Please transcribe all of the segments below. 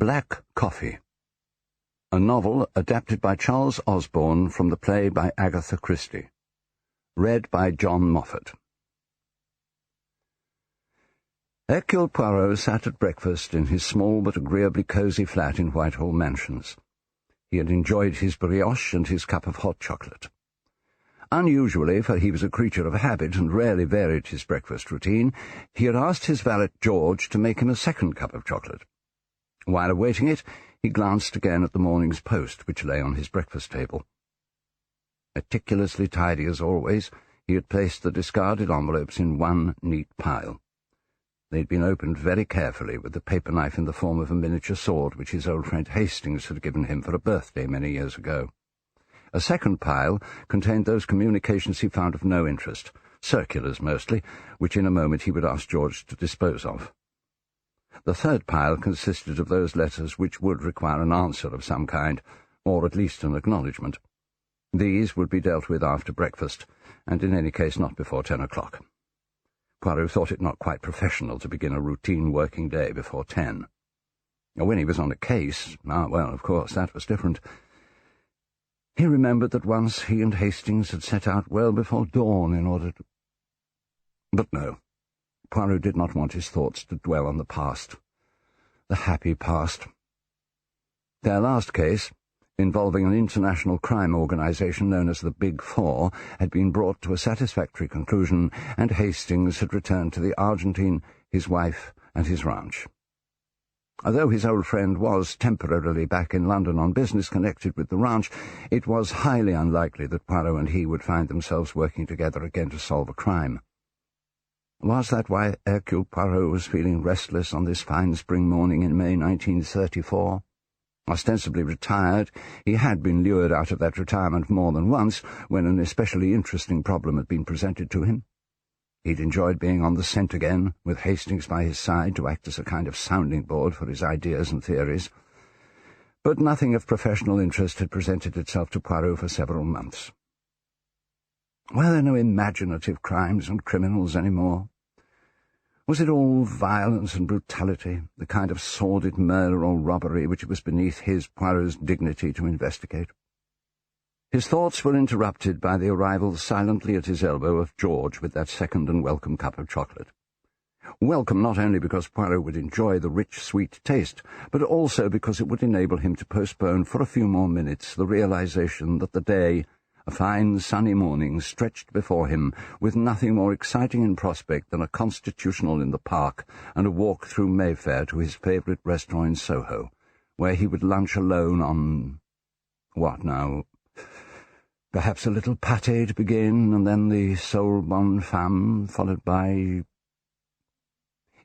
Black Coffee, a novel adapted by Charles Osborne from the play by Agatha Christie. Read by John Moffat. Hercule Poirot sat at breakfast in his small but agreeably cosy flat in Whitehall Mansions. He had enjoyed his brioche and his cup of hot chocolate. Unusually, for he was a creature of habit and rarely varied his breakfast routine, he had asked his valet George to make him a second cup of chocolate. While awaiting it, he glanced again at the morning's post which lay on his breakfast table. Meticulously tidy as always, he had placed the discarded envelopes in one neat pile. They had been opened very carefully, with the paper knife in the form of a miniature sword which his old friend Hastings had given him for a birthday many years ago. A second pile contained those communications he found of no interest, circulars mostly, which in a moment he would ask George to dispose of. The third pile consisted of those letters which would require an answer of some kind, or at least an acknowledgment. These would be dealt with after breakfast, and in any case not before 10 o'clock. Poirot thought it not quite professional to begin a routine working day before 10. When he was on a case, well, of course, that was different. He remembered that once he and Hastings had set out well before dawn in order to— But no, Poirot did not want his thoughts to dwell on the past, the happy past. Their last case, involving an international crime organization known as the Big Four, had been brought to a satisfactory conclusion, and Hastings had returned to the Argentine, his wife, and his ranch. Although his old friend was temporarily back in London on business connected with the ranch, it was highly unlikely that Poirot and he would find themselves working together again to solve a crime. Was that why Hercule Poirot was feeling restless on this fine spring morning in May 1934? Ostensibly retired, he had been lured out of that retirement more than once when an especially interesting problem had been presented to him. He'd enjoyed being on the scent again, with Hastings by his side to act as a kind of sounding board for his ideas and theories. But nothing of professional interest had presented itself to Poirot for several months. Were there no imaginative crimes and criminals any more? Was it all violence and brutality, the kind of sordid murder or robbery which it was beneath his, Poirot's, dignity to investigate? His thoughts were interrupted by the arrival silently at his elbow of George with that second and welcome cup of chocolate. Welcome not only because Poirot would enjoy the rich, sweet taste, but also because it would enable him to postpone for a few more minutes the realization that the day, a fine sunny morning, stretched before him, with nothing more exciting in prospect than a constitutional in the park and a walk through Mayfair to his favourite restaurant in Soho, where he would lunch alone on— what now? Perhaps a little pâté to begin, and then the sole bonne femme, followed by—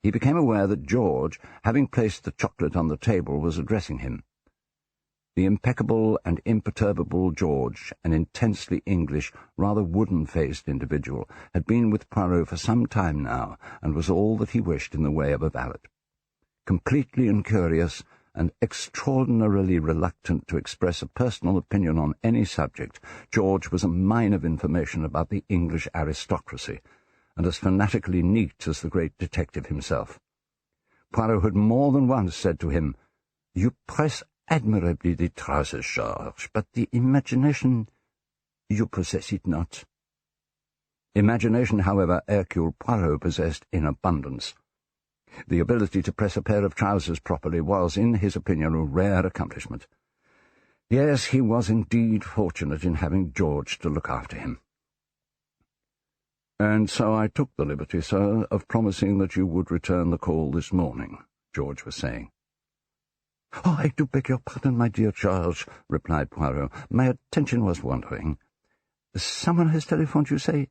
He became aware that George, having placed the chocolate on the table, was addressing him. The impeccable and imperturbable George, an intensely English, rather wooden-faced individual, had been with Poirot for some time now, and was all that he wished in the way of a valet. Completely incurious, and extraordinarily reluctant to express a personal opinion on any subject, George was a mine of information about the English aristocracy, and as fanatically neat as the great detective himself. Poirot had more than once said to him, "You press admirably the trousers, George, but the imagination, you possess it not." Imagination, however, Hercule Poirot possessed in abundance. The ability to press a pair of trousers properly was, in his opinion, a rare accomplishment. Yes, he was indeed fortunate in having George to look after him. "And so I took the liberty, sir, of promising that you would return the call this morning," George was saying. "Oh, I do beg your pardon, my dear Charles," replied Poirot. "My attention was wandering. Someone has telephoned, you say?"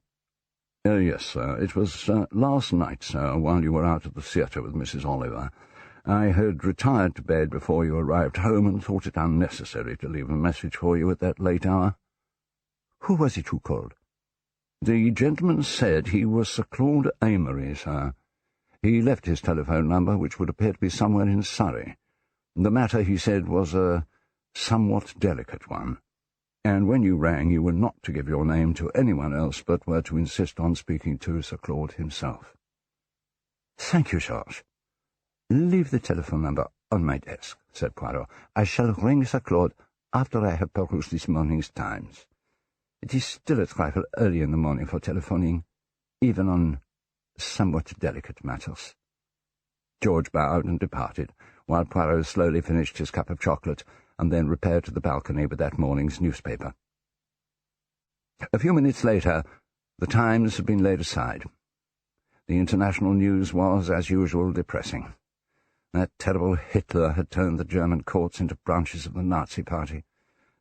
Yes, sir. It was last night, sir, while you were out at the theatre with Mrs. Oliver. I had retired to bed before you arrived home and thought it unnecessary to leave a message for you at that late hour." "Who was it who called?" "The gentleman said he was Sir Claude Amory, sir. He left his telephone number, which would appear to be somewhere in Surrey. The matter, he said, was a somewhat delicate one, and when you rang you were not to give your name to anyone else, but were to insist on speaking to Sir Claude himself." "Thank you, George." "Leave the telephone number on my desk," said Poirot. "I shall ring Sir Claude after I have perused this morning's Times. It is still a trifle early in the morning for telephoning, even on somewhat delicate matters." George bowed and departed, while Poirot slowly finished his cup of chocolate and then repaired to the balcony with that morning's newspaper. A few minutes later, the Times had been laid aside. The international news was, as usual, depressing. That terrible Hitler had turned the German courts into branches of the Nazi Party.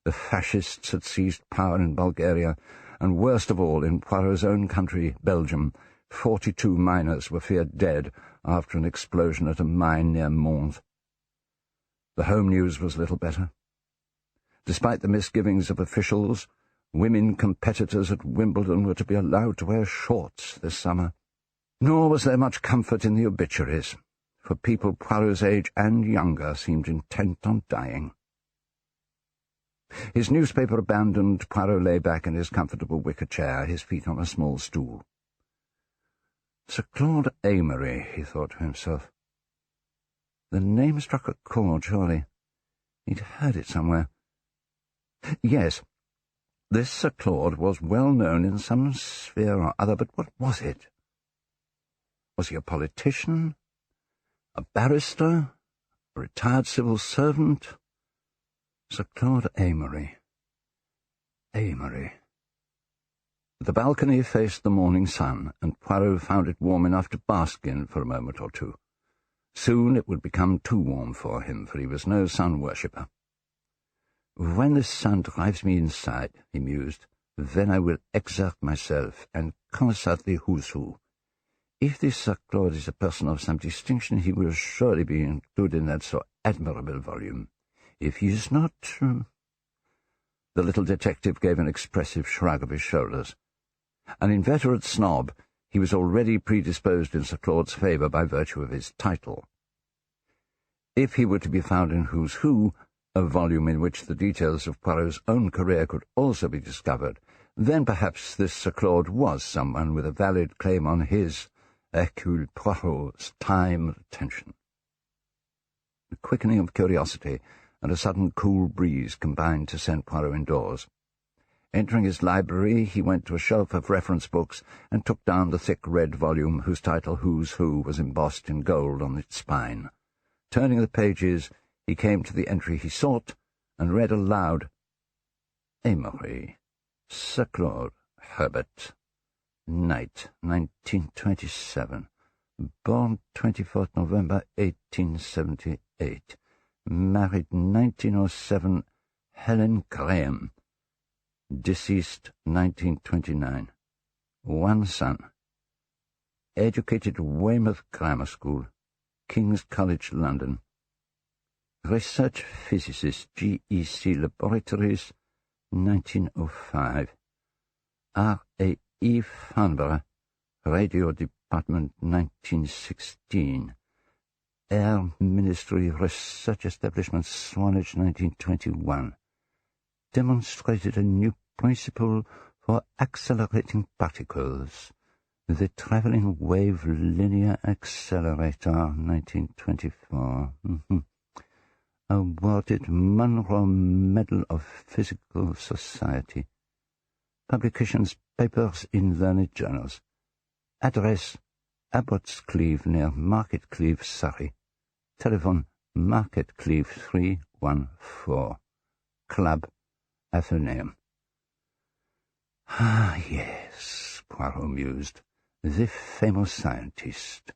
The fascists had seized power in Bulgaria, and worst of all, in Poirot's own country, Belgium, 42 miners were feared dead after an explosion at a mine near Mons. The home news was little better. Despite the misgivings of officials, women competitors at Wimbledon were to be allowed to wear shorts this summer. Nor was there much comfort in the obituaries, for people Poirot's age and younger seemed intent on dying. His newspaper abandoned, Poirot lay back in his comfortable wicker chair, his feet on a small stool. Sir Claude Amory, he thought to himself. The name struck a chord, surely. He'd heard it somewhere. Yes, this Sir Claude was well known in some sphere or other, but what was it? Was he a politician? A barrister? A retired civil servant? Sir Claude Amory. Amory. The balcony faced the morning sun, and Poirot found it warm enough to bask in for a moment or two. Soon it would become too warm for him, for he was no sun-worshipper. "When the sun drives me inside," he mused, "then I will exert myself and consult the who's who. If this Sir Claude is a person of some distinction, he will surely be included in that so admirable volume. If he is not—" The little detective gave an expressive shrug of his shoulders. An inveterate snob, he was already predisposed in Sir Claude's favour by virtue of his title. If he were to be found in Who's Who, a volume in which the details of Poirot's own career could also be discovered, then perhaps this Sir Claude was someone with a valid claim on his, Hercule Poirot's, time and attention. The quickening of curiosity and a sudden cool breeze combined to send Poirot indoors. Entering his library, he went to a shelf of reference books and took down the thick red volume whose title Who's Who was embossed in gold on its spine. Turning the pages, he came to the entry he sought and read aloud, Amory, Sir Claude Herbert, Night, 1927, born 24th November 1878, married 1907, Helen Graham, deceased 1929, one son, educated Weymouth Grammar School, King's College, London, research physicist, GEC Laboratories, 1905, R.A.E. Farnborough, Radio Department, 1916, Air Ministry Research Establishment, Swanage, 1921, demonstrated a new principle for accelerating particles, the Travelling Wave Linear Accelerator, 1924. Awarded Monroe Medal of Physical Society. Publications, papers in learned journals. Address, Abbotscleeve, near Market Cleeve, Surrey. Telephone, Market Cleeve 314. Club, Athenaeum. Ah, yes, Poirot mused, the famous scientist.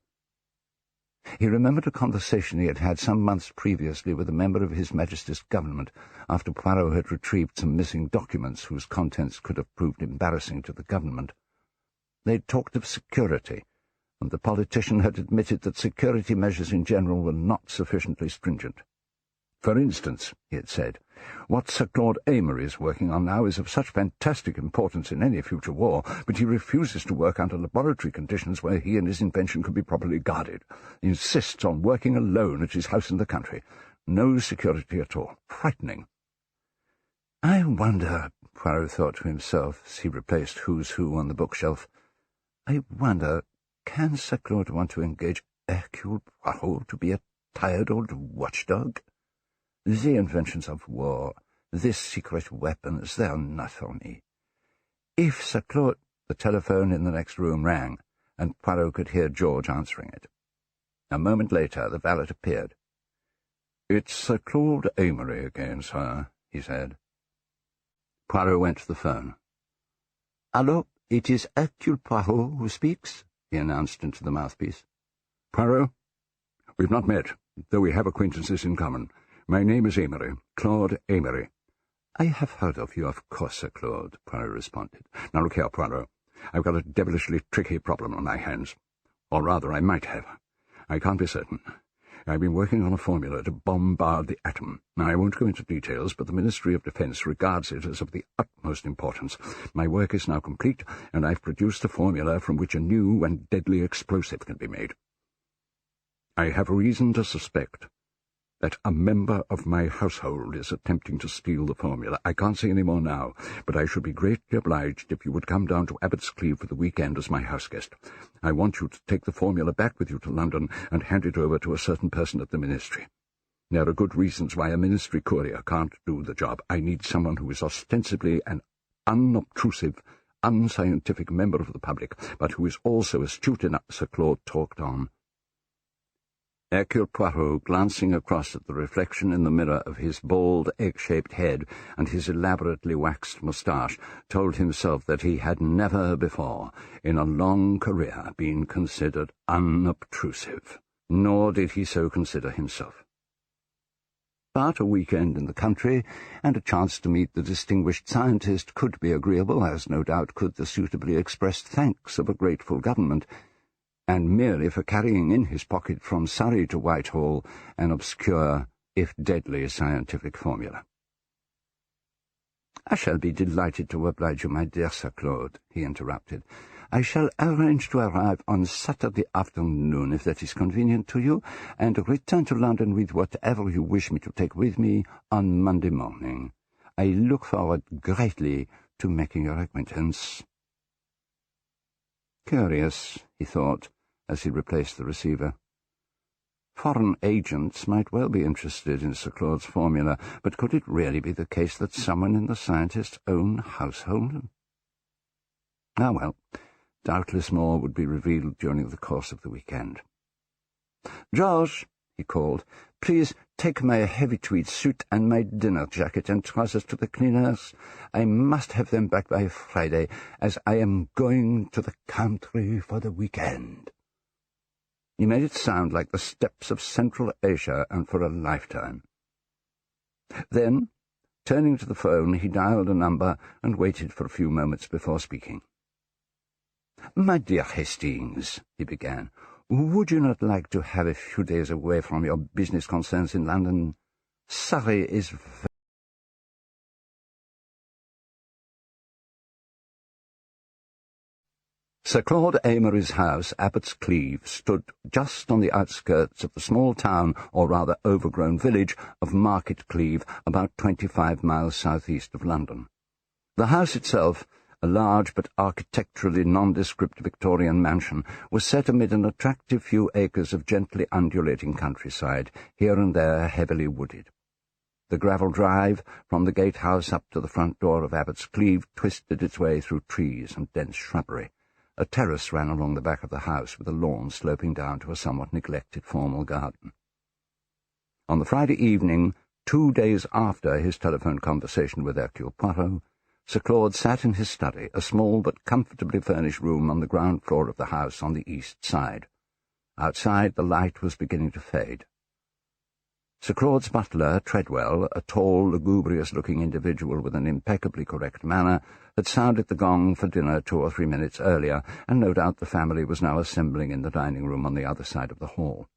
He remembered a conversation he had had some months previously with a member of His Majesty's government after Poirot had retrieved some missing documents whose contents could have proved embarrassing to the government. They'd talked of security, and the politician had admitted that security measures in general were not sufficiently stringent. For instance, he had said, what Sir Claude Amory is working on now is of such fantastic importance in any future war, but he refuses to work under laboratory conditions where he and his invention could be properly guarded. He insists on working alone at his house in the country. No security at all. Frightening. I wonder, Poirot thought to himself as he replaced Who's Who on the bookshelf, I wonder, can Sir Claude want to engage Hercule Poirot to be a tired old watchdog? The inventions of war, these secret weapons, they are not for me. If Sir Claude— The telephone in the next room rang, and Poirot could hear George answering it. A moment later the valet appeared. "It's Sir Claude Amory again, sir," he said. Poirot went to the phone. "Allô, it is Hercule Poirot who speaks," he announced into the mouthpiece. "Poirot? We've not met, though we have acquaintances in common. My name is Amory, Claude Amory." "I have heard of you, of course, Sir Claude," Poirot responded. "Now look here, Poirot. I've got a devilishly tricky problem on my hands. Or rather, I might have. I can't be certain. I've been working on a formula to bombard the atom. Now, I won't go into details, but the Ministry of Defence regards it as of the utmost importance. My work is now complete, and I've produced a formula from which a new and deadly explosive can be made. I have reason to suspect that a member of my household is attempting to steal the formula. I can't say any more now, but I should be greatly obliged if you would come down to Abbots Cleeve for the weekend as my house guest. I want you to take the formula back with you to London and hand it over to a certain person at the Ministry. There are good reasons why a Ministry courier can't do the job. I need someone who is ostensibly an unobtrusive, unscientific member of the public, but who is also astute enough." Sir Claude talked on. Hercule Poirot, glancing across at the reflection in the mirror of his bald, egg-shaped head and his elaborately waxed moustache, told himself that he had never before, in a long career, been considered unobtrusive. Nor did he so consider himself. But a weekend in the country and a chance to meet the distinguished scientist could be agreeable, as no doubt could the suitably expressed thanks of a grateful government, and merely for carrying in his pocket from Surrey to Whitehall an obscure, if deadly, scientific formula. "I shall be delighted to oblige you, my dear Sir Claude," he interrupted. "I shall arrange to arrive on Saturday afternoon, if that is convenient to you, and return to London with whatever you wish me to take with me on Monday morning. I look forward greatly to making your acquaintance." Curious, he thought, as he replaced the receiver. Foreign agents might well be interested in Sir Claude's formula, but could it really be the case that someone in the scientist's own household? Ah, well, doubtless more would be revealed during the course of the weekend. "George," he called, "please take my heavy tweed suit and my dinner jacket and trousers to the cleaners. I must have them back by Friday, as I am going to the country for the weekend." He made it sound like the steppes of Central Asia, and for a lifetime. Then, turning to the phone, he dialed a number and waited for a few moments before speaking. "My dear Hastings," he began, "would you not like to have a few days away from your business concerns in London? Surrey is Sir Claude Amory's house, Abbots Cleeve, stood just on the outskirts of the small town, or rather overgrown village, of Market Cleeve, about 25 miles southeast of London. The house itself, a large but architecturally nondescript Victorian mansion, was set amid an attractive few acres of gently undulating countryside, here and there heavily wooded. The gravel drive from the gatehouse up to the front door of Abbots Cleeve twisted its way through trees and dense shrubbery. A terrace ran along the back of the house, with a lawn sloping down to a somewhat neglected formal garden. On the Friday evening, 2 days after his telephone conversation with Hercule Poirot, Sir Claude sat in his study, a small but comfortably furnished room on the ground floor of the house on the east side. Outside, the light was beginning to fade. Sir Claude's butler, Treadwell, a tall, lugubrious-looking individual with an impeccably correct manner, had sounded the gong for dinner 2 or 3 minutes earlier, and no doubt the family was now assembling in the dining-room on the other side of the hall.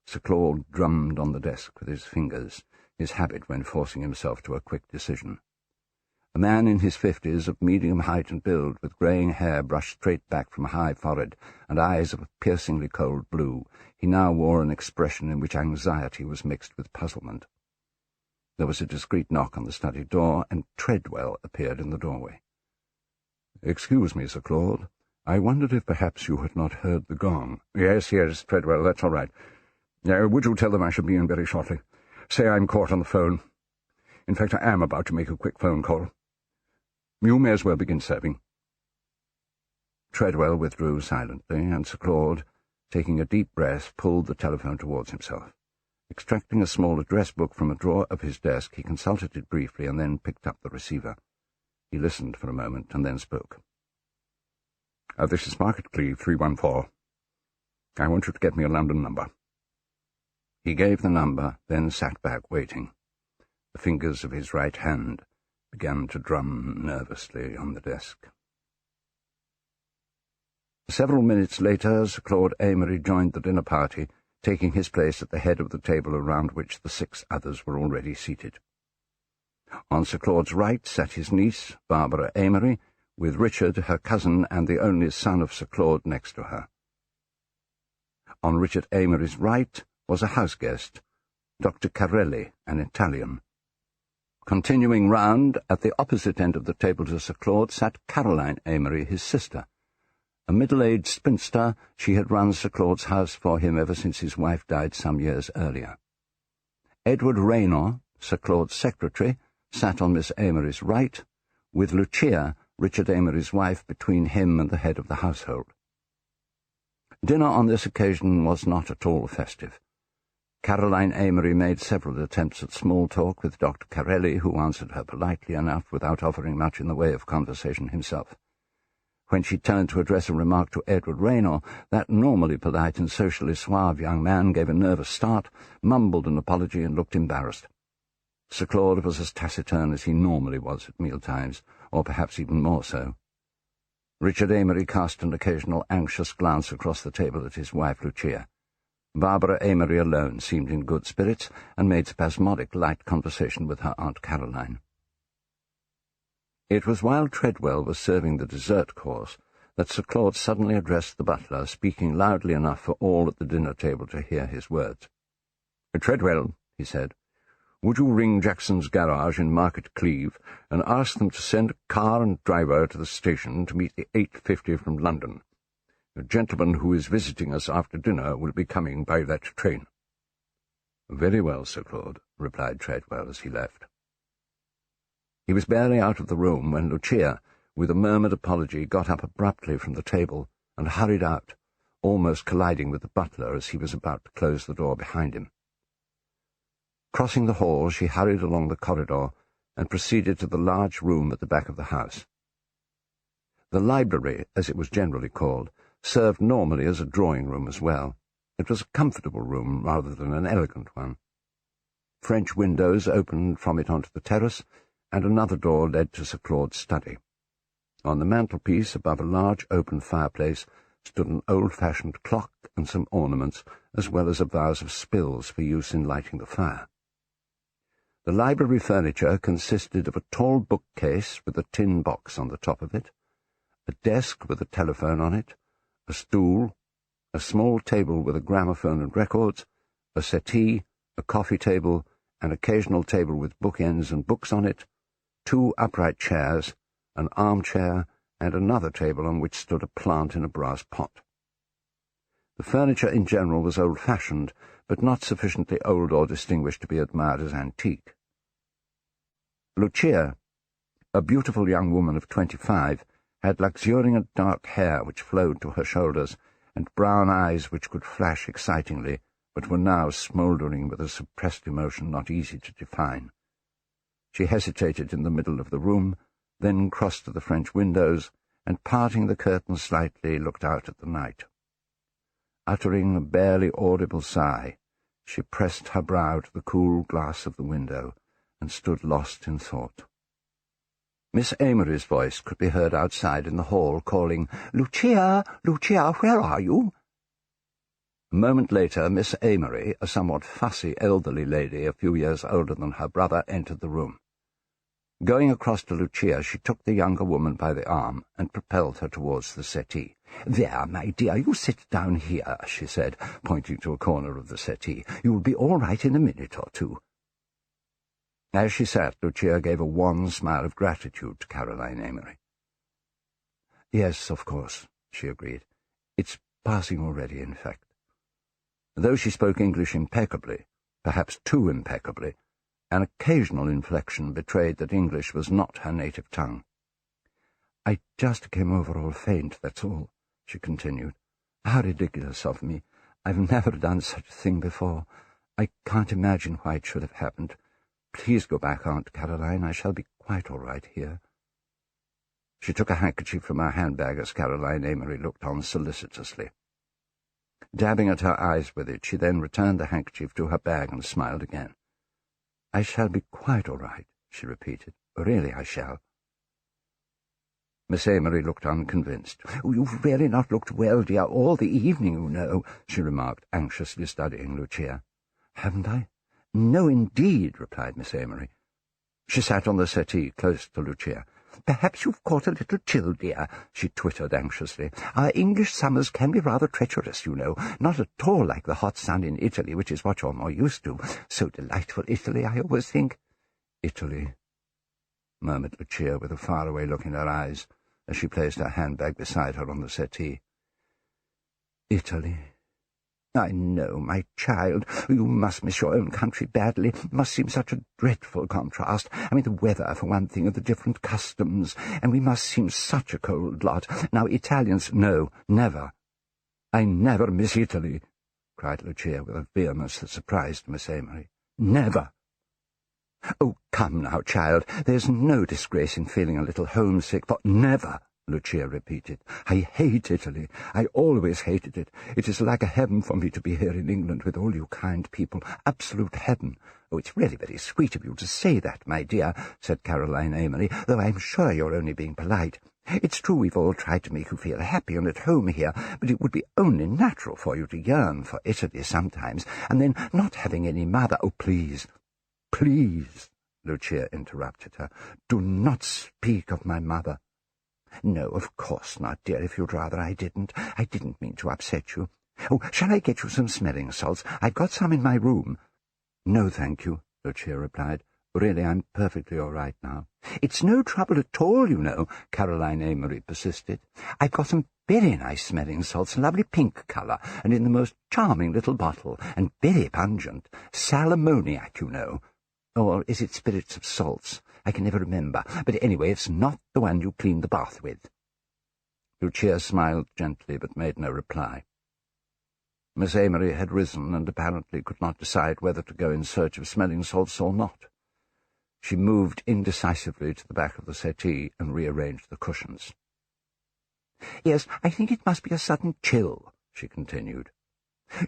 Sir Claude drummed on the desk with his fingers, his habit when forcing himself to a quick decision. A man in his 50s, of medium height and build, with greying hair brushed straight back from a high forehead and eyes of a piercingly cold blue, he now wore an expression in which anxiety was mixed with puzzlement. There was a discreet knock on the study door, and Treadwell appeared in the doorway. "Excuse me, Sir Claude. I wondered if perhaps you had not heard the gong. Yes, Treadwell, that's all right. Would you tell them I shall be in very shortly? Say I'm caught on the phone. In fact, I am about to make a quick phone call. You may as well begin serving. Treadwell withdrew silently, and Sir Claude, taking a deep breath, pulled the telephone towards himself. Extracting a small address book from a drawer of his desk, he consulted it briefly and then picked up the receiver. He listened for a moment and then spoke. This is Market Cleeve 314. I want you to get me a London number. He gave the number, then sat back waiting. The fingers of his right hand began to drum nervously on the desk. Several minutes later, Sir Claude Amory joined the dinner party, taking his place at the head of the table around which the 6 others were already seated. On Sir Claude's right sat his niece, Barbara Amory, with Richard, her cousin, and the only son of Sir Claude next to her. On Richard Amory's right was a house guest, Dr. Carelli, an Italian. Continuing round, at the opposite end of the table to Sir Claude, sat Caroline Amory, his sister. A middle-aged spinster, she had run Sir Claude's house for him ever since his wife died some years earlier. Edward Raynor, Sir Claude's secretary, sat on Miss Amory's right, with Lucia, Richard Amory's wife, between him and the head of the household. Dinner on this occasion was not at all festive. Caroline Amory made several attempts at small talk with Dr. Carelli, who answered her politely enough without offering much in the way of conversation himself. When she turned to address a remark to Edward Raynor, that normally polite and socially suave young man gave a nervous start, mumbled an apology, and looked embarrassed. Sir Claude was as taciturn as he normally was at mealtimes, or perhaps even more so. Richard Amory cast an occasional anxious glance across the table at his wife Lucia. Barbara Amory alone seemed in good spirits, and made spasmodic light conversation with her Aunt Caroline. It was while Treadwell was serving the dessert course that Sir Claude suddenly addressed the butler, speaking loudly enough for all at the dinner table to hear his words. "Treadwell," he said, "would you ring Jackson's garage in Market Cleeve and ask them to send a car and driver to the station to meet the 8:50 from London? A gentleman who is visiting us after dinner will be coming by that train." "Very well, Sir Claude," replied Treadwell as he left. He was barely out of the room when Lucia, with a murmured apology, got up abruptly from the table and hurried out, almost colliding with the butler as he was about to close the door behind him. Crossing the hall, she hurried along the corridor and proceeded to the large room at the back of the house. The library, as it was generally called, served normally as a drawing-room as well. It was a comfortable room rather than an elegant one. French windows opened from it onto the terrace, and another door led to Sir Claude's study. On the mantelpiece, above a large open fireplace, stood an old-fashioned clock and some ornaments, as well as a vase of spills for use in lighting the fire. The library furniture consisted of a tall bookcase with a tin box on the top of it, a desk with a telephone on it, a stool, a small table with a gramophone and records, a settee, a coffee table, an occasional table with bookends and books on it, 2 upright chairs, an armchair, and another table on which stood a plant in a brass pot. The furniture in general was old-fashioned, but not sufficiently old or distinguished to be admired as antique. Lucia, a beautiful young woman of 25, had luxuriant dark hair which flowed to her shoulders, and brown eyes which could flash excitingly, but were now smouldering with a suppressed emotion not easy to define. She hesitated in the middle of the room, then crossed to the French windows, and, parting the curtains slightly, looked out at the night. Uttering a barely audible sigh, she pressed her brow to the cool glass of the window, and stood lost in thought. Miss Amory's voice could be heard outside in the hall, calling, "Lucia, Lucia, where are you?" A moment later, Miss Amory, a somewhat fussy elderly lady a few years older than her brother, entered the room. Going across to Lucia, she took the younger woman by the arm and propelled her towards the settee. "There, my dear, you sit down here," she said, pointing to a corner of the settee. "You'll be all right in a minute or two." As she sat, Lucia gave a wan smile of gratitude to Caroline Amory. "Yes, of course," she agreed. "It's passing already, in fact." Though she spoke English impeccably, perhaps too impeccably, an occasional inflection betrayed that English was not her native tongue. "I just came over all faint, that's all," she continued. "How ridiculous of me. I've never done such a thing before. I can't imagine why it should have happened. Please go back, Aunt Caroline. I shall be quite all right here." She took a handkerchief from her handbag as Caroline Amory looked on solicitously. Dabbing at her eyes with it, she then returned the handkerchief to her bag and smiled again. "I shall be quite all right," she repeated. "Really I shall." Miss Amory looked unconvinced. "You've really not looked well, dear, all the evening, you know," she remarked, anxiously studying Lucia. "Haven't I?" "No, indeed," replied Miss Amory. She sat on the settee close to Lucia. "Perhaps you've caught a little chill, dear," she twittered anxiously. "Our English summers can be rather treacherous, you know, not at all like the hot sun in Italy, which is what you're more used to. So delightful, Italy, I always think." "Italy," murmured Lucia with a faraway look in her eyes, as she placed her handbag beside her on the settee. "Italy. I know, my child, you must miss your own country badly. It must seem such a dreadful contrast. I mean, the weather, for one thing, and the different customs, and we must seem such a cold lot. Now, Italians— No, never. I never miss Italy," cried Lucia with a vehemence that surprised Miss Amory. "Never." "Oh, come now, child, there's no disgrace in feeling a little homesick, but never," Lucia repeated. "I hate Italy. I always hated it. It is like a heaven for me to be here in England with all you kind people. Absolute heaven." "Oh, it's really very sweet of you to say that, my dear," said Caroline Amory, "though I'm sure you're only being polite. It's true we've all tried to make you feel happy and at home here, but it would be only natural for you to yearn for Italy sometimes, and then not having any mother—" "Oh, please, please," Lucia interrupted her, "do not speak of my mother." "No, of course not, dear, if you'd rather I didn't. I didn't mean to upset you. Oh, shall I get you some smelling salts? I've got some in my room." "No, thank you," Lucia replied. "Really, I'm perfectly all right now." "It's no trouble at all, you know," Caroline Amory persisted. "I've got some very nice smelling salts, lovely pink colour, and in the most charming little bottle, and very pungent. Sal ammoniac, you know. Or is it spirits of salts? I can never remember. But anyway, it's not the one you clean the bath with." Lucia smiled gently, but made no reply. Miss Amory had risen and apparently could not decide whether to go in search of smelling salts or not. She moved indecisively to the back of the settee and rearranged the cushions. "Yes, I think it must be a sudden chill," she continued.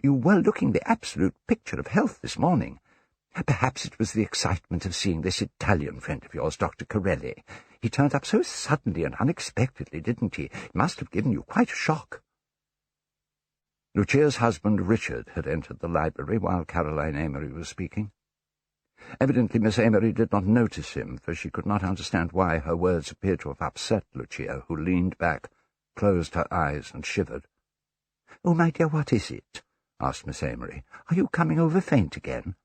"You were looking the absolute picture of health this morning. Perhaps it was the excitement of seeing this Italian friend of yours, Dr. Corelli. He turned up so suddenly and unexpectedly, didn't he? It must have given you quite a shock." Lucia's husband, Richard, had entered the library while Caroline Amory was speaking. Evidently Miss Amory did not notice him, for she could not understand why her words appeared to have upset Lucia, who leaned back, closed her eyes, and shivered. "Oh, my dear, what is it?" asked Miss Amory. "Are you coming over faint again?"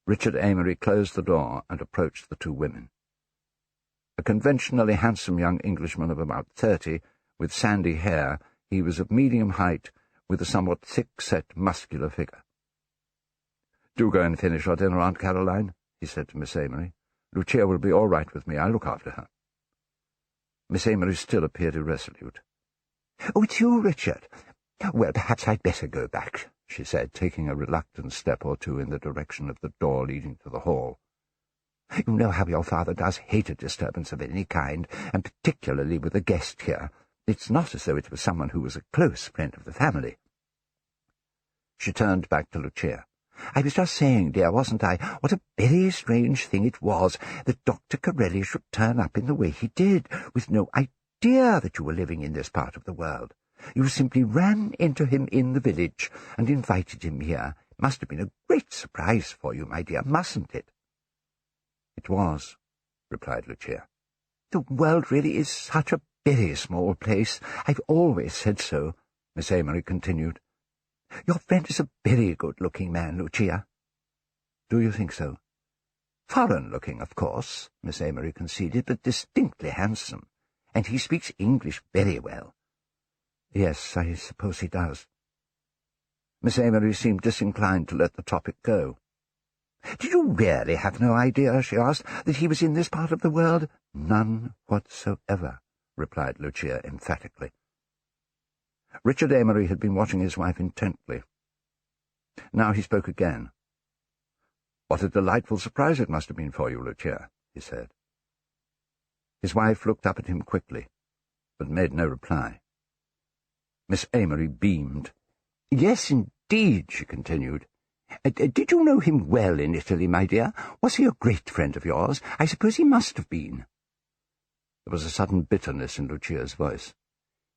Richard Amory closed the door and approached the two women. A conventionally handsome young Englishman of about 30, with sandy hair, he was of medium height, with a somewhat thick-set, muscular figure. "Do go and finish your dinner, Aunt Caroline," he said to Miss Amory. "Lucia will be all right with me. I'll look after her." Miss Amory still appeared irresolute. "Oh, it's you, Richard. Well, perhaps I'd better go back," she said, taking a reluctant step or two in the direction of the door leading to the hall. "You know how your father does hate a disturbance of any kind, and particularly with a guest here. It's not as though it was someone who was a close friend of the family." She turned back to Lucia. "I was just saying, dear, wasn't I? What a very strange thing it was that Dr. Corelli should turn up in the way he did, with no idea that you were living in this part of the world. You simply ran into him in the village and invited him here. It must have been a great surprise for you, my dear, mustn't it?" "It was," replied Lucia. "The world really is such a very small place. I've always said so," Miss Amory continued. "Your friend is a very good-looking man, Lucia." "Do you think so?" "Foreign-looking, of course," Miss Amory conceded, "but distinctly handsome. And he speaks English very well. Yes, I suppose he does. Miss Amory seemed disinclined to let the topic go. "Did you really have no idea," she asked, "that he was in this part of the world?" "None whatsoever," replied Lucia emphatically. Richard Amory had been watching his wife intently. Now he spoke again. "What a delightful surprise it must have been for you, Lucia," he said. His wife looked up at him quickly, but made no reply. Miss Amory beamed. "Yes, indeed," she continued. "Did you know him well in Italy, my dear? Was he a great friend of yours? I suppose he must have been." There was a sudden bitterness in Lucia's voice.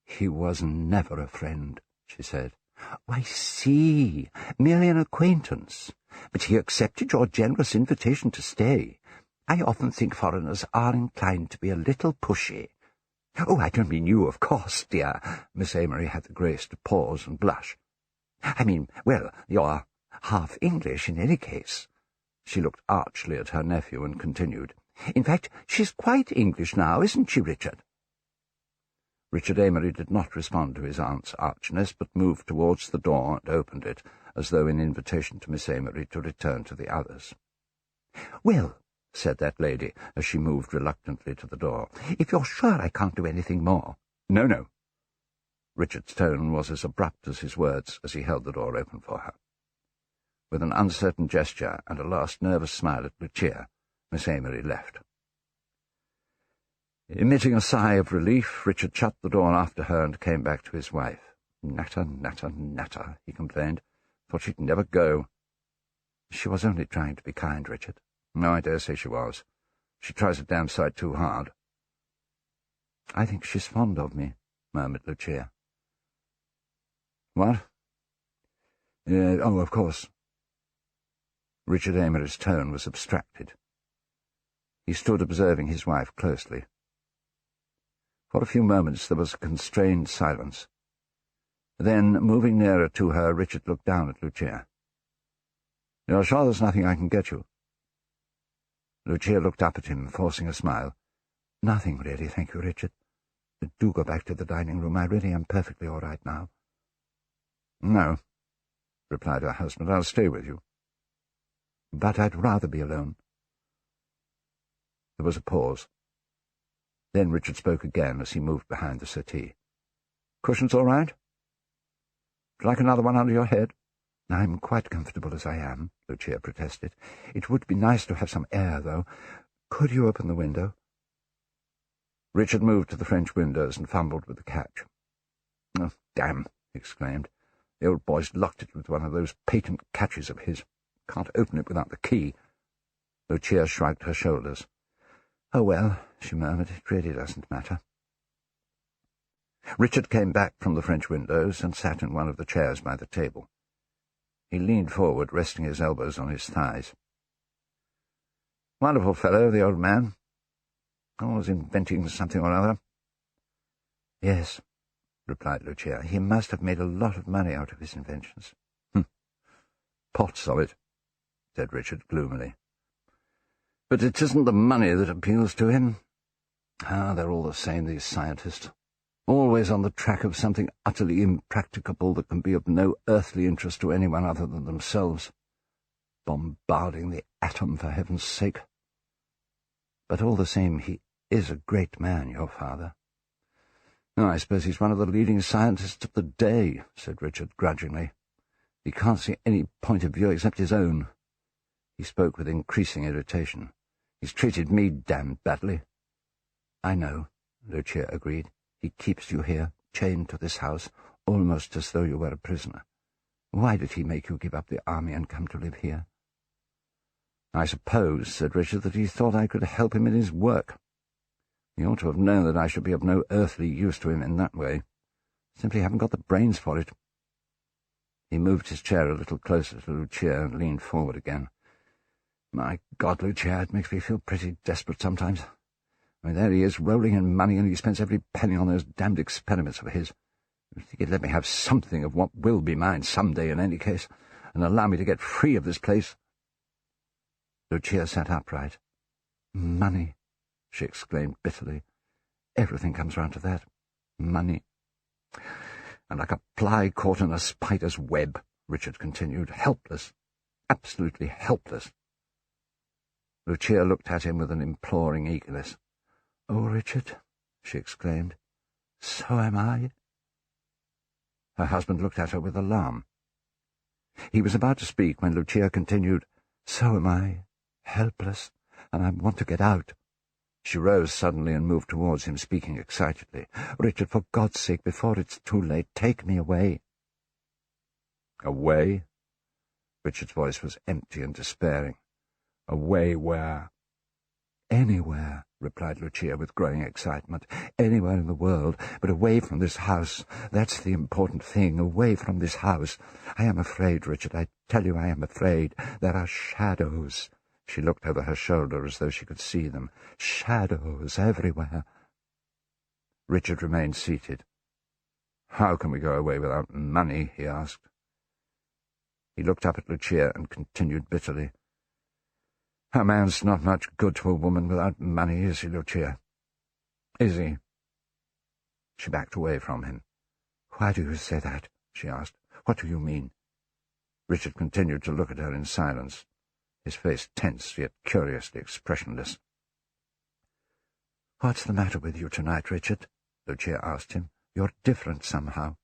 "He was never a friend," she said. "I see, merely an acquaintance. But he accepted your generous invitation to stay. I often think foreigners are inclined to be a little pushy." "Oh, I don't mean you, of course, dear." Miss Amory had the grace to pause and blush. "I mean, well, you're half English in any case." She looked archly at her nephew and continued, "In fact, she's quite English now, isn't she, Richard?" Richard Amory did not respond to his aunt's archness, but moved towards the door and opened it, as though in invitation to Miss Amory to return to the others. "Well," said that lady, as she moved reluctantly to the door, "if you're sure I can't do anything more—" "No, no." Richard's tone was as abrupt as his words as he held the door open for her. With an uncertain gesture and a last nervous smile at Lucia, Miss Amory left. Emitting a sigh of relief, Richard shut the door after her and came back to his wife. "Natter, natter, natter," he complained. "Thought she'd never go." "She was only trying to be kind, Richard." "No, I dare say she was. She tries a damn sight too hard." "I think she's fond of me," murmured Lucia. "What?" "Oh, of course." Richard Amory's tone was abstracted. He stood observing his wife closely. For a few moments there was a constrained silence. Then, moving nearer to her, Richard looked down at Lucia. "You're sure there's nothing I can get you?" Lucia looked up at him, forcing a smile. "Nothing, really, thank you, Richard. Do go back to the dining room. I really am perfectly all right now." "No," replied her husband. "I'll stay with you." "But I'd rather be alone." There was a pause. Then Richard spoke again as he moved behind the settee. "Cushions all right? Would you like another one under your head?" "I'm quite comfortable as I am," Lucia protested. "It would be nice to have some air, though. Could you open the window?" Richard moved to the French windows and fumbled with the catch. "Oh, damn!" he exclaimed. "The old boy's locked it with one of those patent catches of his. Can't open it without the key." Lucia shrugged her shoulders. "Oh, well," she murmured, "it really doesn't matter." Richard came back from the French windows and sat in one of the chairs by the table. He leaned forward, resting his elbows on his thighs. "Wonderful fellow, the old man. Always inventing something or other." "Yes," replied Lucia. "He must have made a lot of money out of his inventions." "Pots of it," said Richard gloomily. "But it isn't the money that appeals to him. They're all the same, these scientists. Always on the track of something utterly impracticable that can be of no earthly interest to anyone other than themselves. Bombarding the atom, for heaven's sake." "But all the same, he is a great man, your father." "Oh, I suppose he's one of the leading scientists of the day," said Richard grudgingly. "He can't see any point of view except his own." He spoke with increasing irritation. "He's treated me damned badly." "I know," Lucia agreed. "He keeps you here, chained to this house, almost as though you were a prisoner. Why did he make you give up the army and come to live here?" "I suppose," said Richard, "that he thought I could help him in his work. He ought to have known that I should be of no earthly use to him in that way. Simply haven't got the brains for it." He moved his chair a little closer to Lucia and leaned forward again. "My God, Lucia, it makes me feel pretty desperate sometimes. I mean, there he is, rolling in money, and he spends every penny on those damned experiments of his. I think he'd let me have something of what will be mine some day in any case, and allow me to get free of this place." Lucia sat upright. "Money," she exclaimed bitterly. "Everything comes round to that. Money. And like a fly caught in a spider's web, Richard continued, helpless, absolutely helpless. Lucia looked at him with an imploring eagerness. "Oh, Richard," she exclaimed, "so am I." Her husband looked at her with alarm. He was about to speak when Lucia continued, "So am I, helpless, and I want to get out." She rose suddenly and moved towards him, speaking excitedly. "Richard, for God's sake, before it's too late, take me away." "Away?" Richard's voice was empty and despairing. "Away where?" "Anywhere," replied Lucia with growing excitement. "Anywhere in the world, but away from this house. That's the important thing, away from this house. I am afraid, Richard, I tell you I am afraid. There are shadows." She looked over her shoulder as though she could see them. "Shadows everywhere." Richard remained seated. "How can we go away without money?" he asked. He looked up at Lucia and continued bitterly, "A man's not much good to a woman without money, is he, Lucia? Is he?" She backed away from him. "Why do you say that?" she asked. "What do you mean?" Richard continued to look at her in silence, his face tense yet curiously expressionless. "What's the matter with you tonight, Richard?" Lucia asked him. "You're different somehow."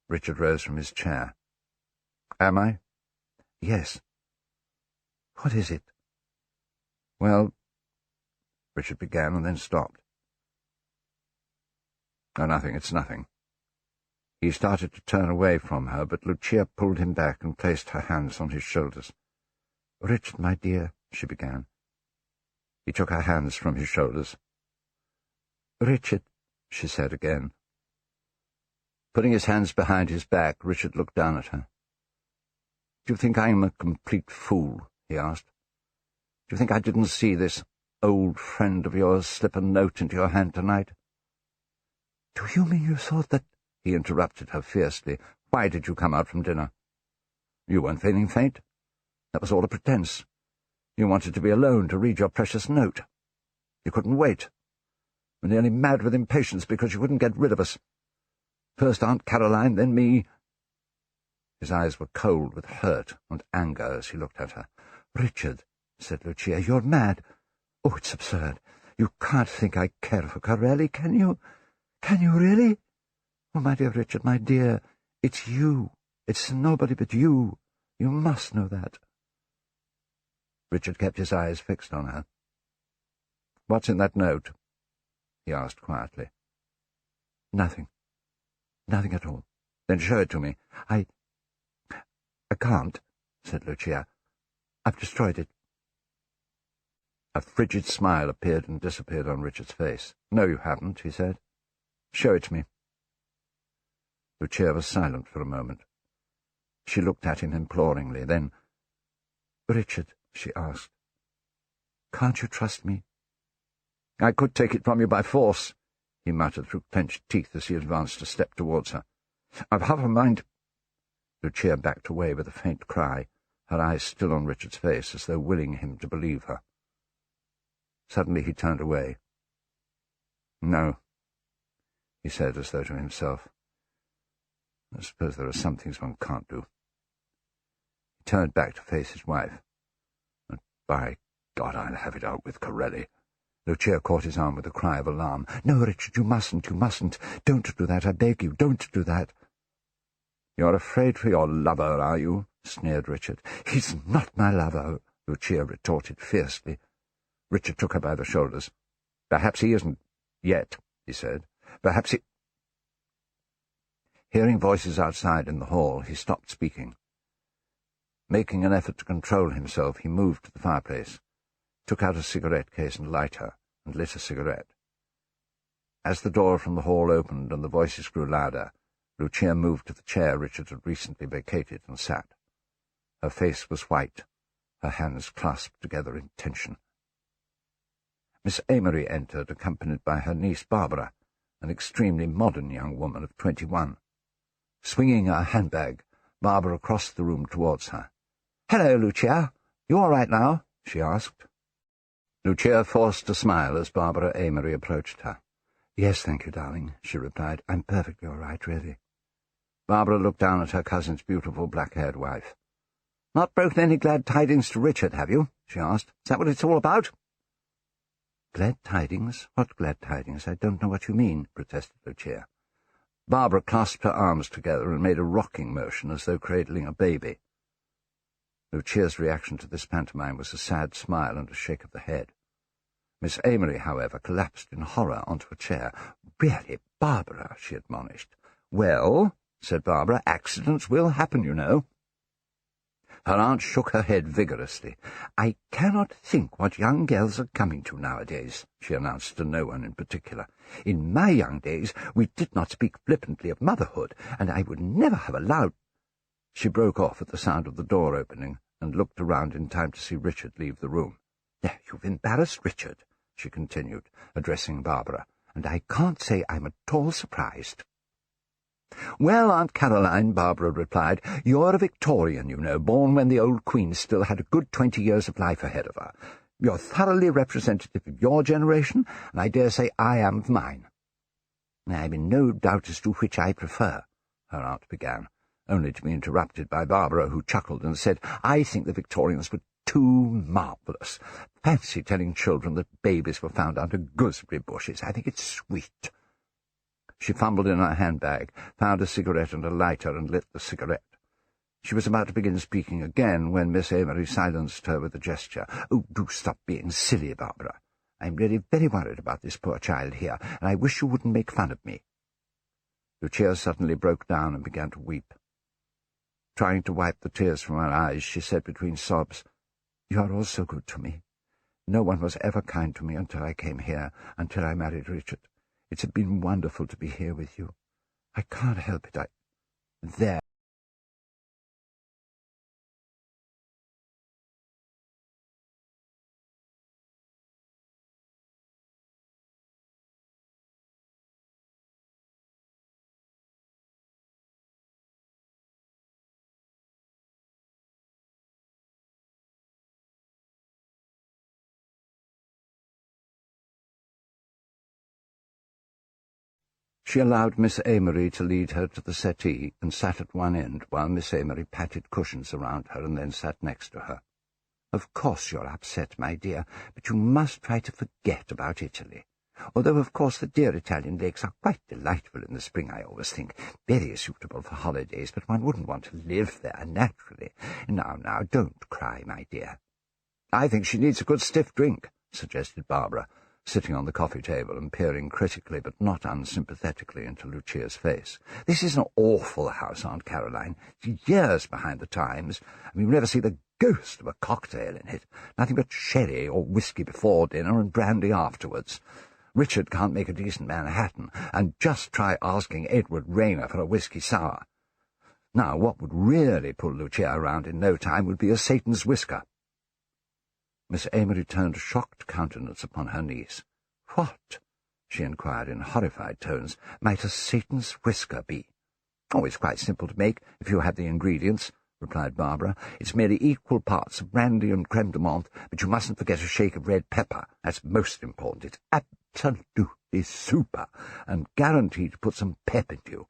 Richard rose from his chair. "Am I?" "Yes." "What is it?" "Well," Richard began and then stopped. "Oh, nothing, it's nothing." He started to turn away from her, but Lucia pulled him back and placed her hands on his shoulders. "Richard, my dear," she began. He took her hands from his shoulders. "Richard," she said again. Putting his hands behind his back, Richard looked down at her. "Do you think I'm a complete fool?" he asked. "Do you think I didn't see this old friend of yours slip a note into your hand tonight?" "Do you mean you thought that—" He interrupted her fiercely. "Why did you come out from dinner? You weren't feeling faint. That was all a pretence. You wanted to be alone to read your precious note. You couldn't wait. You were nearly mad with impatience because you wouldn't get rid of us. First Aunt Caroline, then me." His eyes were cold with hurt and anger as he looked at her. "Richard," said Lucia, "you're mad. Oh, it's absurd. You can't think I care for Corelli, can you? Can you really? Oh, my dear Richard, my dear, it's you. It's nobody but you. You must know that." Richard kept his eyes fixed on her. "What's in that note?" he asked quietly. "Nothing. Nothing at all." "Then show it to me." I can't," said Lucia. "I've destroyed it." A frigid smile appeared and disappeared on Richard's face. "No, you haven't," he said. "Show it to me." Lucia was silent for a moment. She looked at him imploringly. Then, "Richard," she asked, "can't you trust me?" "I could take it from you by force," he muttered through clenched teeth as he advanced a step towards her. "I've half a mind—" Lucia backed away with a faint cry, her eyes still on Richard's face, as though willing him to believe her. Suddenly he turned away. "No," he said, as though to himself. "I suppose there are some things one can't do." He turned back to face his wife. "And by God, I'll have it out with Corelli." Lucia caught his arm with a cry of alarm. "No, Richard, you mustn't, you mustn't. Don't do that, I beg you, don't do that." "You're afraid for your lover, are you?" sneered Richard. "He's not my lover," Lucia retorted fiercely. Richard took her by the shoulders. "Perhaps he isn't yet," he said. "Perhaps he—" Hearing voices outside in the hall, he stopped speaking. Making an effort to control himself, he moved to the fireplace, took out a cigarette case and lighter, and lit a cigarette. As the door from the hall opened and the voices grew louder, Lucia moved to the chair Richard had recently vacated and sat. Her face was white, her hands clasped together in tension. Miss Amory entered, accompanied by her niece Barbara, an extremely modern young woman of 21. Swinging her handbag, Barbara crossed the room towards her. "Hello, Lucia. You all right now?" she asked. Lucia forced a smile as Barbara Amory approached her. "Yes, thank you, darling," she replied. "I'm perfectly all right, really." Barbara looked down at her cousin's beautiful black-haired wife. "Not broken any glad tidings to Richard, have you?" she asked. "Is that what it's all about?" "Glad tidings? What glad tidings? I don't know what you mean," protested Lucia. Barbara clasped her arms together and made a rocking motion as though cradling a baby. Lucia's reaction to this pantomime was a sad smile and a shake of the head. Miss Amory, however, collapsed in horror onto a chair. "Really, Barbara," she admonished. "Well," said Barbara, "accidents will happen, you know." Her aunt shook her head vigorously. "I cannot think what young girls are coming to nowadays," she announced to no one in particular. "In my young days we did not speak flippantly of motherhood, and I would never have allowed—" She broke off at the sound of the door opening and looked around in time to see Richard leave the room. "There, you've embarrassed Richard," she continued, addressing Barbara, "and I can't say I'm at all surprised." "Well, Aunt Caroline," Barbara replied, "you're a Victorian, you know, born when the old Queen still had a good 20 years of life ahead of her. You're thoroughly representative of your generation, and I dare say I am of mine." "I'm in no doubt as to which I prefer," her aunt began, only to be interrupted by Barbara, who chuckled and said, "I think the Victorians were too marvellous. Fancy telling children that babies were found under gooseberry bushes. I think it's sweet." She fumbled in her handbag, found a cigarette and a lighter, and lit the cigarette. She was about to begin speaking again when Miss Amory silenced her with a gesture. "Oh, do stop being silly, Barbara. I'm really very worried about this poor child here, and I wish you wouldn't make fun of me." Lucia suddenly broke down and began to weep. Trying to wipe the tears from her eyes, she said between sobs, "You are all so good to me. No one was ever kind to me until I came here, until I married Richard. It's been wonderful to be here with you. I can't help it. There." She allowed Miss Amory to lead her to the settee and sat at one end while Miss Amory patted cushions around her and then sat next to her. "Of course you're upset, my dear, but you must try to forget about Italy. Although, of course, the dear Italian lakes are quite delightful in the spring, I always think. Very suitable for holidays, but one wouldn't want to live there, naturally. Now, don't cry, my dear." "I think she needs a good stiff drink," suggested Barbara, sitting on the coffee table and peering critically but not unsympathetically into Lucia's face. "This is an awful house, Aunt Caroline. It's years behind the times. You never see the ghost of a cocktail in it. Nothing but sherry or whiskey before dinner and brandy afterwards. Richard can't make a decent Manhattan, and just try asking Edward Rayner for a whiskey sour. Now, what would really pull Lucia around in no time would be a Satan's whisker." Miss Amory turned a shocked countenance upon her niece. "What," she inquired in horrified tones, "might a Satan's whisker be?" "Oh, it's quite simple to make, if you have the ingredients," replied Barbara. "It's merely equal parts of brandy and creme de menthe, but you mustn't forget a shake of red pepper. That's most important. It's absolutely super, and guaranteed to put some pep into you."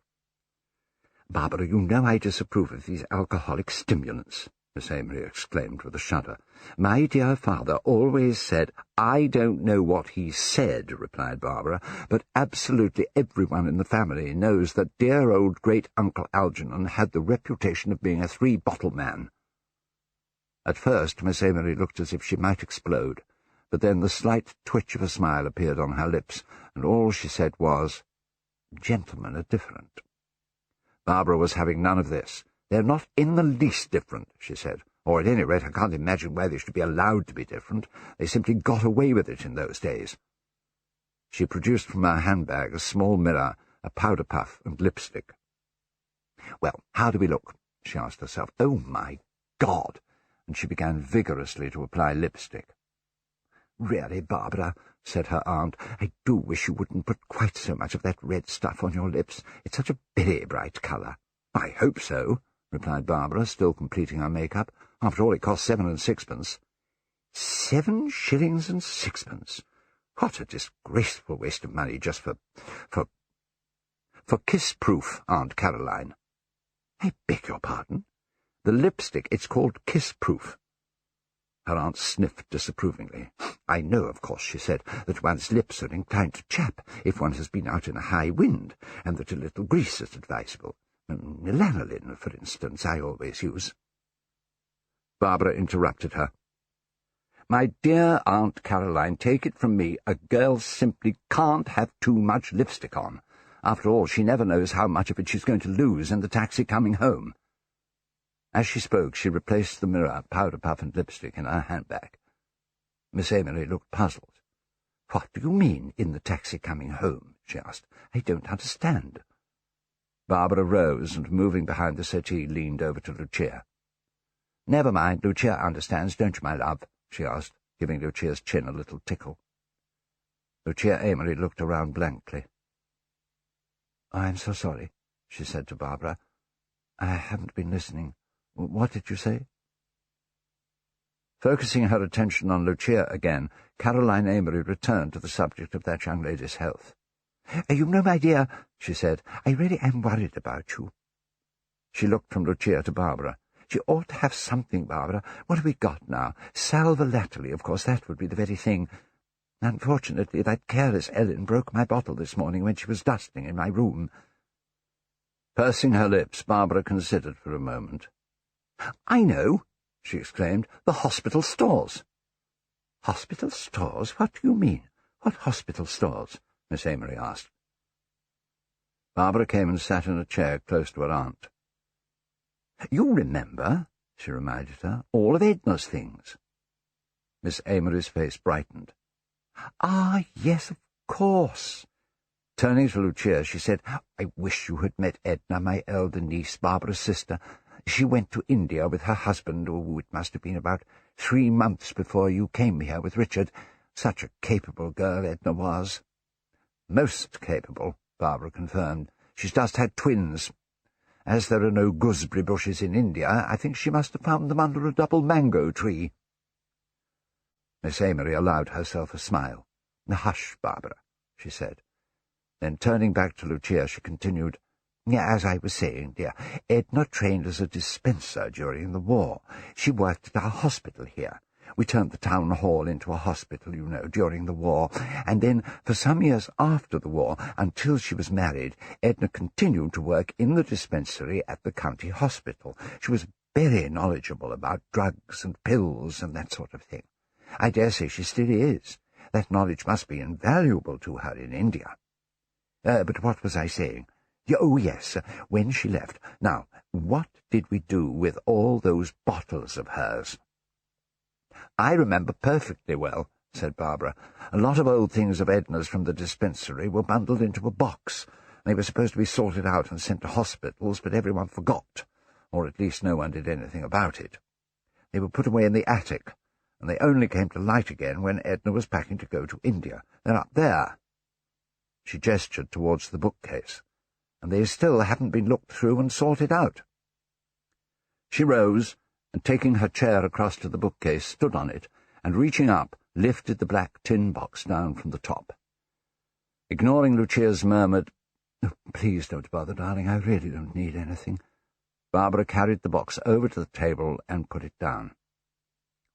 "Barbara, you know I disapprove of these alcoholic stimulants," Miss Amory exclaimed with a shudder. "My dear father always said—" "I don't know what he said," replied Barbara, "but absolutely everyone in the family knows that dear old great-uncle Algernon had the reputation of being a three-bottle man." At first Miss Amory looked as if she might explode, but then the slight twitch of a smile appeared on her lips, and all she said was, "Gentlemen are different." Barbara was having none of this. "They're not in the least different," she said. "Or at any rate I can't imagine why they should be allowed to be different. They simply got away with it in those days." She produced from her handbag a small mirror, a powder puff, and lipstick. "Well, how do we look?" she asked herself. "Oh, my God!" And she began vigorously to apply lipstick. "Really, Barbara," said her aunt, "I do wish you wouldn't put quite so much of that red stuff on your lips. It's such a very bright colour." "I hope so," replied Barbara, still completing her make-up. "After all, it cost 7 and 6pence. 7 shillings and 6pence. What a disgraceful waste of money just for kiss-proof, Aunt Caroline. I beg your pardon? The lipstick, it's called kiss-proof. Her aunt sniffed disapprovingly. I know, of course, she said, that one's lips are inclined to chap if one has been out in a high wind, and that a little grease is advisable. Lanolin, for instance, I always use. Barbara interrupted her. My dear Aunt Caroline, take it from me, a girl simply can't have too much lipstick on. After all, she never knows how much of it she's going to lose in the taxi coming home. As she spoke, she replaced the mirror, powder puff and lipstick in her handbag. Miss Amory looked puzzled. What do you mean, in the taxi coming home? She asked. I don't understand. Barbara rose and, moving behind the settee, leaned over to Lucia. Never mind, Lucia understands, don't you, my love? She asked, giving Lucia's chin a little tickle. Lucia Amory looked around blankly. I'm so sorry, she said to Barbara. I haven't been listening. What did you say? Focusing her attention on Lucia again, Caroline Amory returned to the subject of that young lady's health. You know, my dear, she said, I really am worried about you. She looked from Lucia to Barbara. She ought to have something, Barbara. What have we got now? Sal volatile, of course, that would be the very thing. Unfortunately, that careless Ellen broke my bottle this morning when she was dusting in my room. Pursing her lips, Barbara considered for a moment. I know, she exclaimed, the hospital stores. Hospital stores? What do you mean? What hospital stores? Miss Amory asked. Barbara came and sat in a chair close to her aunt. You remember, she reminded her, all of Edna's things. Miss Amory's face brightened. Ah, yes, of course. Turning to Lucia, she said, I wish you had met Edna, my elder niece, Barbara's sister. She went to India with her husband, it must have been about 3 months before you came here with Richard. Such a capable girl Edna was. Most capable, Barbara confirmed. She's just had twins. As there are no gooseberry bushes in India, I think she must have found them under a double mango tree. Miss Amory allowed herself a smile. Hush, Barbara, she said. Then, turning back to Lucia, she continued, As I was saying, dear, Edna trained as a dispenser during the war. She worked at our hospital here. We turned the town hall into a hospital, you know, during the war, and then, for some years after the war, until she was married, Edna continued to work in the dispensary at the county hospital. She was very knowledgeable about drugs and pills and that sort of thing. I dare say she still is. That knowledge must be invaluable to her in India. But what was I saying? Oh, yes, when she left. Now, what did we do with all those bottles of hers? I remember perfectly well, said Barbara. A lot of old things of Edna's from the dispensary were bundled into a box. They were supposed to be sorted out and sent to hospitals, but everyone forgot, or at least no one did anything about it. They were put away in the attic, and they only came to light again when Edna was packing to go to India. They're up there. She gestured towards the bookcase, and they still haven't been looked through and sorted out. She rose, and taking her chair across to the bookcase, stood on it, and reaching up, lifted the black tin box down from the top. Ignoring Lucia's murmured, "Please don't bother, darling, I really don't need anything," Barbara carried the box over to the table and put it down.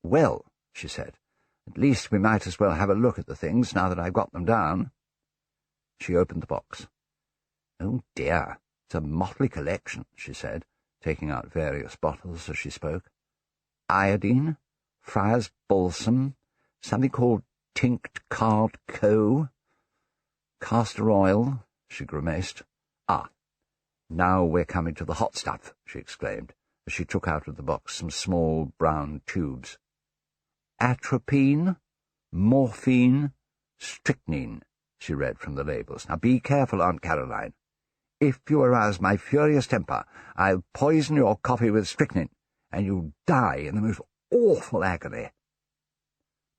"Well," she said, "at least we might as well have a look at the things now that I've got them down." She opened the box. "Oh, dear, it's a motley collection," she said, taking out various bottles as she spoke. "Iodine, Friar's Balsam, something called Tinct Card Co., castor oil," she grimaced. "Ah, now we're coming to the hot stuff," she exclaimed, as she took out of the box some small brown tubes. "Atropine, morphine, strychnine," she read from the labels. "Now be careful, Aunt Caroline. If you arouse my furious temper, I'll poison your coffee with strychnine, and you'll die in the most awful agony."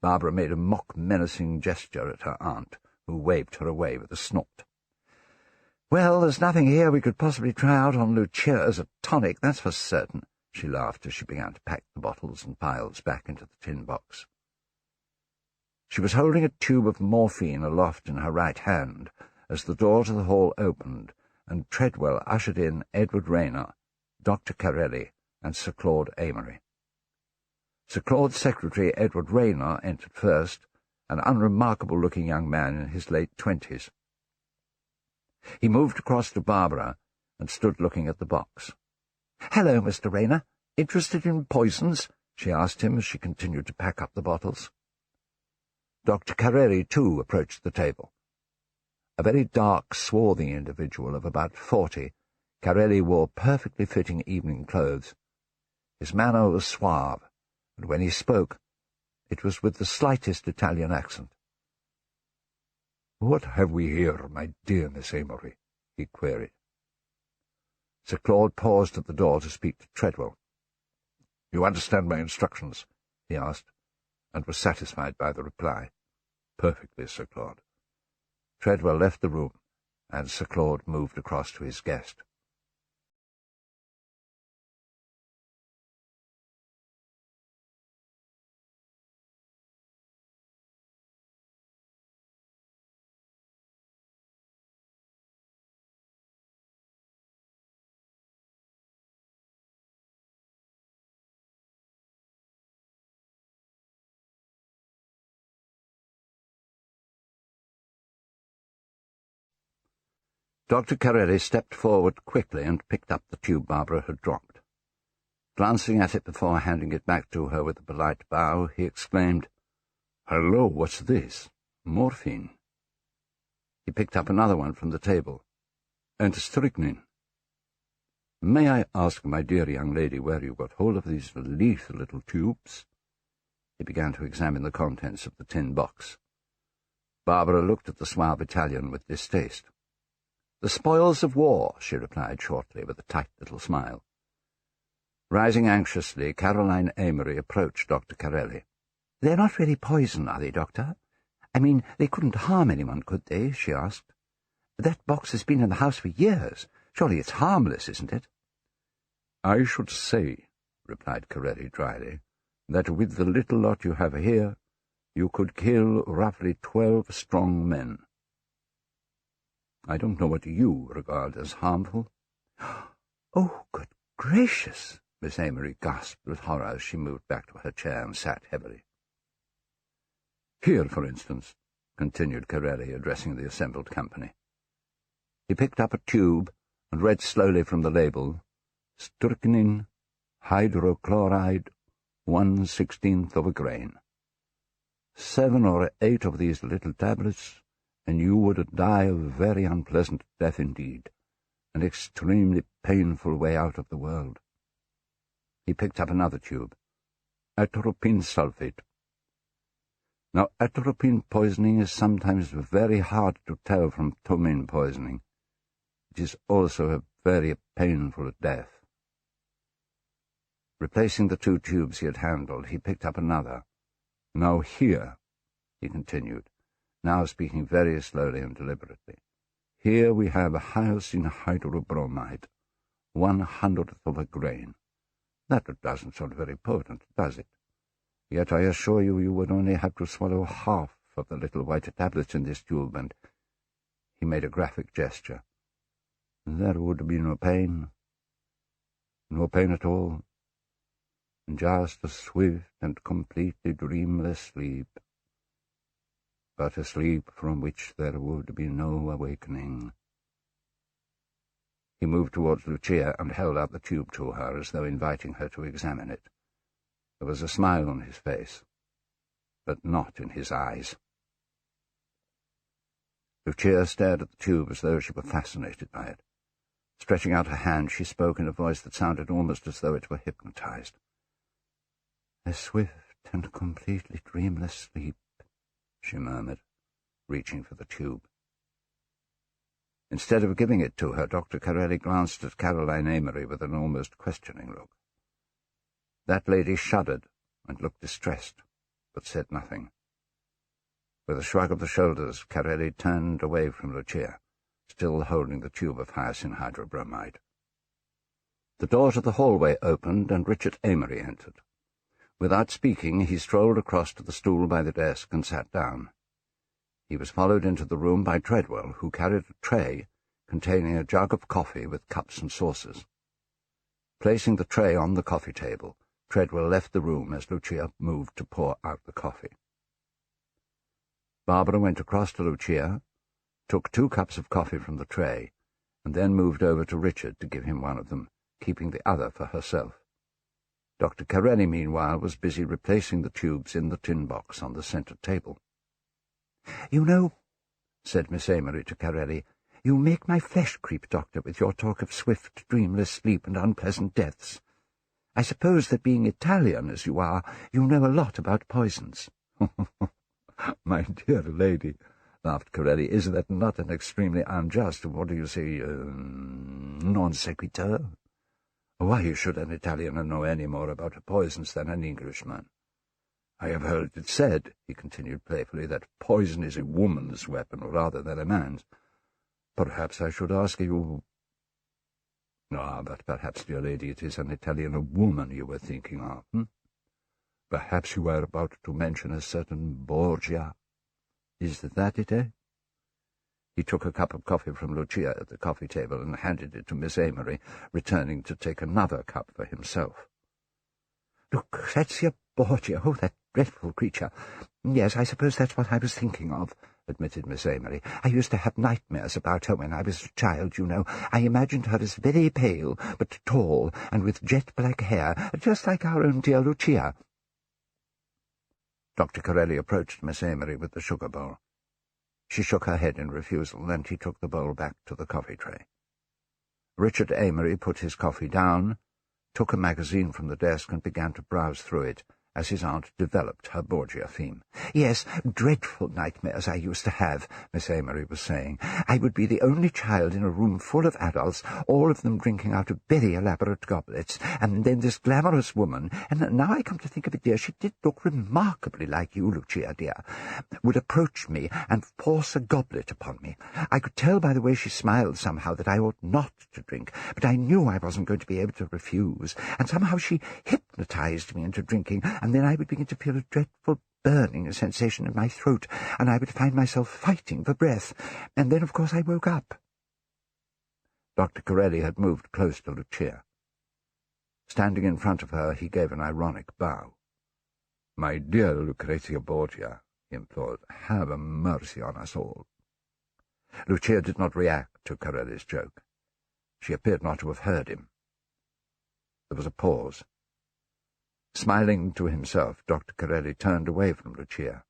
Barbara made a mock-menacing gesture at her aunt, who waved her away with a snort. "Well, there's nothing here we could possibly try out on Lucia as a tonic, that's for certain," she laughed as she began to pack the bottles and piles back into the tin box. She was holding a tube of morphine aloft in her right hand as the door to the hall opened, and Treadwell ushered in Edward Rayner, Dr. Carelli, and Sir Claude Amory. Sir Claude's secretary, Edward Rayner, entered first, an unremarkable-looking young man in his late 20s. He moved across to Barbara and stood looking at the box. "Hello, Mr. Rayner. Interested in poisons?" she asked him as she continued to pack up the bottles. Dr. Carelli, too, approached the table. A very dark, swarthy individual of about 40, Carelli wore perfectly fitting evening clothes. His manner was suave, and when he spoke, it was with the slightest Italian accent. "What have we here, my dear Miss Amory?" he queried. Sir Claude paused at the door to speak to Treadwell. "You understand my instructions?" he asked, and was satisfied by the reply. "Perfectly, Sir Claude." Treadwell left the room, and Sir Claude moved across to his guest. Dr. Carelli stepped forward quickly and picked up the tube Barbara had dropped. Glancing at it before handing it back to her with a polite bow, he exclaimed, "Hello, what's this? Morphine." He picked up another one from the table. "And strychnine. May I ask, my dear young lady, where you got hold of these lethal little tubes?" He began to examine the contents of the tin box. Barbara looked at the suave Italian with distaste. "The spoils of war," she replied shortly, with a tight little smile. Rising anxiously, Caroline Amory approached Dr. Carelli. "They're not really poison, are they, Doctor? I mean, they couldn't harm anyone, could they?" she asked. "That box has been in the house for years. Surely it's harmless, isn't it?" "I should say," replied Carelli dryly, "that with the little lot you have here, you could kill roughly 12 strong men. I don't know what you regard as harmful." "Oh, good gracious!" Miss Amory gasped with horror as she moved back to her chair and sat heavily. "Here, for instance," continued Carelli, addressing the assembled company. He picked up a tube and read slowly from the label, "Strychnine, hydrochloride, 1/16 of a grain. 7 or 8 of these little tablets, and you would die a very unpleasant death indeed, an extremely painful way out of the world." He picked up another tube. "Atropine sulfate. Now, atropine poisoning is sometimes very hard to tell from ptomaine poisoning. It is also a very painful death." Replacing the 2 tubes he had handled, he picked up another. "Now here," he continued, now speaking very slowly and deliberately, "here we have hyoscine hydrobromide, 1/100th of a grain. That doesn't sound very potent, does it? Yet I assure you, you would only have to swallow half of the little white tablets in this tube, and—" He made a graphic gesture. "There would be no pain at all, just a swift and completely dreamless sleep, but a sleep from which there would be no awakening." He moved towards Lucia and held out the tube to her as though inviting her to examine it. There was a smile on his face, but not in his eyes. Lucia stared at the tube as though she were fascinated by it. Stretching out her hand, she spoke in a voice that sounded almost as though it were hypnotized. "A swift and completely dreamless sleep," she murmured, reaching for the tube. Instead of giving it to her, Dr. Carelli glanced at Caroline Amory with an almost questioning look. That lady shuddered and looked distressed, but said nothing. With a shrug of the shoulders, Carelli turned away from Lucia, still holding the tube of hyoscine hydrobromide. The door to the hallway opened, and Richard Amory entered. Without speaking, he strolled across to the stool by the desk and sat down. He was followed into the room by Treadwell, who carried a tray containing a jug of coffee with cups and saucers. Placing the tray on the coffee table, Treadwell left the room as Lucia moved to pour out the coffee. Barbara went across to Lucia, took 2 cups of coffee from the tray, and then moved over to Richard to give him one of them, keeping the other for herself. Dr. Corelli, meanwhile, was busy replacing the tubes in the tin box on the centre table. "You know," said Miss Amory to Corelli, "you make my flesh creep, Doctor, with your talk of swift, dreamless sleep and unpleasant deaths. I suppose that being Italian as you are, you know a lot about poisons." "My dear lady," laughed Corelli, "is that not an extremely unjust, what do you say, non sequitur? Why should an Italian know any more about poisons than an Englishman? I have heard it said," he continued playfully, "that poison is a woman's weapon rather than a man's. Perhaps I should ask you— but perhaps, dear lady, it is an Italian woman you were thinking of, Perhaps you were about to mention a certain Borgia. Is that it, eh?" He took a cup of coffee from Lucia at the coffee table and handed it to Miss Amory, returning to take another cup for himself. "Lucrezia Borgia, oh, that dreadful creature. Yes, I suppose that's what I was thinking of," admitted Miss Amory. "I used to have nightmares about her when I was a child, you know. I imagined her as very pale, but tall, and with jet-black hair, just like our own dear Lucia." Dr. Corelli approached Miss Amory with the sugar bowl. She shook her head in refusal, and he took the bowl back to the coffee tray. Richard Amory put his coffee down, took a magazine from the desk, and began to browse through it as his aunt developed her Borgia theme. "Yes, dreadful nightmares I used to have," Miss Amory was saying. "I would be the only child in a room full of adults, all of them drinking out of very elaborate goblets, and then this glamorous woman, and now I come to think of it, dear, she did look remarkably like you, Lucia, dear, would approach me and force a goblet upon me. I could tell by the way she smiled somehow that I ought not to drink, but I knew I wasn't going to be able to refuse, and somehow she hypnotized me into drinking, and then I would begin to feel a dreadful burning sensation in my throat, and I would find myself fighting for breath, and then, of course, I woke up." Dr. Corelli had moved close to Lucia. Standing in front of her, he gave an ironic bow. "My dear Lucrezia Borgia," he implored, "have a mercy on us all." Lucia did not react to Corelli's joke. She appeared not to have heard him. There was a pause. Smiling to himself, Dr. Corelli turned away from Lucia,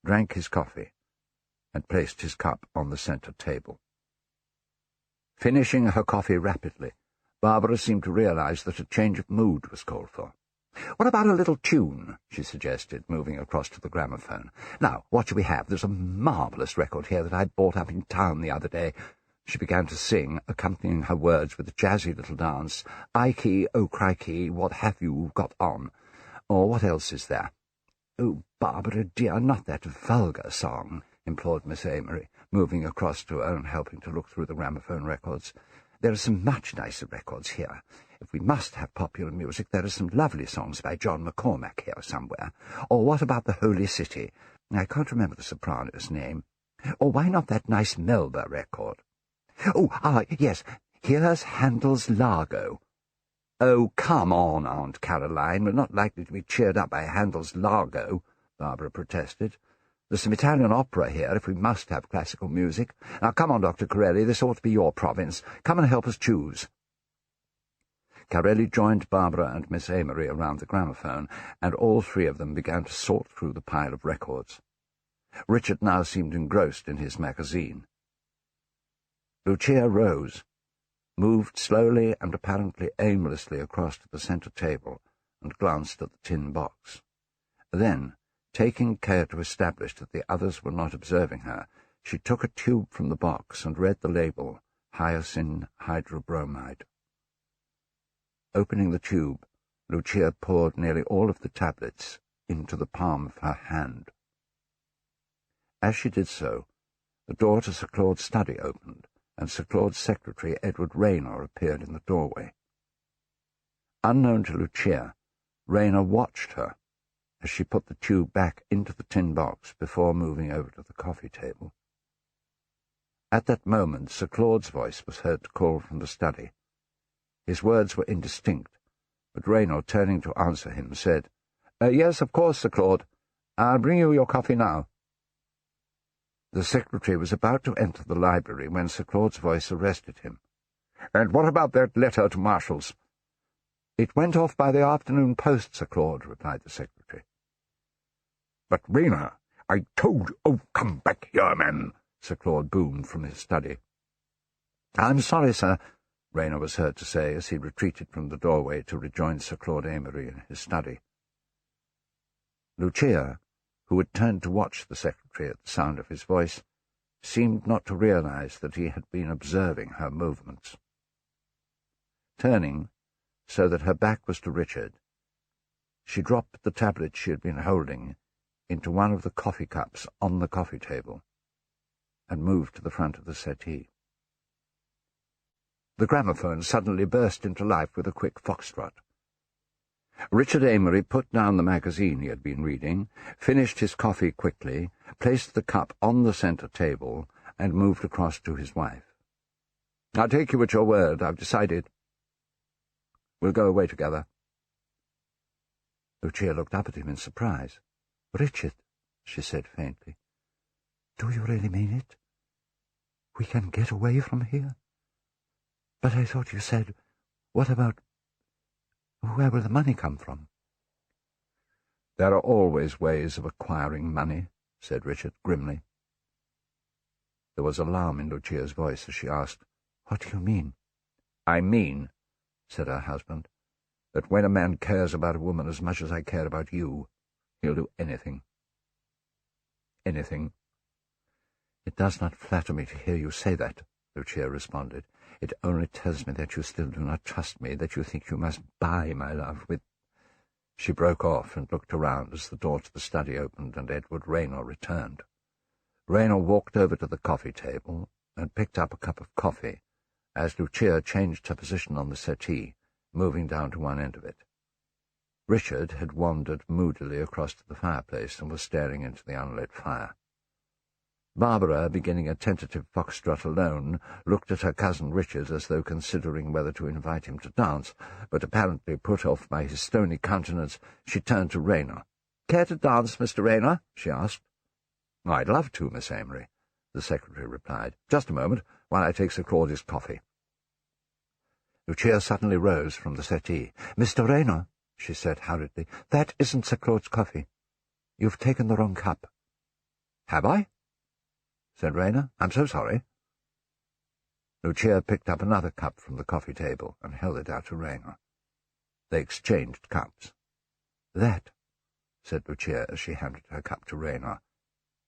drank his coffee, and placed his cup on the centre table. Finishing her coffee rapidly, Barbara seemed to realize that a change of mood was called for. "What about a little tune?" she suggested, moving across to the gramophone. "Now, what shall we have? There's a marvellous record here that I bought up in town the other day." She began to sing, accompanying her words with a jazzy little dance. "Ikey, oh crikey, what have you got on?" Or what else is there? "Oh, Barbara, dear, not that vulgar song," implored Miss Amory, moving across to her and helping to look through the gramophone records. "There are some much nicer records here. If we must have popular music, there are some lovely songs by John McCormack here somewhere. Or what about the Holy City? I can't remember the soprano's name. Or why not that nice Melba record? Yes, here's Handel's Largo." "Oh, come on, Aunt Caroline, we're not likely to be cheered up by Handel's Largo," Barbara protested. "There's some Italian opera here, if we must have classical music. Now, come on, Dr. Corelli, this ought to be your province. Come and help us choose." Corelli joined Barbara and Miss Amory around the gramophone, and all three of them began to sort through the pile of records. Richard now seemed engrossed in his magazine. Lucia rose, moved slowly and apparently aimlessly across to the centre table, and glanced at the tin box. Then, taking care to establish that the others were not observing her, she took a tube from the box and read the label, Hyoscine hydrobromide. Opening the tube, Lucia poured nearly all of the tablets into the palm of her hand. As she did so, the door to Sir Claude's study opened, and Sir Claude's secretary, Edward Rayner, appeared in the doorway. Unknown to Lucia, Rayner watched her as she put the tube back into the tin box before moving over to the coffee table. At that moment Sir Claude's voice was heard to call from the study. His words were indistinct, but Raynor, turning to answer him, said, "Yes, of course, Sir Claude. I'll bring you your coffee now." The secretary was about to enter the library when Sir Claude's voice arrested him. "And what about that letter to Marshall's?" "It went off by the afternoon post, Sir Claude," replied the secretary. "But, Raynor, I told you—" "Oh, come back here, man," Sir Claude boomed from his study. "I'm sorry, sir," Raynor was heard to say as he retreated from the doorway to rejoin Sir Claude Amory in his study. Lucia, who had turned to watch the secretary at the sound of his voice, seemed not to realize that he had been observing her movements. Turning, so that her back was to Richard, she dropped the tablet she had been holding into one of the coffee cups on the coffee table and moved to the front of the settee. The gramophone suddenly burst into life with a quick foxtrot. Richard Amory put down the magazine he had been reading, finished his coffee quickly, placed the cup on the centre table, and moved across to his wife. "I'll take you at your word. I've decided. We'll go away together." Lucia looked up at him in surprise. "Richard," she said faintly, "do you really mean it? We can get away from here? But I thought you said, what about... where will the money come from?" "There are always ways of acquiring money," said Richard grimly. There was alarm in Lucia's voice as she asked, "What do you mean?" "I mean," said her husband, "that when a man cares about a woman as much as I care about you, he'll do anything. Anything." "It does not flatter me to hear you say that," Lucia responded. "It only tells me that you still do not trust me, that you think you must buy my love with—" She broke off and looked around as the door to the study opened and Edward Raynor returned. Raynor walked over to the coffee table and picked up a cup of coffee, as Lucia changed her position on the settee, moving down to one end of it. Richard had wandered moodily across to the fireplace and was staring into the unlit fire. Barbara, beginning a tentative foxtrot alone, looked at her cousin Richard as though considering whether to invite him to dance, but apparently put off by his stony countenance, she turned to Raynor. "Care to dance, Mr. Raynor?" she asked. "I'd love to, Miss Amory," the secretary replied. "Just a moment, while I take Sir Claude's coffee." Lucia suddenly rose from the settee. "Mr. Raynor," she said hurriedly, "that isn't Sir Claude's coffee. You've taken the wrong cup." "Have I?" said Raynor. "I'm so sorry." Lucia picked up another cup from the coffee table and held it out to Raynor. They exchanged cups. "That," said Lucia as she handed her cup to Raynor,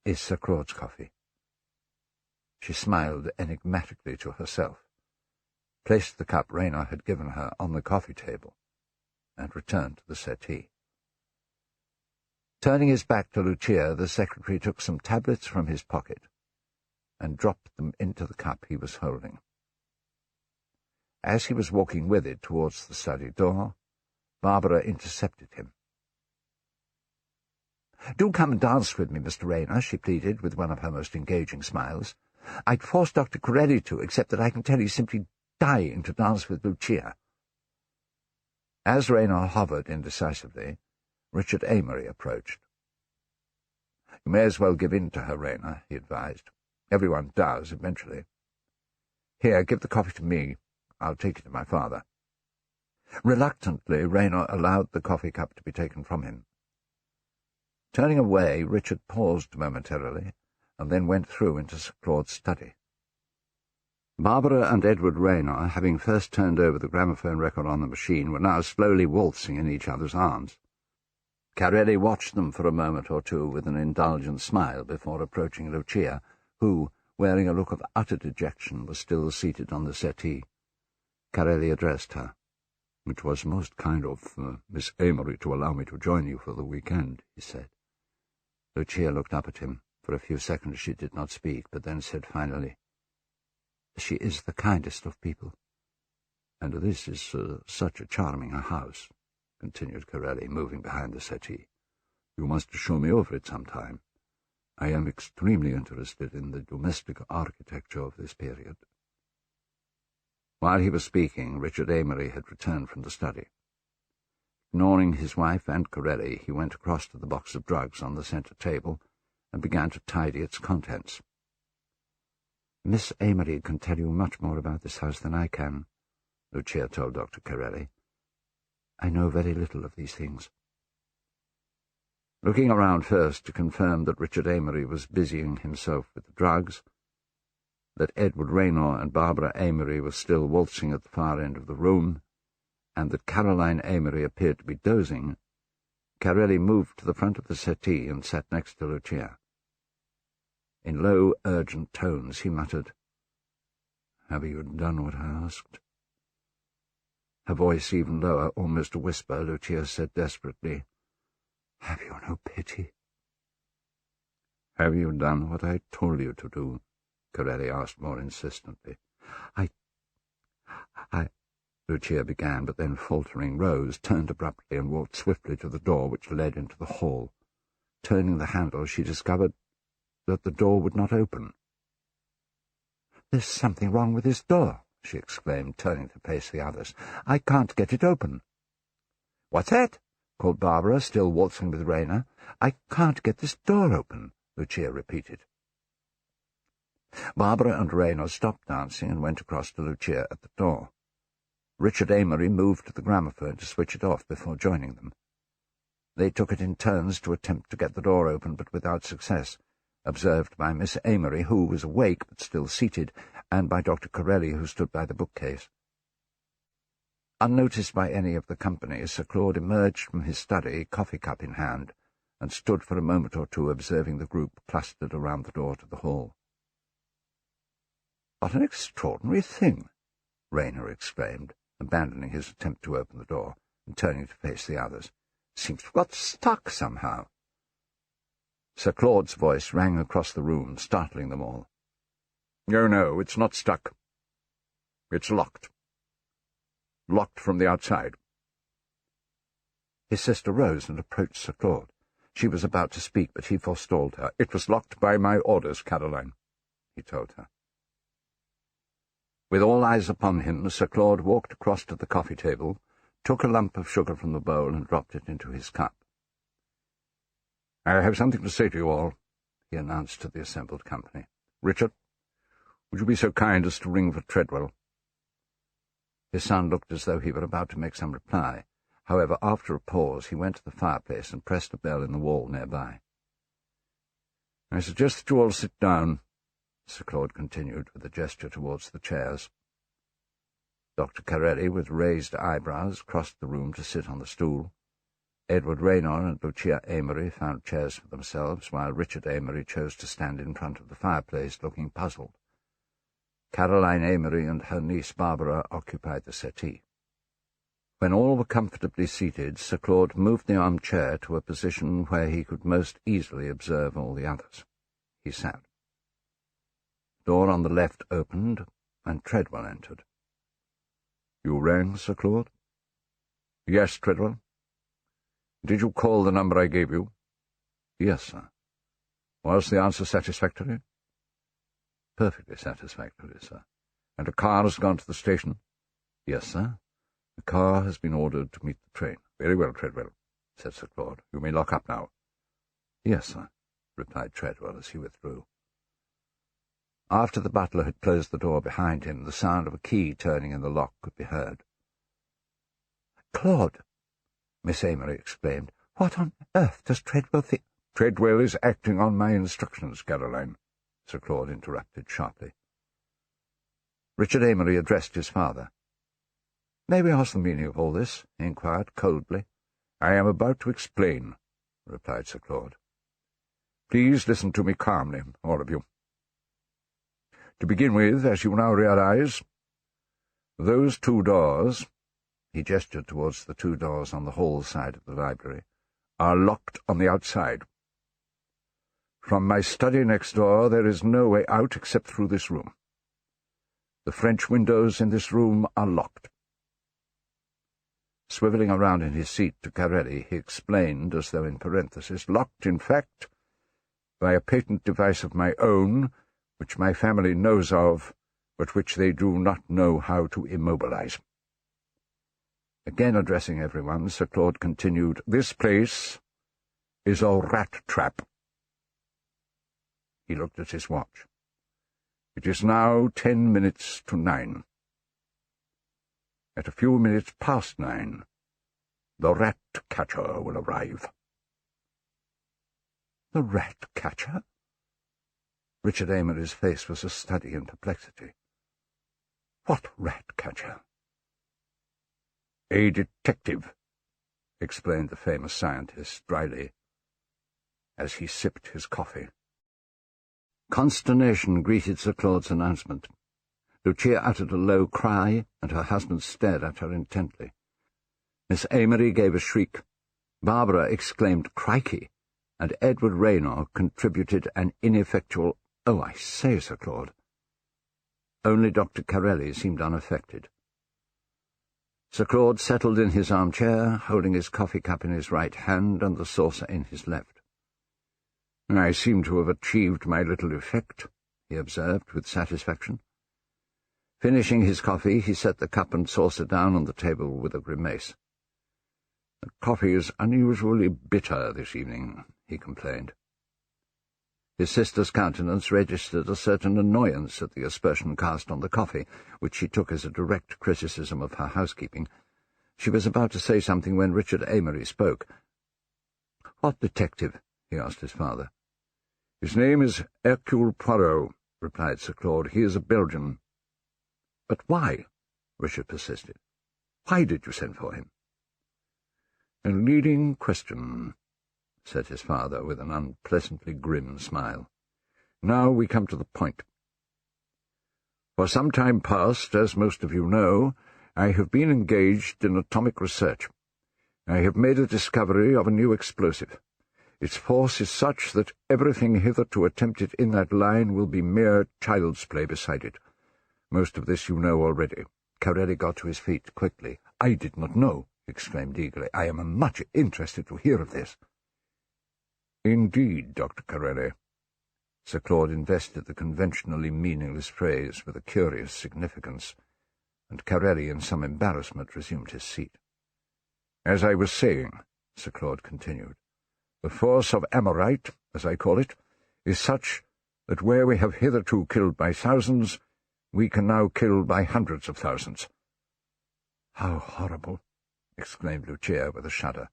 "is Sir Claude's coffee." She smiled enigmatically to herself, placed the cup Raynor had given her on the coffee table, and returned to the settee. Turning his back to Lucia, the secretary took some tablets from his pocket and dropped them into the cup he was holding. As he was walking with it towards the study door, Barbara intercepted him. "Do come and dance with me, Mr. Raynor," she pleaded with one of her most engaging smiles. "I'd force Dr. Corelli to, except that I can tell he's simply dying to dance with Lucia." As Raynor hovered indecisively, Richard Amory approached. "You may as well give in to her, Raynor," he advised. "Everyone does, eventually. Here, give the coffee to me. I'll take it to my father." Reluctantly, Raynor allowed the coffee cup to be taken from him. Turning away, Richard paused momentarily, and then went through into Sir Claude's study. Barbara and Edward Raynor, having first turned over the gramophone record on the machine, were now slowly waltzing in each other's arms. Corelli watched them for a moment or two with an indulgent smile before approaching Lucia, who, wearing a look of utter dejection, was still seated on the settee. Corelli addressed her. "It was most kind of Miss Amory to allow me to join you for the weekend," he said. Lucia looked up at him. For a few seconds she did not speak, but then said finally, "She is the kindest of people." "And this is such a charming house," continued Corelli, moving behind the settee. You must show me over it sometime. I am extremely interested in the domestic architecture of this period." While he was speaking, Richard Amory had returned from the study. Ignoring his wife and Corelli, he went across to the box of drugs on the centre table and began to tidy its contents. "Miss Amory can tell you much more about this house than I can," Lucia told Dr. Corelli. "I know very little of these things." Looking around first to confirm that Richard Amory was busying himself with the drugs, that Edward Raynor and Barbara Amory were still waltzing at the far end of the room, and that Caroline Amory appeared to be dozing, Corelli moved to the front of the settee and sat next to Lucia. In low, urgent tones he muttered, "Have you done what I asked?" Her voice even lower, almost a whisper, Lucia said desperately, "Have you no pity?" "Have you done what I told you to do?" Corelli asked more insistently. I Lucia began, but then, faltering, rose, turned abruptly, and walked swiftly to the door which led into the hall. Turning the handle, she discovered that the door would not open. "There's something wrong with this door," she exclaimed, turning to face the others. "I can't get it open." "What's that?" called Barbara, still waltzing with Raynor. "I can't get this door open," Lucia repeated. Barbara and Raynor stopped dancing and went across to Lucia at the door. Richard Amory moved to the gramophone to switch it off before joining them. They took it in turns to attempt to get the door open, but without success, observed by Miss Amory, who was awake but still seated, and by Dr. Corelli, who stood by the bookcase. Unnoticed by any of the company, Sir Claude emerged from his study, coffee-cup in hand, and stood for a moment or two observing the group clustered around the door to the hall. "What an extraordinary thing!" Raynor exclaimed, abandoning his attempt to open the door and turning to face the others. "Seems to have got stuck somehow." Sir Claude's voice rang across the room, startling them all. "Oh, no, it's not stuck. It's locked. Locked from the outside." His sister rose and approached Sir Claude. She was about to speak, but he forestalled her. "It was locked by my orders, Caroline," he told her. With all eyes upon him, Sir Claude walked across to the coffee table, took a lump of sugar from the bowl, and dropped it into his cup. "I have something to say to you all," he announced to the assembled company. "Richard, would you be so kind as to ring for Treadwell?" His son looked as though he were about to make some reply. However, after a pause, he went to the fireplace and pressed a bell in the wall nearby. "I suggest that you all sit down," Sir Claude continued, with a gesture towards the chairs. Dr. Corelli, with raised eyebrows, crossed the room to sit on the stool. Edward Raynor and Lucia Amory found chairs for themselves, while Richard Amory chose to stand in front of the fireplace, looking puzzled. Caroline Amory and her niece Barbara occupied the settee. When all were comfortably seated, Sir Claude moved the armchair to a position where he could most easily observe all the others. He sat. The door on the left opened, and Treadwell entered. "You rang, Sir Claude?" "Yes, Treadwell." "Did you call the number I gave you?" "Yes, sir." "Was the answer satisfactory?" "Perfectly satisfactory, sir." "And a car has gone to the station?" "Yes, sir." "The car has been ordered to meet the train." "Very well, Treadwell," said Sir Claude. "You may lock up now." "Yes, sir," replied Treadwell as he withdrew. After the butler had closed the door behind him, the sound of a key turning in the lock could be heard. "Claude," Miss Amory exclaimed, "what on earth does Treadwell think—" "Treadwell is acting on my instructions, Caroline," Sir Claude interrupted sharply. Richard Amory addressed his father. "May we ask the meaning of all this?" he inquired coldly. "I am about to explain," replied Sir Claude. "Please listen to me calmly, all of you. To begin with, as you now realize, those two doors," he gestured towards the two doors on the hall side of the library, "are locked on the outside. From my study next door there is no way out except through this room. The French windows in this room are locked. Swivelling around in his seat to Carelli, he explained, as though in parenthesis, "Locked, in fact, by a patent device of my own, which my family knows of, but which they do not know how to immobilize." Again addressing everyone, Sir Claude continued, "This place is a rat trap." He looked at his watch. "It is now 10 minutes to 9. At a few minutes past 9, the rat-catcher will arrive." "The rat-catcher?" Richard Amory's face was a study in perplexity. "What rat-catcher?" "A detective," explained the famous scientist dryly, as he sipped his coffee. Consternation greeted Sir Claude's announcement. Lucia uttered a low cry, and her husband stared at her intently. Miss Amory gave a shriek. Barbara exclaimed, "Crikey!" and Edward Raynor contributed an ineffectual, "Oh, I say, Sir Claude." Only Dr. Carelli seemed unaffected. Sir Claude settled in his armchair, holding his coffee cup in his right hand and the saucer in his left. "I seem to have achieved my little effect," he observed with satisfaction. Finishing his coffee, he set the cup and saucer down on the table with a grimace. "The coffee is unusually bitter this evening," he complained. His sister's countenance registered a certain annoyance at the aspersion cast on the coffee, which she took as a direct criticism of her housekeeping. She was about to say something when Richard Amory spoke. "What detective?" he asked his father. "His name is Hercule Poirot," replied Sir Claude. "He is a Belgian." "But why?" Richard persisted. "Why did you send for him?" "A leading question," said his father, with an unpleasantly grim smile. "Now we come to the point. For some time past, as most of you know, I have been engaged in atomic research. I have made a discovery of a new explosive. Its force is such that everything hitherto attempted in that line will be mere child's play beside it. Most of this you know already." Carelli got to his feet quickly. "I did not know," he exclaimed eagerly. "I am much interested to hear of this." "Indeed, Dr. Carelli." Sir Claude invested the conventionally meaningless phrase with a curious significance, and Carelli, in some embarrassment, resumed his seat. "As I was saying," Sir Claude continued, "the force of Amorite, as I call it, is such that where we have hitherto killed by thousands, we can now kill by hundreds of thousands." "How horrible!" exclaimed Lucia with a shudder.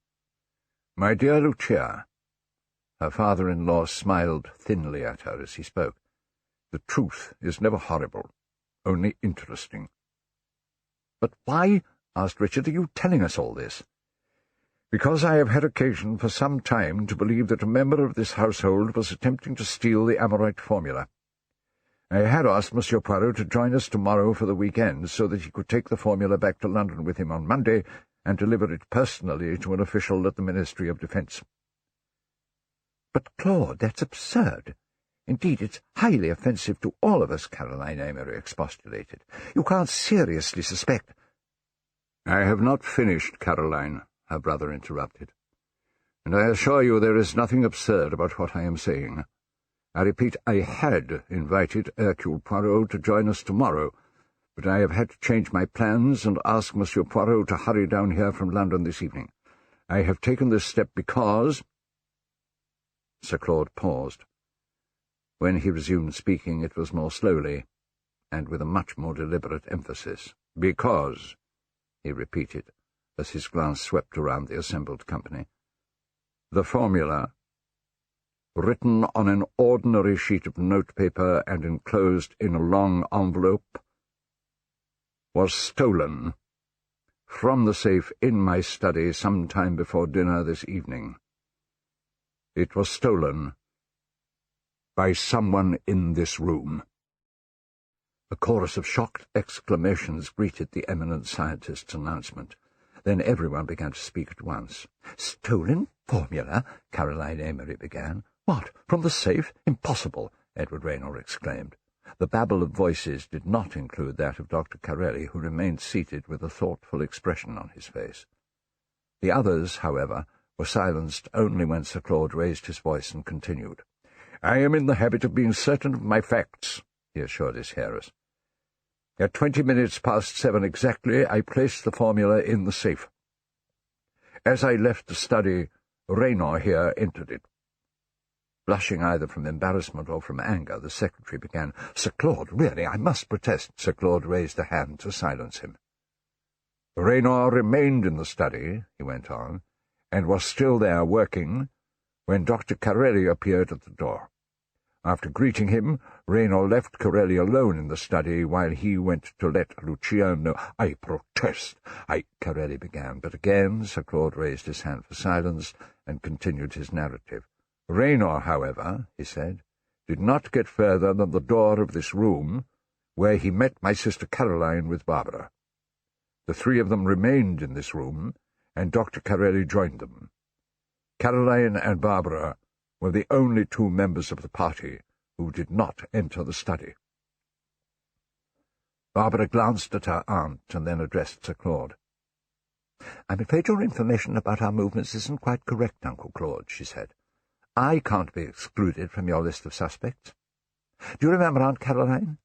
"My dear Lucia," her father-in-law smiled thinly at her as he spoke, "the truth is never horrible, only interesting." "But why," asked Richard, "are you telling us all this?" "Because I have had occasion for some time to believe that a member of this household was attempting to steal the Amorite formula. I had asked Monsieur Poirot to join us tomorrow for the weekend, so that he could take the formula back to London with him on Monday and deliver it personally to an official at the Ministry of Defence." "But, Claude, that's absurd. Indeed, it's highly offensive to all of us," Caroline Amory expostulated. "You can't seriously suspect—" "I have not finished, Caroline," her brother interrupted. "And I assure you there is nothing absurd about what I am saying. I repeat, I had invited Hercule Poirot to join us tomorrow, but I have had to change my plans and ask Monsieur Poirot to hurry down here from London this evening. I have taken this step because—" Sir Claude paused. When he resumed speaking, it was more slowly, and with a much more deliberate emphasis. "Because," he repeated, as his glance swept around the assembled company, "the formula, written on an ordinary sheet of notepaper and enclosed in a long envelope, was stolen from the safe in my study some time before dinner this evening. It was stolen by someone in this room." A chorus of shocked exclamations greeted the eminent scientist's announcement. Then everyone began to speak at once. "Stolen formula?" Caroline Amory began. "What, from the safe? Impossible!" Edward Raynor exclaimed. The babble of voices did not include that of Dr. Carelli, who remained seated with a thoughtful expression on his face. The others, however, were silenced only when Sir Claude raised his voice and continued. "I am in the habit of being certain of my facts," he assured his hearers. "At 20 minutes past 7 exactly, I placed the formula in the safe. As I left the study, Raynor here entered it." Blushing either from embarrassment or from anger, the secretary began. "Sir Claude, really, I must protest." Sir Claude raised a hand to silence him. "Raynor remained in the study," he went on, "and was still there working when Dr. Corelli appeared at the door. After greeting him, Raynor left Corelli alone in the study while he went to let Lucia know—" "I protest, Corelli began, but again Sir Claude raised his hand for silence and continued his narrative. "Raynor, however," he said, "did not get further than the door of this room, where he met my sister Caroline with Barbara. The three of them remained in this room, and Dr. Corelli joined them. Caroline and Barbara were the only two members of the party who did not enter the study." Barbara glanced at her aunt and then addressed Sir Claude. "I'm afraid your information about our movements isn't quite correct, Uncle Claude," she said. "I can't be excluded from your list of suspects. Do you remember Aunt Caroline?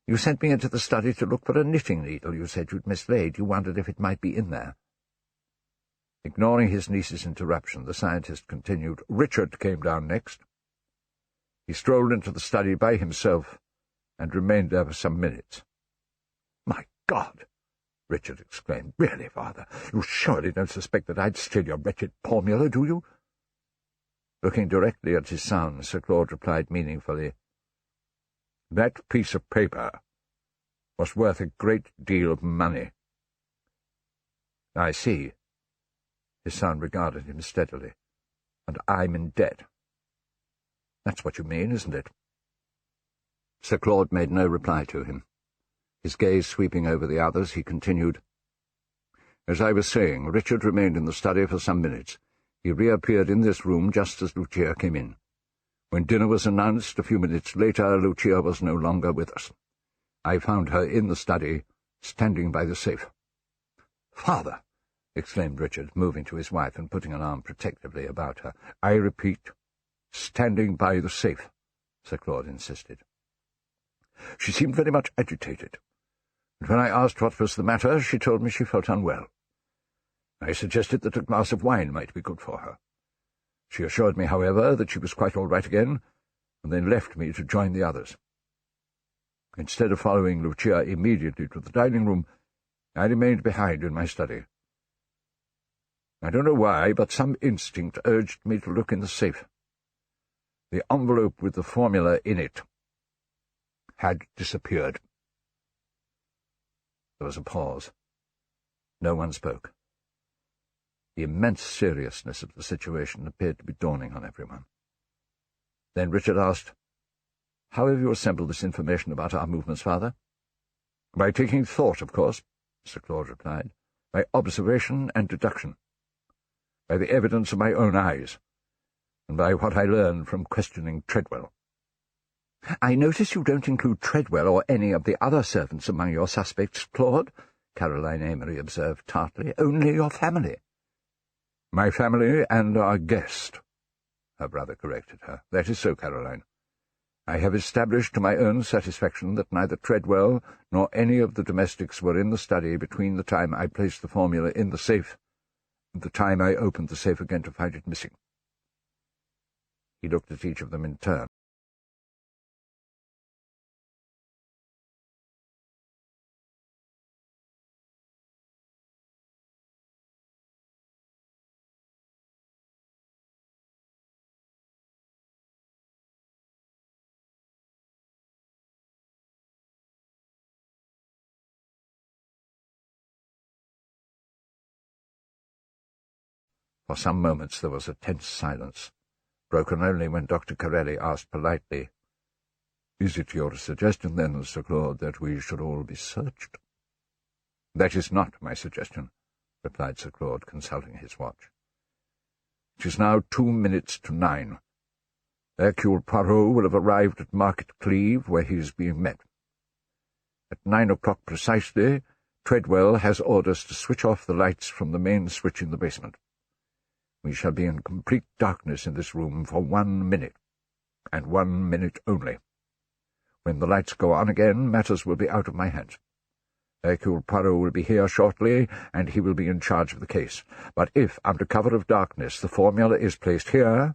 You sent me into the study to look for a knitting needle you said you'd mislaid. You wondered if it might be in there." Ignoring his niece's interruption, the scientist continued. "Richard came down next. He strolled into the study by himself and remained there for some minutes." "My God!" Richard exclaimed. "Really, Father, you surely don't suspect that I'd steal your wretched formula, do you?" Looking directly at his son, Sir Claude replied meaningfully, "That piece of paper was worth a great deal of money." "I see." His son regarded him steadily. "And I'm in debt. That's what you mean, isn't it?" Sir Claude made no reply to him. His gaze sweeping over the others, he continued, "As I was saying, Richard remained in the study for some minutes. He reappeared in this room just as Lucia came in. When dinner was announced a few minutes later, Lucia was no longer with us. I found her in the study, standing by the safe." "Father!" exclaimed Richard, moving to his wife and putting an arm protectively about her. "I repeat, standing by the safe," Sir Claude insisted. "She seemed very much agitated, and when I asked what was the matter, she told me she felt unwell. I suggested that a glass of wine might be good for her. She assured me, however, that she was quite all right again, and then left me to join the others. Instead of following Lucia immediately to the dining room, I remained behind in my study. I don't know why, but some instinct urged me to look in the safe. The envelope with the formula in it had disappeared." There was a pause. No one spoke. The immense seriousness of the situation appeared to be dawning on everyone. Then Richard asked, "How have you assembled this information about our movements, Father?" "By taking thought, of course," Sir Claude replied. "By observation and deduction. By the evidence of my own eyes, and by what I learned from questioning Treadwell." "I notice you don't include Treadwell or any of the other servants among your suspects, Claude," Caroline Amory observed tartly. "Only your family." "My family and our guest," her brother corrected her. "That is so, Caroline. I have established to my own satisfaction that neither Treadwell nor any of the domestics were in the study between the time I placed the formula in the safe and the time I opened the safe again to find it missing." He looked at each of them in turn. For some moments there was a tense silence, broken only when Dr. Corelli asked politely, "Is it your suggestion, then, Sir Claude, that we should all be searched?" "That is not my suggestion," replied Sir Claude, consulting his watch. "It is now 2 minutes to 9. Hercule Poirot will have arrived at Market Cleeve, where he is being met. At 9 o'clock precisely, Treadwell has orders to switch off the lights from the main switch in the basement. We shall be in complete darkness in this room for 1 minute, and 1 minute only. When the lights go on again, matters will be out of my hands. Hercule Poirot will be here shortly, and he will be in charge of the case. But if, under cover of darkness, the formula is placed here—"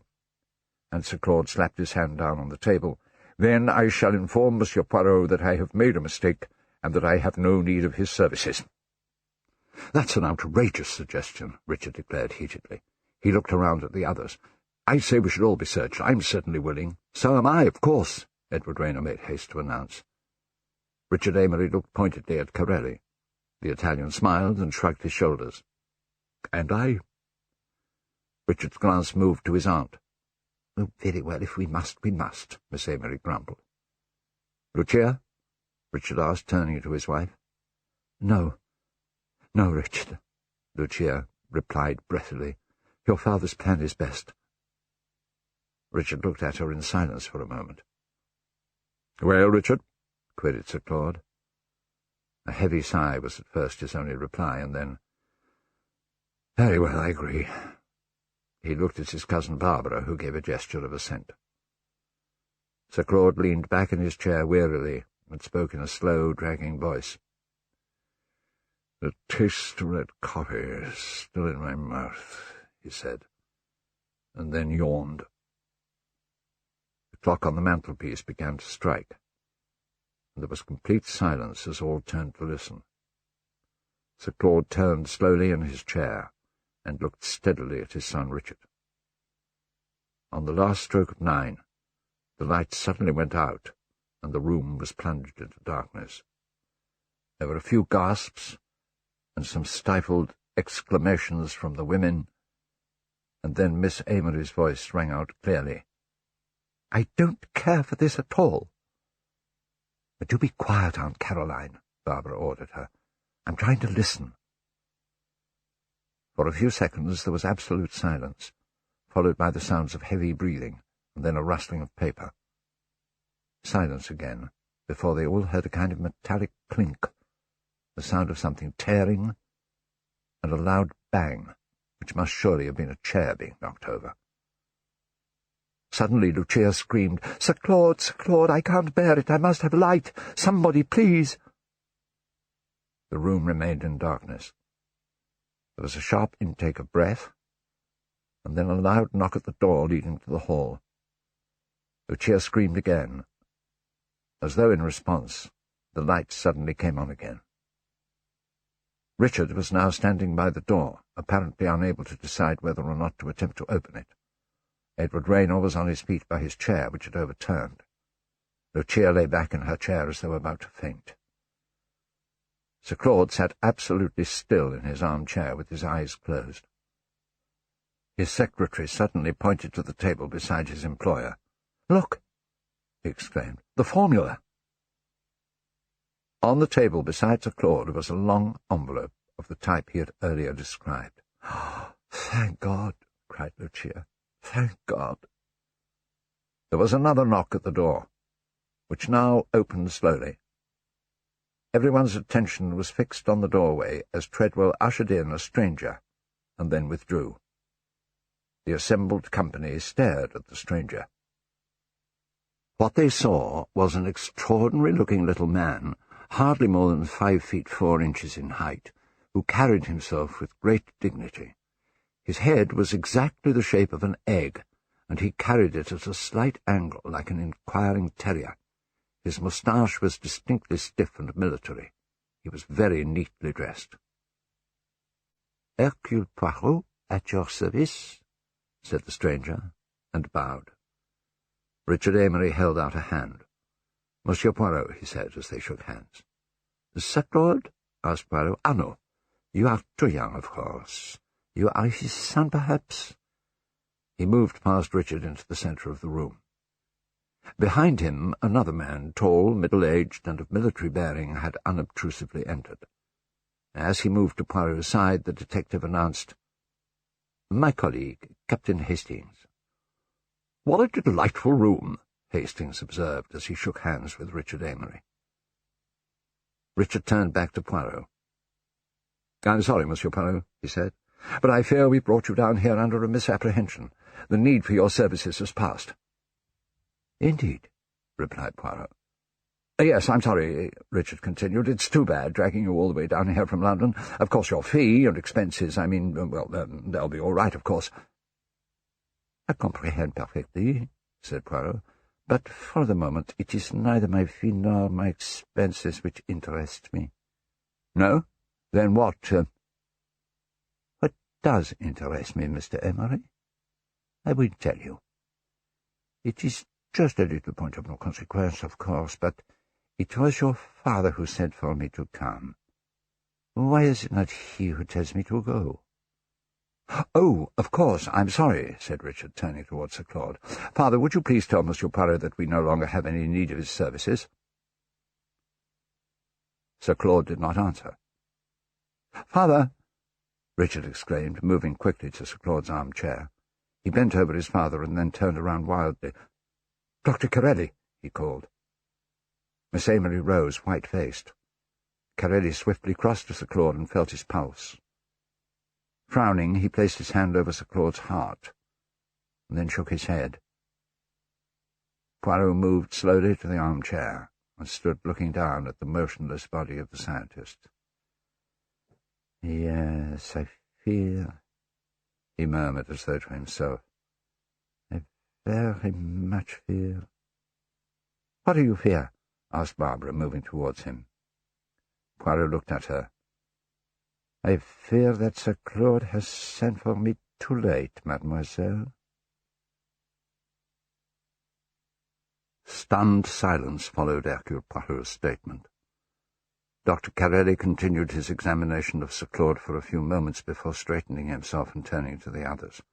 and Sir Claude slapped his hand down on the table, "then I shall inform Monsieur Poirot that I have made a mistake, and that I have no need of his services." "That's an outrageous suggestion," Richard declared heatedly. He looked around at the others. "I say we should all be searched. I'm certainly willing." "So am I, of course," Edward Rayner made haste to announce. Richard Amory looked pointedly at Corelli. The Italian smiled and shrugged his shoulders. "And I?" Richard's glance moved to his aunt. "Oh, very well, if we must, we must," Miss Amory grumbled. "Lucia?" Richard asked, turning to his wife. No, Richard," Lucia replied breathily. "Your father's plan is best." Richard looked at her in silence for a moment. "Well, Richard?" queried Sir Claude. A heavy sigh was at first his only reply, and then, "Very well, I agree." He looked at his cousin Barbara, who gave a gesture of assent. Sir Claude leaned back in his chair wearily and spoke in a slow, dragging voice. "The taste of red coffee is still in my mouth," he said, and then yawned. The clock on the mantelpiece began to strike, and there was complete silence as all turned to listen. Sir Claude turned slowly in his chair and looked steadily at his son Richard. On the last stroke of 9, the lights suddenly went out, and the room was plunged into darkness. There were a few gasps, and some stifled exclamations from the women, and then Miss Amory's voice rang out clearly. "I don't care for this at all." "Do be quiet, Aunt Caroline," Barbara ordered her. "I'm trying to listen." For a few seconds there was absolute silence, followed by the sounds of heavy breathing, and then a rustling of paper. Silence again, before they all heard a kind of metallic clink, the sound of something tearing, and a loud bang, which must surely have been a chair being knocked over. Suddenly Lucia screamed, Sir Claude, I can't bear it. I must have light. Somebody, please." The room remained in darkness. There was a sharp intake of breath, and then a loud knock at the door leading to the hall. Lucia screamed again. As though in response, the light suddenly came on again. Richard was now standing by the door, apparently unable to decide whether or not to attempt to open it. Edward Rayner was on his feet by his chair, which had overturned. Lucia lay back in her chair as though about to faint. Sir Claude sat absolutely still in his armchair with his eyes closed. His secretary suddenly pointed to the table beside his employer. "Look!" he exclaimed. "The formula!" On the table beside Sir Claude was a long envelope of the type he had earlier described. "Thank God!" cried Lucia. "Thank God!" There was another knock at the door, which now opened slowly. Everyone's attention was fixed on the doorway as Treadwell ushered in a stranger, and then withdrew. The assembled company stared at the stranger. What they saw was an extraordinary-looking little man, hardly more than 5 feet 4 inches in height, who carried himself with great dignity. His head was exactly the shape of an egg, and he carried it at a slight angle like an inquiring terrier. His moustache was distinctly stiff and military. He was very neatly dressed. "Hercule Poirot, at your service," said the stranger, and bowed. Richard Amory held out a hand. "Monsieur Poirot," he said, as they shook hands. "Sir Claude?" asked Poirot. "Ah, no. You are too young, of course. You are his son, perhaps?" He moved past Richard into the centre of the room. Behind him, another man, tall, middle-aged, and of military bearing, had unobtrusively entered. As he moved to Poirot's side, the detective announced, "My colleague, Captain Hastings." "What a delightful room," Hastings observed as he shook hands with Richard Amory. Richard turned back to Poirot. "I'm sorry, Monsieur Poirot," he said, "but I fear we brought you down here under a misapprehension. The need for your services has passed." "Indeed," replied Poirot. "Yes, I'm sorry," Richard continued. "It's too bad, dragging you all the way down here from London. Of course, your fee and expenses, they'll be all right, of course." "I comprehend perfectly," said Poirot, "but for the moment it is neither my fee nor my expenses which interest me." "No? Then what— What does interest me, Mr. Emery? I will tell you. It is just a little point of no consequence, of course, but it was your father who sent for me to come. Why is it not he who tells me to go?" "Oh, of course, I'm sorry," said Richard, turning towards Sir Claude. "Father, would you please tell Monsieur Poirot that we no longer have any need of his services?" Sir Claude did not answer. "Father!" Richard exclaimed, moving quickly to Sir Claude's armchair. He bent over his father and then turned around wildly. "Dr. Corelli!" he called. Miss Amory rose, white-faced. Corelli swiftly crossed to Sir Claude and felt his pulse. Frowning, he placed his hand over Sir Claude's heart, and then shook his head. Poirot moved slowly to the armchair and stood looking down at the motionless body of the scientist. "Yes, I fear," he murmured as though to himself. "I very much fear." "What do you fear?" asked Barbara, moving towards him. Poirot looked at her. "I fear that Sir Claude has sent for me too late, mademoiselle." Stunned silence followed Hercule Poirot's statement. Dr. Corelli continued his examination of Sir Claude for a few moments before straightening himself and turning to the others.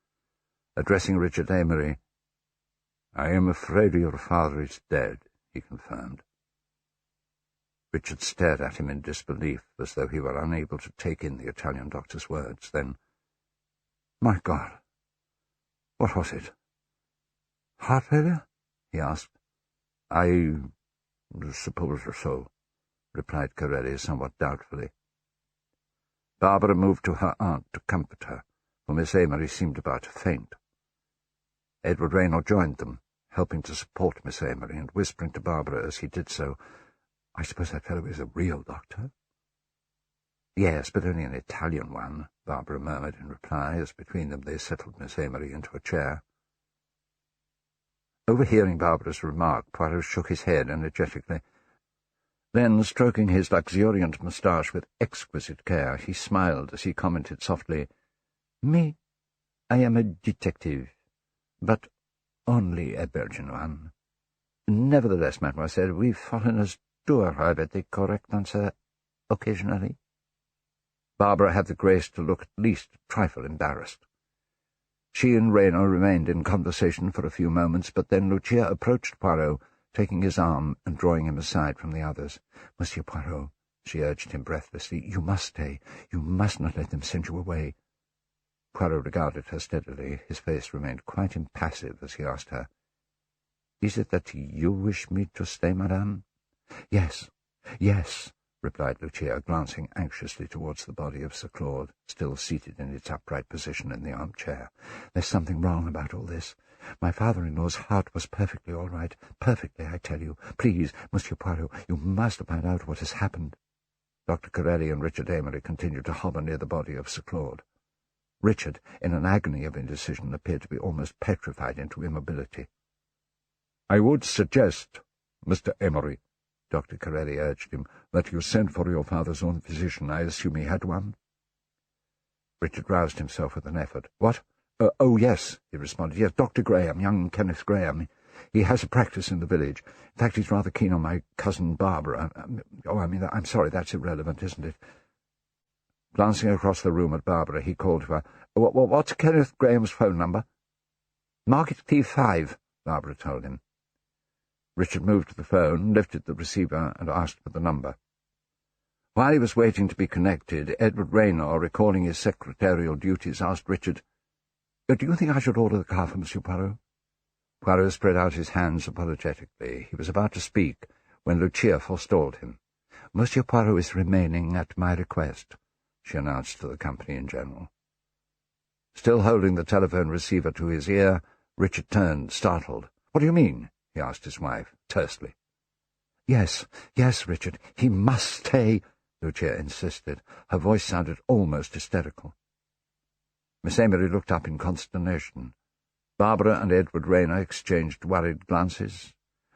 Addressing Richard Amory, "I am afraid your father is dead," he confirmed. Richard stared at him in disbelief, as though he were unable to take in the Italian doctor's words. Then, "My God, what was it? Heart failure?" he asked. "I suppose so," replied Corelli somewhat doubtfully. Barbara moved to her aunt to comfort her, for Miss Amory seemed about to faint. Edward Raynor joined them, helping to support Miss Amory and whispering to Barbara as he did so, "I suppose that fellow is a real doctor?" "Yes, but only an Italian one," Barbara murmured in reply, as between them they settled Miss Amory into a chair. Overhearing Barbara's remark, Poirot shook his head energetically. Then, stroking his luxuriant moustache with exquisite care, he smiled as he commented softly, "Me, I am a detective, but only a Belgian one. Nevertheless, mademoiselle, we foreigners do arrive at the correct answer occasionally." Barbara had the grace to look at least a trifle embarrassed. She and Raynor remained in conversation for a few moments, but then Lucia approached Poirot, taking his arm and drawing him aside from the others. "Monsieur Poirot," she urged him breathlessly, "you must stay. You must not let them send you away." Poirot regarded her steadily. His face remained quite impassive as he asked her, "Is it that you wish me to stay, madame?" "Yes, yes," replied Lucia, glancing anxiously towards the body of Sir Claude, still seated in its upright position in the armchair. "There's something wrong about all this. My father-in-law's heart was perfectly all right. Perfectly, I tell you. Please, Monsieur Poirot, you must find out what has happened." Dr. Corelli and Richard Amory continued to hover near the body of Sir Claude. Richard, in an agony of indecision, appeared to be almost petrified into immobility. "I would suggest, Mr. Amory," Dr. Corelli urged him, "that you send for your father's own physician. I assume he had one?" Richard roused himself with an effort. "What? Oh, yes," he responded. "Yes, Dr. Graham, young Kenneth Graham. He has a practice in the village. In fact, he's rather keen on my cousin Barbara. I'm sorry, that's irrelevant, isn't it?" Glancing across the room at Barbara, he called to her. What's Kenneth Graham's phone number?" "Market Key 5, Barbara told him. Richard moved to the phone, lifted the receiver, and asked for the number. While he was waiting to be connected, Edward Raynor, recalling his secretarial duties, asked Richard, "Do you think I should order the car for Monsieur Poirot?" Poirot spread out his hands apologetically. He was about to speak when Lucia forestalled him. "Monsieur Poirot is remaining at my request. she announced to the company in general. Still holding the telephone receiver to his ear, Richard turned, startled. "What do you mean?" he asked his wife, tersely. Yes, Richard, he must stay," Lucia insisted. Her voice sounded almost hysterical. Miss Amory looked up in consternation. Barbara and Edward Rayner exchanged worried glances.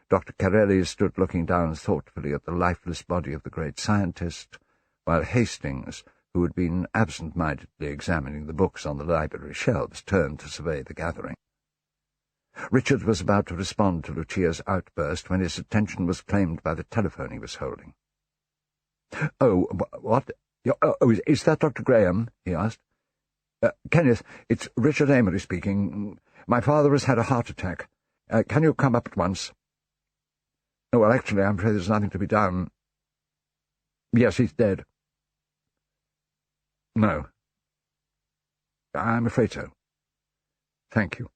Dr. Corelli stood looking down thoughtfully at the lifeless body of the great scientist, while Hastings, who had been absent-mindedly examining the books on the library shelves, turned to survey the gathering. Richard was about to respond to Lucia's outburst when his attention was claimed by the telephone he was holding. "Oh, what? Oh, is that Dr. Graham?" he asked. "Kenneth, it's Richard Amory speaking. My father has had a heart attack. Can you come up at once?" "Oh, well, actually, I'm afraid there's nothing to be done." "Yes, he's dead." "No. I'm afraid so. Thank you."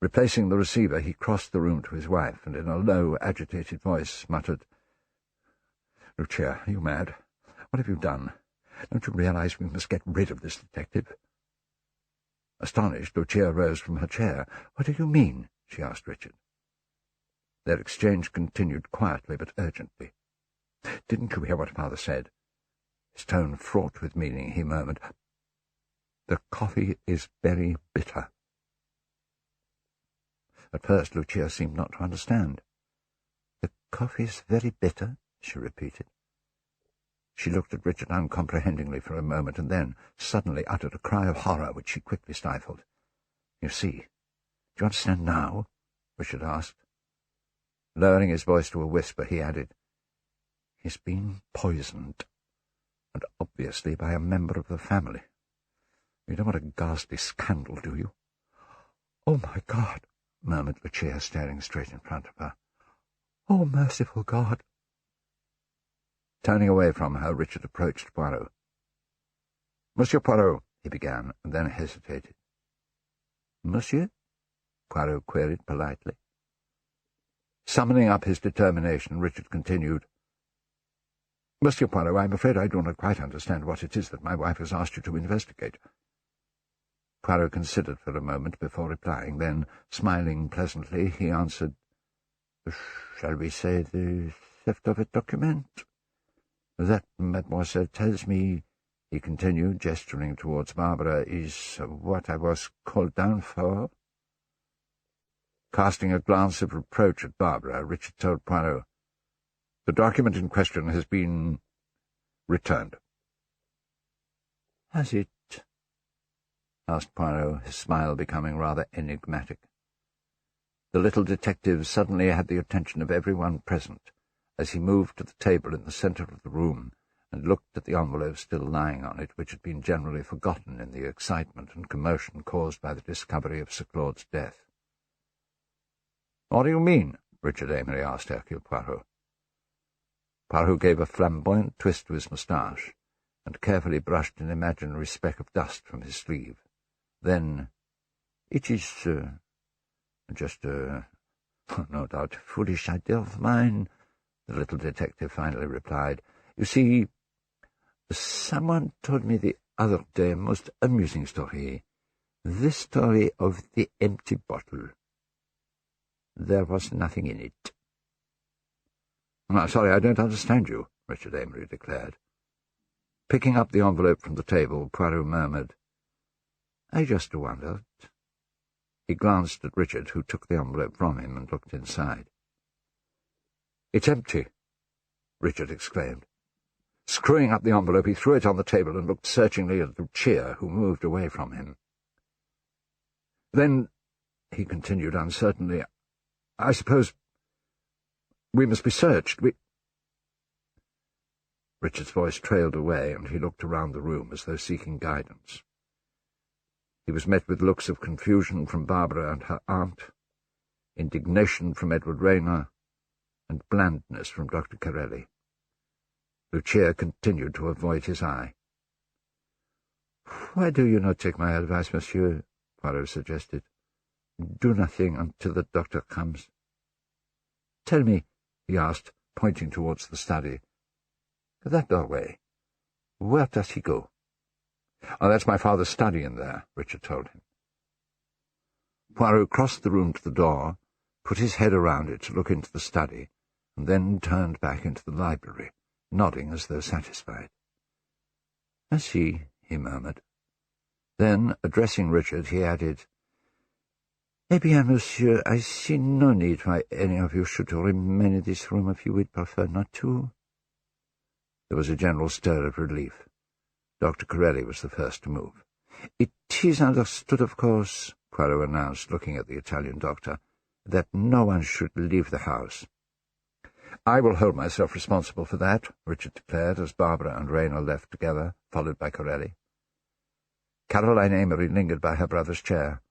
Replacing the receiver, he crossed the room to his wife, and in a low, agitated voice muttered, "Lucia, are you mad? What have you done? Don't you realize we must get rid of this detective?" Astonished, Lucia rose from her chair. "What do you mean?" she asked Richard. Their exchange continued quietly but urgently. "Didn't you hear what Father said?" His tone fraught with meaning, he murmured, "The coffee is very bitter." At first Lucia seemed not to understand. "The coffee is very bitter?" she repeated. She looked at Richard uncomprehendingly for a moment, and then suddenly uttered a cry of horror, which she quickly stifled. "You see, do you understand now?" Richard asked. Lowering his voice to a whisper, he added, "He's been poisoned, and obviously by a member of the family. You don't want a ghastly scandal, do you?" "Oh, my God!" murmured Lucia, staring straight in front of her. "Oh, merciful God!" Turning away from her, Richard approached Poirot. "Monsieur Poirot," he began, and then hesitated. "Monsieur?" Poirot queried politely. Summoning up his determination, Richard continued, "Monsieur Poirot, I'm afraid I do not quite understand what it is that my wife has asked you to investigate." Poirot considered for a moment before replying. Then, smiling pleasantly, he answered, "Shall we say the theft of a document? That, mademoiselle tells me," he continued, gesturing towards Barbara, "is what I was called down for." Casting a glance of reproach at Barbara, Richard told Poirot, "The document in question has been returned." "Has it?" asked Poirot, his smile becoming rather enigmatic. The little detective suddenly had the attention of everyone present, as he moved to the table in the centre of the room and looked at the envelope still lying on it, which had been generally forgotten in the excitement and commotion caused by the discovery of Sir Claude's death. "What do you mean?" Richard Amory asked Hercule Poirot. Poirot gave a flamboyant twist to his moustache, and carefully brushed an imaginary speck of dust from his sleeve. Then, "It is just no doubt, a foolish idea of mine," the little detective finally replied. "You see, someone told me the other day a most amusing story. This story of the empty bottle. There was nothing in it." "I'm sorry, I don't understand you," Richard Amory declared. Picking up the envelope from the table, Poirot murmured, "I just wondered." He glanced at Richard, who took the envelope from him and looked inside. "It's empty," Richard exclaimed. Screwing up the envelope, he threw it on the table and looked searchingly at Lucia, who moved away from him. "Then," he continued uncertainly, "I suppose we must be searched. Richard's voice trailed away, and he looked around the room as though seeking guidance. He was met with looks of confusion from Barbara and her aunt, indignation from Edward Rayner, and blandness from Dr. Corelli. Lucia continued to avoid his eye. "Why do you not take my advice, monsieur?" Poirot suggested. "Do nothing until the doctor comes." "Tell me," he asked, pointing towards the study. "That doorway. Where does he go?" "Oh, that's my father's study in there," Richard told him. Poirot crossed the room to the door, put his head around it to look into the study, and then turned back into the library, nodding as though satisfied. "I see," he murmured. Then, addressing Richard, he added, "Eh bien, monsieur, I see no need why any of you should remain in this room if you would prefer not to." There was a general stir of relief. Dr. Corelli was the first to move. "It is understood, of course," Poirot announced, looking at the Italian doctor, "that no one should leave the house." "I will hold myself responsible for that," Richard declared, as Barbara and Rayner left together, followed by Corelli. Caroline Amory lingered by her brother's chair.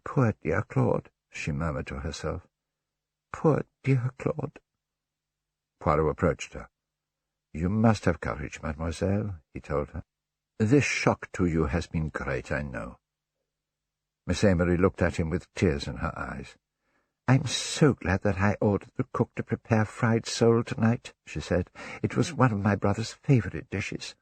"Poor dear Claude," she murmured to herself. "Poor dear Claude." Poirot approached her. "You must have courage, mademoiselle," he told her. "This shock to you has been great, I know." Miss Amory looked at him with tears in her eyes. "I'm so glad that I ordered the cook to prepare fried sole tonight," she said. "It was one of my brother's favourite dishes."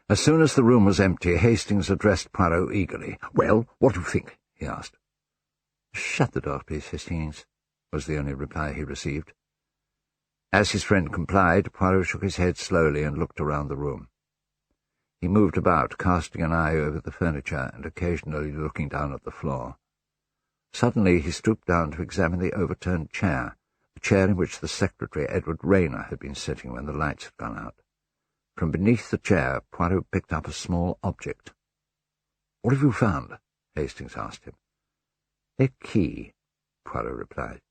As soon as the room was empty, Hastings addressed Poirot eagerly. "Well, what do you think?" he asked. "Shut the door, please, Hastings," was the only reply he received. As his friend complied, Poirot shook his head slowly and looked around the room. He moved about, casting an eye over the furniture and occasionally looking down at the floor. Suddenly he stooped down to examine the overturned chair, the chair in which the secretary, Edward Rayner, had been sitting when the lights had gone out. From beneath the chair, Poirot picked up a small object. "What have you found?" Hastings asked him. "A key," Poirot replied.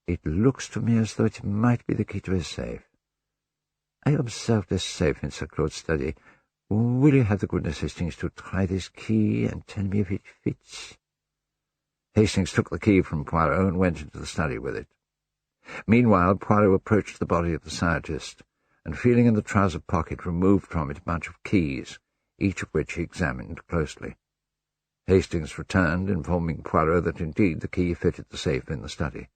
"It looks to me as though it might be the key to a safe. I observed this safe in Sir Claude's study. Will you have the goodness, Hastings, to try this key and tell me if it fits?" Hastings took the key from Poirot and went into the study with it. Meanwhile, Poirot approached the body of the scientist, and feeling in the trouser pocket, removed from it a bunch of keys, each of which he examined closely. Hastings returned, informing Poirot that indeed the key fitted the safe in the study.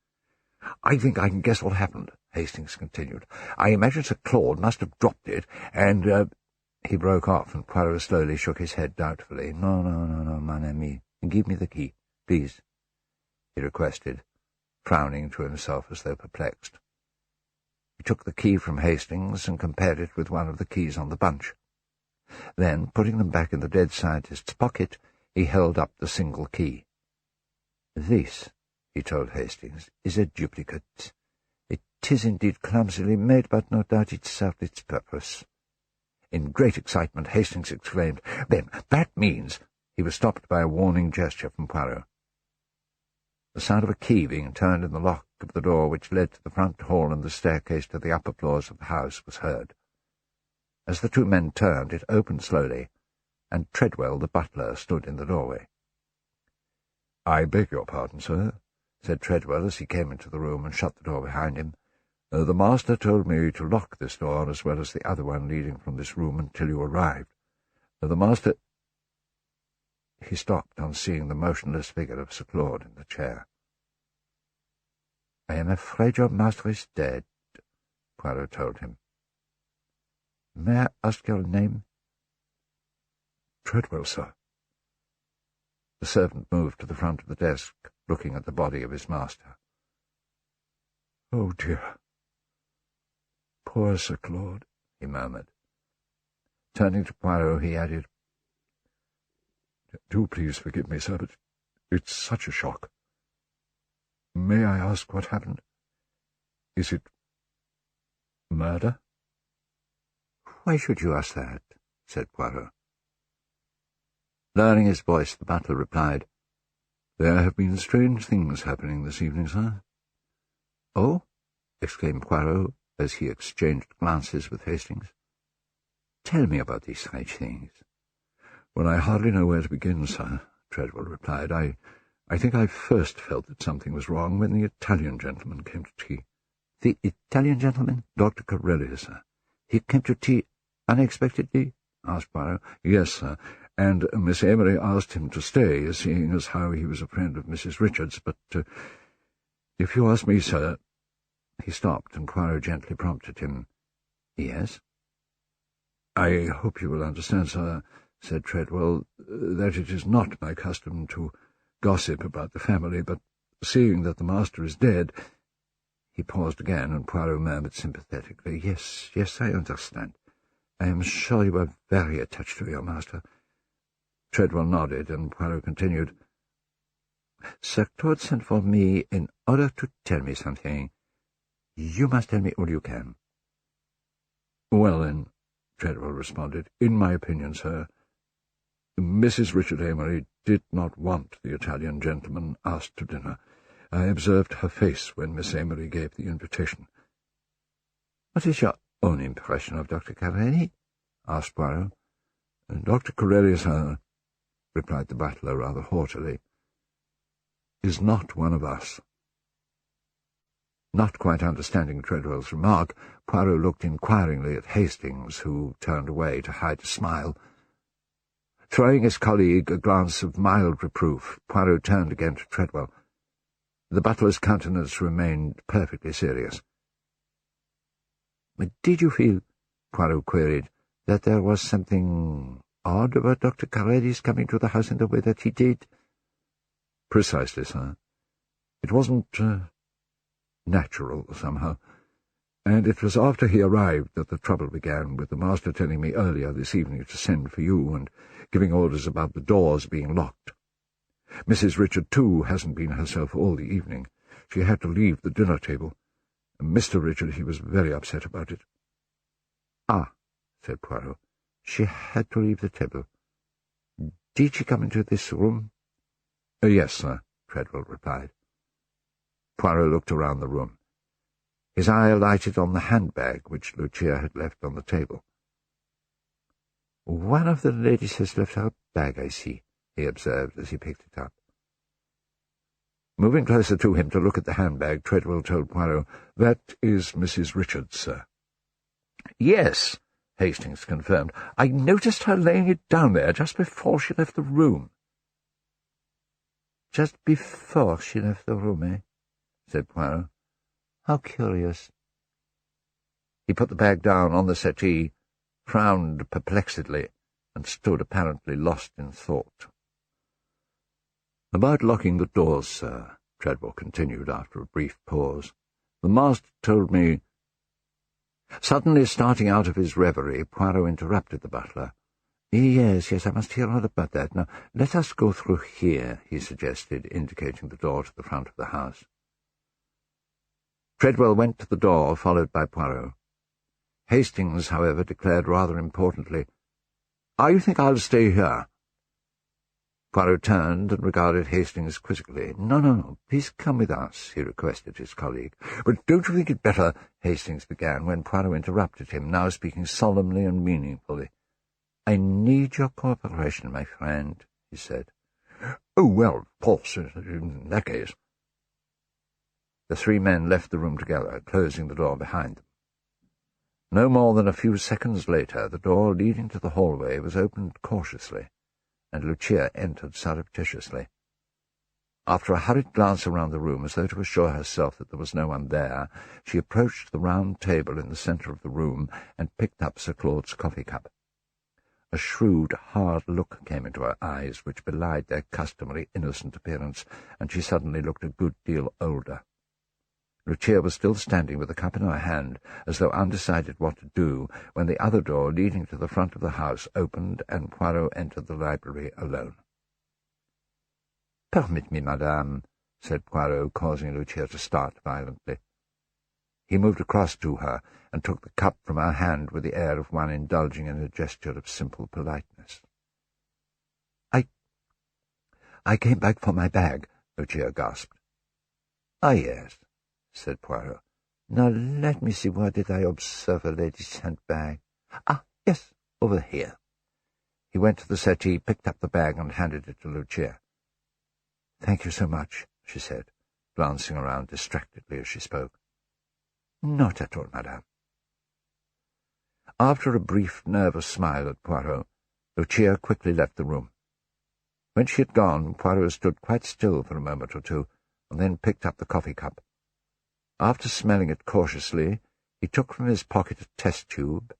"I think I can guess what happened," Hastings continued. "I imagine Sir Claude must have dropped it, and—" He broke off, and Poirot slowly shook his head doubtfully. No, mon ami. Give me the key, please," he requested, frowning to himself as though perplexed. He took the key from Hastings and compared it with one of the keys on the bunch. Then, putting them back in the dead scientist's pocket, he held up the single key. "This," he told Hastings, "is a duplicate. It is indeed clumsily made, but no doubt it served its purpose." In great excitement, Hastings exclaimed, "Then that means—" He was stopped by a warning gesture from Poirot. The sound of a key being turned in the lock of the door which led to the front hall and the staircase to the upper floors of the house was heard. As the two men turned, it opened slowly, and Treadwell, the butler, stood in the doorway. "I beg your pardon, sir," said Treadwell as he came into the room and shut the door behind him. "The master told me to lock this door as well as the other one leading from this room until you arrived. The master—" He stopped on seeing the motionless figure of Sir Claude in the chair. "I am afraid your master is dead," Poirot told him. "May I ask your name?" "Treadwell, sir." The servant moved to the front of the desk, looking at the body of his master. "Oh, dear. Poor Sir Claude," he murmured. Turning to Poirot, he added, "Do please forgive me, sir, but it's such a shock. May I ask what happened? Is it murder?" "Why should you ask that?" said Poirot. Lowering his voice, the butler replied, "There have been strange things happening this evening, sir." "Oh?" exclaimed Poirot, as he exchanged glances with Hastings. Tell me about these strange things." "Well, I hardly know where to begin, sir," Treadwell replied. I think I first felt that something was wrong when the Italian gentleman came to tea." "The Italian gentleman?" "Dr. Corelli, sir." "He came to tea unexpectedly?" asked Poirot. "Yes, sir, and Miss Amory asked him to stay, seeing as how he was a friend of Mrs. Richards, but if you ask me, sir—" He stopped, and Poirot gently prompted him. "Yes?" "I hope you will understand, sir," said Treadwell, "that it is not my custom to gossip about the family, but seeing that the master is dead—" He paused again, and Poirot murmured sympathetically, Yes, I understand. I am sure you are very attached to your master." Treadwell nodded, and Poirot continued, "Sir Claude sent for me in order to tell me something. You must tell me all you can." "Well, then," Treadwell responded, "in my opinion, sir, Mrs. Richard Amory did not want the Italian gentleman asked to dinner. I observed her face when Miss Amory gave the invitation." "What is your own impression of Dr. Corelli?" asked Poirot. "Dr. Corelli, sir," replied the butler rather haughtily, "is not one of us." Not quite understanding Treadwell's remark, Poirot looked inquiringly at Hastings, who turned away to hide a smile. Throwing his colleague a glance of mild reproof, Poirot turned again to Treadwell. The butler's countenance remained perfectly serious. "Did you feel," Poirot queried, "that there was something odd about Dr. Corelli's coming to the house in the way that he did?" "Precisely, sir. It wasn't natural, somehow. And it was after he arrived that the trouble began, with the master telling me earlier this evening to send for you, and giving orders about the doors being locked. Mrs. Richard, too, hasn't been herself all the evening. She had to leave the dinner table. Mr. Richard, he was very upset about it." "Ah," said Poirot, "she had to leave the table. Did she come into this room?" "Yes, sir," Treadwell replied. Poirot looked around the room. His eye alighted on the handbag which Lucia had left on the table. "One of the ladies has left her bag, I see," he observed as he picked it up. Moving closer to him to look at the handbag, Treadwell told Poirot, "That is Mrs. Richards, sir." "Yes," Hastings confirmed. "I noticed her laying it down there just before she left the room." "Just before she left the room, eh?" said Poirot. "How curious." He put the bag down on the settee, frowned perplexedly, and stood apparently lost in thought. "About locking the doors, sir," Treadwell continued after a brief pause, "the master told me—" Suddenly starting out of his reverie, Poirot interrupted the butler. Yes, I must hear all about that. Now, let us go through here," he suggested, indicating the door to the front of the house. Treadwell went to the door, followed by Poirot. Hastings, however, declared rather importantly, "I think I'll stay here." Poirot turned and regarded Hastings quizzically. No, please come with us," he requested his colleague. "But don't you think it better—" Hastings began, when Poirot interrupted him, now speaking solemnly and meaningfully. "I need your cooperation, my friend," he said. "Oh, well, of course, in that case—" The three men left the room together, closing the door behind them. No more than a few seconds later, the door leading to the hallway was opened cautiously, and Lucia entered surreptitiously. After a hurried glance around the room, as though to assure herself that there was no one there, she approached the round table in the centre of the room and picked up Sir Claude's coffee-cup. A shrewd, hard look came into her eyes, which belied their customary innocent appearance, and she suddenly looked a good deal older. Lucia was still standing with the cup in her hand, as though undecided what to do, when the other door leading to the front of the house opened, and Poirot entered the library alone. "Permit me, madame," said Poirot, causing Lucia to start violently. He moved across to her and took the cup from her hand with the air of one indulging in a gesture of simple politeness. I came back for my bag," Lucia gasped. "Ah, yes," said Poirot. "Now let me see, where did I observe a lady's handbag? Ah, yes, Over here." He went to the settee, picked up the bag, and handed it to Lucia. "Thank you so much," she said, glancing around distractedly as she spoke. "Not at all, madame." After a brief, nervous smile at Poirot, Lucia quickly left the room. When she had gone, Poirot stood quite still for a moment or two, and then picked up the coffee cup. After smelling it cautiously, he took from his pocket a test tube,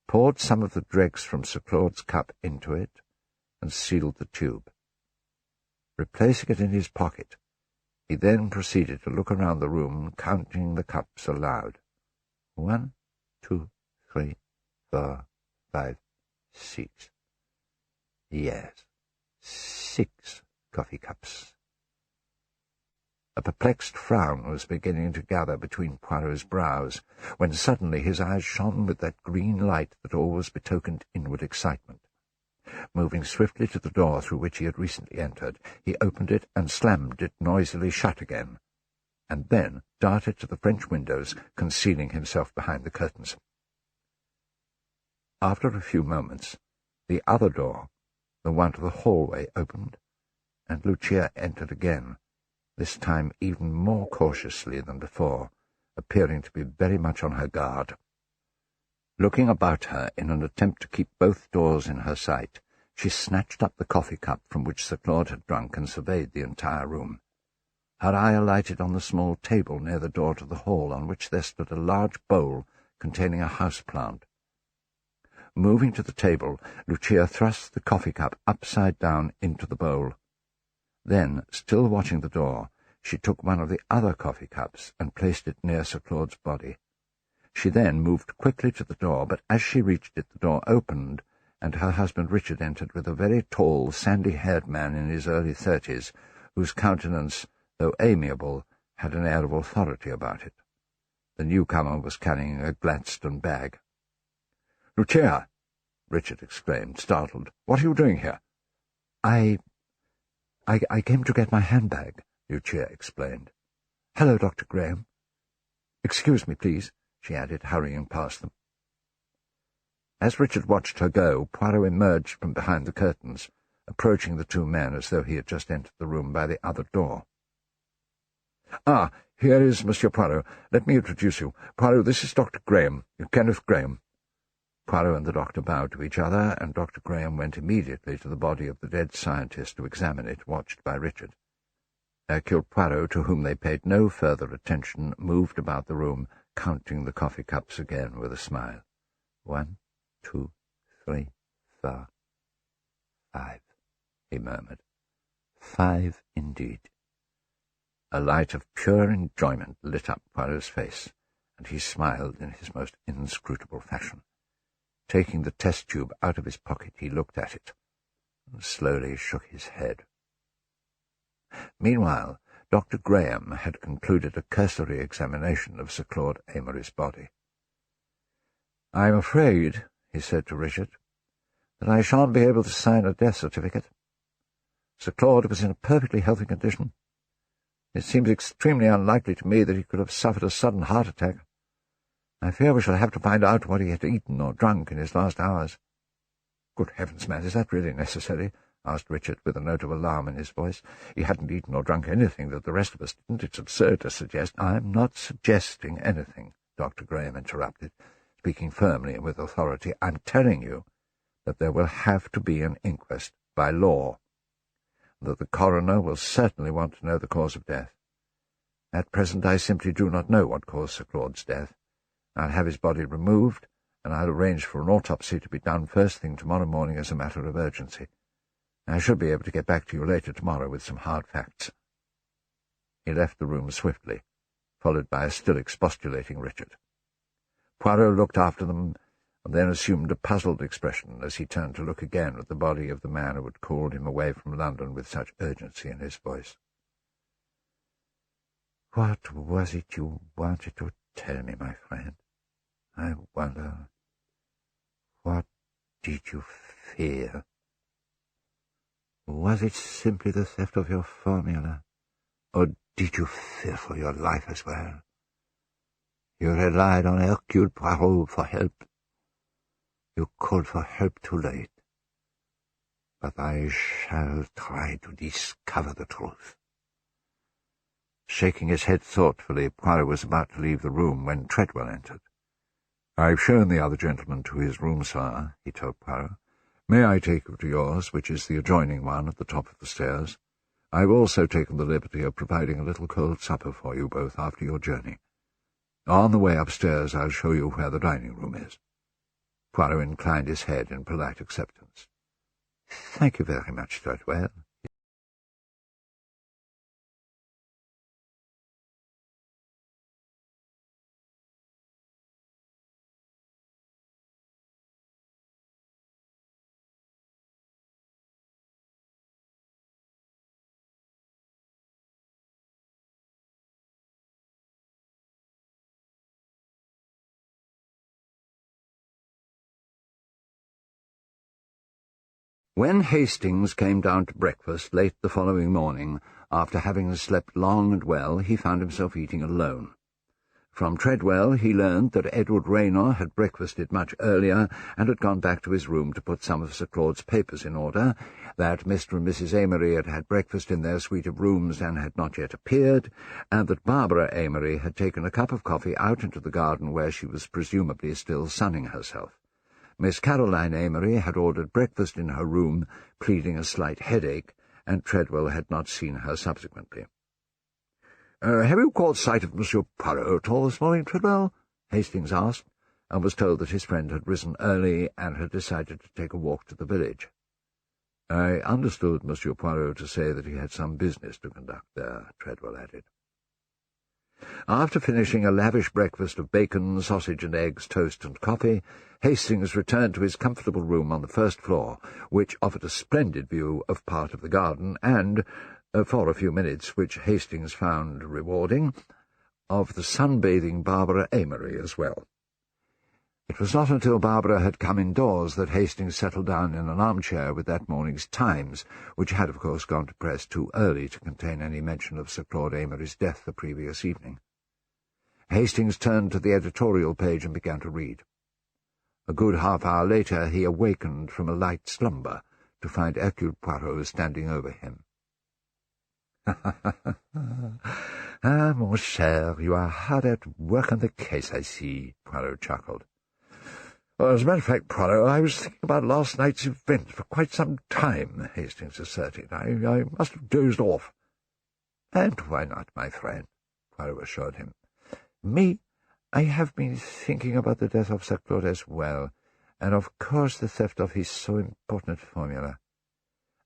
poured some of the dregs from Sir Claude's cup into it, and sealed the tube. Replacing it in his pocket, he then proceeded to look around the room, counting the cups aloud. 1, 2, 3, 4, 5, 6. Yes, 6 coffee cups. A perplexed frown was beginning to gather between Poirot's brows, when suddenly his eyes shone with that green light that always betokened inward excitement. Moving swiftly to the door through which he had recently entered, he opened it and slammed it noisily shut again, and then darted to the French windows, concealing himself behind the curtains. After a few moments, the other door, the one to the hallway, opened, and Lucia entered again, this time even more cautiously than before, appearing to be very much on her guard. Looking about her in an attempt to keep both doors in her sight, she snatched up the coffee cup from which Sir Claude had drunk and surveyed the entire room. Her eye alighted on the small table near the door to the hall, on which there stood a large bowl containing a house-plant. Moving to the table, Lucia thrust the coffee cup upside down into the bowl. Then, still watching the door, she took one of the other coffee cups and placed it near Sir Claude's body. She then moved quickly to the door, but as she reached it the door opened, and her husband Richard entered with a very tall, sandy-haired man in his early 30s, whose countenance, though amiable, had an air of authority about it. The newcomer was carrying a Gladstone bag. "Lucia!" Richard exclaimed, startled. "What are you doing here?" I came to get my handbag," Lucia explained. "Hello, Dr. Graham. Excuse me, please," she added, hurrying past them. As Richard watched her go, Poirot emerged from behind the curtains, approaching the two men as though he had just entered the room by the other door. "Ah, here is Monsieur Poirot. Let me introduce you. Poirot, this is Dr. Graham, Kenneth Graham." Poirot and the doctor bowed to each other, and Dr. Graham went immediately to the body of the dead scientist to examine it, watched by Richard. Hercule Poirot, to whom they paid no further attention, moved about the room, counting the coffee cups again with a smile. 1, 2, 3, 4, 5, he murmured. 5 indeed. A light of pure enjoyment lit up Poirot's face, and he smiled in his most inscrutable fashion. Taking the test tube out of his pocket, he looked at it, and slowly shook his head. Meanwhile, Dr. Graham had concluded a cursory examination of Sir Claude Amory's body. "I'm afraid," he said to Richard, "that I shan't be able to sign a death certificate. Sir Claude was in a perfectly healthy condition. It seems extremely unlikely to me that he could have suffered a sudden heart attack. I fear we shall have to find out what he had eaten or drunk in his last hours." "Good heavens, man, is that really necessary?" asked Richard, with a note of alarm in his voice. "He hadn't eaten or drunk anything that the rest of us didn't. It's absurd to suggest—" "I'm not suggesting anything," Dr. Graham interrupted, speaking firmly and with authority. "I'm telling you that there will have to be an inquest by law, that the coroner will certainly want to know the cause of death. At present I simply do not know what caused Sir Claude's death. I'll have his body removed, and I'll arrange for an autopsy to be done first thing tomorrow morning as a matter of urgency. I should be able to get back to you later tomorrow with some hard facts." He left the room swiftly, followed by a still expostulating Richard. Poirot looked after them, and then assumed a puzzled expression as he turned to look again at the body of the man who had called him away from London with such urgency in his voice. "What was it you wanted to tell me, my friend? I wonder. What did you fear? Was it simply the theft of your formula, or did you fear for your life as well? You relied on Hercule Poirot for help. You called for help too late. But I shall try to discover the truth." Shaking his head thoughtfully, Poirot was about to leave the room when Treadwell entered. "I've shown the other gentleman to his room, sir," he told Poirot. "May I take you to yours, which is the adjoining one at the top of the stairs? I've also taken the liberty of providing a little cold supper for you both after your journey. On the way upstairs I'll show you where the dining-room is." Poirot inclined his head in polite acceptance. "Thank you very much, Treadwell." When Hastings came down to breakfast late the following morning, after having slept long and well, he found himself eating alone. From Treadwell he learned that Edward Raynor had breakfasted much earlier and had gone back to his room to put some of Sir Claude's papers in order, that Mr. and Mrs. Amory had had breakfast in their suite of rooms and had not yet appeared, and that Barbara Amory had taken a cup of coffee out into the garden where she was presumably still sunning herself. Miss Caroline Amory had ordered breakfast in her room, pleading a slight headache, and Treadwell had not seen her subsequently. "Have you caught sight of Monsieur Poirot at all this morning, Treadwell?" Hastings asked, and was told that his friend had risen early and had decided to take a walk to the village. "I understood Monsieur Poirot to say that he had some business to conduct there," Treadwell added. After finishing a lavish breakfast of bacon, sausage and eggs, toast and coffee, Hastings returned to his comfortable room on the first floor, which offered a splendid view of part of the garden and, for a few minutes, which Hastings found rewarding, of the sunbathing Barbara Amory as well. It was not until Barbara had come indoors that Hastings settled down in an armchair with that morning's Times, which had, of course, gone to press too early to contain any mention of Sir Claude Amory's death the previous evening. Hastings turned to the editorial page and began to read. A good half-hour later he awakened from a light slumber to find Hercule Poirot standing over him. "Ah, mon cher, you are hard at work on the case, I see," Poirot chuckled. "Well, as a matter of fact, Poirot, I was thinking about last night's event for quite some time," Hastings asserted. I must have dozed off." "And why not, my friend?" Poirot assured him. "Me, I have been thinking about the death of Sir Claude as well, and of course the theft of his so important formula.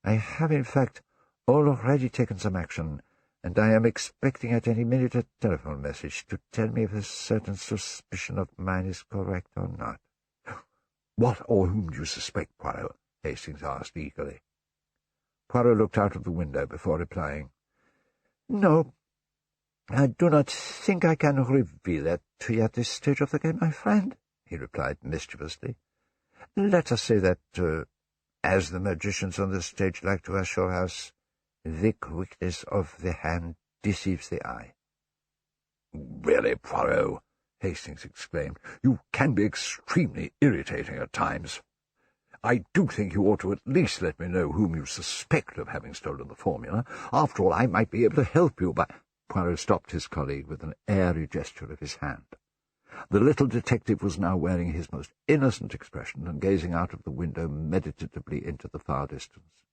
I have, in fact, already taken some action, and I am expecting at any minute a telephone message to tell me if a certain suspicion of mine is correct or not." "What or whom do you suspect, Poirot?" Hastings asked eagerly. Poirot looked out of the window before replying. "No, I do not think I can reveal that to you at this stage of the game, my friend," he replied mischievously. "Let us say that, as the magicians on the stage like to assure us, the quickness of the hand deceives the eye." "Really, Poirot," Hastings exclaimed, "you can be extremely irritating at times. I do think you ought to at least let me know whom you suspect of having stolen the formula. After all, I might be able to help you by—" Poirot stopped his colleague with an airy gesture of his hand. The little detective was now wearing his most innocent expression and gazing out of the window meditatively into the far distance.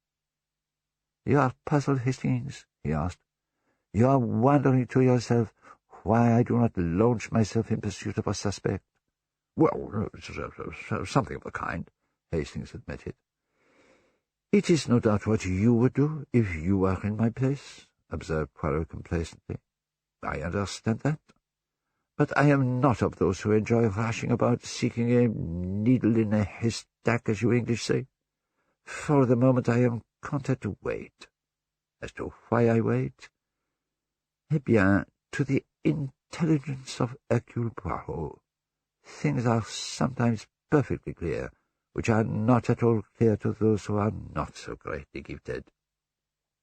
"You are puzzled, Hastings?" he asked. "You are wondering to yourself why I do not launch myself in pursuit of a suspect?" "Well, something of the kind," Hastings admitted. "It is no doubt what you would do if you were in my place," observed Poirot complacently. "I understand that. But I am not of those who enjoy rushing about seeking a needle in a haystack, as you English say. For the moment I am content to wait. As to why I wait, eh bien, to the intelligence of Hercule Poirot, things are sometimes perfectly clear, which are not at all clear to those who are not so greatly gifted."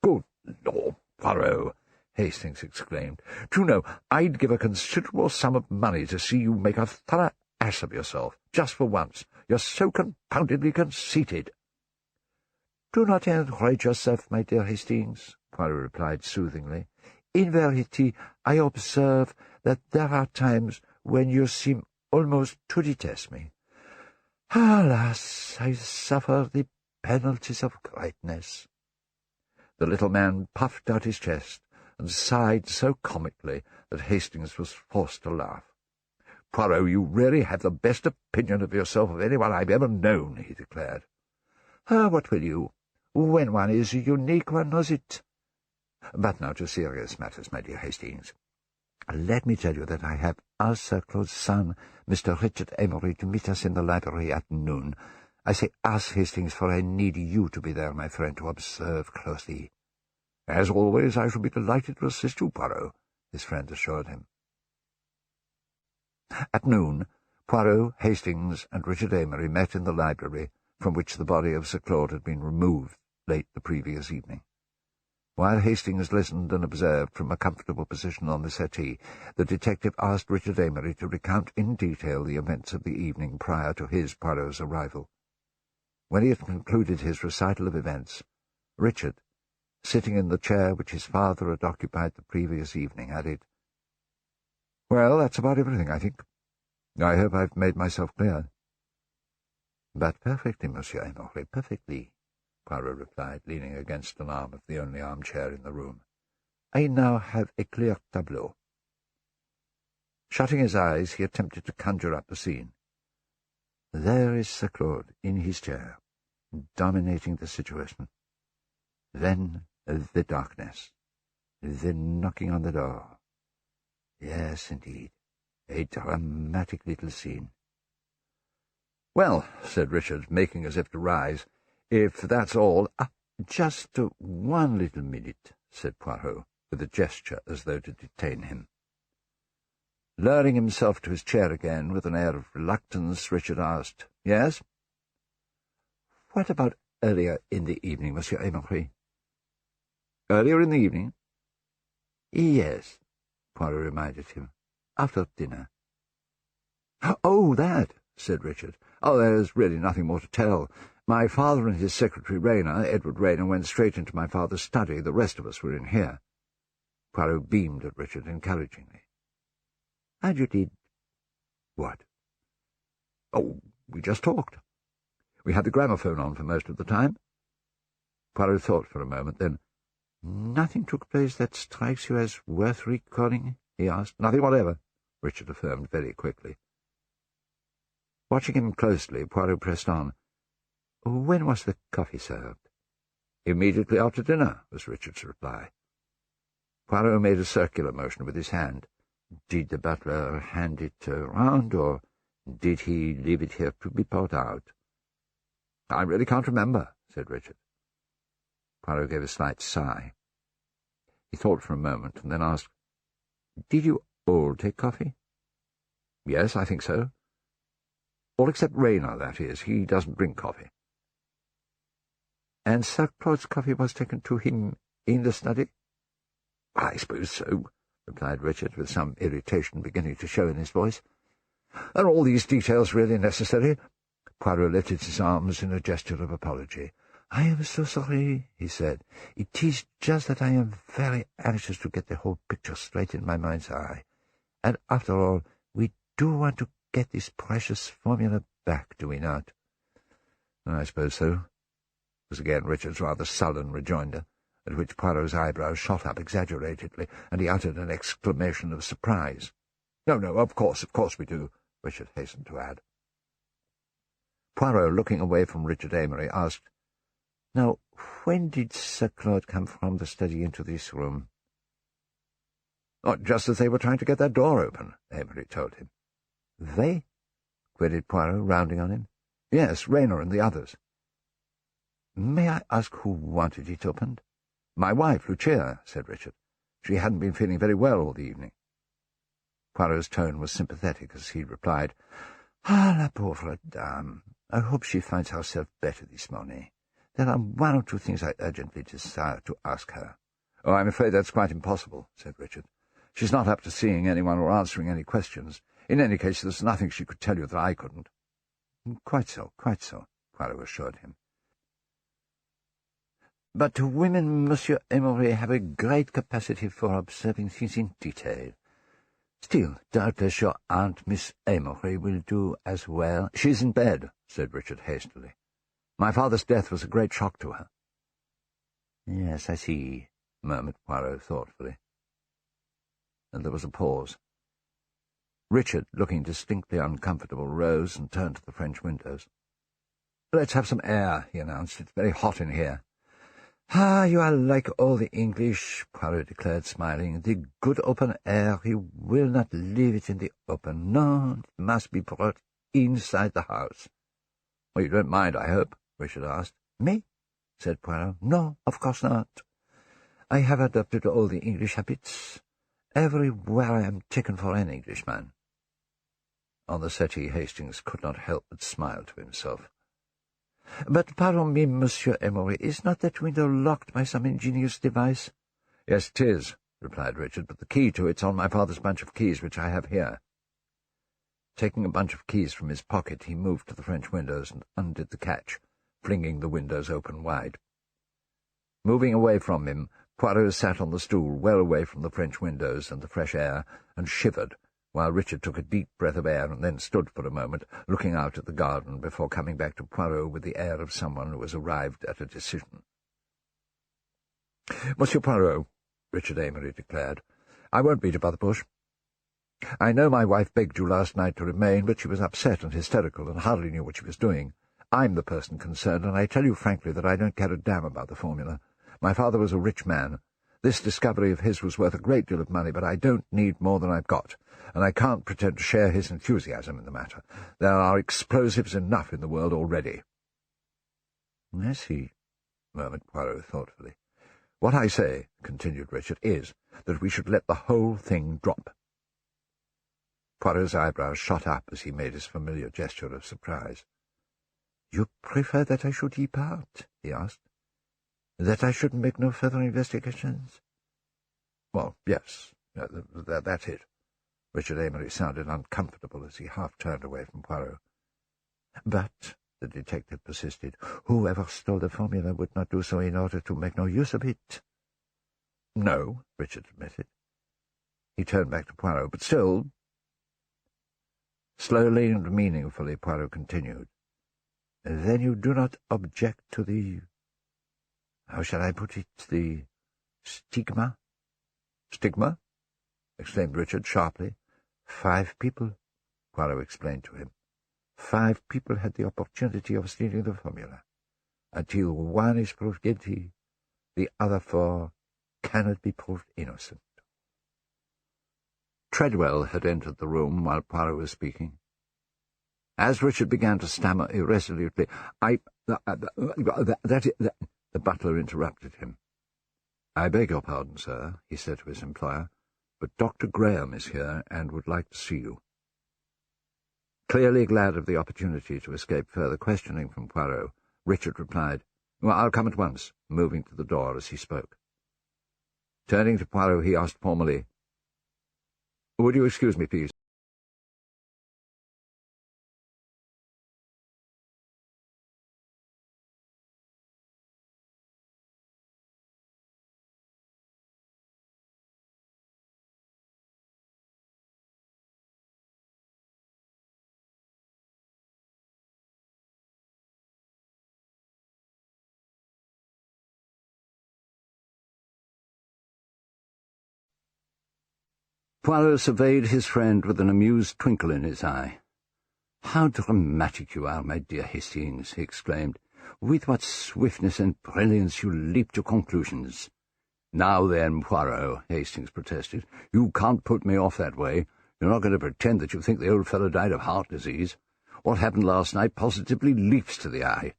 "Good Lord, Poirot!" Hastings exclaimed. "Do you know, I'd give a considerable sum of money to see you make a thorough ass of yourself, just for once. You're so confoundedly conceited." "Do not enrage yourself, my dear Hastings," Poirot replied soothingly. "In verity, I observe that there are times when you seem almost to detest me. Alas, I suffer the penalties of greatness." The little man puffed out his chest and sighed so comically that Hastings was forced to laugh. "Poirot, you really have the best opinion of yourself of anyone I've ever known," he declared. What will you? When one is unique, one knows it. But now to serious matters, my dear Hastings. Let me tell you that I have asked Sir Claude's son, Mr. Richard Emery, to meet us in the library at noon. I say ask, Hastings, for I need you to be there, my friend, to observe closely. "As always, I shall be delighted to assist you, Poirot," his friend assured him. At noon, Poirot, Hastings, and Richard Emery met in the library, from which the body of Sir Claude had been removed late the previous evening. While Hastings listened and observed from a comfortable position on the settee, the detective asked Richard Emery to recount in detail the events of the evening prior to his, Poirot's, arrival. When he had concluded his recital of events, Richard, sitting in the chair which his father had occupied the previous evening, added, "Well, that's about everything, I think. I hope I've made myself clear." "But perfectly, Monsieur Emery, perfectly," Poirot replied, leaning against an arm of the only armchair in the room. "I now have a clear tableau." Shutting his eyes, he attempted to conjure up the scene. There is Sir Claude in his chair, dominating the situation. Then the darkness, the knocking on the door. Yes, indeed, a dramatic little scene. "Well," said Richard, making as if to rise, "if that's all—" "Just one little minute," said Poirot, with a gesture as though to detain him. Lowering himself to his chair again with an air of reluctance, Richard asked, "Yes?" "What about earlier in the evening, Monsieur Emery?" "Earlier in the evening?" "Yes," Poirot reminded him. "After dinner." "Oh, that," said Richard. "Oh, there's really nothing more to tell. My father and his secretary Rayner, Edward Rayner, went straight into my father's study. The rest of us were in here." Poirot beamed at Richard encouragingly. "And you did—" "What?" "Oh, we just talked. We had the gramophone on for most of the time." Poirot thought for a moment, then, "Nothing took place that strikes you as worth recalling?" he asked. "Nothing whatever," Richard affirmed very quickly. Watching him closely, Poirot pressed on. "When was the coffee served?" "Immediately after dinner," was Richard's reply. Poirot made a circular motion with his hand. "Did the butler hand it round, or did he leave it here to be poured out?" "I really can't remember," said Richard. Poirot gave a slight sigh. He thought for a moment, and then asked, "Did you all take coffee?" "Yes, I think so. All except Rayner, that is. He doesn't drink coffee." "And Sir Claude's coffee was taken to him in the study?" "I suppose so," replied Richard, with some irritation beginning to show in his voice. "Are all these details really necessary?" Poirot lifted his arms in a gesture of apology. "I am so sorry," he said. "It is just that I am very anxious to get the whole picture straight in my mind's eye. And after all, we do want to get this precious formula back, do we not?" "I suppose so," was again Richard's rather sullen rejoinder, at which Poirot's eyebrows shot up exaggeratedly, and he uttered an exclamation of surprise. "No, of course we do," Richard hastened to add. Poirot, looking away from Richard Emery, asked, "Now, when did Sir Claude come from the study into this room?" "Oh, just as they were trying to get that door open," Emery told him. "They?" queried Poirot, rounding on him. "Yes, Rayner and the others." "May I ask who wanted it opened?" "My wife, Lucia," said Richard. "She hadn't been feeling very well all the evening." Poirot's tone was sympathetic as he replied, "Ah, la pauvre dame. I hope she finds herself better this morning. There are one or two things I urgently desire to ask her." "Oh, I'm afraid that's quite impossible," said Richard. "She's not up to seeing anyone or answering any questions. In any case, there's nothing she could tell you that I couldn't." "Quite so, Poirot assured him. "But women, Monsieur Amory, have a great capacity for observing things in detail. Still, doubtless your aunt, Miss Amory, will do as well." "She's in bed," said Richard hastily. "My father's death was a great shock to her." "Yes, I see," murmured Poirot thoughtfully. And there was a pause. Richard, looking distinctly uncomfortable, rose and turned to the French windows. "Let's have some air," he announced. "It's very hot in here." "Ah, you are like all the English," Poirot declared, smiling. "The good open air, you will not leave it in the open. No, it must be brought inside the house." "Well, you don't mind, I hope?" Richard asked. "Me?" said Poirot. "No, of course not. I have adopted all the English habits. Everywhere I am taken for an Englishman." On the settee, Hastings could not help but smile to himself. "But pardon me, Monsieur Amory, is not that window locked by some ingenious device?" "Yes, 'tis," replied Richard, "but the key to it's on my father's bunch of keys, which I have here." Taking a bunch of keys from his pocket, he moved to the French windows and undid the catch, flinging the windows open wide. Moving away from him, Poirot sat on the stool, well away from the French windows and the fresh air, and shivered, while Richard took a deep breath of air and then stood for a moment, looking out at the garden, before coming back to Poirot with the air of someone who has arrived at a decision. "Monsieur Poirot," Richard Amory declared, "I won't beat about the bush. I know my wife begged you last night to remain, but she was upset and hysterical and hardly knew what she was doing. I'm the person concerned, and I tell you frankly that I don't care a damn about the formula. My father was a rich man. This discovery of his was worth a great deal of money, but I don't need more than I've got, and I can't pretend to share his enthusiasm in the matter. There are explosives enough in the world already." "I see," murmured Poirot thoughtfully. "What I say," continued Richard, "is that we should let the whole thing drop." Poirot's eyebrows shot up as he made his familiar gesture of surprise. "You prefer that I should depart?" he asked. "That I should make no further investigations?" "Well, yes, that's it." Richard Amory sounded uncomfortable as he half turned away from Poirot. "But," the detective persisted, "whoever stole the formula would not do so in order to make no use of it." "No," Richard admitted. He turned back to Poirot, "but still—" Slowly and meaningfully, Poirot continued. "Then you do not object to the— how shall I put it, the stigma?" "Stigma?" exclaimed Richard sharply. 5 people, Poirot explained to him. 5 people had the opportunity of stealing the formula. Until one is proved guilty, the other 4 cannot be proved innocent. Treadwell had entered the room while Poirot was speaking. As Richard began to stammer irresolutely, the butler interrupted him. "I beg your pardon, sir," he said to his employer, "but Dr. Graham is here and would like to see you." Clearly glad of the opportunity to escape further questioning from Poirot, Richard replied, "Well, I'll come at once," moving to the door as he spoke. Turning to Poirot, he asked formally, "Would you excuse me, please?" Poirot surveyed his friend with an amused twinkle in his eye. "How dramatic you are, my dear Hastings," he exclaimed. "With what swiftness and brilliance you leap to conclusions." "Now then, Poirot," Hastings protested, "you can't put me off that way. You're not going to pretend that you think the old fellow died of heart disease. What happened last night positively leaps to the eye.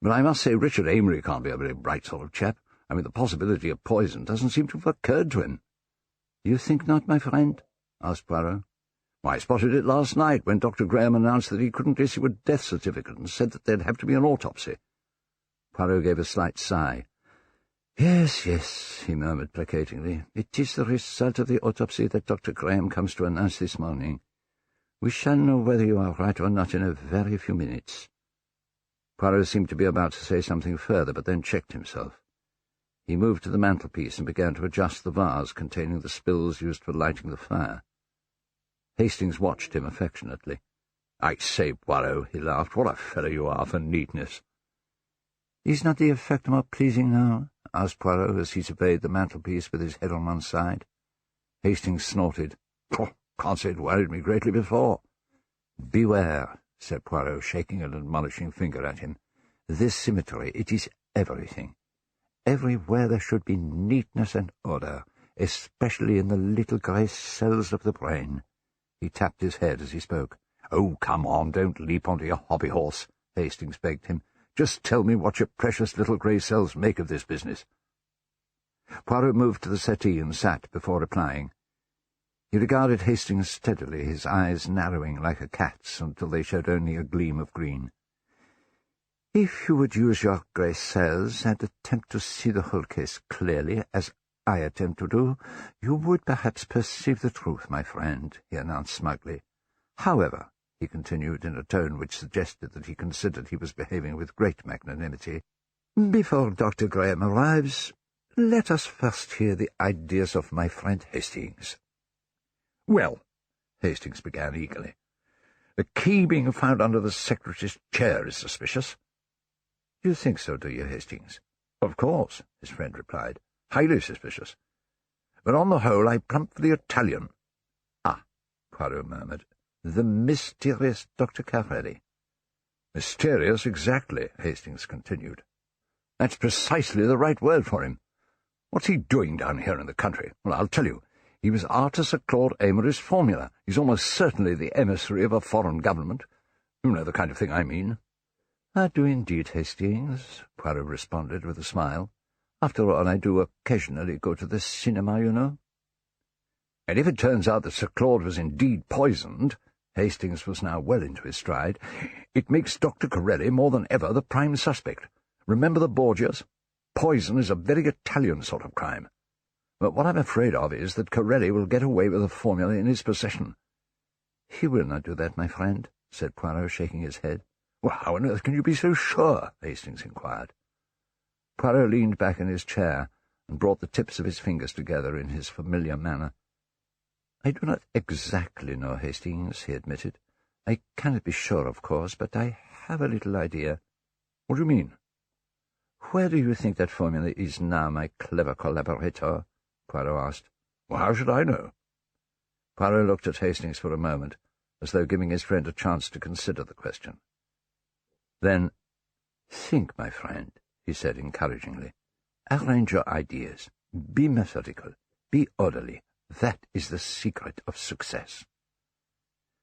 But I must say Richard Amory can't be a very bright sort of chap. I mean, the possibility of poison doesn't seem to have occurred to him." "You think not, my friend?" asked Poirot. "I spotted it last night when Dr. Graham announced that he couldn't issue a death certificate and said that there'd have to be an autopsy." Poirot gave a slight sigh. Yes, he murmured placatingly. "It is the result of the autopsy that Dr. Graham comes to announce this morning. We shall know whether you are right or not in a very few minutes." Poirot seemed to be about to say something further, but then checked himself. He moved to the mantelpiece and began to adjust the vase containing the spills used for lighting the fire. Hastings watched him affectionately. "I say, Poirot," he laughed, "what a fellow you are for neatness." "Is not the effect more pleasing now?" asked Poirot as he surveyed the mantelpiece with his head on one side. Hastings snorted. "Can't say it worried me greatly before." "Beware," said Poirot, shaking an admonishing finger at him. "This symmetry, it is everything. Everywhere there should be neatness and order, especially in the little grey cells of the brain." He tapped his head as he spoke. "Oh, come on, don't leap onto your hobby-horse," Hastings begged him. "Just tell me what your precious little grey cells make of this business." Poirot moved to the settee and sat before replying. He regarded Hastings steadily, his eyes narrowing like a cat's until they showed only a gleam of green. "If you would use your grey cells and attempt to see the whole case clearly, as I attempt to do, you would perhaps perceive the truth, my friend," he announced smugly. "However," he continued in a tone which suggested that he considered he was behaving with great magnanimity, "before Dr. Graham arrives, let us first hear the ideas of my friend Hastings." "Well," Hastings began eagerly, "the key being found under the secretary's chair is suspicious." "You think so, do you, Hastings?" "Of course," his friend replied. "Highly suspicious. But on the whole I plump for the Italian." "Ah," Poirot murmured, "the mysterious Dr. Corelli." "Mysterious, exactly," Hastings continued. "That's precisely the right word for him. What's he doing down here in the country? Well, I'll tell you. He was after Sir Claude Amory's formula. He's almost certainly the emissary of a foreign government. You know the kind of thing I mean." "I do indeed, Hastings," Poirot responded with a smile. "After all, I do occasionally go to the cinema, you know." "And if it turns out that Sir Claude was indeed poisoned," Hastings was now well into his stride, "it makes Dr. Corelli more than ever the prime suspect. Remember the Borgias? Poison is a very Italian sort of crime. But what I'm afraid of is that Corelli will get away with the formula in his possession." "He will not do that, my friend," said Poirot, shaking his head. "Well, how on earth can you be so sure?" Hastings inquired. Poirot leaned back in his chair and brought the tips of his fingers together in his familiar manner. "I do not exactly know, Hastings," he admitted. "I cannot be sure, of course, but I have a little idea." "What do you mean?" "Where do you think that formula is now, my clever collaborator?" Poirot asked. "Well, how should I know?" Poirot looked at Hastings for a moment, as though giving his friend a chance to consider the question. Then, "Think, my friend," he said encouragingly. "Arrange your ideas. Be methodical. Be orderly. That is the secret of success."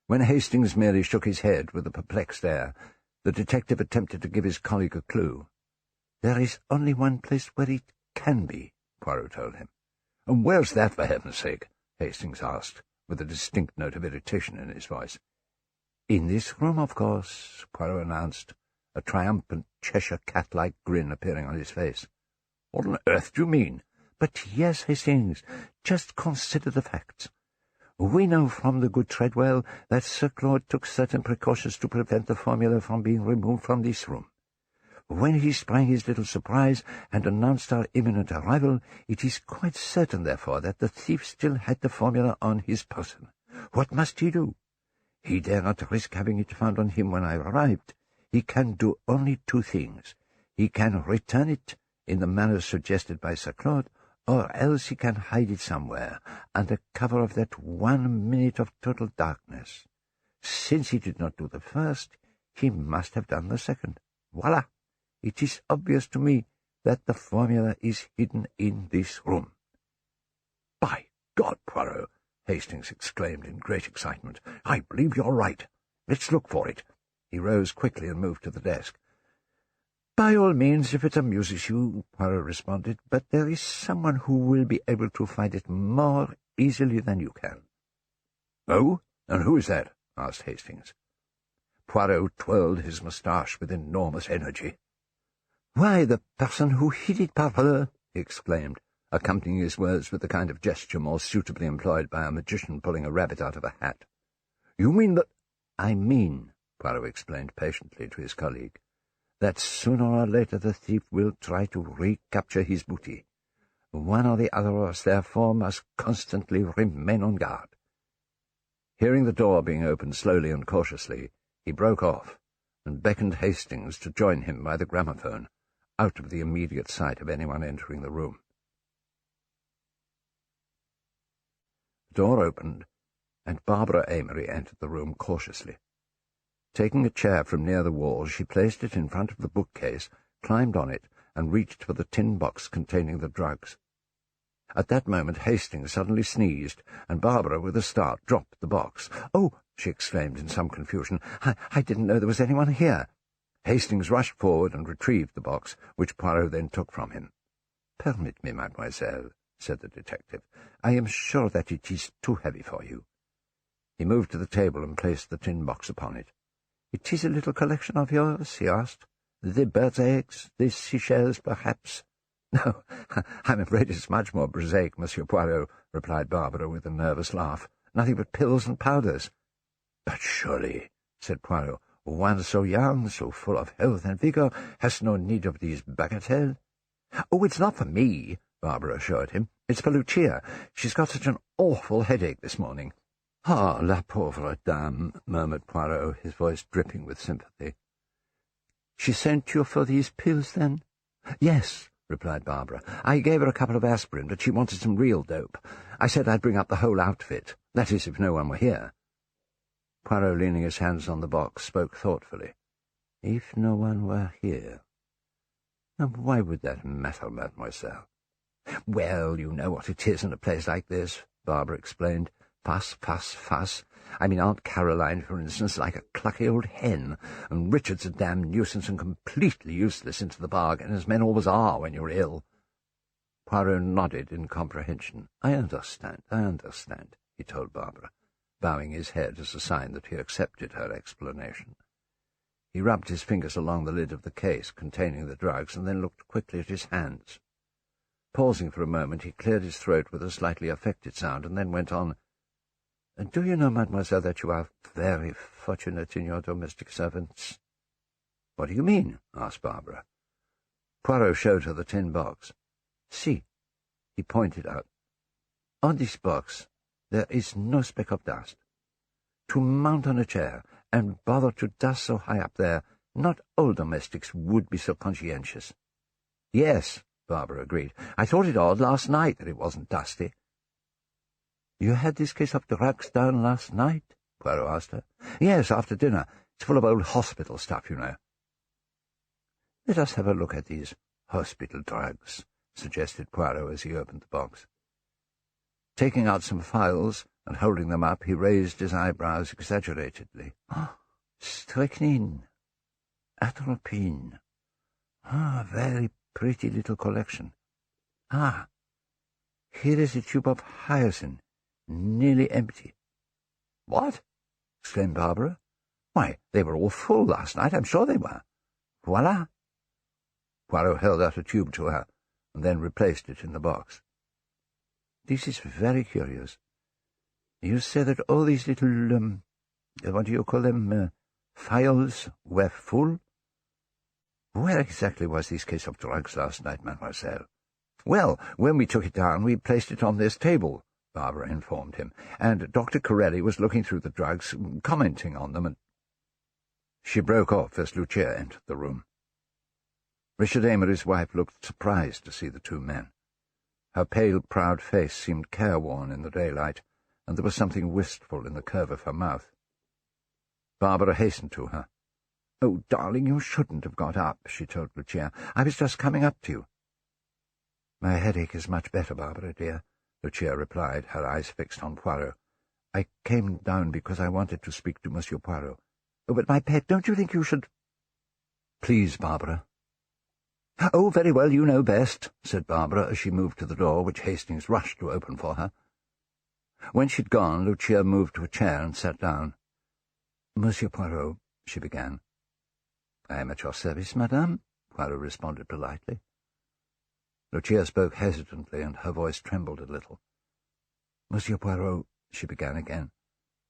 When Hastings merely shook his head with a perplexed air, the detective attempted to give his colleague a clue. "There is only one place where it can be," Poirot told him. "And where's that, for heaven's sake?" Hastings asked, with a distinct note of irritation in his voice. "In this room, of course," Poirot announced, a triumphant Cheshire cat-like grin appearing on his face. "What on earth do you mean?" "But yes, Hastings, just consider the facts. We know from the good Treadwell that Sir Claude took certain precautions to prevent the formula from being removed from this room. When he sprang his little surprise and announced our imminent arrival, it is quite certain, therefore, that the thief still had the formula on his person. What must he do? He dare not risk having it found on him when I arrived. He can do only two things. He can return it in the manner suggested by Sir Claude, or else he can hide it somewhere, under cover of that 1 minute of total darkness. Since he did not do the first, he must have done the second. Voila! It is obvious to me that the formula is hidden in this room." "By God, Poirot!" Hastings exclaimed in great excitement. "I believe you're right. Let's look for it." He rose quickly and moved to the desk. "By all means, if it amuses you," Poirot responded, "but there is someone who will be able to find it more easily than you can." "Oh? And who is that?" asked Hastings. Poirot twirled his moustache with enormous energy. "Why, the person who hid it, parbleu!" he exclaimed, accompanying his words with the kind of gesture more suitably employed by a magician pulling a rabbit out of a hat. "You mean that—" "I mean," Poirot explained patiently to his colleague, "that sooner or later the thief will try to recapture his booty. One or the other of us, therefore, must constantly remain on guard." Hearing the door being opened slowly and cautiously, he broke off and beckoned Hastings to join him by the gramophone, out of the immediate sight of anyone entering the room. The door opened, and Barbara Amory entered the room cautiously. Taking a chair from near the wall, she placed it in front of the bookcase, climbed on it, and reached for the tin box containing the drugs. At that moment Hastings suddenly sneezed, and Barbara, with a start, dropped the box. "Oh!" she exclaimed in some confusion. I didn't know there was anyone here." Hastings rushed forward and retrieved the box, which Poirot then took from him. "Permit me, mademoiselle," said the detective. "I am sure that it is too heavy for you." He moved to the table and placed the tin box upon it. "It is a little collection of yours?" he asked. "The birds' eggs, the seashells, perhaps?" "No, I'm afraid it's much more prosaic, Monsieur Poirot," replied Barbara with a nervous laugh. "Nothing but pills and powders." "But surely," said Poirot, "one so young, so full of health and vigour, has no need of these bagatelles." "Oh, it's not for me," Barbara assured him. "It's for Lucia. She's got such an awful headache this morning." "Ah, la pauvre dame," murmured Poirot, his voice dripping with sympathy. "She sent you for these pills, then?" "Yes," replied Barbara. "I gave her a couple of aspirin, but she wanted some real dope. I said I'd bring up the whole outfit. That is, if no one were here." Poirot, leaning his hands on the box, spoke thoughtfully. "If no one were here. And why would that matter, mademoiselle?" "Well, you know what it is in a place like this," Barbara explained. "Fuss, fuss, fuss. I mean Aunt Caroline, for instance, like a clucky old hen, and Richard's a damned nuisance and completely useless into the bargain, as men always are when you're ill." Poirot nodded in comprehension. I understand," he told Barbara, bowing his head as a sign that he accepted her explanation. He rubbed his fingers along the lid of the case containing the drugs and then looked quickly at his hands. Pausing for a moment, he cleared his throat with a slightly affected sound and then went on, "Do you know, mademoiselle, that you are very fortunate in your domestic servants?" "What do you mean?" asked Barbara. Poirot showed her the tin box. "See," he pointed out. "On this box there is no speck of dust. To mount on a chair and bother to dust so high up there, not all domestics would be so conscientious." "Yes," Barbara agreed. "I thought it odd last night that it wasn't dusty." "You had this case of drugs down last night?" Poirot asked her. "Yes, after dinner. It's full of old hospital stuff, you know." "Let us have a look at these hospital drugs," suggested Poirot as he opened the box. Taking out some phials and holding them up, he raised his eyebrows exaggeratedly. "Strychnine, atropine. Very pretty little collection. Here is a tube of hyacinth, nearly empty." "What?" exclaimed Barbara. "Why, they were all full last night, I'm sure they were. Voila." Poirot held out a tube to her, and then replaced it in the box. "This is very curious. You say that all these little, what do you call them, phials were full? Where exactly was this case of drugs last night, mademoiselle?" "Well, when we took it down, we placed it on this table," Barbara informed him, "and Dr. Corelli was looking through the drugs, commenting on them, and—" She broke off as Lucia entered the room. Richard Amory's wife looked surprised to see the two men. Her pale, proud face seemed careworn in the daylight, and there was something wistful in the curve of her mouth. Barbara hastened to her. "Oh, darling, you shouldn't have got up," she told Lucia. "I was just coming up to you." "My headache is much better, Barbara, dear," Lucia replied, her eyes fixed on Poirot. "I came down because I wanted to speak to Monsieur Poirot." "Oh, but my pet, don't you think you should—" "Please, Barbara." "Oh, very well, you know best," said Barbara as she moved to the door, which Hastings rushed to open for her. When she'd gone, Lucia moved to a chair and sat down. "Monsieur Poirot," she began. "I am at your service, madame," Poirot responded politely. Lucia spoke hesitantly, and her voice trembled a little. "Monsieur Poirot," she began again,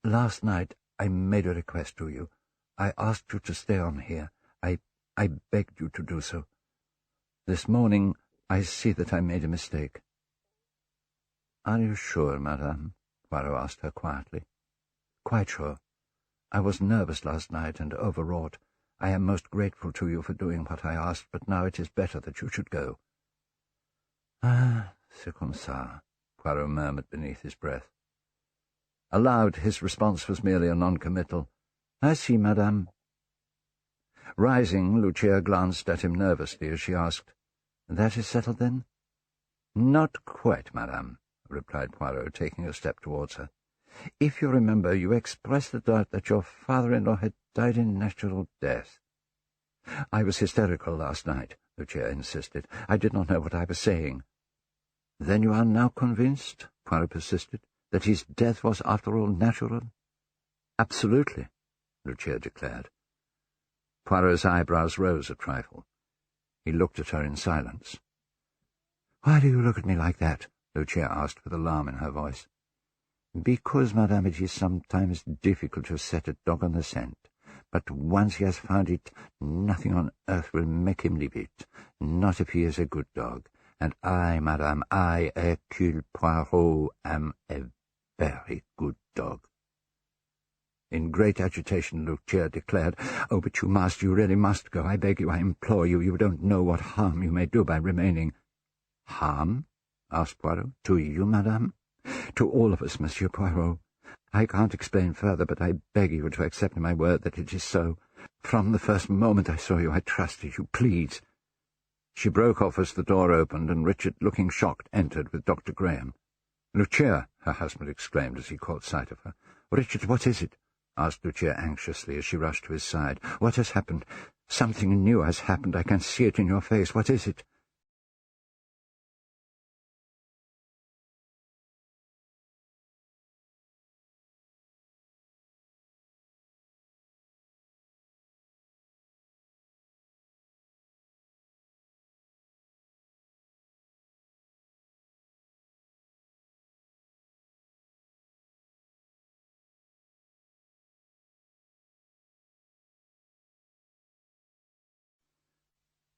"last night I made a request to you. I asked you to stay on here. I begged you to do so. This morning I see that I made a mistake." "Are you sure, madame?" Poirot asked her quietly. "Quite sure. I was nervous last night and overwrought. I am most grateful to you for doing what I asked, but now it is better that you should go." "Ah, c'est comme ça," Poirot murmured beneath his breath. Aloud, his response was merely a non-committal, "I see, madame." Rising, Lucia glanced at him nervously as she asked, "That is settled, then?" "Not quite, madame," replied Poirot, taking a step towards her. "If you remember, you expressed the doubt that your father-in-law had died in natural death." "I was hysterical last night," Lucia insisted. "I did not know what I was saying." "Then you are now convinced," Poirot persisted, "that his death was after all natural?" "Absolutely," Lucia declared. Poirot's eyebrows rose a trifle. He looked at her in silence. "Why do you look at me like that?" Lucia asked with alarm in her voice. "Because, madame, it is sometimes difficult to set a dog on the scent. But once he has found it, nothing on earth will make him leave it, not if he is a good dog. And I, madame, I, Hercule Poirot, am a very good dog." In great agitation, Lucia declared, "Oh, but you really must go. I beg you, I implore you. You don't know what harm you may do by remaining." "Harm?" asked Poirot. "To you, madame?" "To all of us, Monsieur Poirot. I can't explain further, but I beg you to accept my word that it is so. From the first moment I saw you, I trusted you. Please." She broke off as the door opened, and Richard, looking shocked, entered with Dr. Graham. "Lucia," her husband exclaimed as he caught sight of her. "Richard, what is it?" asked Lucia anxiously as she rushed to his side. "What has happened? Something new has happened. I can see it in your face. What is it?"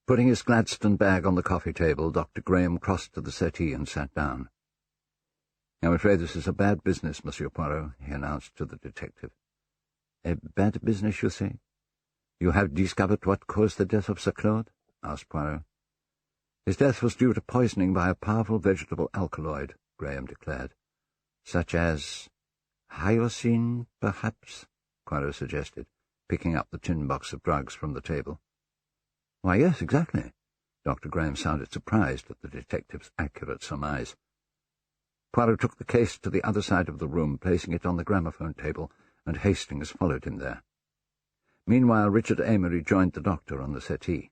Putting his Gladstone bag on the coffee table, Dr. Graham crossed to the settee and sat down. "I'm afraid this is a bad business, Monsieur Poirot," he announced to the detective. "A bad business, you say? You have discovered what caused the death of Sir Claude?" asked Poirot. "His death was due to poisoning by a powerful vegetable alkaloid," Graham declared. "Such as hyoscine, perhaps?" Poirot suggested, picking up the tin box of drugs from the table. "Why, yes, exactly." Dr. Graham sounded surprised at the detective's accurate surmise. Poirot took the case to the other side of the room, placing it on the gramophone table, and Hastings followed him there. Meanwhile, Richard Amory joined the doctor on the settee.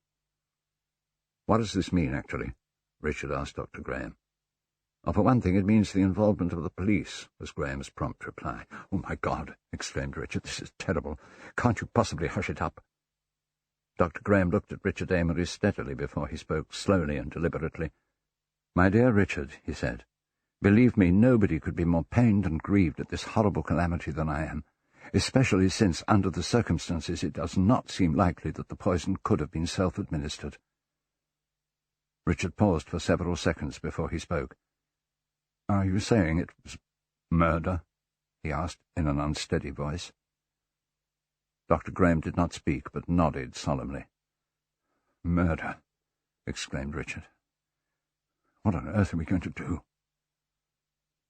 "What does this mean, actually?" Richard asked Dr. Graham. "Oh, for one thing, it means the involvement of the police," was Graham's prompt reply. "Oh, my God!" exclaimed Richard. "This is terrible. Can't you possibly hush it up?" Dr. Graham looked at Richard Amory steadily before he spoke slowly and deliberately. "My dear Richard," he said, "believe me, nobody could be more pained and grieved at this horrible calamity than I am, especially since, under the circumstances, it does not seem likely that the poison could have been self-administered." Richard paused for several seconds before he spoke. "Are you saying it was murder?" he asked in an unsteady voice. Dr. Graham did not speak, but nodded solemnly. "Murder!" exclaimed Richard. "What on earth are we going to do?"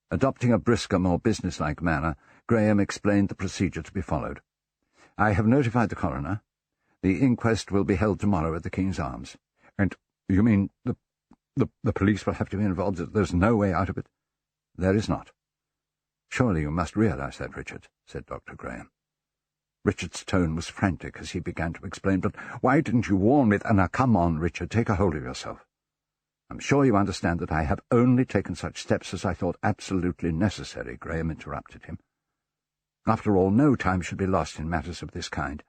Adopting a brisker, more businesslike manner, Graham explained the procedure to be followed. "I have notified the coroner. The inquest will be held tomorrow at the King's Arms." "And you mean the police will have to be involved? There's no way out of it?" "There is not." "Surely you must realize that, Richard," said Dr. Graham. Richard's tone was frantic as he began to explain. "But why didn't you warn me? Now, come on, Richard, take a hold of yourself. I'm sure you understand that I have only taken such steps as I thought absolutely necessary," Graham interrupted him. "After all, no time should be lost in matters of this kind."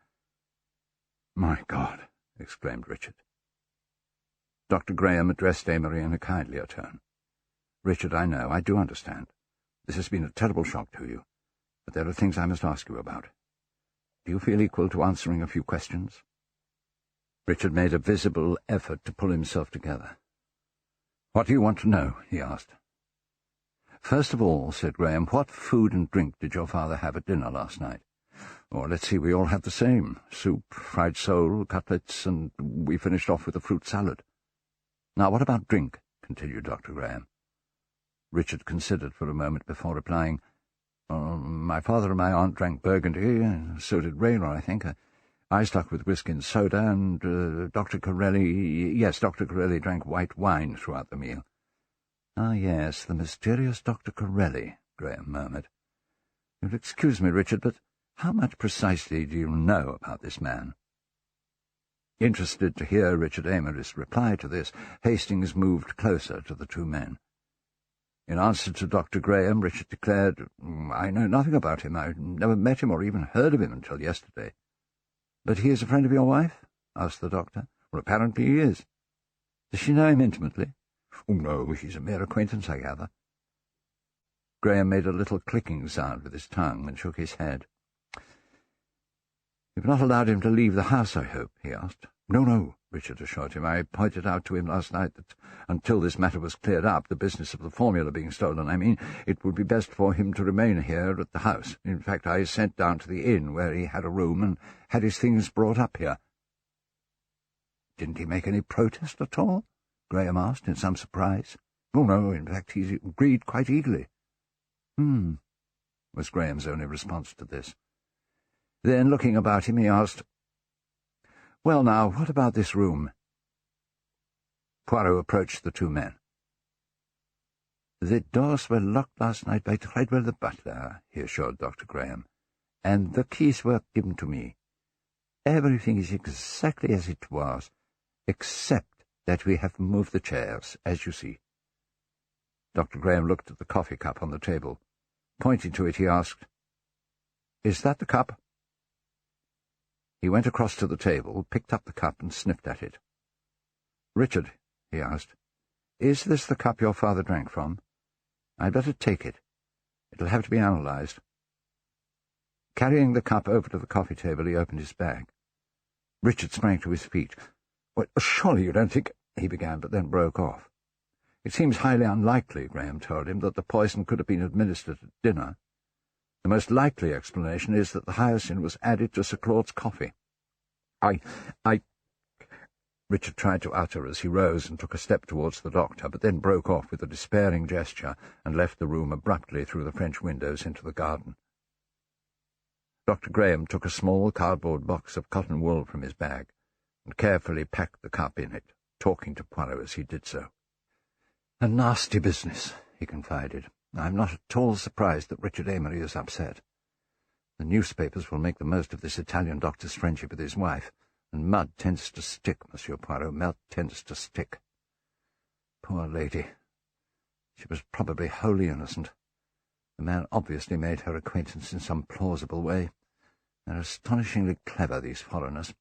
"My God!" exclaimed Richard. Dr. Graham addressed Amory in a kindlier tone. "Richard, I know, I do understand. This has been a terrible shock to you, but there are things I must ask you about. Do you feel equal to answering a few questions?" Richard made a visible effort to pull himself together. "What do you want to know?" he asked. "First of all," said Graham, "what food and drink did your father have at dinner last night?" "Oh, let's see, we all had the same. Soup, fried sole, cutlets, and we finished off with a fruit salad." "Now, what about drink?" continued Dr. Graham. Richard considered for a moment before replying. "My father and my aunt drank Burgundy, and so did Rayner, I think. I stuck with whisky and soda, and Dr. Corelli drank white wine throughout the meal." "Ah, yes, the mysterious Dr. Corelli," Graham murmured. "You'll excuse me, Richard, but how much precisely do you know about this man?" Interested to hear Richard Amory's reply to this, Hastings moved closer to the two men. In answer to Dr. Graham, Richard declared, "I know nothing about him. I've never met him or even heard of him until yesterday." "But he is a friend of your wife?" asked the doctor. "Well, apparently he is." "Does she know him intimately?" "Oh, no, he's a mere acquaintance, I gather." Graham made a little clicking sound with his tongue and shook his head. "You've not allowed him to leave the house, I hope?" he asked. No, Richard assured him. "I pointed out to him last night that until this matter was cleared up, the business of the formula being stolen, it would be best for him to remain here at the house. In fact, I sent down to the inn where he had a room and had his things brought up here." "Didn't he make any protest at all?" Graham asked in some surprise. "Oh, no, in fact, he agreed quite eagerly." Was Graham's only response to this. Then, looking about him, he asked, "Well, now, what about this room?" Poirot approached the two men. "The doors were locked last night by Treadwell the butler," he assured Dr. Graham, "and the keys were given to me. Everything is exactly as it was, except that we have moved the chairs, as you see." Dr. Graham looked at the coffee cup on the table. Pointing to it, he asked, "Is that the cup?" He went across to the table, picked up the cup, and sniffed at it. "Richard," he asked, "is this the cup your father drank from? I'd better take it. It'll have to be analysed." Carrying the cup over to the coffee table, he opened his bag. Richard sprang to his feet. "Well, surely you don't think—" he began, but then broke off. "It seems highly unlikely," Graham told him, "that the poison could have been administered at dinner. The most likely explanation is that the hyoscine was added to Sir Claude's coffee." I... Richard tried to utter as he rose and took a step towards the doctor, but then broke off with a despairing gesture and left the room abruptly through the French windows into the garden. Dr. Graham took a small cardboard box of cotton wool from his bag and carefully packed the cup in it, talking to Poirot as he did so. "A nasty business," he confided. "I'm not at all surprised that Richard Amory is upset. The newspapers will make the most of this Italian doctor's friendship with his wife, and mud tends to stick, Monsieur Poirot, mud tends to stick. Poor lady. She was probably wholly innocent. The man obviously made her acquaintance in some plausible way. They're astonishingly clever, these foreigners.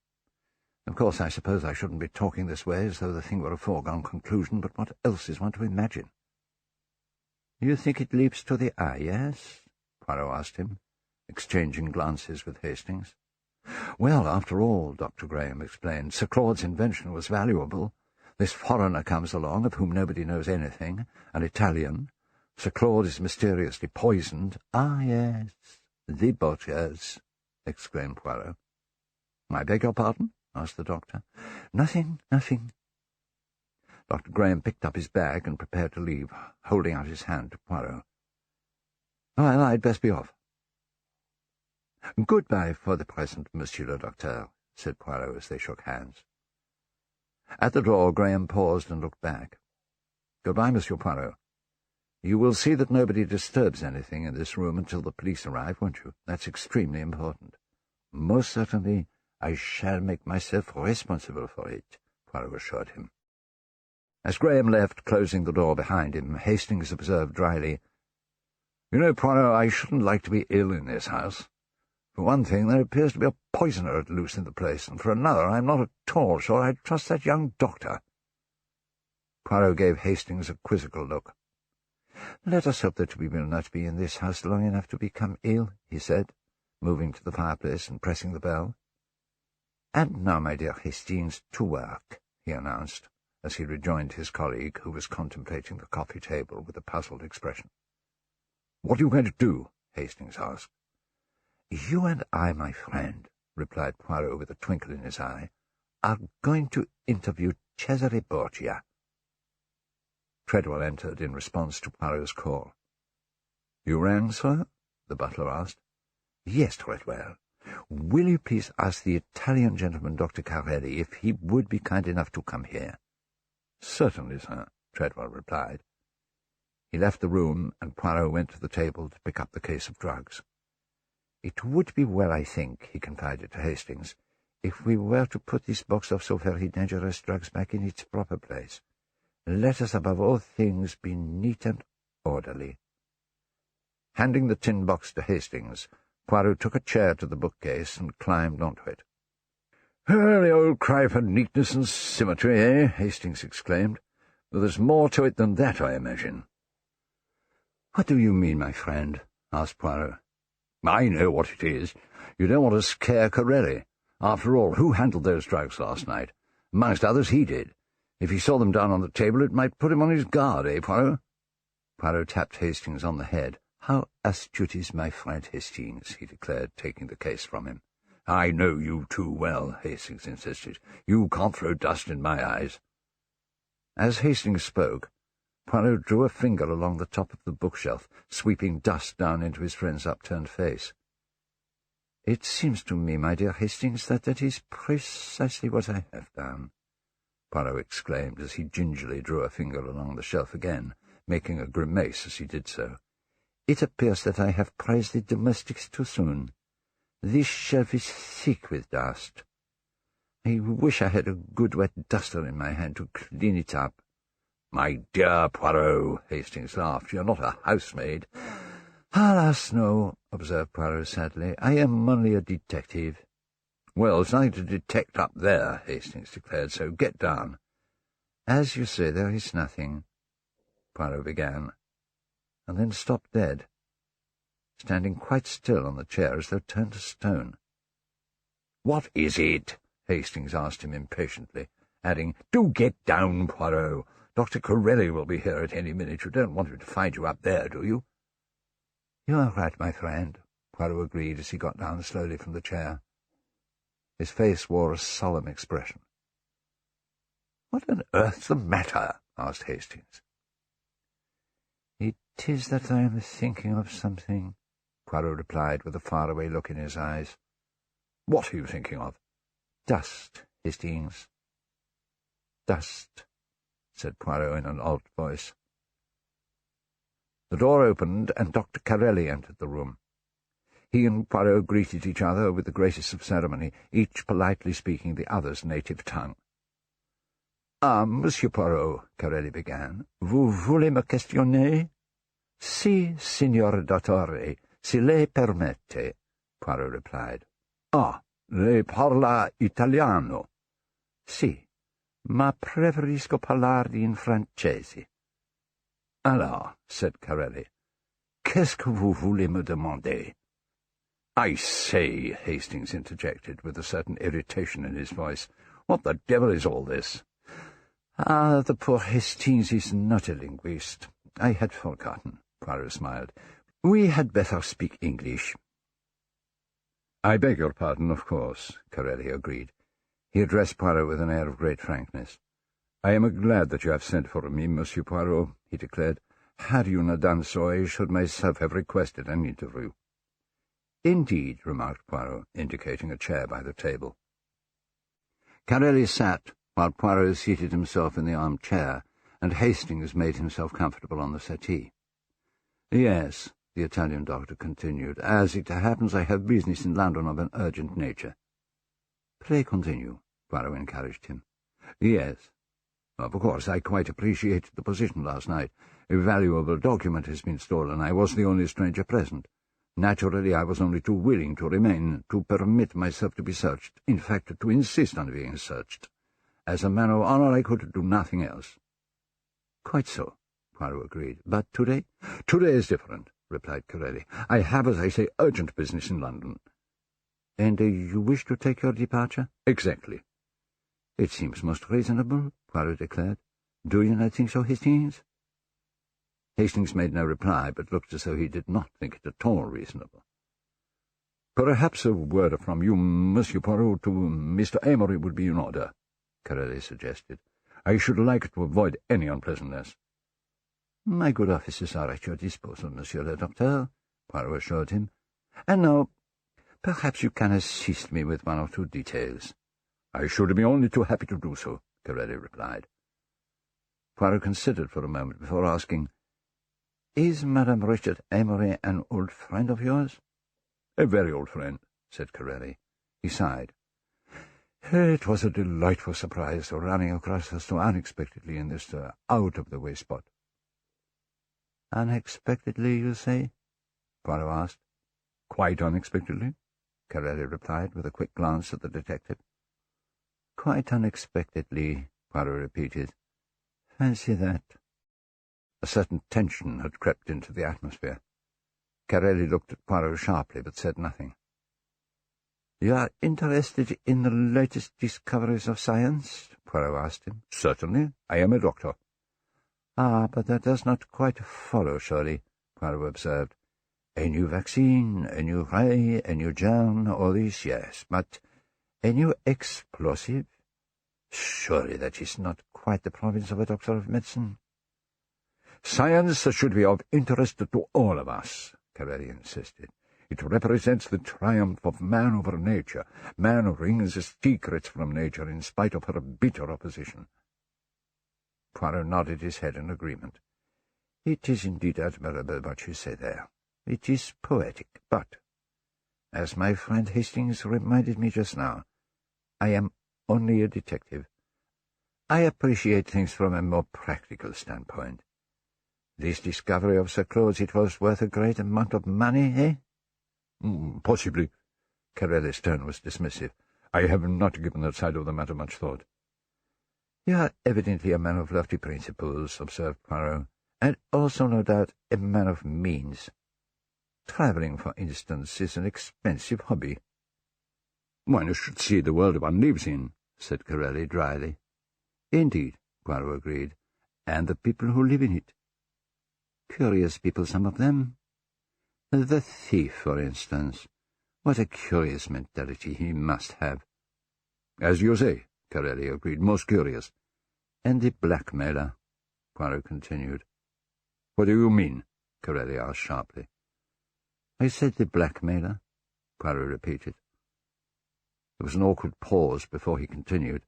Of course, I suppose I shouldn't be talking this way as though the thing were a foregone conclusion, but what else is one to imagine?" "You think it leaps to the eye, yes?" Poirot asked him, exchanging glances with Hastings. "Well, after all," Dr. Graham explained, "Sir Claude's invention was valuable. This foreigner comes along, of whom nobody knows anything, an Italian. Sir Claude is mysteriously poisoned." "Ah, yes, the butchers," exclaimed Poirot. "I beg your pardon?" asked the doctor. Nothing. Dr. Graham picked up his bag and prepared to leave, holding out his hand to Poirot. "Well, I'd best be off." "Goodbye for the present, Monsieur le Docteur," said Poirot as they shook hands. At the door, Graham paused and looked back. "Goodbye, Monsieur Poirot. You will see that nobody disturbs anything in this room until the police arrive, won't you? That's extremely important." "Most certainly. I shall make myself responsible for it," Poirot assured him. As Graham left, closing the door behind him, Hastings observed dryly, "You know, Poirot, I shouldn't like to be ill in this house. For one thing, there appears to be a poisoner at loose in the place, and for another, I'm not at all sure I'd trust that young doctor." Poirot gave Hastings a quizzical look. "Let us hope that we will not be in this house long enough to become ill," he said. moving to the fireplace and pressing the bell. "And now, my dear Hastings, to work," he announced, as he rejoined his colleague, who was contemplating the coffee table with a puzzled expression. "What are you going to do?" Hastings asked. "You and I, my friend," replied Poirot with a twinkle in his eye, "are going to interview Cesare Borgia." Treadwell entered in response to Poirot's call. "You rang, sir?" the butler asked. "Yes, Treadwell. Will you please ask the Italian gentleman, Dr. Carelli, if he would be kind enough to come here?" "Certainly, sir," Treadwell replied. He left the room, and Poirot went to the table to pick up the case of drugs. "It would be well, I think," he confided to Hastings, "if we were to put this box of so very dangerous drugs back in its proper place. Let us, above all things, be neat and orderly." Handing the tin box to Hastings, Poirot took a chair to the bookcase and climbed onto it. "The old cry for neatness and symmetry, eh?" Hastings exclaimed. "But there's more to it than that, I imagine." "What do you mean, my friend?" asked Poirot. "I know what it is. You don't want to scare Corelli. After all, who handled those drugs last night? Amongst others, he did. If he saw them down on the table, it might put him on his guard, eh, Poirot?" Poirot tapped Hastings on the head. "How astute is my friend Hastings," he declared, taking the case from him. "I know you too well," Hastings insisted. "You can't throw dust in my eyes." As Hastings spoke, Poirot drew a finger along the top of the bookshelf, sweeping dust down into his friend's upturned face. "It seems to me, my dear Hastings, that is precisely what I have done," Poirot exclaimed as he gingerly drew a finger along the shelf again, making a grimace as he did so. "It appears that I have praised the domestics too soon. This shelf is thick with dust. I wish I had a good wet duster in my hand to clean it up." "My dear Poirot," Hastings laughed, "you're not a housemaid." "Alas, no," observed Poirot sadly. "I am only a detective." "Well, there's nothing to detect up there," Hastings declared, "so get down." "As you say, there is nothing," Poirot began, and then stopped dead, standing quite still on the chair as though turned to stone. "What is it?" Hastings asked him impatiently, adding, "Do get down, Poirot. Dr. Corelli will be here at any minute. You don't want him to find you up there, do you?" "You are right, my friend," Poirot agreed as he got down slowly from the chair. His face wore a solemn expression. "What on earth's the matter?" asked Hastings. "It is that I am thinking of something," Poirot replied with a faraway look in his eyes. "What are you thinking of?" "Dust, Hastings." "Dust," said Poirot in an odd voice. The door opened, and Dr. Carelli entered the room. He and Poirot greeted each other with the greatest of ceremony, each politely speaking the other's native tongue. "Ah, Monsieur Poirot," Carelli began, "vous voulez me questionner?" "Si, signor dottore, se lei permette," Poirot replied. "Ah, lei parla italiano?" "Si, ma preferisco parlare in francese." "Alors," said Carelli, "qu'est-ce que vous voulez me demander?" "I say," Hastings interjected, with a certain irritation in his voice, "what the devil is all this?" "Ah, the poor Hastings is not a linguist. I had forgotten," Poirot smiled. "We had better speak English." "I beg your pardon, of course," Carelli agreed. He addressed Poirot with an air of great frankness. "I am glad that you have sent for me, Monsieur Poirot," he declared. "Had you not done so, I should myself have requested an interview." "Indeed," remarked Poirot, indicating a chair by the table. Carelli sat, while Poirot seated himself in the armchair, and Hastings made himself comfortable on the settee. "Yes," the Italian doctor continued. "As it happens, I have business in London of an urgent nature." "Pray continue," Poirot encouraged him. "Yes. Of course, I quite appreciated the position last night. A valuable document has been stolen. I was the only stranger present. Naturally, I was only too willing to remain, to permit myself to be searched, in fact, to insist on being searched. As a man of honor, I could do nothing else." "Quite so," Poirot agreed. "But today?" "Today is different," replied Corelli. "I have, as I say, urgent business in London. And you wish to take your departure? Exactly. It seems most reasonable, Poirot declared. Do you not think so, Hastings? Hastings made no reply, but looked as though he did not think it at all reasonable. Perhaps a word from you, Monsieur Poirot, to Mr. Amory would be in order, Corelli suggested. I should like to avoid any unpleasantness. My good officers are at your disposal, Monsieur le Docteur, Poirot assured him. And now, perhaps you can assist me with one or two details. I should be only too happy to do so, Corelli replied. Poirot considered for a moment before asking, Is Madame Richard Amory an old friend of yours? A very old friend, said Corelli. He sighed. It was a delightful surprise, running across us so unexpectedly in this out-of-the-way spot. Unexpectedly, you say? Poirot asked. Quite unexpectedly, Corelli replied, with a quick glance at the detective. Quite unexpectedly, Poirot repeated. Fancy that. A certain tension had crept into the atmosphere. Corelli looked at Poirot sharply, but said nothing. You are interested in the latest discoveries of science? Poirot asked him. Certainly. I am a doctor. Ah, but that does not quite follow, surely, Poirot observed. A new vaccine, a new ray, a new germ, all this, yes, but a new explosive? Surely that is not quite the province of a doctor of medicine. Science should be of interest to all of us, Corelli insisted. It represents the triumph of man over nature. Man wrings his secrets from nature in spite of her bitter opposition. Poirot nodded his head in agreement. It is indeed admirable what you say there. It is poetic, but, as my friend Hastings reminded me just now, I am only a detective. I appreciate things from a more practical standpoint. This discovery of Sir Claude's, it was worth a great amount of money, eh? Possibly. Corelli's tone was dismissive. I have not given that side of the matter much thought. You are evidently a man of lofty principles, observed Poirot, and also, no doubt, a man of means. Travelling, for instance, is an expensive hobby. One should see the world one lives in, said Corelli dryly. Indeed, Poirot agreed, and the people who live in it. Curious people, some of them. The thief, for instance. What a curious mentality he must have. As you say, Corelli agreed, most curious. And the blackmailer, Poirot continued. What do you mean? Corelli asked sharply. I said the blackmailer, Poirot repeated. There was an awkward pause before he continued.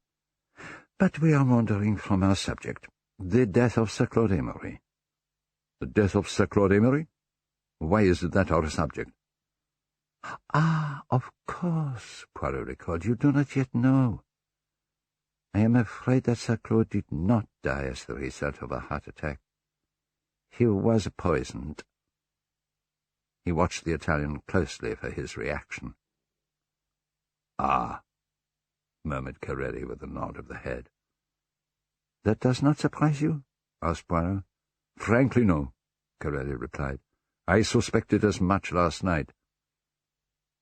But we are wandering from our subject, the death of Sir Claude Amory. The death of Sir Claude Amory? Why is that our subject? Ah, of course, Poirot recalled. You do not yet know. I am afraid that Sir Claude did not die as the result of a heart attack. He was poisoned. He watched the Italian closely for his reaction. Ah, murmured Corelli with a nod of the head. That does not surprise you? Asked Poirot. Frankly, no, Corelli replied. I suspected as much last night.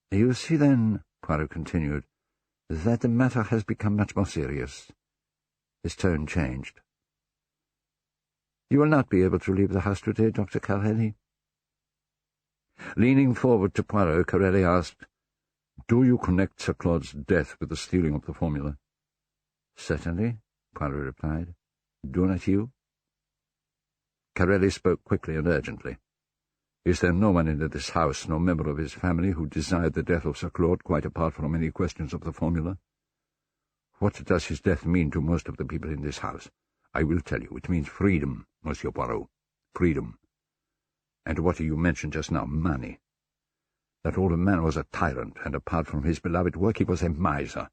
You see, then, Poirot continued, that the matter has become much more serious. His tone changed. You will not be able to leave the house today, Dr. Corelli? Leaning forward to Poirot, Corelli asked, Do you connect Sir Claude's death with the stealing of the formula? Certainly, Poirot replied. Do not you? Corelli spoke quickly and urgently. Is there no one in this house, no member of his family, who desired the death of Sir Claude, quite apart from any questions of the formula? What does his death mean to most of the people in this house? I will tell you. It means freedom, Monsieur Poirot. Freedom. And what you mentioned just now, money. That old man was a tyrant, and apart from his beloved work, he was a miser.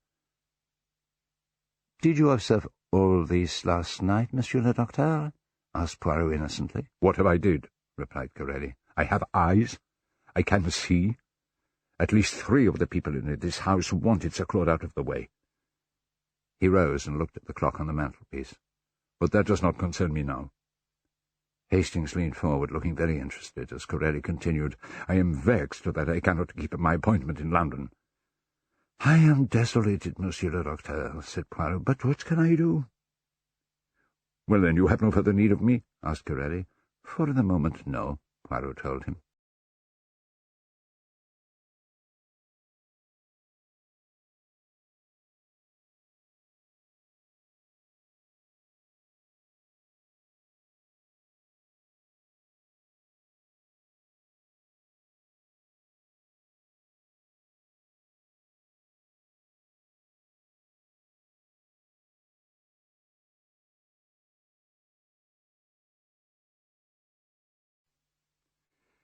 Did you observe all this last night, Monsieur le Docteur? Asked Poirot innocently. What if I did? Replied Corelli. I have eyes. I can see. At least 3 of the people in this house wanted Sir Claude out of the way. He rose and looked at the clock on the mantelpiece. But that does not concern me now. Hastings leaned forward, looking very interested, as Corelli continued, I am vexed that I cannot keep my appointment in London. "I am desolated, Monsieur le Docteur," said Poirot, "but what can I do?" "Well, then, you have no further need of me?" asked Corelli. "For the moment, no," Poirot told him.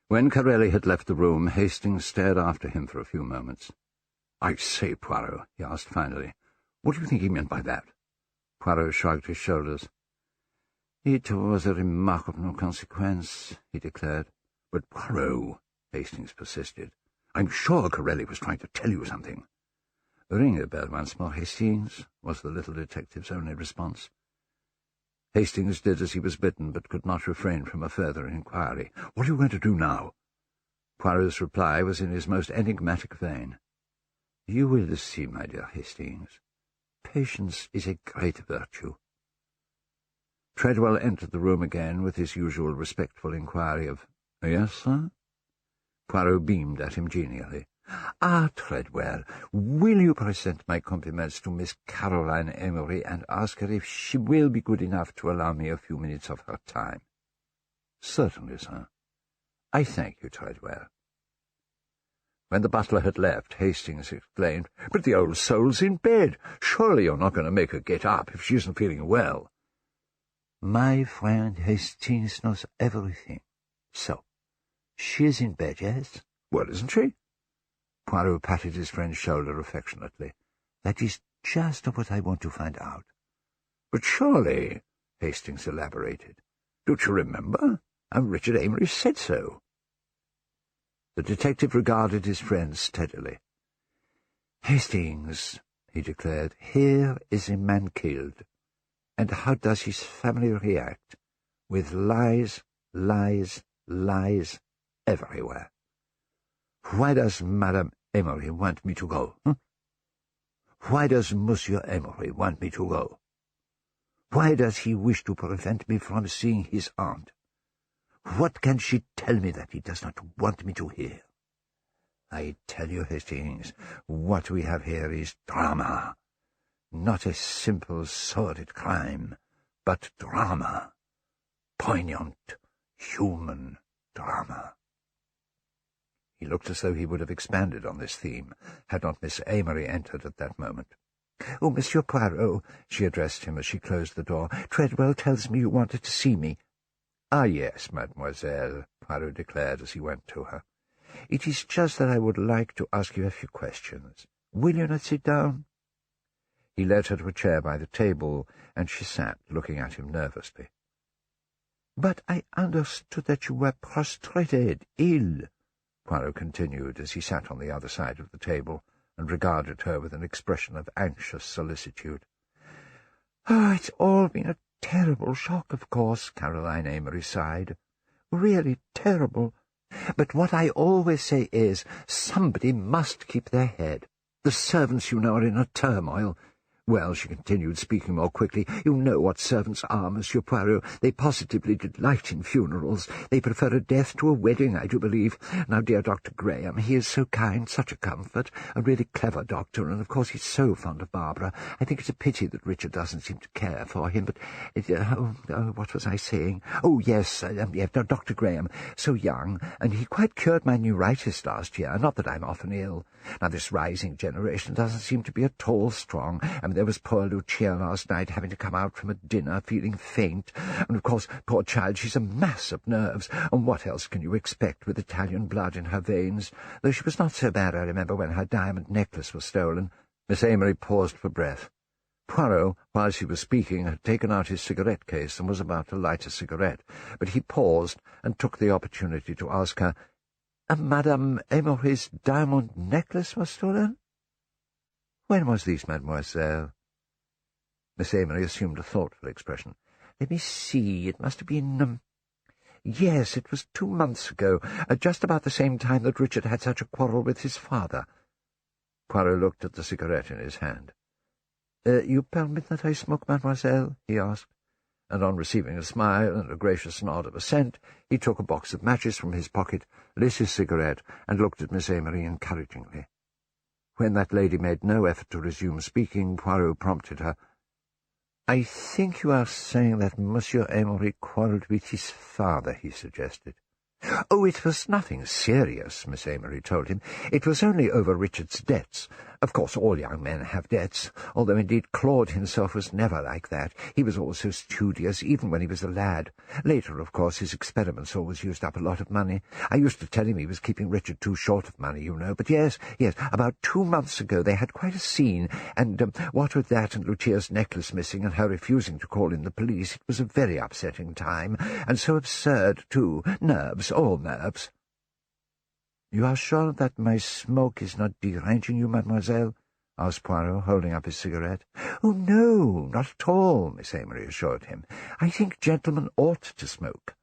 When Corelli had left the room, Hastings stared after him for a few moments. "I say, Poirot," he asked finally, "what do you think he meant by that?" Poirot shrugged his shoulders. "It was a remark of no consequence," he declared. "But, Poirot," Hastings persisted, "I'm sure Corelli was trying to tell you something." "Ring the bell once more, Hastings," was the little detective's only response. Hastings did as he was bidden, but could not refrain from a further inquiry. "What are you going to do now?" Poirot's reply was in his most enigmatic vein. "You will see, my dear Hastings. Patience is a great virtue." Treadwell entered the room again with his usual respectful inquiry of, "Yes, sir?" Poirot beamed at him genially. "Ah, Treadwell, will you present my compliments to Miss Caroline Emery and ask her if she will be good enough to allow me a few minutes of her time?" "Certainly, sir. I thank you, Treadwell." When the butler had left, Hastings exclaimed, "But the old soul's in bed. Surely you're not going to make her get up if she isn't feeling well." "My friend Hastings knows everything. So, she is in bed, yes?" "Well, isn't she?" Poirot patted his friend's shoulder affectionately. "That is just what I want to find out." "But surely," Hastings elaborated, "don't you remember? And Richard Amory said so." The detective regarded his friend steadily. "Hastings," he declared, "here is a man killed. And how does his family react? With lies, lies, lies everywhere. Why does Madame Emery want me to go? Why does Monsieur Emery want me to go? Why does he wish to prevent me from seeing his aunt? What can she tell me that he does not want me to hear? I tell you, Hastings, what we have here is drama. Not a simple, sordid crime, but drama. Poignant, human drama." He looked as though he would have expanded on this theme, had not Miss Amory entered at that moment. "Oh, Monsieur Poirot," she addressed him as she closed the door, "Treadwell tells me you wanted to see me." "Ah, yes, mademoiselle," Poirot declared as he went to her. "It is just that I would like to ask you a few questions. Will you not sit down?" He led her to a chair by the table, and she sat, looking at him nervously. "But I understood that you were prostrated, ill," Poirot continued as he sat on the other side of the table and regarded her with an expression of anxious solicitude. "Oh, it's all been a terrible shock, of course," Caroline Amory sighed. "Really terrible. But what I always say is, somebody must keep their head. The servants, you know, are in a turmoil. Well," she continued, speaking more quickly, "you know what servants are, Monsieur Poirot. They positively delight in funerals. They prefer a death to a wedding, I do believe. Now, dear Dr. Graham, he is so kind, such a comfort, a really clever doctor, and of course he's so fond of Barbara. I think it's a pity that Richard doesn't seem to care for him, but... what was I saying? Oh, yes, Dr. Graham, so young, and he quite cured my neuritis last year, not that I'm often ill. Now, this rising generation doesn't seem to be at all strong. There was poor Lucia last night having to come out from a dinner feeling faint, and of course, poor child, she's a mass of nerves, and what else can you expect with Italian blood in her veins? Though she was not so bad, I remember, when her diamond necklace was stolen." Miss Amory paused for breath. Poirot, while she was speaking, had taken out his cigarette case and was about to light a cigarette, but he paused and took the opportunity to ask her, "Madame Amory's diamond necklace was stolen? When was this, mademoiselle?" Miss Amory assumed a thoughtful expression. "Let me see, it must have been... yes, it was 2 months ago, just about the same time that Richard had such a quarrel with his father." Poirot looked at the cigarette in his hand. "You permit that I smoke, mademoiselle?" he asked, and on receiving a smile and a gracious nod of assent, he took a box of matches from his pocket, lit his cigarette, and looked at Miss Amory encouragingly. When that lady made no effort to resume speaking, Poirot prompted her. "I think you are saying that Monsieur Amory quarrelled with his father," he suggested. "Oh, it was nothing serious," Miss Amory told him. "It was only over Richard's debts. Of course, all young men have debts, although indeed Claude himself was never like that. He was always so studious, even when he was a lad. Later, of course, his experiments always used up a lot of money. I used to tell him he was keeping Richard too short of money, you know. But yes, about 2 months ago they had quite a scene, and what with that and Lucia's necklace missing and her refusing to call in the police, it was a very upsetting time, and so absurd, too. Nerves, all nerves." "You are sure that my smoke is not deranging you, mademoiselle?" asked Poirot, holding up his cigarette. "Oh, no, not at all," Miss Amory assured him. "I think gentlemen ought to smoke."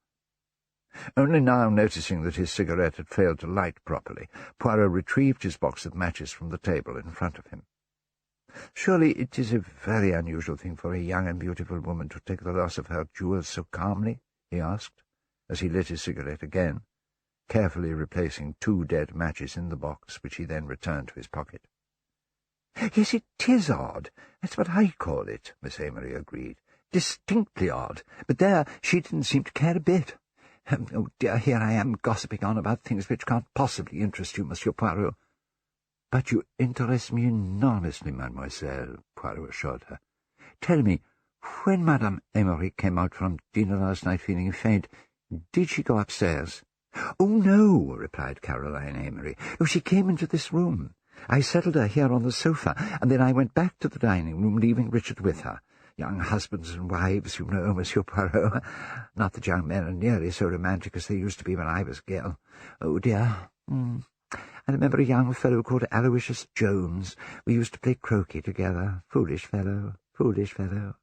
Only now noticing that his cigarette had failed to light properly, Poirot retrieved his box of matches from the table in front of him. "Surely it is a very unusual thing for a young and beautiful woman to take the loss of her jewels so calmly?" he asked, as he lit his cigarette again, carefully replacing 2 dead matches in the box, which he then returned to his pocket. "Yes, it is odd. That's what I call it," Miss Amory agreed. "Distinctly odd. But there, she didn't seem to care a bit. Oh, dear, here I am gossiping on about things which can't possibly interest you, Monsieur Poirot." "But you interest me enormously, mademoiselle," Poirot assured her. "Tell me, when Madame Amory came out from dinner last night feeling faint, did she go upstairs?" "Oh, no," replied Caroline Amory. "No, she came into this room. I settled her here on the sofa, and then I went back to the dining-room, leaving Richard with her. Young husbands and wives, you know, Monsieur Poirot. Not that young men are nearly so romantic as they used to be when I was a girl. Oh, dear. I remember a young fellow called Aloysius Jones. We used to play croquet together. Foolish fellow, foolish fellow.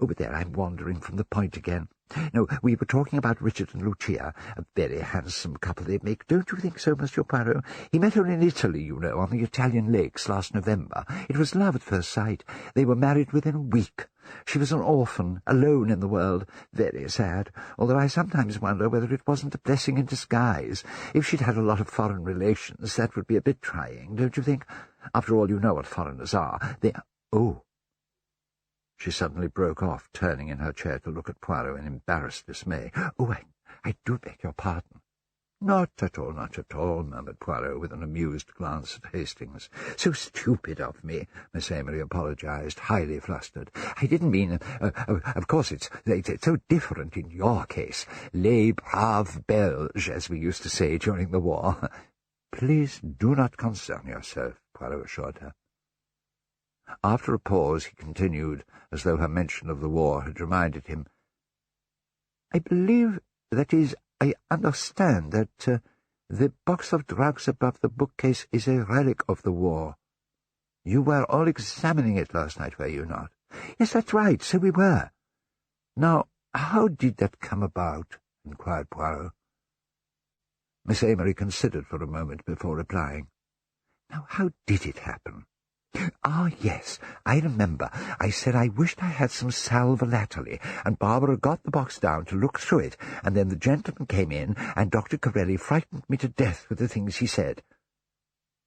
Oh, but there, I'm wandering from the point again. No, we were talking about Richard and Lucia, a very handsome couple they make. Don't you think so, Monsieur Poirot? He met her in Italy, you know, on the Italian lakes last November. It was love at first sight. They were married within a week. She was an orphan, alone in the world. Very sad, although I sometimes wonder whether it wasn't a blessing in disguise. If she'd had a lot of foreign relations, that would be a bit trying, don't you think? After all, you know what foreigners are. Oh! She suddenly broke off, turning in her chair to look at Poirot in embarrassed dismay. "Oh, I do beg your pardon." Not at all, murmured Poirot, with an amused glance at Hastings. "So stupid of me," Miss Amory apologized, highly flustered. "I didn't mean... of course, it's so different in your case. Les braves Belges, as we used to say during the war." "Please do not concern yourself," Poirot assured her. After a pause, he continued, as though her mention of the war had reminded him. "I believe, that is, I understand that the box of drugs above the bookcase is a relic of the war. You were all examining it last night, were you not?" "Yes, that's right, so we were." "Now, how did that come about?" inquired Poirot. Miss Amory considered for a moment before replying. "Now, how did it happen?" "Ah, yes, I remember. I said I wished I had some sal volatile, and Barbara got the box down to look through it, and then the gentleman came in, and Dr. Corelli frightened me to death with the things he said."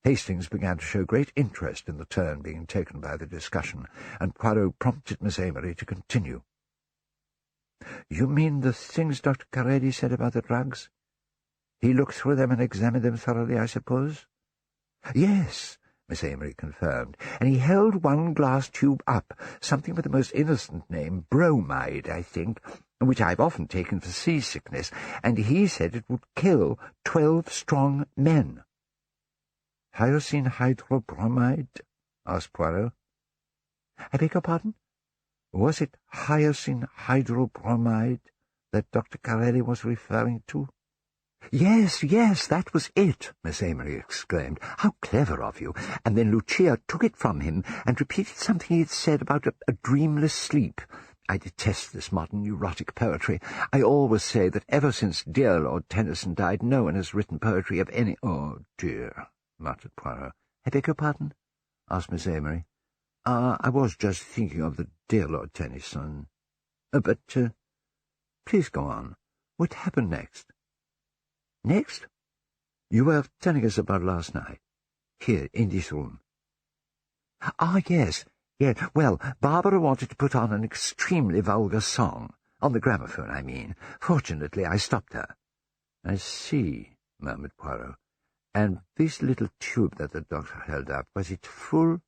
Hastings began to show great interest in the turn being taken by the discussion, and Poirot prompted Miss Amory to continue. "You mean the things Dr. Corelli said about the drugs? He looked through them and examined them thoroughly, I suppose?" "Yes," Miss Amory confirmed, "and he held one glass tube up, something with the most innocent name, bromide, I think, which I've often taken for seasickness, and he said it would kill 12 strong men." "Hyoscine hydrobromide?" asked Poirot. "I beg your pardon? Was it hyoscine hydrobromide that Dr. Corelli was referring to?" Yes, that was it," Miss Amory exclaimed. "How clever of you! And then Lucia took it from him and repeated something he had said about a dreamless sleep. I detest this modern neurotic poetry. I always say that ever since dear Lord Tennyson died, no one has written poetry of any—" "Oh, dear," muttered Poirot. I beg your pardon? Asked Miss Amory. I was just thinking of the dear Lord Tennyson. But please go on. What happened next? Next? You were telling us about last night. Here, in this room. Ah, yes. Well, Barbara wanted to put on an extremely vulgar song. On the gramophone, I mean. Fortunately, I stopped her. I see, murmured Poirot. And this little tube that the doctor held up, was it full?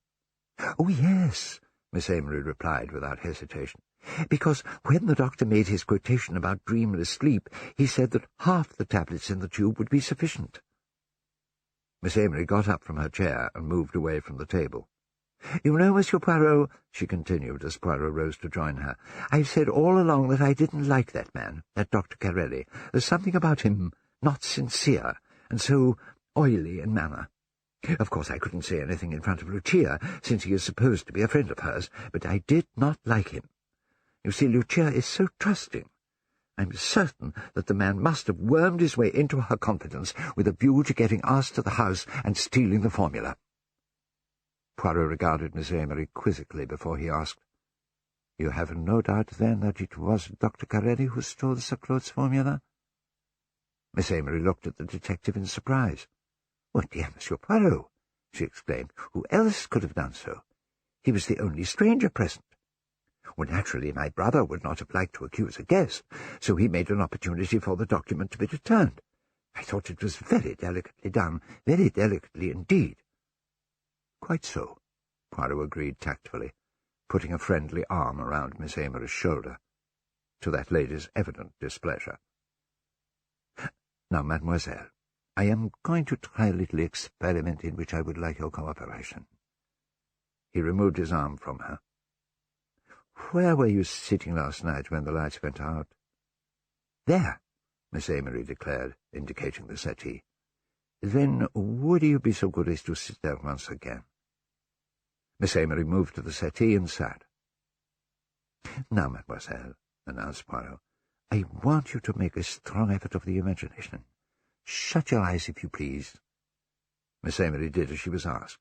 Oh, yes, Miss Amory replied without hesitation. Because when the doctor made his quotation about dreamless sleep, he said that half the tablets in the tube would be sufficient. Miss Amory got up from her chair and moved away from the table. You know, Monsieur Poirot, she continued as Poirot rose to join her, I've said all along that I didn't like that man, that Dr. Carelli. There's something about him not sincere, and so oily in manner. Of course, I couldn't say anything in front of Lucia, since he is supposed to be a friend of hers, but I did not like him. You see, Lucia is so trusting. I'm certain that the man must have wormed his way into her confidence with a view to getting asked to the house and stealing the formula. Poirot regarded Miss Amory quizzically before he asked, You have no doubt, then, that it was Dr. Carelli who stole Sir Claude's formula? Miss Amory looked at the detective in surprise. Oh, dear Monsieur Poirot, she exclaimed. Who else could have done so? He was the only stranger present. Well, naturally, my brother would not have liked to accuse a guest, so he made an opportunity for the document to be returned. I thought it was very delicately done, very delicately indeed. Quite so, Poirot agreed tactfully, putting a friendly arm around Miss Amory's shoulder, to that lady's evident displeasure. Now, mademoiselle, I am going to try a little experiment in which I would like your cooperation. He removed his arm from her. Where were you sitting last night when the lights went out? There, Miss Amory declared, indicating the settee. Then would you be so good as to sit there once again? Miss Amory moved to the settee and sat. Now, mademoiselle, announced Poirot, I want you to make a strong effort of the imagination. Shut your eyes, if you please. Miss Amory did as she was asked.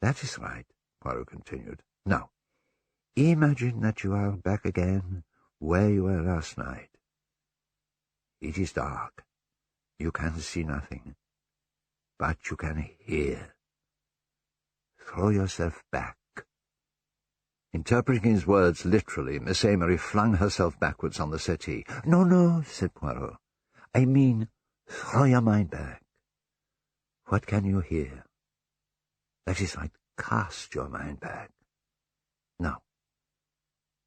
That is right, Poirot continued. Now, imagine that you are back again where you were last night. It is dark. You can see nothing, but you can hear. Throw yourself back. Interpreting his words literally, Miss Amory flung herself backwards on the settee. No, said Poirot. I mean, throw your mind back. What can you hear? That is right, cast your mind back. Now,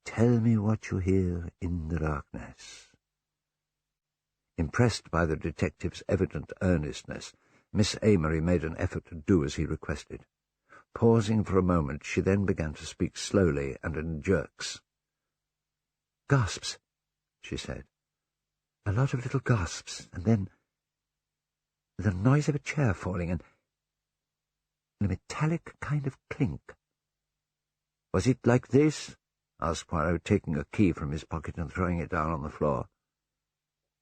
tell me what you hear in the darkness. Impressed by the detective's evident earnestness, Miss Amory made an effort to do as he requested. Pausing for a moment, she then began to speak slowly and in jerks. Gasps, she said. A lot of little gasps, and then the noise of a chair falling and a metallic kind of clink. Was it like this? Asked Poirot, taking a key from his pocket and throwing it down on the floor.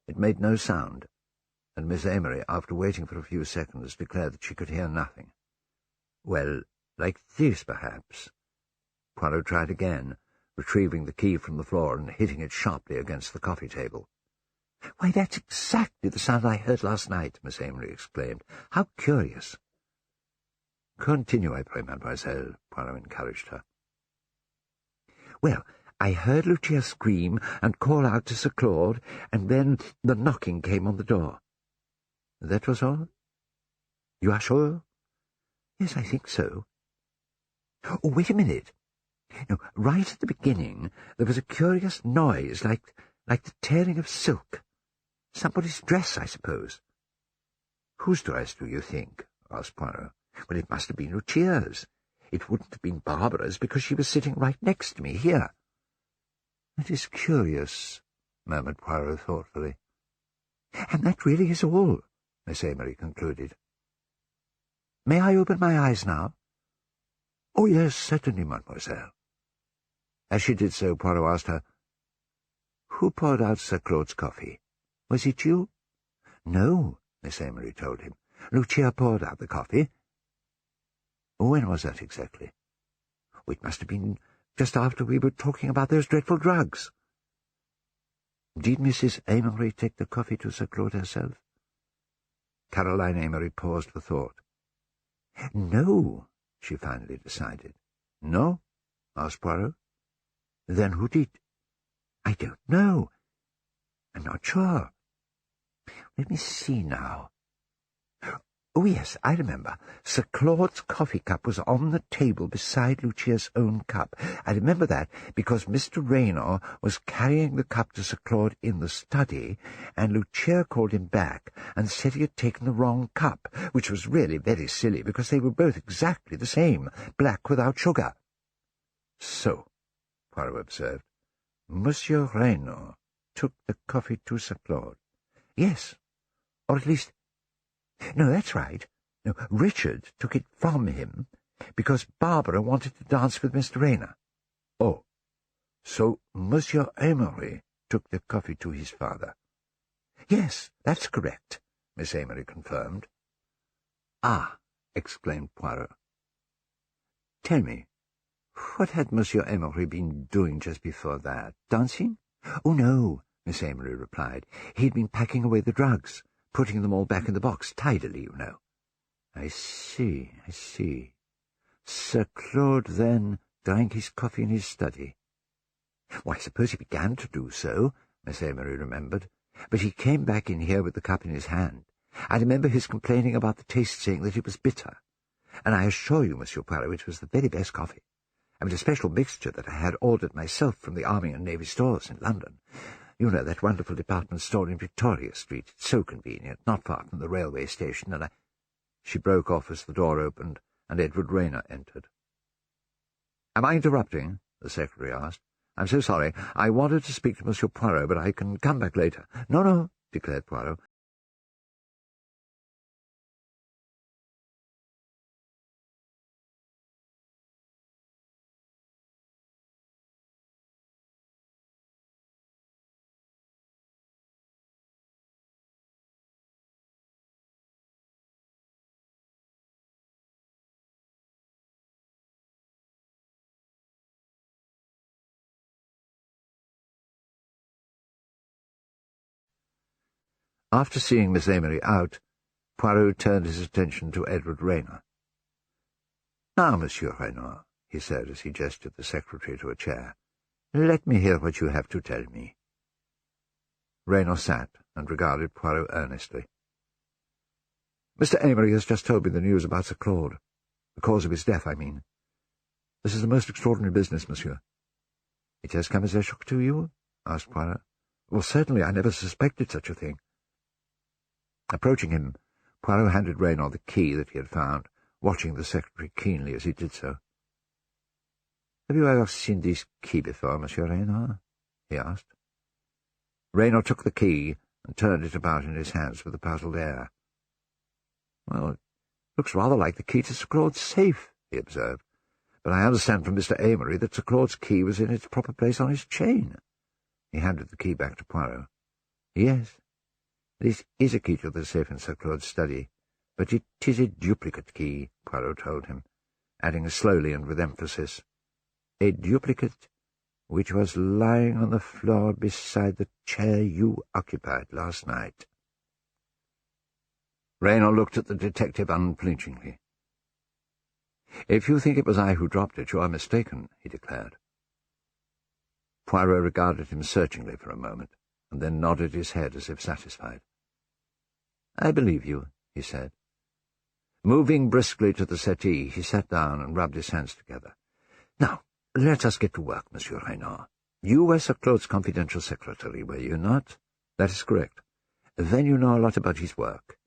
It made no sound, and Miss Amory, after waiting for a few seconds, declared that she could hear nothing. Well, like this, perhaps. Poirot tried again, retrieving the key from the floor and hitting it sharply against the coffee table. Why, that's exactly the sound I heard last night, Miss Amory exclaimed. How curious. Continue, I pray, mademoiselle, Poirot encouraged her. Well, I heard Lucia scream and call out to Sir Claude, and then the knocking came on the door. That was all? You are sure? Yes, I think so. Oh, wait a minute. No, right at the beginning there was a curious noise, like the tearing of silk. Somebody's dress, I suppose. Whose dress, do you think? Asked Poirot. Well, it must have been Lucia's. It wouldn't have been Barbara's, because she was sitting right next to me here. That is curious, murmured Poirot thoughtfully. And that really is all, Miss Amory concluded. May I open my eyes now? Oh, yes, certainly, mademoiselle. As she did so, Poirot asked her, Who poured out Sir Claude's coffee? Was it you? No, Miss Amory told him. Lucia poured out the coffee. When was that exactly? It must have been just after we were talking about those dreadful drugs. Did Mrs. Amory take the coffee to Sir Claude herself? Caroline Amory paused for thought. No, she finally decided. No? Asked Poirot. Then who did? I don't know. I'm not sure. Let me see now. Oh, yes, I remember. Sir Claude's coffee cup was on the table beside Lucia's own cup. I remember that because Mr. Raynor was carrying the cup to Sir Claude in the study, and Lucia called him back and said he had taken the wrong cup, which was really very silly because they were both exactly the same, black without sugar. So, Poirot observed, Monsieur Raynor took the coffee to Sir Claude. Yes, or at least... No, that's right. No, Richard took it from him because Barbara wanted to dance with Mr. Raynor. Oh, so Monsieur Amory took the coffee to his father. Yes, that's correct, Miss Amory confirmed. Ah, exclaimed Poirot. Tell me, what had Monsieur Amory been doing just before that? Dancing? Oh, no, Miss Amory replied. He'd been packing away the drugs, putting them all back in the box, tidily, you know. I see. Sir Claude then drank his coffee in his study. Well, I suppose he began to do so, Miss Amory remembered, but he came back in here with the cup in his hand. I remember his complaining about the taste, saying that it was bitter. And I assure you, Monsieur Poirot, it was the very best coffee. I mean, a special mixture that I had ordered myself from the Army and Navy stores in London. You know, that wonderful department store in Victoria Street. It's so convenient, not far from the railway station, and She broke off as the door opened, and Edward Raynor entered. "Am I interrupting?" the secretary asked. "I'm so sorry. I wanted to speak to Monsieur Poirot, but I can come back later." No, declared Poirot. After seeing Miss Amory out, Poirot turned his attention to Edward Raynor. "Now, Monsieur Raynor," he said as he gestured the secretary to a chair, "let me hear what you have to tell me." Raynor sat and regarded Poirot earnestly. "Mr. Amory has just told me the news about Sir Claude. The cause of his death, I mean. This is the most extraordinary business, monsieur." "It has come as a shock to you?" asked Poirot. "Well, certainly, I never suspected such a thing." Approaching him, Poirot handed Raynor the key that he had found, watching the secretary keenly as he did so. "Have you ever seen this key before, Monsieur Raynor?" he asked. Raynor took the key and turned it about in his hands with a puzzled air. "Well, it looks rather like the key to Sir Claude's safe," he observed, "but I understand from Mr. Amory that Sir Claude's key was in its proper place on his chain." He handed the key back to Poirot. "Yes, this is a key to the safe in Sir Claude's study, but it is a duplicate key," Poirot told him, adding slowly and with emphasis, "a duplicate which was lying on the floor beside the chair you occupied last night." Raynor looked at the detective unflinchingly. "If you think it was I who dropped it, you are mistaken," he declared. Poirot regarded him searchingly for a moment, and then nodded his head as if satisfied. "I believe you," he said. Moving briskly to the settee, he sat down and rubbed his hands together. "Now, let us get to work, Monsieur Raynor. You were Sir Claude's confidential secretary, were you not?" "That is correct." "Then you know a lot about his work."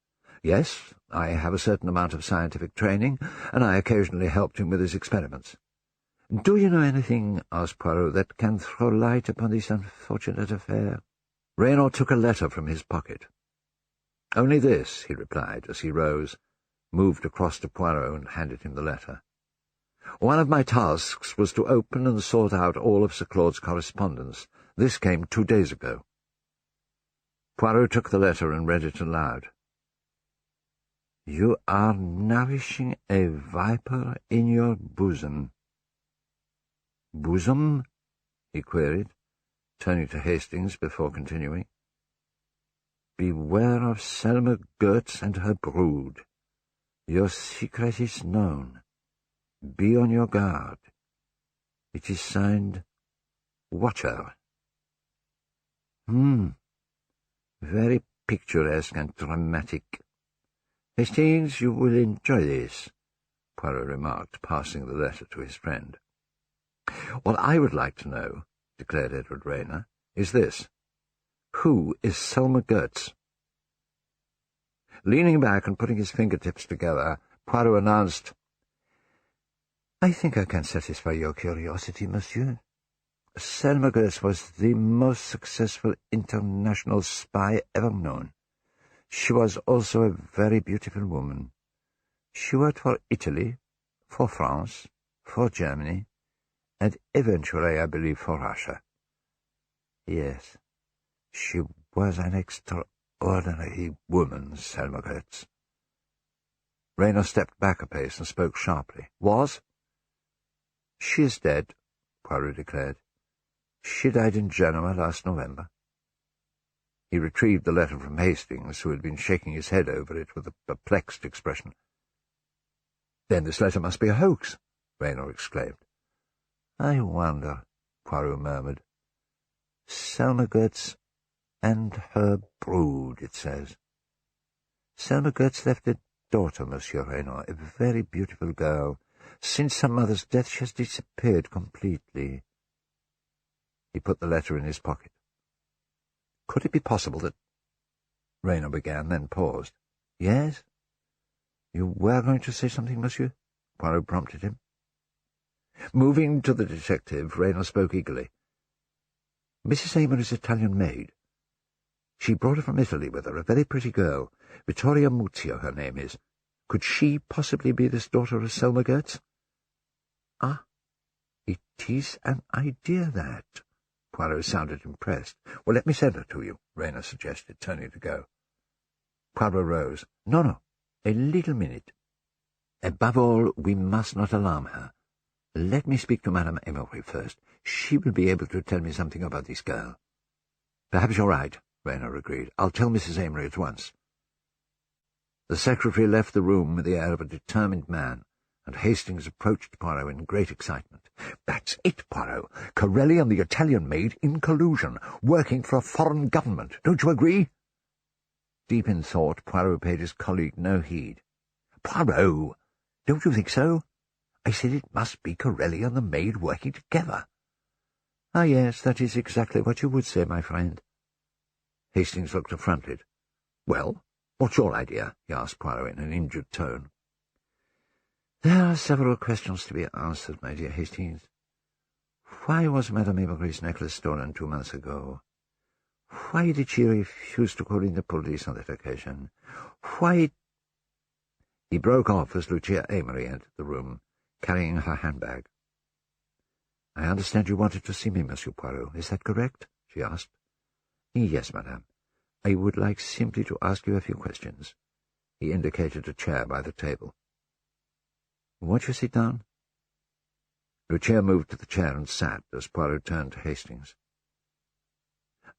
"Yes, I have a certain amount of scientific training, and I occasionally helped him with his experiments." "Do you know anything," asked Poirot, "that can throw light upon this unfortunate affair?" Raynor took a letter from his pocket. "Only this," he replied, as he rose, moved across to Poirot and handed him the letter. "One of my tasks was to open and sort out all of Sir Claude's correspondence. This came 2 days ago." Poirot took the letter and read it aloud. You are nourishing a viper in your bosom. Bosom? He queried, turning to Hastings before continuing. Beware of Selma Goetz and her brood. Your secret is known. Be on your guard. It is signed Watcher. Very picturesque and dramatic. Hastings, you will enjoy this, Poirot remarked, passing the letter to his friend. What I would like to know, declared Edward Rayner, is this. Who is Selma Goetz? Leaning back and putting his fingertips together, Poirot announced, I think I can satisfy your curiosity, monsieur. Selma Goetz was the most successful international spy ever known. She was also a very beautiful woman. She worked for Italy, for France, for Germany, and eventually, I believe, for Russia. Yes, she was an extraordinary woman, Selma Goetz. Rayner stepped back a pace and spoke sharply. Was? She is dead, Poirot declared. She died in Genoa last November. He retrieved the letter from Hastings, who had been shaking his head over it with a perplexed expression. Then this letter must be a hoax, Rayner exclaimed. I wonder, Poirot murmured. Selma Goetz and her brood, it says. Selma Goetz left a daughter, Monsieur Rayner, a very beautiful girl. Since her mother's death she has disappeared completely. He put the letter in his pocket. Could it be possible that— Rayner began, then paused. Yes? You were going to say something, monsieur? Poirot prompted him. Moving to the detective, Rayner spoke eagerly. Mrs. Amory's Italian maid. She brought her from Italy with her, a very pretty girl. Vittoria Muzio, her name is. Could she possibly be this daughter of Selma Goetz? Ah, it is an idea, that. Poirot sounded impressed. Well, let me send her to you, Rayner suggested, turning to go. Poirot rose. No, a little minute. Above all, we must not alarm her. Let me speak to Madame Amory first. She will be able to tell me something about this girl. Perhaps you're right, Rayner agreed. I'll tell Mrs. Amory at once. The secretary left the room with the air of a determined man, and Hastings approached Poirot in great excitement. That's it, Poirot. Corelli and the Italian maid in collusion, working for a foreign government. Don't you agree? Deep in thought, Poirot paid his colleague no heed. Poirot, don't you think so? I said it must be Corelli and the maid working together. Ah, yes, that is exactly what you would say, my friend. Hastings looked affronted. Well, what's your idea? He asked Poirot in an injured tone. There are several questions to be answered, my dear Hastings. Why was Madame Amory's necklace stolen 2 months ago? Why did she refuse to call in the police on that occasion? Why— He broke off as Lucia Amory entered the room, carrying her handbag. I understand you wanted to see me, Monsieur Poirot. Is that correct? She asked. Yes, madame. I would like simply to ask you a few questions. He indicated a chair by the table. Won't you sit down? Lucia moved to the chair and sat as Poirot turned to Hastings.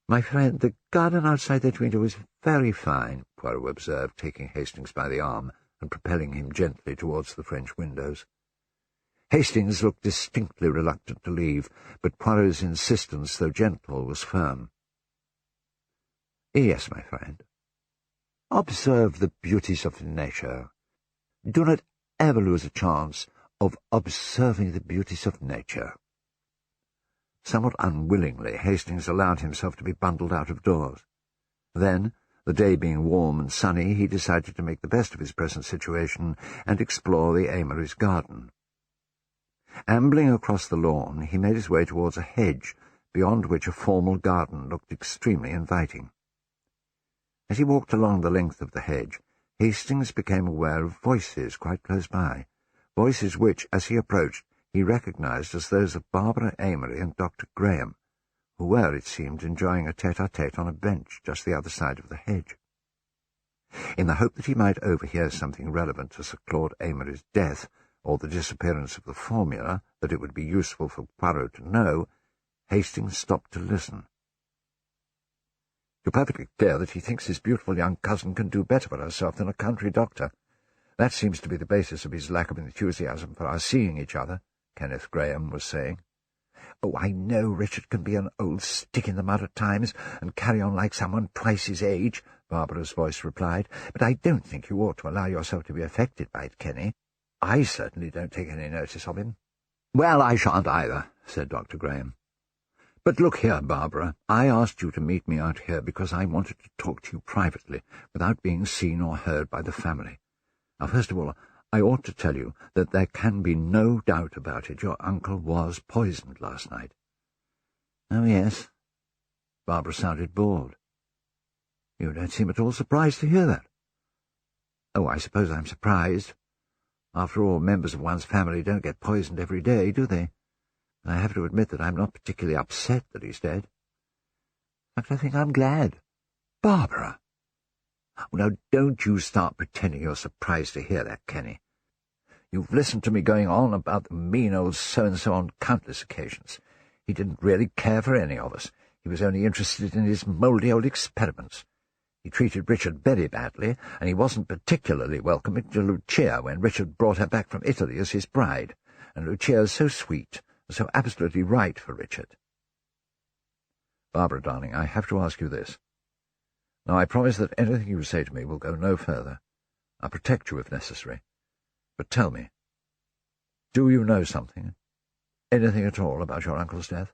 My friend, the garden outside that window is very fine, Poirot observed, taking Hastings by the arm and propelling him gently towards the French windows. Hastings looked distinctly reluctant to leave, but Poirot's insistence, though gentle, was firm. Yes, my friend. Observe the beauties of nature. Do not ever lose a chance of observing the beauties of nature. Somewhat unwillingly, Hastings allowed himself to be bundled out of doors. Then, the day being warm and sunny, he decided to make the best of his present situation and explore the Amory's garden. Ambling across the lawn, he made his way towards a hedge, beyond which a formal garden looked extremely inviting. As he walked along the length of the hedge, Hastings became aware of voices quite close by, voices which, as he approached, he recognized as those of Barbara Amory and Dr. Graham, who were, it seemed, enjoying a tete-a-tete on a bench just the other side of the hedge. in the hope that he might overhear something relevant to Sir Claude Amory's death, or the disappearance of the formula that it would be useful for Poirot to know, Hastings stopped to listen. "You're perfectly clear that he thinks his beautiful young cousin can do better for herself than a country doctor. That seems to be the basis of his lack of enthusiasm for our seeing each other," Kenneth Graham was saying. "Oh, I know Richard can be an old stick-in-the-mud at times, and carry on like someone twice his age," Barbara's voice replied, "but I don't think you ought to allow yourself to be affected by it, Kenny. I certainly don't take any notice of him." "Well, I shan't either," said Dr. Graham. "But look here, Barbara, I asked you to meet me out here because I wanted to talk to you privately, without being seen or heard by the family. Now, first of all, I ought to tell you that there can be no doubt about it. Your uncle was poisoned last night." "Oh, yes." Barbara sounded bored. "You don't seem at all surprised to hear that." "Oh, I suppose I'm surprised. After all, members of one's family don't get poisoned every day, do they? And I have to admit that I'm not particularly upset that he's dead. In fact, I think I'm glad." "Barbara!" "Now, don't you start pretending you're surprised to hear that, Kenny. You've listened to me going on about the mean old so-and-so on countless occasions. He didn't really care for any of us. He was only interested in his mouldy old experiments. He treated Richard very badly, and he wasn't particularly welcoming to Lucia when Richard brought her back from Italy as his bride, and Lucia's so sweet, and so absolutely right for Richard." "Barbara, darling, I have to ask you this. Now, I promise that anything you say to me will go no further. I'll protect you if necessary. But tell me, do you know something, anything at all, about your uncle's death?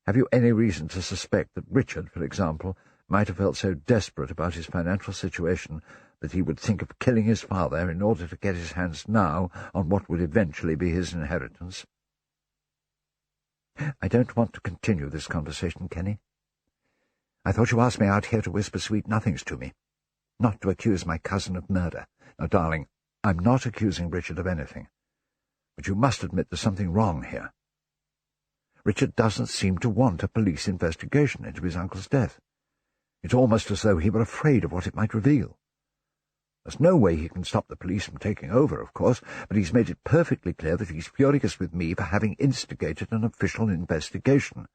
Have you any reason to suspect that Richard, for example, might have felt so desperate about his financial situation that he would think of killing his father in order to get his hands now on what would eventually be his inheritance?" "I don't want to continue this conversation, Kenny. I thought you asked me out here to whisper sweet nothings to me, not to accuse my cousin of murder. Now, darling, I'm not accusing Richard of anything, but you must admit there's something wrong here. Richard doesn't seem to want a police investigation into his uncle's death. It's almost as though he were afraid of what it might reveal. There's no way he can stop the police from taking over, of course, but he's made it perfectly clear that he's furious with me for having instigated an official investigation.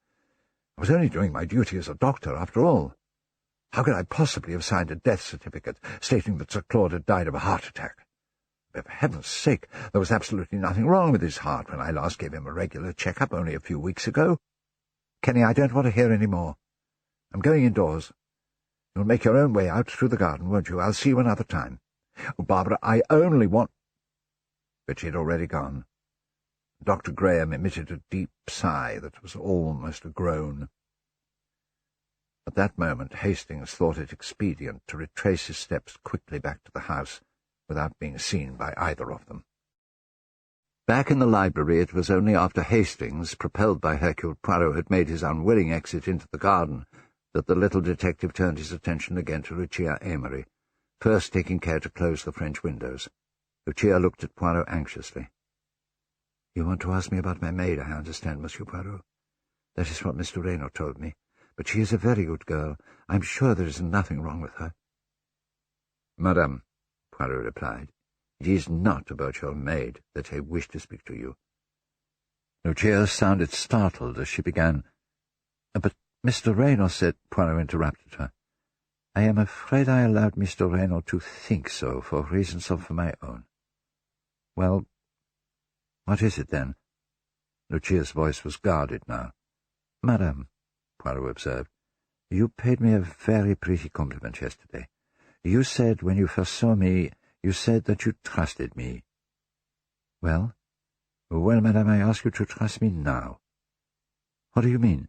I was only doing my duty as a doctor, after all. How could I possibly have signed a death certificate stating that Sir Claude had died of a heart attack? But for heaven's sake, there was absolutely nothing wrong with his heart when I last gave him a regular check-up only a few weeks ago. Kenny, I don't want to hear any more. I'm going indoors. You'll make your own way out through the garden, won't you? I'll see you another time. Oh, Barbara, I only want—" But she had already gone. Dr. Graham emitted a deep sigh that was almost a groan. At that moment Hastings thought it expedient to retrace his steps quickly back to the house, without being seen by either of them. Back in the library, it was only after Hastings, propelled by Hercule Poirot, had made his unwilling exit into the garden, that the little detective turned his attention again to Lucia Amory, first taking care to close the French windows. Lucia looked at Poirot anxiously. "You want to ask me about my maid, I understand, Monsieur Poirot. That is what Mr. Raynaud told me. But she is a very good girl. I'm sure there is nothing wrong with her." "Madame," Poirot replied, "it is not about your maid that I wish to speak to you." Lucia sounded startled as she began. "But Mr. Raynaud said—" Poirot interrupted her. "I am afraid I allowed Mr. Raynaud to think so for reasons of my own." "Well, what is it, then?" Lucia's voice was guarded now. "Madame," Poirot observed, "you paid me a very pretty compliment yesterday. You said, when you first saw me, you said that you trusted me." "Well? Well, madame, I ask you to trust me now." "What do you mean?"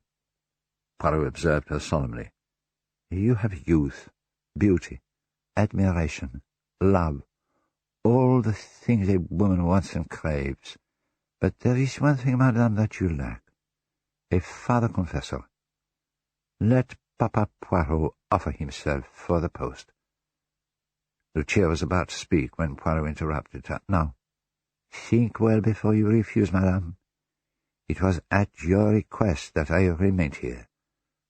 Poirot observed her solemnly. "You have youth, beauty, admiration, love, all the things a woman wants and craves. But there is one thing, madame, that you lack, a father confessor. Let Papa Poirot offer himself for the post." Lucia was about to speak when Poirot interrupted her. "Now, think well before you refuse, madame. It was at your request that I remained here.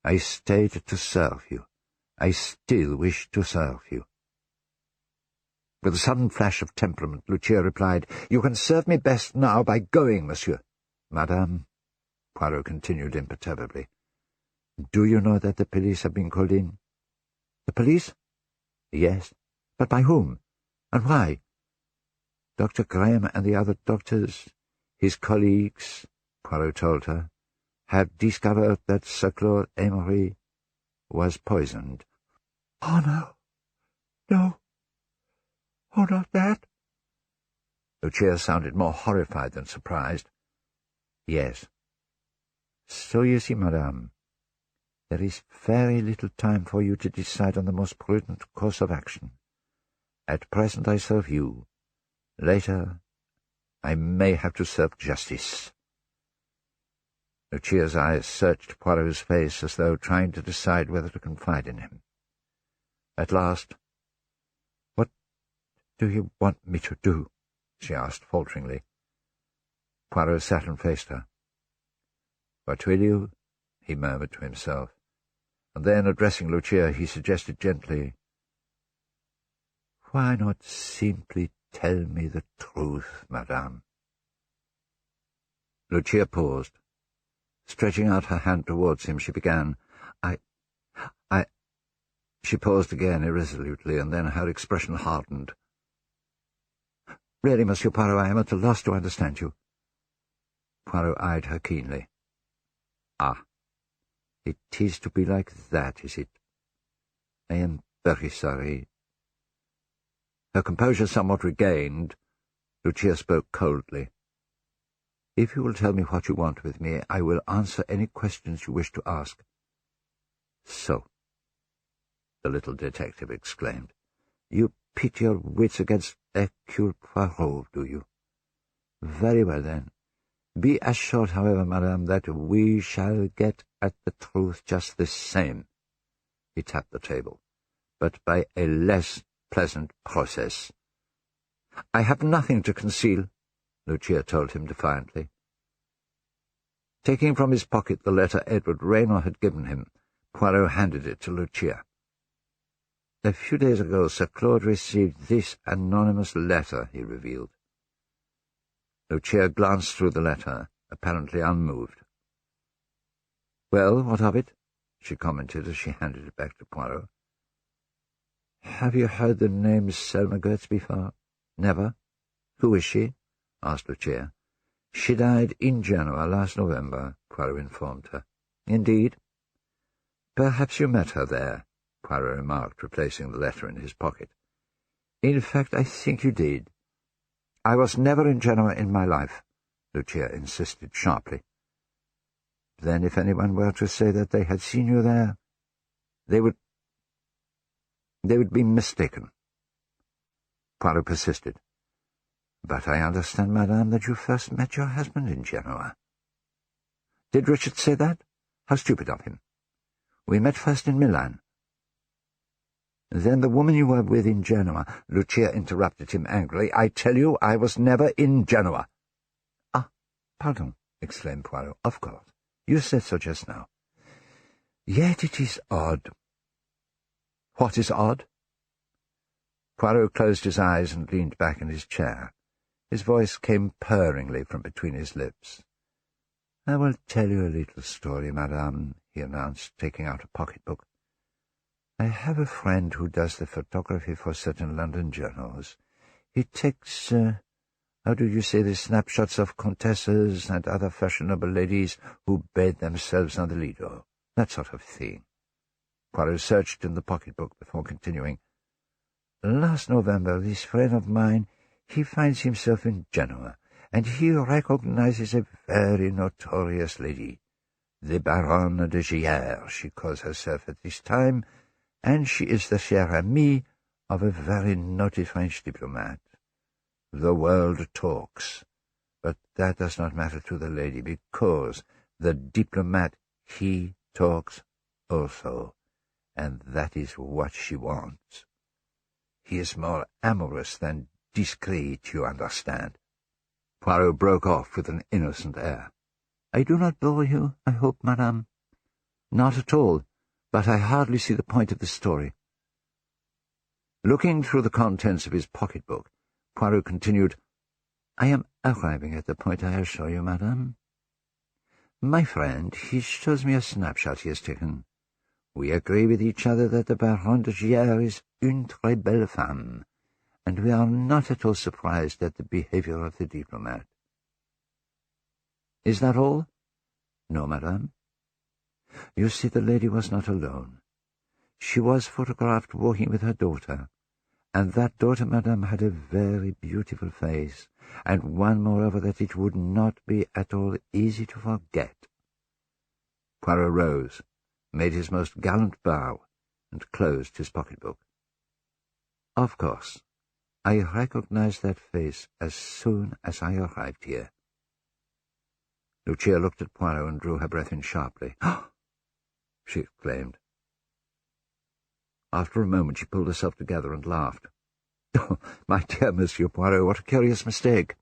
I stayed to serve you. I still wish to serve you." With a sudden flash of temperament, Lucia replied, "You can serve me best now by going, monsieur." "Madame," Poirot continued imperturbably, "do you know that the police have been called in?" "The police?" "Yes. But by whom? And why?" "Dr. Graham and the other doctors, his colleagues," Poirot told her, "have discovered that Sir Claude Amory was poisoned." "Oh, no. No. Oh, not that." Lucia sounded more horrified than surprised. "Yes. So you see, madame, there is very little time for you to decide on the most prudent course of action. At present I serve you. Later I may have to serve justice." Lucia's eyes searched Poirot's face as though trying to decide whether to confide in him. At last, "What do you want me to do?" she asked falteringly. Poirot sat and faced her. "What will you?" he murmured to himself, and then, addressing Lucia, he suggested gently, "Why not simply tell me the truth, madame?" Lucia paused. Stretching out her hand towards him, she began, I... She paused again irresolutely, and then her expression hardened. "Really, Monsieur Poirot, I am at a loss to understand you." Poirot eyed her keenly. "Ah, it is to be like that, is it? I am very sorry." Her composure somewhat regained, Lucia spoke coldly. "If you will tell me what you want with me, I will answer any questions you wish to ask." "So," the little detective exclaimed, "you pit your wits against Hercule Poirot, do you? Very well, then. Be assured, however, madame, that we shall get at the truth just the same." He tapped the table. "But by a less pleasant process." "I have nothing to conceal," Lucia told him defiantly. Taking from his pocket the letter Edward Raynor had given him, Poirot handed it to Lucia. "A few days ago Sir Claude received this anonymous letter," he revealed. Lucia glanced through the letter, apparently unmoved. "Well, what of it?" she commented as she handed it back to Poirot. "Have you heard the name Selma Goetz before?" "Never." "Who is she?" asked Lucia. "She died in Genoa last November," Poirot informed her. "Indeed?" "Perhaps you met her there," Poirot remarked, replacing the letter in his pocket. "In fact, I think you did." "I was never in Genoa in my life," Lucia insisted sharply. "Then if anyone were to say that they had seen you there, they would be mistaken." Poirot persisted. "But I understand, madame, that you first met your husband in Genoa." "Did Richard say that? How stupid of him. We met first in Milan." "Then the woman you were with in Genoa—" Lucia interrupted him angrily. "I tell you, I was never in Genoa." "Ah, pardon," exclaimed Poirot. "Of course. You said so just now. Yet it is odd." "What is odd?" Poirot closed his eyes and leaned back in his chair. His voice came purringly from between his lips. "I will tell you a little story, madame," he announced, taking out a pocket-book. "I have a friend who does the photography for certain London journals. He takes, how do you say, the snapshots of countesses and other fashionable ladies who bathe themselves on the Lido, that sort of thing." Poirot searched in the pocket-book before continuing. "Last November, this friend of mine, he finds himself in Genoa, and he recognizes a very notorious lady. The Baronne de Gières, she calls herself at this time, and she is the chère amie of a very noted French diplomat. The world talks, but that does not matter to the lady, because the diplomat, he talks also, and that is what she wants. He is more amorous than discreet, you understand." Poirot broke off with an innocent air. "I do not bore you, I hope, madame?" "Not at all, but I hardly see the point of the story." Looking through the contents of his pocket-book, Poirot continued, "I am arriving at the point I assure you, madame. My friend, he shows me a snapshot he has taken. We agree with each other that the Baronne de Giers is une très belle femme, and we are not at all surprised at the behaviour of the diplomat." "Is that all?" "No, madame. You see, the lady was not alone. She was photographed walking with her daughter, and that daughter, madame, had a very beautiful face, and one, moreover, that it would not be at all easy to forget." Poirot rose, made his most gallant bow, and closed his pocket-book. "Of course, I recognized that face as soon as I arrived here." Lucia looked at Poirot and drew her breath in sharply. "Ah!" she exclaimed. After a moment she pulled herself together and laughed. "Oh, my dear Monsieur Poirot, what a curious mistake!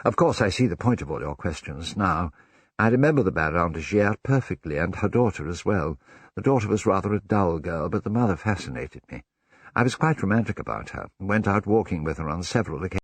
Of course I see the point of all your questions now. I remember the Baronne de Giers perfectly, and her daughter as well. The daughter was rather a dull girl, but the mother fascinated me. I was quite romantic about her, and went out walking with her on several occasions.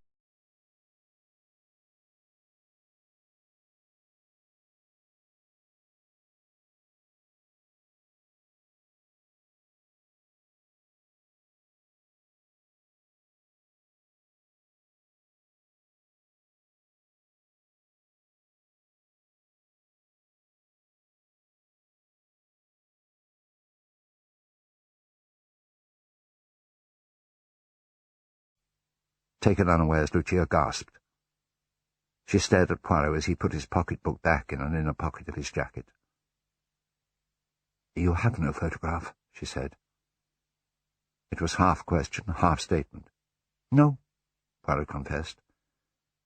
Taken unawares, Lucia gasped. She stared at Poirot as he put his pocket-book back in an inner pocket of his jacket. "You have no photograph," she said. It was half question, half statement. "No," Poirot confessed.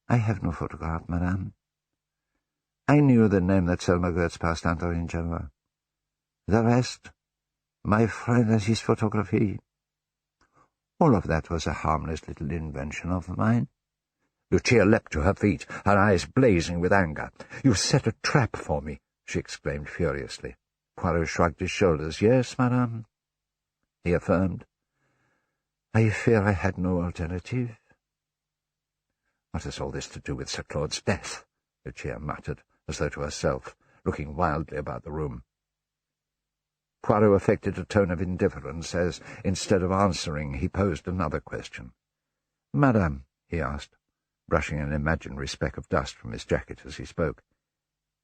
"I have no photograph, madame. I knew the name that Selma Goetz passed under in Genoa. The rest, my friend and his photography. All of that was a harmless little invention of mine." Lucia leapt to her feet, her eyes blazing with anger. "You set a trap for me," she exclaimed furiously. Poirot shrugged his shoulders. "Yes, madame," he affirmed. "I fear I had no alternative." "What has all this to do with Sir Claude's death?" Lucia muttered, as though to herself, looking wildly about the room. Poirot affected a tone of indifference as, instead of answering, he posed another question. "Madame," he asked, brushing an imaginary speck of dust from his jacket as he spoke,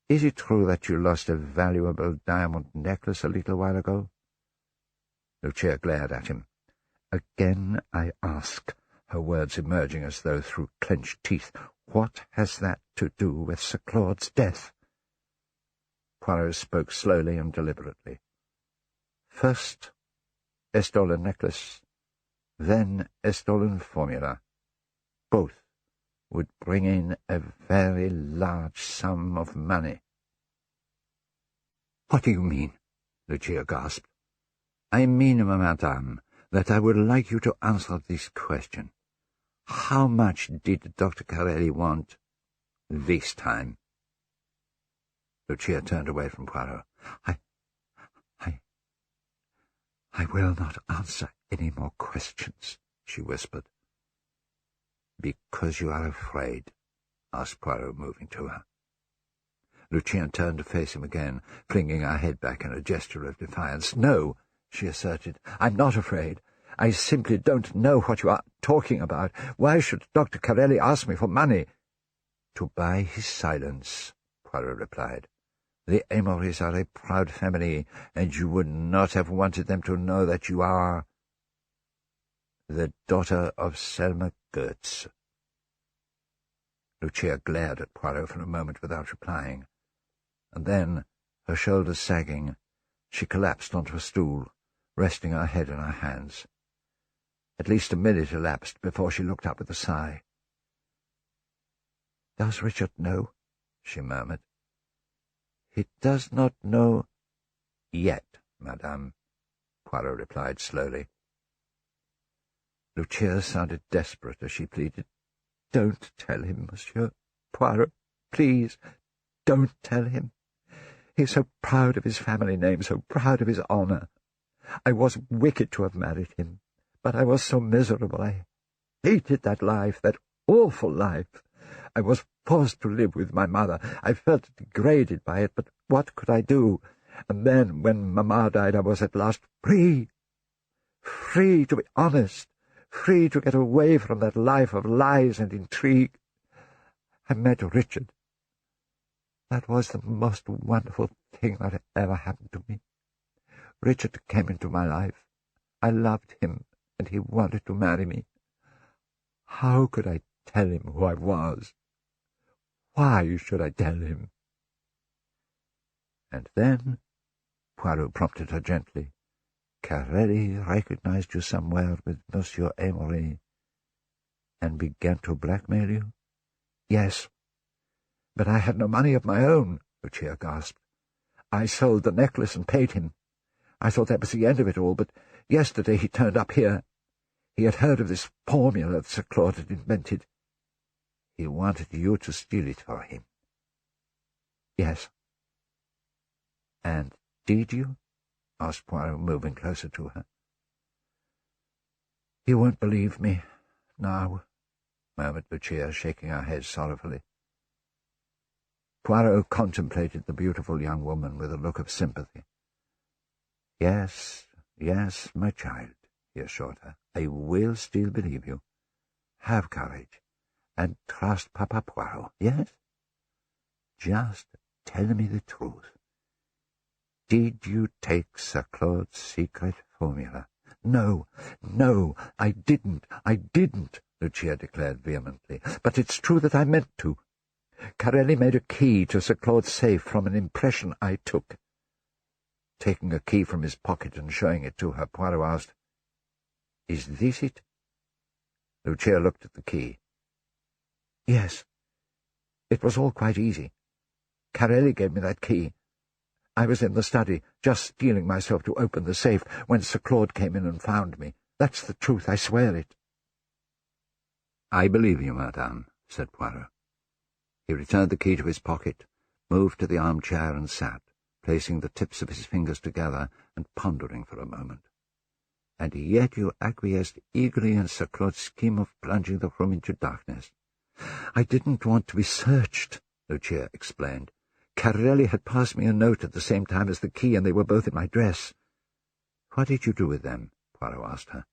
"is it true that you lost a valuable diamond necklace a little while ago?" Lucia glared at him. "Again I ask," her words emerging as though through clenched teeth, "what has that to do with Sir Claude's death?" Poirot spoke slowly and deliberately. "First, a stolen necklace, then a stolen formula. Both would bring in a very large sum of money." "What do you mean?" Lucia gasped. "I mean, madame, that I would like you to answer this question. How much did Dr. Corelli want this time?" Lucia turned away from Poirot. I will not answer any more questions," she whispered. "Because you are afraid?" asked Poirot, moving to her. Lucia turned to face him again, flinging her head back in a gesture of defiance. "No," she asserted, "I'm not afraid. I simply don't know what you are talking about. Why should Dr. Corelli ask me for money?" "To buy his silence," Poirot replied. "The Amorys are a proud family, and you would not have wanted them to know that you are the daughter of Selma Goetz." Lucia glared at Poirot for a moment without replying, and then, her shoulders sagging, she collapsed onto a stool, resting her head in her hands. At least a minute elapsed before she looked up with a sigh. "Does Richard know?" she murmured. "He does not know yet, madame," Poirot replied slowly. Lucia sounded desperate as she pleaded. "Don't tell him, Monsieur Poirot. Please, don't tell him. He is so proud of his family name, so proud of his honour. I was wicked to have married him, But I was so miserable. I hated that life, that awful life. I was forced to live with my mother. I felt degraded by it, but what could I do? And then, when Mamma died, I was at last free. Free to be honest, free to get away from that life of lies and intrigue. I met Richard. That was the most wonderful thing that ever happened to me. Richard came into my life. I loved him, and he wanted to marry me. How could I tell him who I was? Why should I tell him? And then, Poirot prompted her gently, Carelli recognized you somewhere with Monsieur Amory, and began to blackmail you? Yes, but I had no money of my own, Lucia gasped. I sold the necklace and paid him. I thought that was the end of it all, but yesterday he turned up here. He had heard of this formula that Sir Claude had invented. He wanted you to steal it for him. Yes. And did you? Asked Poirot, moving closer to her. You won't believe me now, murmured Lucia, shaking her head sorrowfully. Poirot contemplated the beautiful young woman with a look of sympathy. Yes, yes, my child, he assured her. I will still believe you. Have courage, and trust Papa Poirot, yes? Just tell me the truth. Did you take Sir Claude's secret formula? No, I didn't, Lucia declared vehemently. But it's true that I meant to. Carelli made a key to Sir Claude's safe from an impression I took. Taking a key from his pocket and showing it to her, Poirot asked, Is this it? Lucia looked at the key. Yes. It was all quite easy. Carelli gave me that key. I was in the study, just steeling myself to open the safe, when Sir Claude came in and found me. That's the truth, I swear it. I believe you, madame, said Poirot. He returned the key to his pocket, moved to the armchair and sat, placing the tips of his fingers together and pondering for a moment. And yet you acquiesced eagerly in Sir Claude's scheme of plunging the room into darkness. I didn't want to be searched, Lucia explained. Carelli had passed me a note at the same time as the key, and they were both in my dress. What did you do with them? Poirot asked her.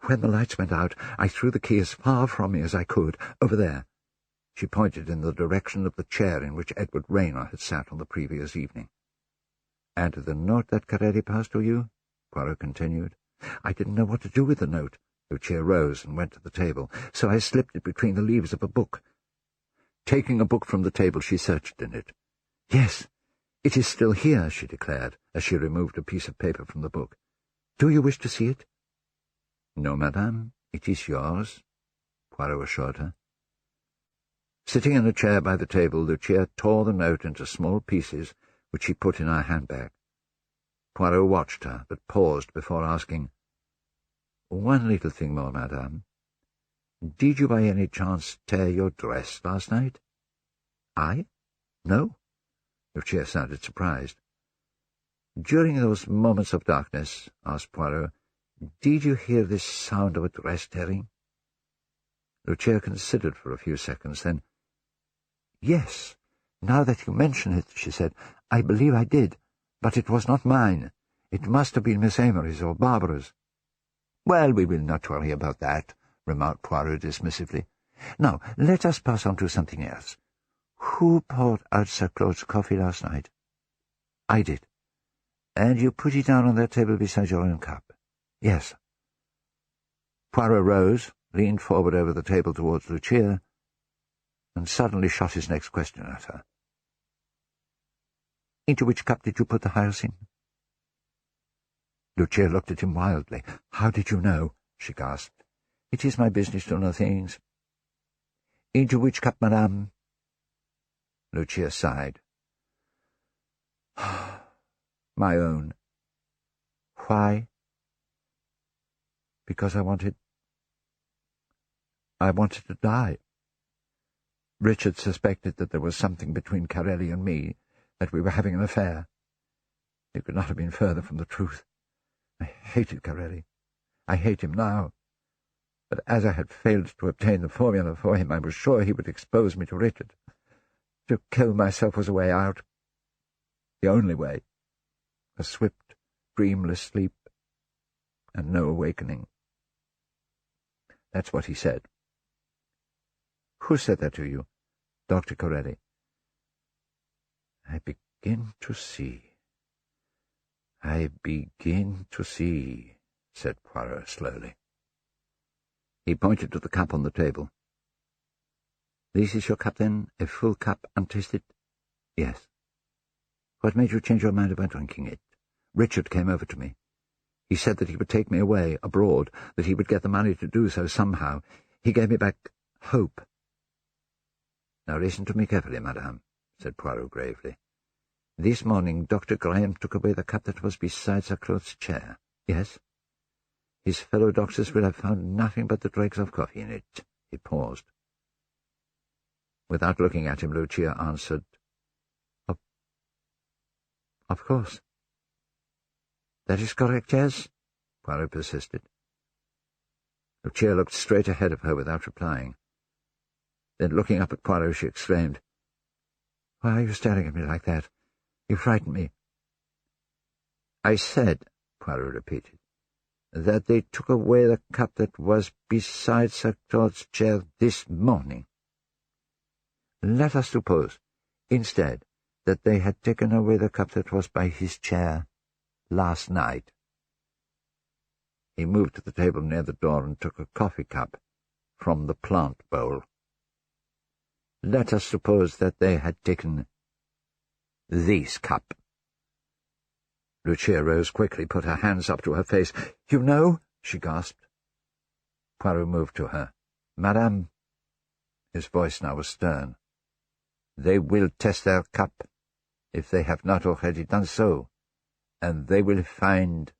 When the lights went out, I threw the key as far from me as I could, over there. She pointed in the direction of the chair in which Edward Rayner had sat on the previous evening. And the note that Carelli passed to you? Poirot continued. I didn't know what to do with the note. Lucia rose and went to the table, so I slipped it between the leaves of a book. Taking a book from the table, she searched in it. Yes, it is still here, she declared, as she removed a piece of paper from the book. Do you wish to see it? No, madame, it is yours, Poirot assured her. Sitting in a chair by the table, Lucia tore the note into small pieces, which she put in her handbag. Poirot watched her, but paused before asking, One little thing more, madame. Did you by any chance tear your dress last night? I? No. Lucia sounded surprised. During those moments of darkness, asked Poirot, did you hear this sound of a dress tearing? Lucia considered for a few seconds, then, Yes, now that you mention it, she said, I believe I did, but it was not mine. It must have been Miss Amory's or Barbara's. Well, we will not worry about that, remarked Poirot dismissively. Now, let us pass on to something else. Who poured out Sir Claude's coffee last night? I did. And you put it down on that table beside your own cup? Yes. Poirot rose, leaned forward over the table towards Lucia, and suddenly shot his next question at her. Into which cup did you put the hyacinth? Lucia looked at him wildly. How did you know? She gasped. It is my business to know things. Into which cup, madame? Lucia sighed. My own. Why? Because I wanted to die. Richard suspected that there was something between Carelli and me, that we were having an affair. It could not have been further from the truth. I hated Carelli. I hate him now. But as I had failed to obtain the formula for him, I was sure he would expose me to Richard. To kill myself was a way out. The only way. A swift, dreamless sleep, and no awakening. That's what he said. Who said that to you? Dr. Corelli. I begin to see, said Poirot slowly. He pointed to the cup on the table. This is your cup, then? A full cup, untasted? Yes. What made you change your mind about drinking it? Richard came over to me. He said that he would take me away, abroad, that he would get the money to do so somehow. He gave me back hope. Now listen to me carefully, madame, said Poirot gravely. This morning Dr. Graham took away the cup that was beside Sir Claude's chair. Yes? His fellow doctors will have found nothing but the dregs of coffee in it. He paused. Without looking at him, Lucia answered, Of course. That is correct, yes? Poirot persisted. Lucia looked straight ahead of her without replying. Then, looking up at Poirot, she exclaimed, Why are you staring at me like that? You frighten me. I said, Poirot repeated, that they took away the cup that was beside Sir Claude's chair this morning. Let us suppose, instead, that they had taken away the cup that was by his chair last night. He moved to the table near the door and took a coffee cup from the plant bowl. Let us suppose that they had taken this cup. Lucia rose quickly, put her hands up to her face. You know, she gasped. Poirot moved to her. Madame, his voice now was stern, they will test their cup, if they have not already done so, and they will find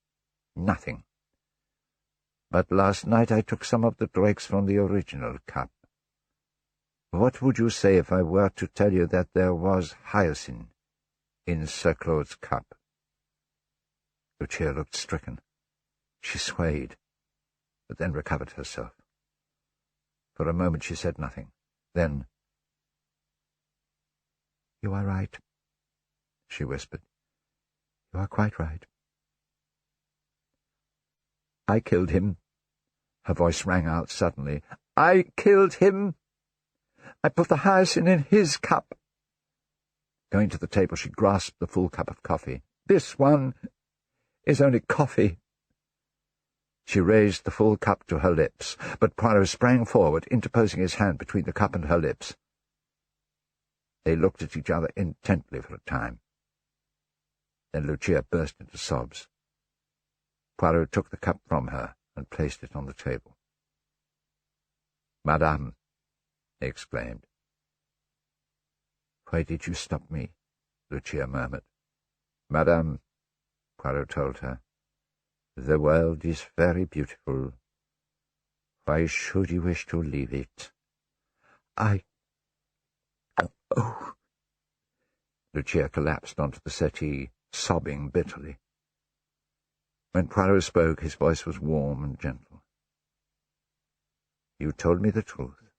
nothing. But last night I took some of the dregs from the original cup. What would you say if I were to tell you that there was hyacinth in Sir Claude's cup? Lucia looked stricken. She swayed, but then recovered herself. For a moment she said nothing. Then, You are right, she whispered. You are quite right. I killed him. Her voice rang out suddenly. I killed him. I put the hyacinth in his cup. Going to the table, she grasped the full cup of coffee. This one is only coffee. She raised the full cup to her lips, but Poirot sprang forward, interposing his hand between the cup and her lips. They looked at each other intently for a time. Then Lucia burst into sobs. Poirot took the cup from her and placed it on the table. Madame, he exclaimed. Why did you stop me? Lucia murmured. Madame, Poirot told her, the world is very beautiful. Why should you wish to leave it? Oh! Lucia collapsed onto the settee, sobbing bitterly. When Poirot spoke, his voice was warm and gentle. You told me the truth.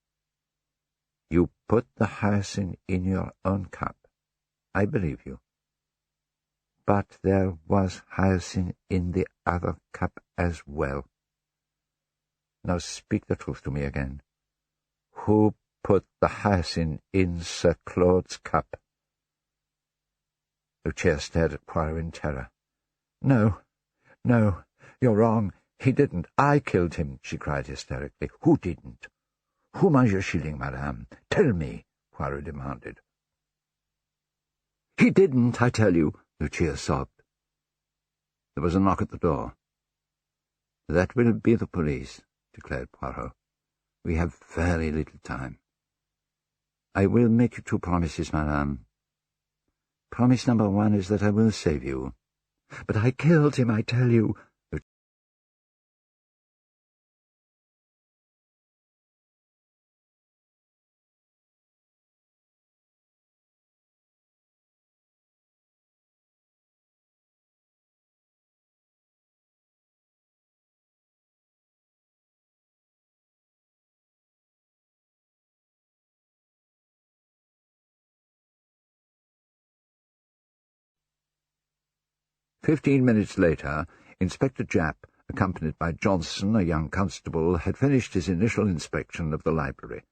You put the hyacinth in your own cup. I believe you. But there was hyacinth in the other cup as well. Now speak the truth to me again. Who put the hyacinth in Sir Claude's cup? Lucia stared at Poirot in terror. No, you're wrong. He didn't. I killed him, she cried hysterically. Who didn't? Whom are you shilling, madame? Tell me, Poirot demanded. He didn't, I tell you, Lucia sobbed. There was a knock at the door. That will be the police, declared Poirot. We have very little time. I will make you 2 promises, madame. Promise number 1 is that I will save you. But I killed him, I tell you, 15 minutes later, Inspector Japp, accompanied by Johnson, a young constable, had finished his initial inspection of the library.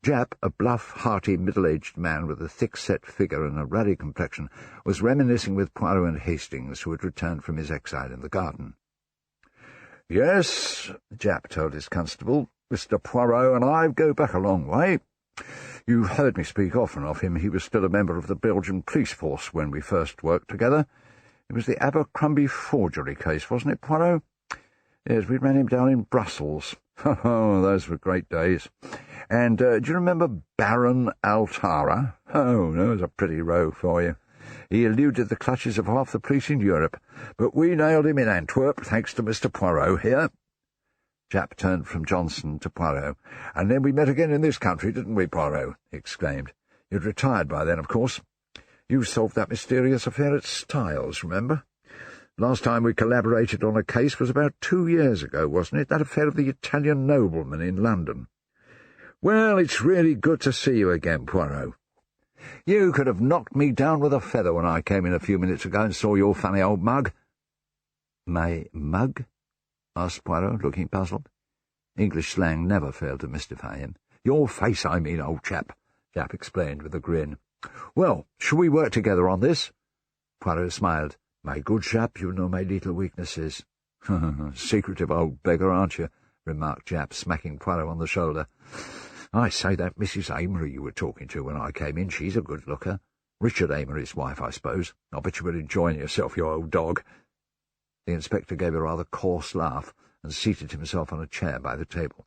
Japp, a bluff, hearty, middle-aged man with a thick-set figure and a ruddy complexion, was reminiscing with Poirot and Hastings, who had returned from his exile in the garden. "Yes," Japp told his constable, "Mr. Poirot and I go back a long way. You've heard me speak often of him. He was still a member of the Belgian police force when we first worked together. It was the Abercrombie forgery case, wasn't it, Poirot? Yes, we ran him down in Brussels. Oh, those were great days. And do you remember Baron Altara? Oh, that was a pretty rogue for you. He eluded the clutches of half the police in Europe, but we nailed him in Antwerp, thanks to Mr. Poirot here." Japp turned from Johnson to Poirot. "And then we met again in this country, didn't we, Poirot?" he exclaimed. "You'd retired by then, of course. You solved that mysterious affair at Styles, remember? Last time we collaborated on a case was about 2 years ago, wasn't it? That affair of the Italian nobleman in London. Well, it's really good to see you again, Poirot. You could have knocked me down with a feather when I came in a few minutes ago and saw your funny old mug." "My mug?" asked Poirot, looking puzzled. English slang never failed to mystify him. "Your face, I mean, old chap," Japp explained with a grin. "Well, shall we work together on this?" Poirot smiled. "My good chap, you know my little weaknesses." "Secretive old beggar, aren't you?" remarked Japp, smacking Poirot on the shoulder. "I say, that Mrs. Amory you were talking to when I came in, she's a good looker. Richard Amory's wife, I suppose. I'll bet you were enjoying yourself, you old dog." The inspector gave a rather coarse laugh and seated himself on a chair by the table.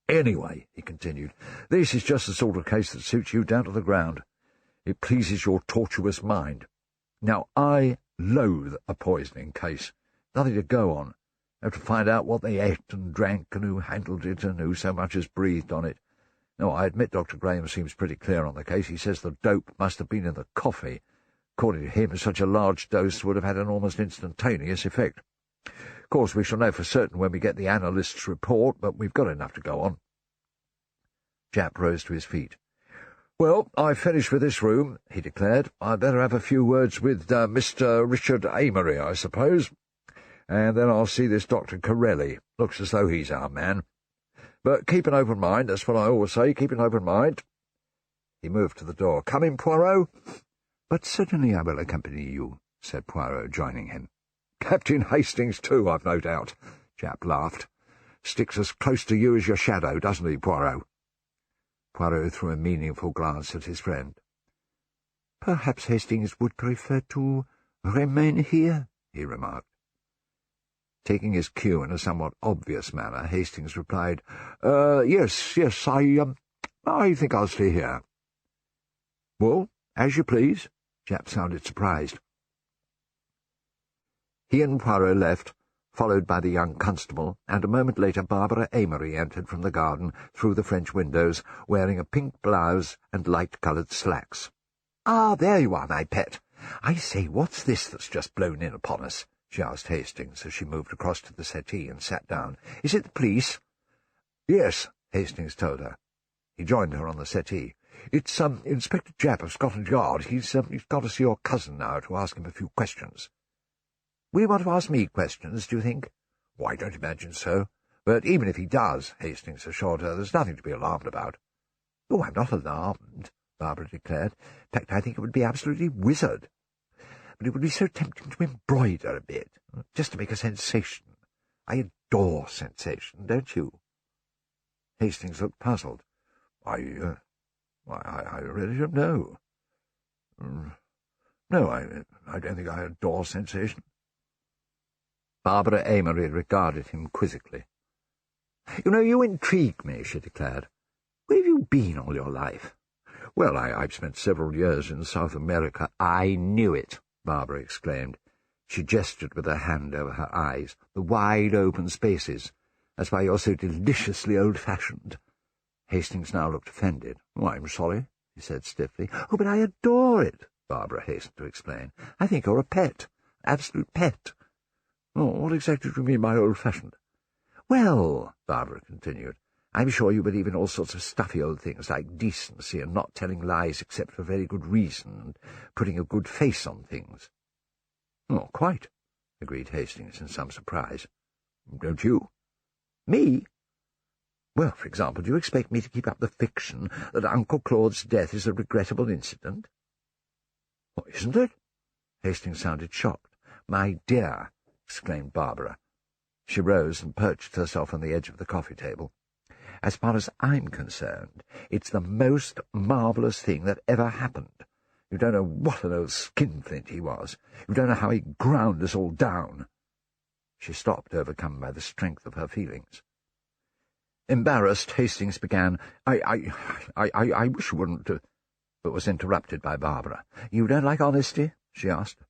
"Anyway," he continued, "this is just the sort of case that suits you down to the ground. It pleases your tortuous mind. Now, I loathe a poisoning case. Nothing to go on. Have to find out what they ate and drank and who handled it and who so much as breathed on it. No, I admit Dr. Graham seems pretty clear on the case. He says the dope must have been in the coffee. According to him, such a large dose would have had an almost instantaneous effect. Of course, we shall know for certain when we get the analyst's report, but we've got enough to go on." Japp rose to his feet. "Well, I've finished with this room," he declared. "I'd better have a few words with Mr. Richard Amory, I suppose. And then I'll see this Dr. Corelli. Looks as though he's our man. But keep an open mind, that's what I always say, keep an open mind." He moved to the door. "Come in, Poirot." "But certainly I will accompany you," said Poirot, joining him. "Captain Hastings, too, I've no doubt," Japp laughed. "Sticks as close to you as your shadow, doesn't he, Poirot?" Poirot threw a meaningful glance at his friend. "Perhaps Hastings would prefer to remain here," he remarked. Taking his cue in a somewhat obvious manner, Hastings replied, Yes, I think I'll stay here." "Well, as you please." Japp sounded surprised. He and Poirot left, followed by the young constable, and a moment later Barbara Amory entered from the garden through the French windows, wearing a pink blouse and light-coloured slacks. "Ah, there you are, my pet. I say, what's this that's just blown in upon us?" she asked Hastings as she moved across to the settee and sat down. "Is it the police?" "Yes," Hastings told her. He joined her on the settee. "It's Inspector Japp of Scotland Yard. He's got to see your cousin now to ask him a few questions." "Will you want to ask me questions, do you think?" "Why, I don't imagine so. But even if he does," Hastings assured her, "there's nothing to be alarmed about." "Oh, I'm not alarmed," Barbara declared. "In fact, I think it would be absolutely wizard. But it would be so tempting to embroider a bit, just to make a sensation. I adore sensation, don't you?" Hastings looked puzzled. I really don't know. No, I don't think I adore sensation." Barbara Amory regarded him quizzically. "You know, you intrigue me," she declared. "Where have you been all your life?" "Well, I've spent several years in South America." "I knew it," Barbara exclaimed. She gestured with her hand over her eyes. "The wide open spaces. That's why you're so deliciously old-fashioned." Hastings now looked offended. "Oh, I'm sorry," he said stiffly. "Oh, but I adore it," Barbara hastened to explain. "I think you're a pet, absolute pet." "Oh, what exactly do you mean by old-fashioned?" "Well," Barbara continued, "I'm sure you believe in all sorts of stuffy old things like decency and not telling lies except for very good reason and putting a good face on things." "Oh, quite," agreed Hastings in some surprise. Don't you? Me? Well, for example, do you expect me to keep up the fiction that Uncle Claude's death is a regrettable incident? Oh, isn't it? Hastings sounded shocked. My dear, exclaimed Barbara. She rose and perched herself on the edge of the coffee table. As far as I'm concerned, it's the most marvellous thing that ever happened. You don't know what an old skinflint he was. You don't know how he ground us all down. She stopped, overcome by the strength of her feelings. Embarrassed, Hastings began, I wish you wouldn't, but was interrupted by Barbara. You don't like honesty? She asked.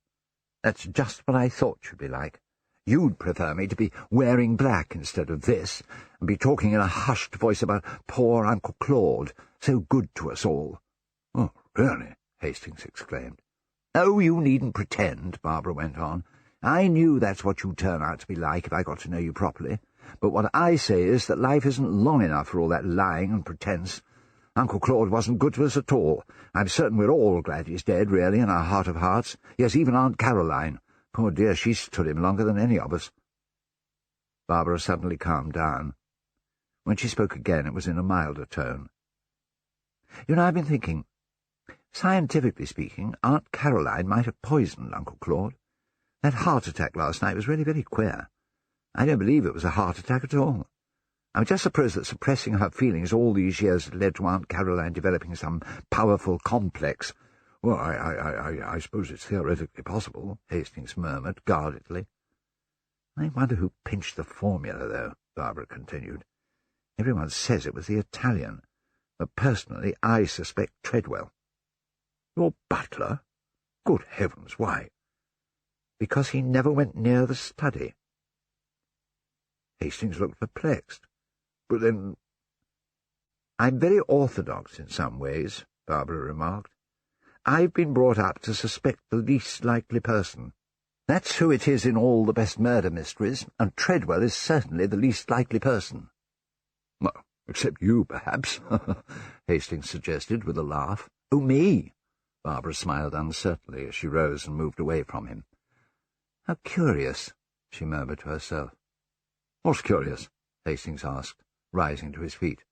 That's just what I thought you'd be like. You'd prefer me to be wearing black instead of this, and be talking in a hushed voice about poor Uncle Claude, so good to us all. Oh, really? Hastings exclaimed. Oh, you needn't pretend, Barbara went on. I knew that's what you'd turn out to be like if I got to know you properly. But what I say is that life isn't long enough for all that lying and pretence. Uncle Claude wasn't good to us at all. I'm certain we're all glad he's dead, really, in our heart of hearts. Yes, even Aunt Caroline. Poor dear, she stood him longer than any of us. Barbara suddenly calmed down. When she spoke again, it was in a milder tone. You know, I've been thinking. Scientifically speaking, Aunt Caroline might have poisoned Uncle Claude. That heart attack last night was really very queer. I don't believe it was a heart attack at all. I just suppose that suppressing her feelings all these years had led to Aunt Caroline developing some powerful complex. Well, I suppose it's theoretically possible, Hastings murmured guardedly. I wonder who pinched the formula, though, Barbara continued. Everyone says it was the Italian, but personally I suspect Treadwell. Your butler? Good heavens, why? Because he never went near the study. Hastings looked perplexed. But then— I'm very orthodox in some ways, Barbara remarked. I've been brought up to suspect the least likely person. That's who it is in all the best murder mysteries, and Treadwell is certainly the least likely person. Well, except you, perhaps, Hastings suggested with a laugh. Oh, me? Barbara smiled uncertainly as she rose and moved away from him. How curious, she murmured to herself. What's curious? Hastings asked, rising to his feet.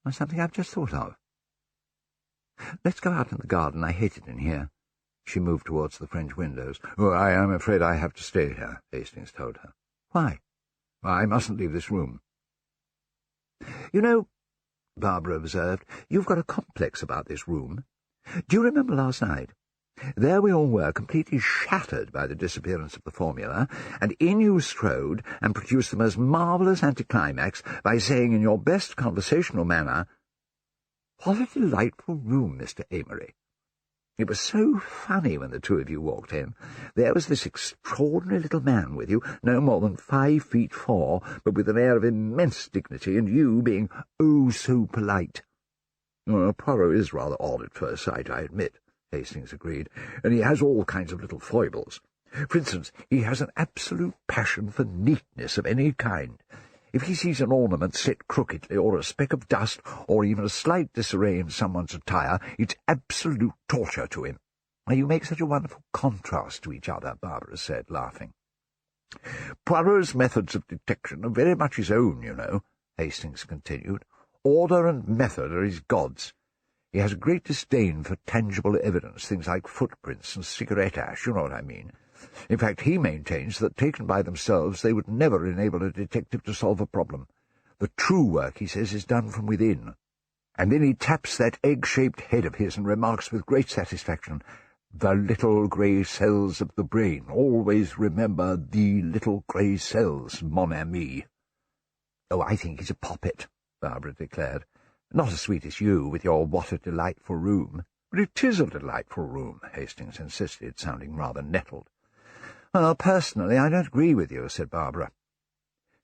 Well, something I've just thought of. Let's go out in the garden. I hate it in here. She moved towards the French windows. Oh, I am afraid I have to stay here, Hastings told her. Why? I mustn't leave this room. You know, Barbara observed, you've got a complex about this room. Do you remember last night? There we all were, completely shattered by the disappearance of the formula, and in you strode and produced the most marvellous anticlimax by saying in your best conversational manner, What a delightful room, Mr. Amory. It was so funny when the two of you walked in. There was this extraordinary little man with you, no more than 5'4", but with an air of immense dignity, and you being oh so polite. Poirot is rather odd at first sight, I admit, Hastings agreed, and he has all kinds of little foibles. For instance, he has an absolute passion for neatness of any kind. If he sees an ornament set crookedly, or a speck of dust, or even a slight disarray in someone's attire, it's absolute torture to him. You make such a wonderful contrast to each other, Barbara said, laughing. Poirot's methods of detection are very much his own, you know, Hastings continued. Order and method are his gods. He has a great disdain for tangible evidence, things like footprints and cigarette ash, you know what I mean. In fact, he maintains that, taken by themselves, they would never enable a detective to solve a problem. The true work, he says, is done from within. And then he taps that egg-shaped head of his and remarks with great satisfaction, The little grey cells of the brain. Always remember the little grey cells, mon ami. Oh, I think he's a poppet, Barbara declared. Not as sweet as you, with your what a delightful room. But it is a delightful room, Hastings insisted, sounding rather nettled. Well, personally, I don't agree with you, said Barbara.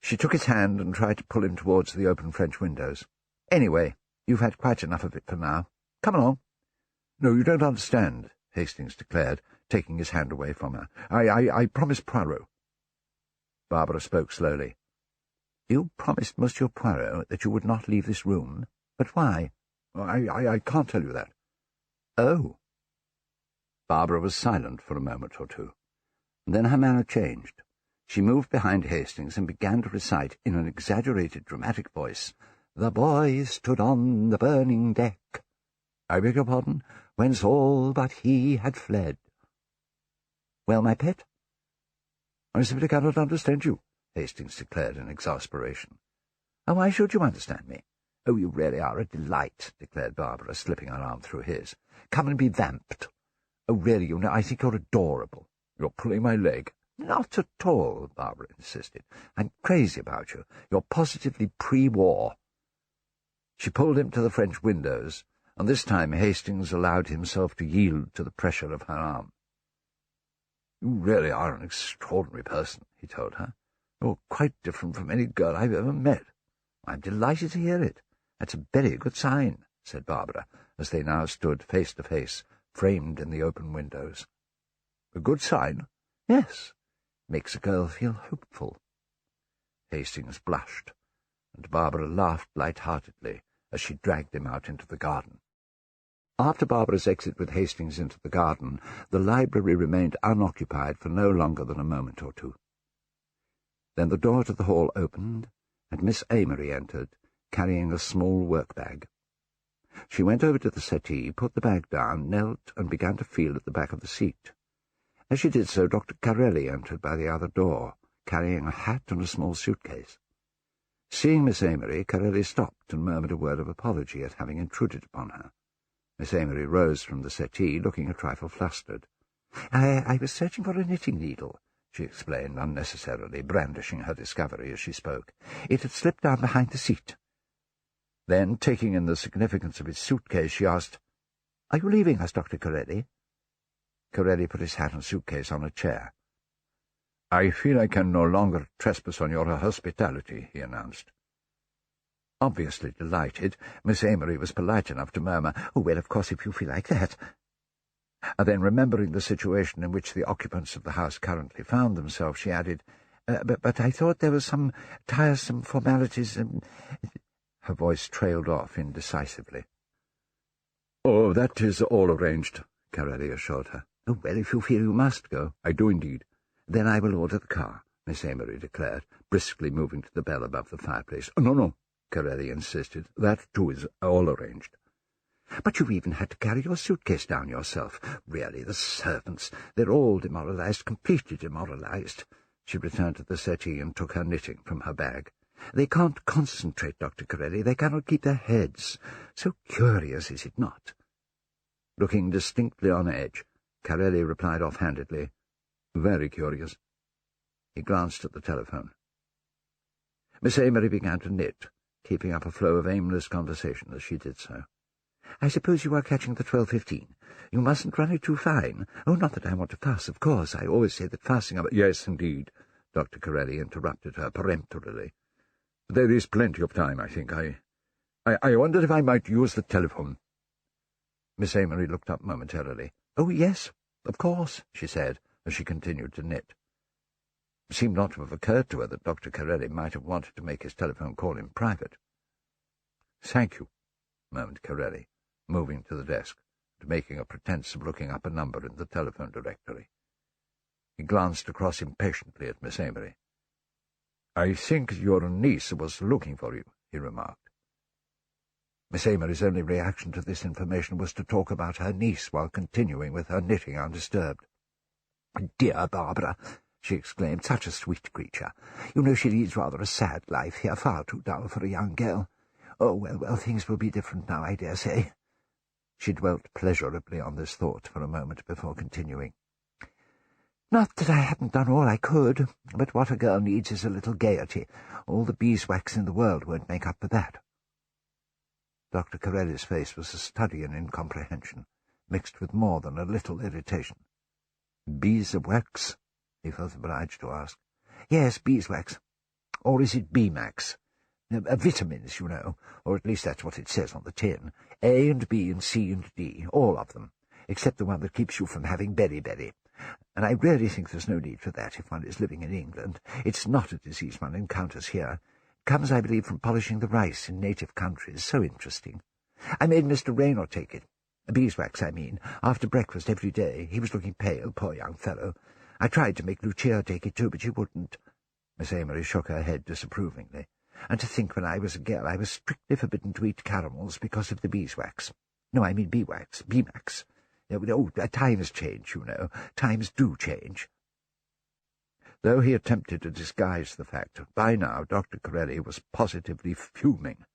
She took his hand and tried to pull him towards the open French windows. Anyway, you've had quite enough of it for now. Come along. No, you don't understand, Hastings declared, taking his hand away from her. I promised Poirot. Barbara spoke slowly. You promised Monsieur Poirot that you would not leave this room? But why? I can't tell you that. Oh. Barbara was silent for a moment or two. Then her manner changed. She moved behind Hastings and began to recite in an exaggerated dramatic voice, "The boy stood on the burning deck, I beg your pardon, whence all but he had fled." "Well, my pet?" "I simply cannot understand you," Hastings declared in exasperation. "Oh, why should you understand me?" "Oh, you really are a delight," declared Barbara, slipping her arm through his. "Come and be vamped." "Oh, really, you know, I think you're adorable." "You're pulling my leg." "Not at all," Barbara insisted. "I'm crazy about you. You're positively pre-war." She pulled him to the French windows, and this time Hastings allowed himself to yield to the pressure of her arm. "You really are an extraordinary person," he told her. "You're quite different from any girl I've ever met." "I'm delighted to hear it. That's a very good sign," said Barbara, as they now stood face to face, framed in the open windows. "A good sign?" "Yes. Makes a girl feel hopeful." Hastings blushed, and Barbara laughed light-heartedly as she dragged him out into the garden. After Barbara's exit with Hastings into the garden, the library remained unoccupied for no longer than a moment or two. Then the door to the hall opened, and Miss Amory entered, carrying a small work-bag. She went over to the settee, put the bag down, knelt, and began to feel at the back of the seat. As she did so, Dr. Corelli entered by the other door, carrying a hat and a small suitcase. Seeing Miss Amory, Corelli stopped and murmured a word of apology at having intruded upon her. Miss Amory rose from the settee, looking a trifle flustered. I was searching for a knitting needle," she explained unnecessarily, brandishing her discovery as she spoke. "It had slipped down behind the seat." Then, taking in the significance of his suitcase, she asked, "Are you leaving us, Dr. Corelli?" Corelli put his hat and suitcase on a chair. "I feel I can no longer trespass on your hospitality," he announced. Obviously delighted, Miss Amory was polite enough to murmur, "Oh, well, of course, if you feel like that." Then, remembering the situation in which the occupants of the house currently found themselves, she added, But I thought there were some tiresome formalities, and—" Her voice trailed off indecisively. "Oh, that is all arranged," Corelli assured her. "Oh, well, if you feel you must go." "I do indeed." "Then I will order the car," Miss Amory declared, briskly moving to the bell above the fireplace. "No," Corelli insisted. "That, too, is all arranged." "But you even had to carry your suitcase down yourself. Really, the servants, they're all demoralized, completely demoralized." She returned to the settee and took her knitting from her bag. "They can't concentrate, Dr. Corelli. They cannot keep their heads. So curious, is it not?" Looking distinctly on edge, Corelli replied offhandedly, "Very curious." He glanced at the telephone. Miss Amory began to knit, keeping up a flow of aimless conversation as she did so. "I suppose you are catching the 12:15. You mustn't run it too fine. Oh, not that I want to fuss, of course. I always say that fussing about—" "Yes, indeed," Dr. Corelli interrupted her peremptorily. "There is plenty of time, I think. I wondered if I might use the telephone." Miss Amory looked up momentarily. "Oh, yes, of course," she said, as she continued to knit. It seemed not to have occurred to her that Dr. Corelli might have wanted to make his telephone call in private. "Thank you," murmured Corelli, moving to the desk and making a pretence of looking up a number in the telephone directory. He glanced across impatiently at Miss Amory. "I think your niece was looking for you," he remarked. Miss Amory's only reaction to this information was to talk about her niece while continuing with her knitting undisturbed. "Dear Barbara," she exclaimed, "such a sweet creature. You know she leads rather a sad life here, far too dull for a young girl. Oh, well, things will be different now, I dare say." She dwelt pleasurably on this thought for a moment before continuing. "Not that I haven't done all I could, but what a girl needs is a little gaiety. All the beeswax in the world won't make up for that." Dr. Corelli's face was a study in incomprehension, mixed with more than a little irritation. "Beeswax?" he felt obliged to ask. "Yes, beeswax. Or is it Bemax? Vitamins, you know, or at least that's what it says on the tin. A and B and C and D, all of them, except the one that keeps you from having beriberi. And I really think there's no need for that if one is living in England. It's not a disease one encounters here. It comes, I believe, from polishing the rice in native countries. So interesting. I made Mr. Raynor take it. Beeswax, I mean, after breakfast every day. He was looking pale, poor young fellow. I tried to make Lucia take it too, but she wouldn't." Miss Amory shook her head disapprovingly. "And to think when I was a girl I was strictly forbidden to eat caramels because of the beeswax. No, I mean beeswax. Times change, you know. Times do change." Though he attempted to disguise the fact, by now Dr. Corelli was positively fuming.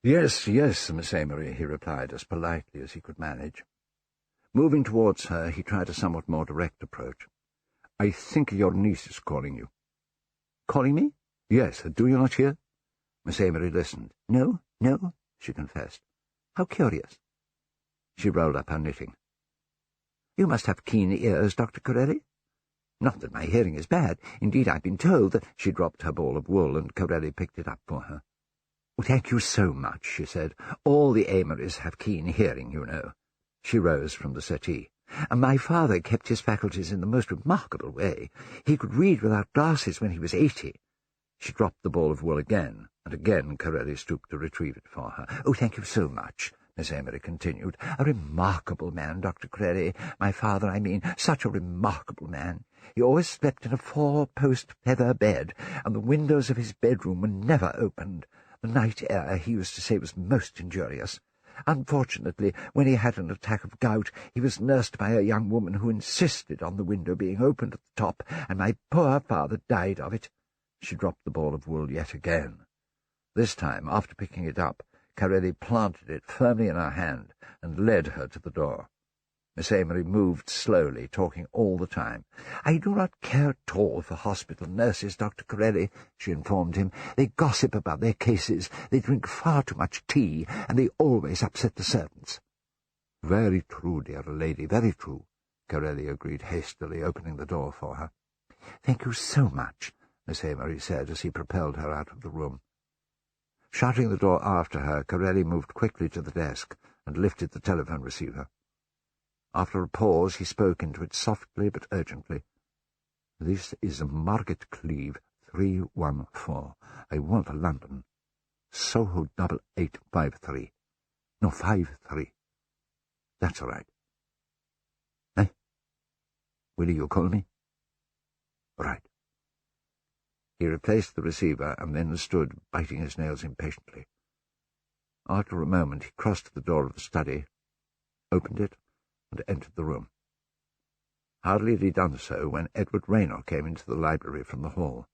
"Yes, Miss Amory," he replied as politely as he could manage. Moving towards her, he tried a somewhat more direct approach. "I think your niece is calling you." "Calling me?" "Yes, do you not hear?" Miss Amory listened. No, she confessed. "How curious." She rolled up her knitting. "You must have keen ears, Dr. Corelli." "Not that my hearing is bad. Indeed, I've been told that—" She dropped her ball of wool, and Corelli picked it up for her. "Thank you so much," she said. "All the Amorys have keen hearing, you know." She rose from the settee. "My father kept his faculties in the most remarkable way. He could read without glasses when he was 80. She dropped the ball of wool again, and again Corelli stooped to retrieve it for her. "Thank you so much," Miss Amory continued. "A remarkable man, Dr. Corelli. My father, I mean. Such a remarkable man. He always slept in a 4-post feather bed, and the windows of his bedroom were never opened. The night air, he used to say, was most injurious. Unfortunately, when he had an attack of gout, he was nursed by a young woman who insisted on the window being opened at the top, and my poor father died of it." She dropped the ball of wool yet again. This time, after picking it up, Corelli planted it firmly in her hand and led her to the door. Miss Amory moved slowly, talking all the time. "I do not care at all for hospital nurses, Dr. Corelli," she informed him. "They gossip about their cases, they drink far too much tea, and they always upset the servants." "Very true, dear lady, very true," Corelli agreed hastily, opening the door for her. "Thank you so much," Miss Amory said as he propelled her out of the room. Shutting the door after her, Corelli moved quickly to the desk and lifted the telephone receiver. After a pause, he spoke into it softly but urgently. "This is Margaret Cleeve, 314. I want London. Soho 8853. No, 53. That's all right. Eh? Will you call me?" "Right." He replaced the receiver and then stood, biting his nails impatiently. After a moment, he crossed to the door of the study, opened it, and entered the room. Hardly had he done so when Edward Raynor came into the library from the hall.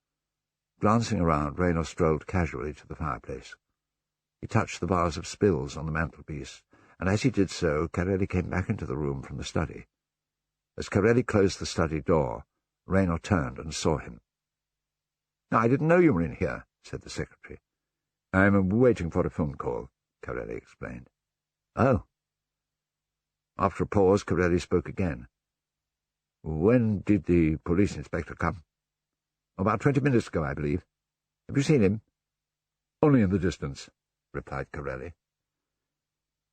Glancing around, Raynor strolled casually to the fireplace. He touched the vase of spills on the mantelpiece, and as he did so, Corelli came back into the room from the study. As Corelli closed the study door, Raynor turned and saw him. "I didn't know you were in here," said the secretary. "I'm waiting for a phone call," Corelli explained. "Oh." After a pause, Corelli spoke again. "When did the police inspector come?" "About 20 minutes ago, I believe. Have you seen him?" "Only in the distance," replied Corelli.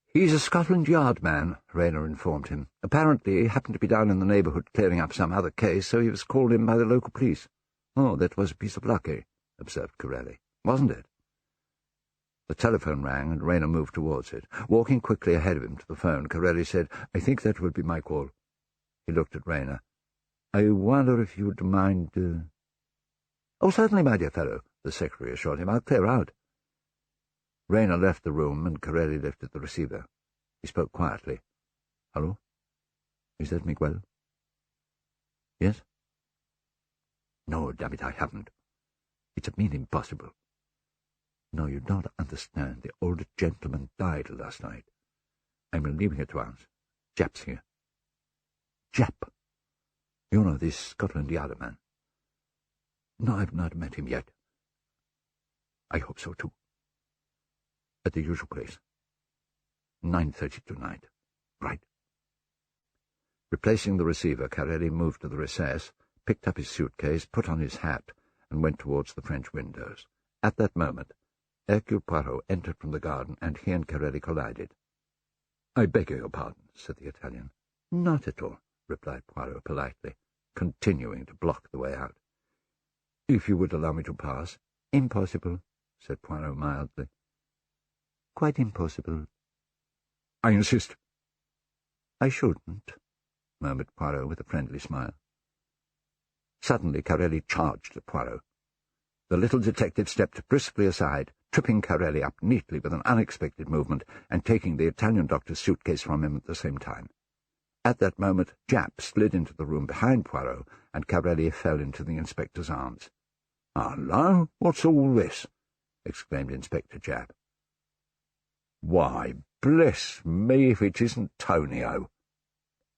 "He's a Scotland Yard man," Raynor informed him. "Apparently he happened to be down in the neighbourhood clearing up some other case, so he was called in by the local police." "Oh, that was a piece of luck, eh?" observed Corelli. "Wasn't it?" The telephone rang, and Raynor moved towards it. Walking quickly ahead of him to the phone, Corelli said, "I think that will be my call." He looked at Raynor. "I wonder if you'd mind—" "Oh, certainly, my dear fellow," the secretary assured him. "I'll clear out." Raynor left the room, and Corelli lifted the receiver. He spoke quietly. "Hello? Is that Miguel?" "Yes?" "No, damn it, I haven't. It's a mean impossible. No, you don't understand. The old gentleman died last night. I'm leaving at once. Jap's here." "Jap? You know, this Scotland Yard man?" "No, I've not met him yet." "I hope so, too." "At the usual place. 9:30 tonight." "Right." Replacing the receiver, Corelli moved to the recess, picked up his suitcase, put on his hat, and went towards the French windows. At that moment, Hercule Poirot entered from the garden, and he and Corelli collided. "I beg your pardon," said the Italian. "Not at all," replied Poirot politely, continuing to block the way out. "If you would allow me to pass." "Impossible," said Poirot mildly. "Quite impossible." "I insist." "I shouldn't," murmured Poirot with a friendly smile. Suddenly Corelli charged at Poirot. The little detective stepped briskly aside, tripping Corelli up neatly with an unexpected movement and taking the Italian doctor's suitcase from him at the same time. At that moment, Japp slid into the room behind Poirot, and Corelli fell into the inspector's arms. "Hullo, what's all this?" exclaimed Inspector Japp. "Why, bless me if it isn't Tonio."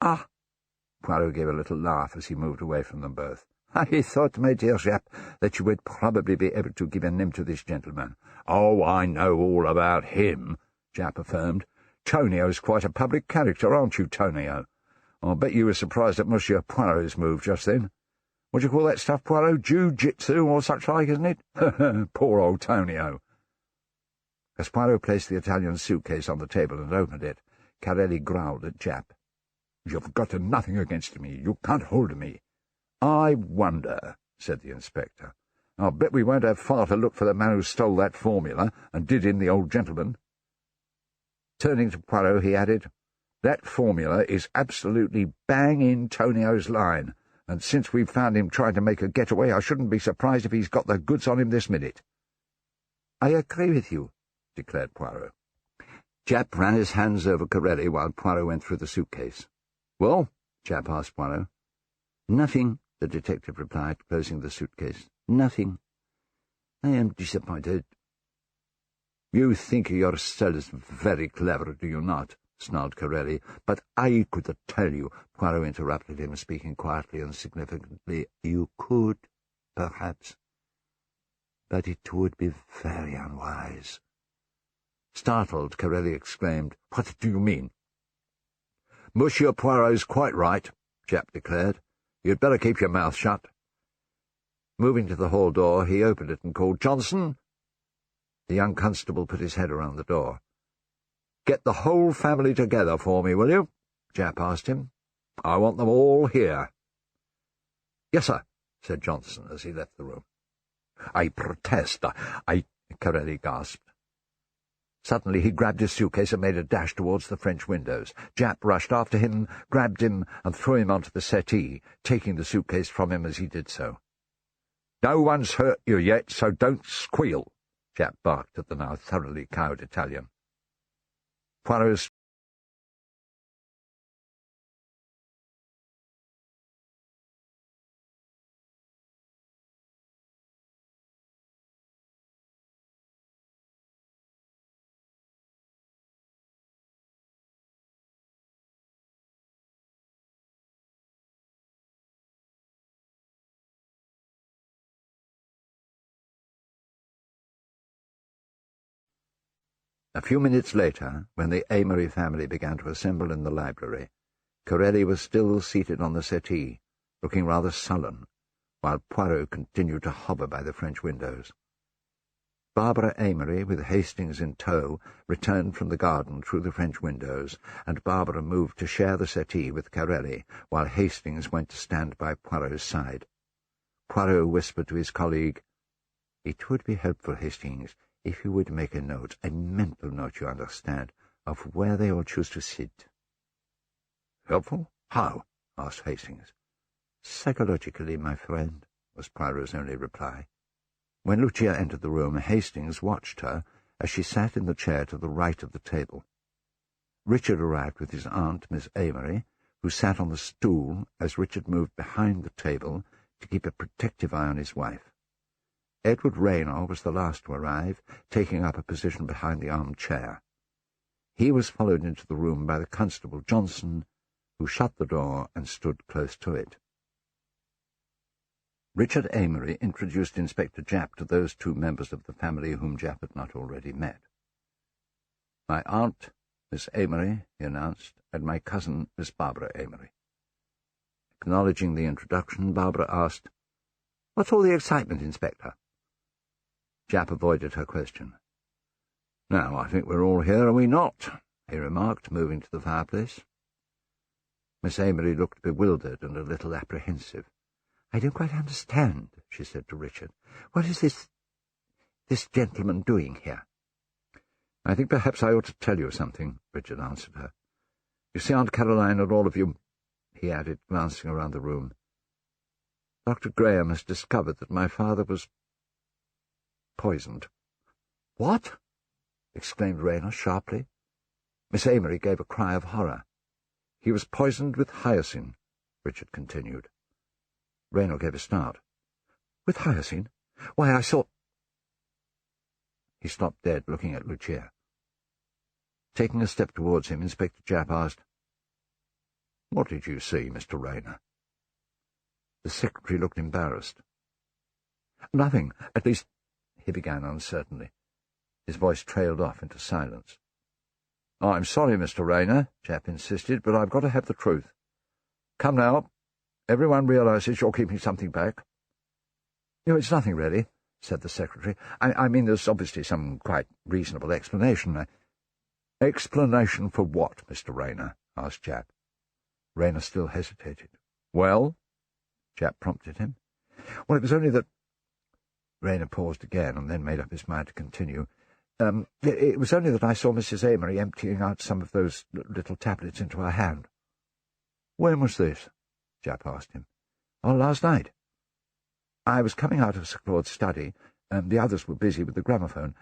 "Ah!" Poirot gave a little laugh as he moved away from them both. "I thought, my dear Japp, that you would probably be able to give a name to this gentleman." "Oh, I know all about him," Japp affirmed. "Tonio's quite a public character, aren't you, Tonio? I bet you were surprised at Monsieur Poirot's move just then. What do you call that stuff, Poirot? Jiu-jitsu or such like, isn't it? Poor old Tonio." As Poirot placed the Italian's suitcase on the table and opened it, Corelli growled at Japp. "You've got nothing against me. You can't hold me." "I wonder," said the inspector. "I'll bet we won't have far to look for the man who stole that formula and did in the old gentleman." Turning to Poirot, he added, "That formula is absolutely bang in Tonio's line, and since we've found him trying to make a getaway, I shouldn't be surprised if he's got the goods on him this minute." "I agree with you," declared Poirot. Japp ran his hands over Corelli while Poirot went through the suitcase. "Well?" Japp asked Poirot. "Nothing," the detective replied, closing the suitcase. "Nothing. I am disappointed." "You think yourselves very clever, do you not?" snarled Corelli. "But I could tell you—" Poirot interrupted him, speaking quietly and significantly. "You could, perhaps, but it would be very unwise." Startled, Corelli exclaimed, "What do you mean?" "Monsieur Poirot's quite right," Japp declared. "You'd better keep your mouth shut." Moving to the hall door, he opened it and called, "Johnson!" The young constable put his head around the door. "Get the whole family together for me, will you?" Japp asked him. "I want them all here." "Yes, sir," said Johnson as he left the room. "I protest, I—" Corelli gasped. Suddenly he grabbed his suitcase and made a dash towards the French windows. Japp rushed after him, grabbed him, and threw him onto the settee, taking the suitcase from him as he did so. "No one's hurt you yet, so don't squeal," Japp barked at the now thoroughly cowed Italian. Poirot's A few minutes later, when the Amory family began to assemble in the library, Corelli was still seated on the settee, looking rather sullen, while Poirot continued to hover by the French windows. Barbara Amory, with Hastings in tow, returned from the garden through the French windows, and Barbara moved to share the settee with Corelli, while Hastings went to stand by Poirot's side. Poirot whispered to his colleague, "It would be helpful, Hastings, if you would make a mental note, you understand, of where they all choose to sit." "Helpful? How?" asked Hastings. "Psychologically, my friend," was Poirot's only reply. When Lucia entered the room, Hastings watched her as she sat in the chair to the right of the table. Richard arrived with his aunt, Miss Amory, who sat on the stool as Richard moved behind the table to keep a protective eye on his wife. Edward Raynor was the last to arrive, taking up a position behind the armchair. He was followed into the room by the constable Johnson, who shut the door and stood close to it. Richard Amory introduced Inspector Japp to those two members of the family whom Japp had not already met. "My aunt, Miss Amory," he announced, "and my cousin, Miss Barbara Amory." Acknowledging the introduction, Barbara asked, "What's all the excitement, Inspector?" Japp avoided her question. "Now, I think we're all here, are we not?" he remarked, moving to the fireplace. Miss Amory looked bewildered and a little apprehensive. "I don't quite understand," she said to Richard. "What is this gentleman doing here?" "I think perhaps I ought to tell you something," Richard answered her. "You see, Aunt Caroline and all of you," he added, glancing around the room. Dr. Graham has discovered that my father was poisoned." "What?" exclaimed Rayner sharply. Miss Amory gave a cry of horror. "He was poisoned with hyoscine," Richard continued. Rayner gave a start. "With hyoscine? Why, I saw—" He stopped dead, looking at Lucia. Taking a step towards him, Inspector Japp asked, "What did you see, Mr. Rayner?" The secretary looked embarrassed. "Nothing, at least—" he began uncertainly. His voice trailed off into silence. "I'm sorry, Mr. Rayner," Japp insisted, "but I've got to have the truth. Come now. Everyone realizes you're keeping something back." "No, it's nothing, really," said the secretary. I mean, there's obviously some quite reasonable explanation." "Explanation for what, Mr. Rayner?" asked Japp. Rayner still hesitated. "Well?" Japp prompted him. "Well, it was only that—" Rayner paused again, and then made up his mind to continue. It was only that I saw Mrs. Amory emptying out some of those little tablets into her hand." "When was this?" Japp asked him. "Oh, last night. I was coming out of Sir Claude's study, and the others were busy with the gramophone.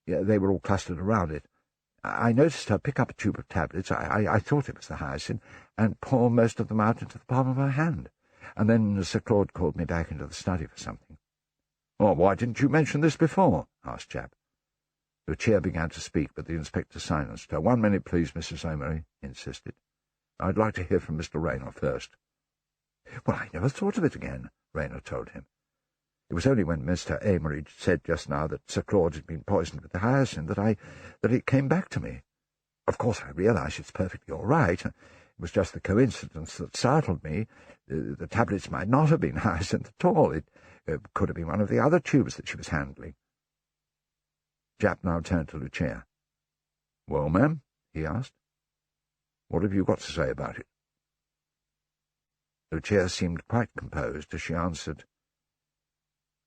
They were all clustered around it. I noticed her pick up a tube of tablets, I thought it was the hyoscine, and pour most of them out into the palm of her hand. And then Sir Claude called me back into the study for something." "Oh, why didn't you mention this before?" asked Japp. Lucia began to speak, but the inspector silenced her. "1 minute, please, Mrs. Amory," he insisted. "I'd like to hear from Mr. Rayner first." "Well, I never thought of it again," Rayner told him. "It was only when Mr. Amory said just now that Sir Claude had been poisoned with the hyoscine that it came back to me. Of course, I realize it's perfectly all right. It was just the coincidence that startled me. The tablets might not have been hyoscine at all. It could have been one of the other tubes that she was handling." Japp now turned to Lucia. "Well, ma'am," he asked, "what have you got to say about it?" Lucia seemed quite composed as she answered,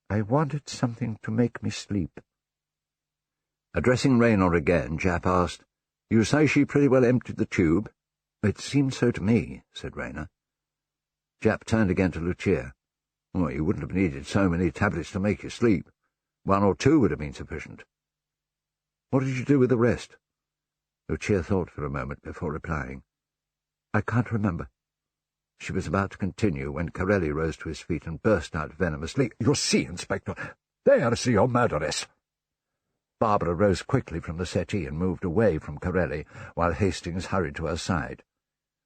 "I wanted something to make me sleep." Addressing Rayner again, Japp asked, "You say she pretty well emptied the tube?" "It seemed so to me," said Rayner. Japp turned again to Lucia. "Well, you wouldn't have needed so many tablets to make you sleep. 1 or 2 would have been sufficient. What did you do with the rest?" Lucia thought for a moment before replying. "I can't remember." She was about to continue when Corelli rose to his feet and burst out venomously, "You see, Inspector, there's your murderess!" Barbara rose quickly from the settee and moved away from Corelli, while Hastings hurried to her side.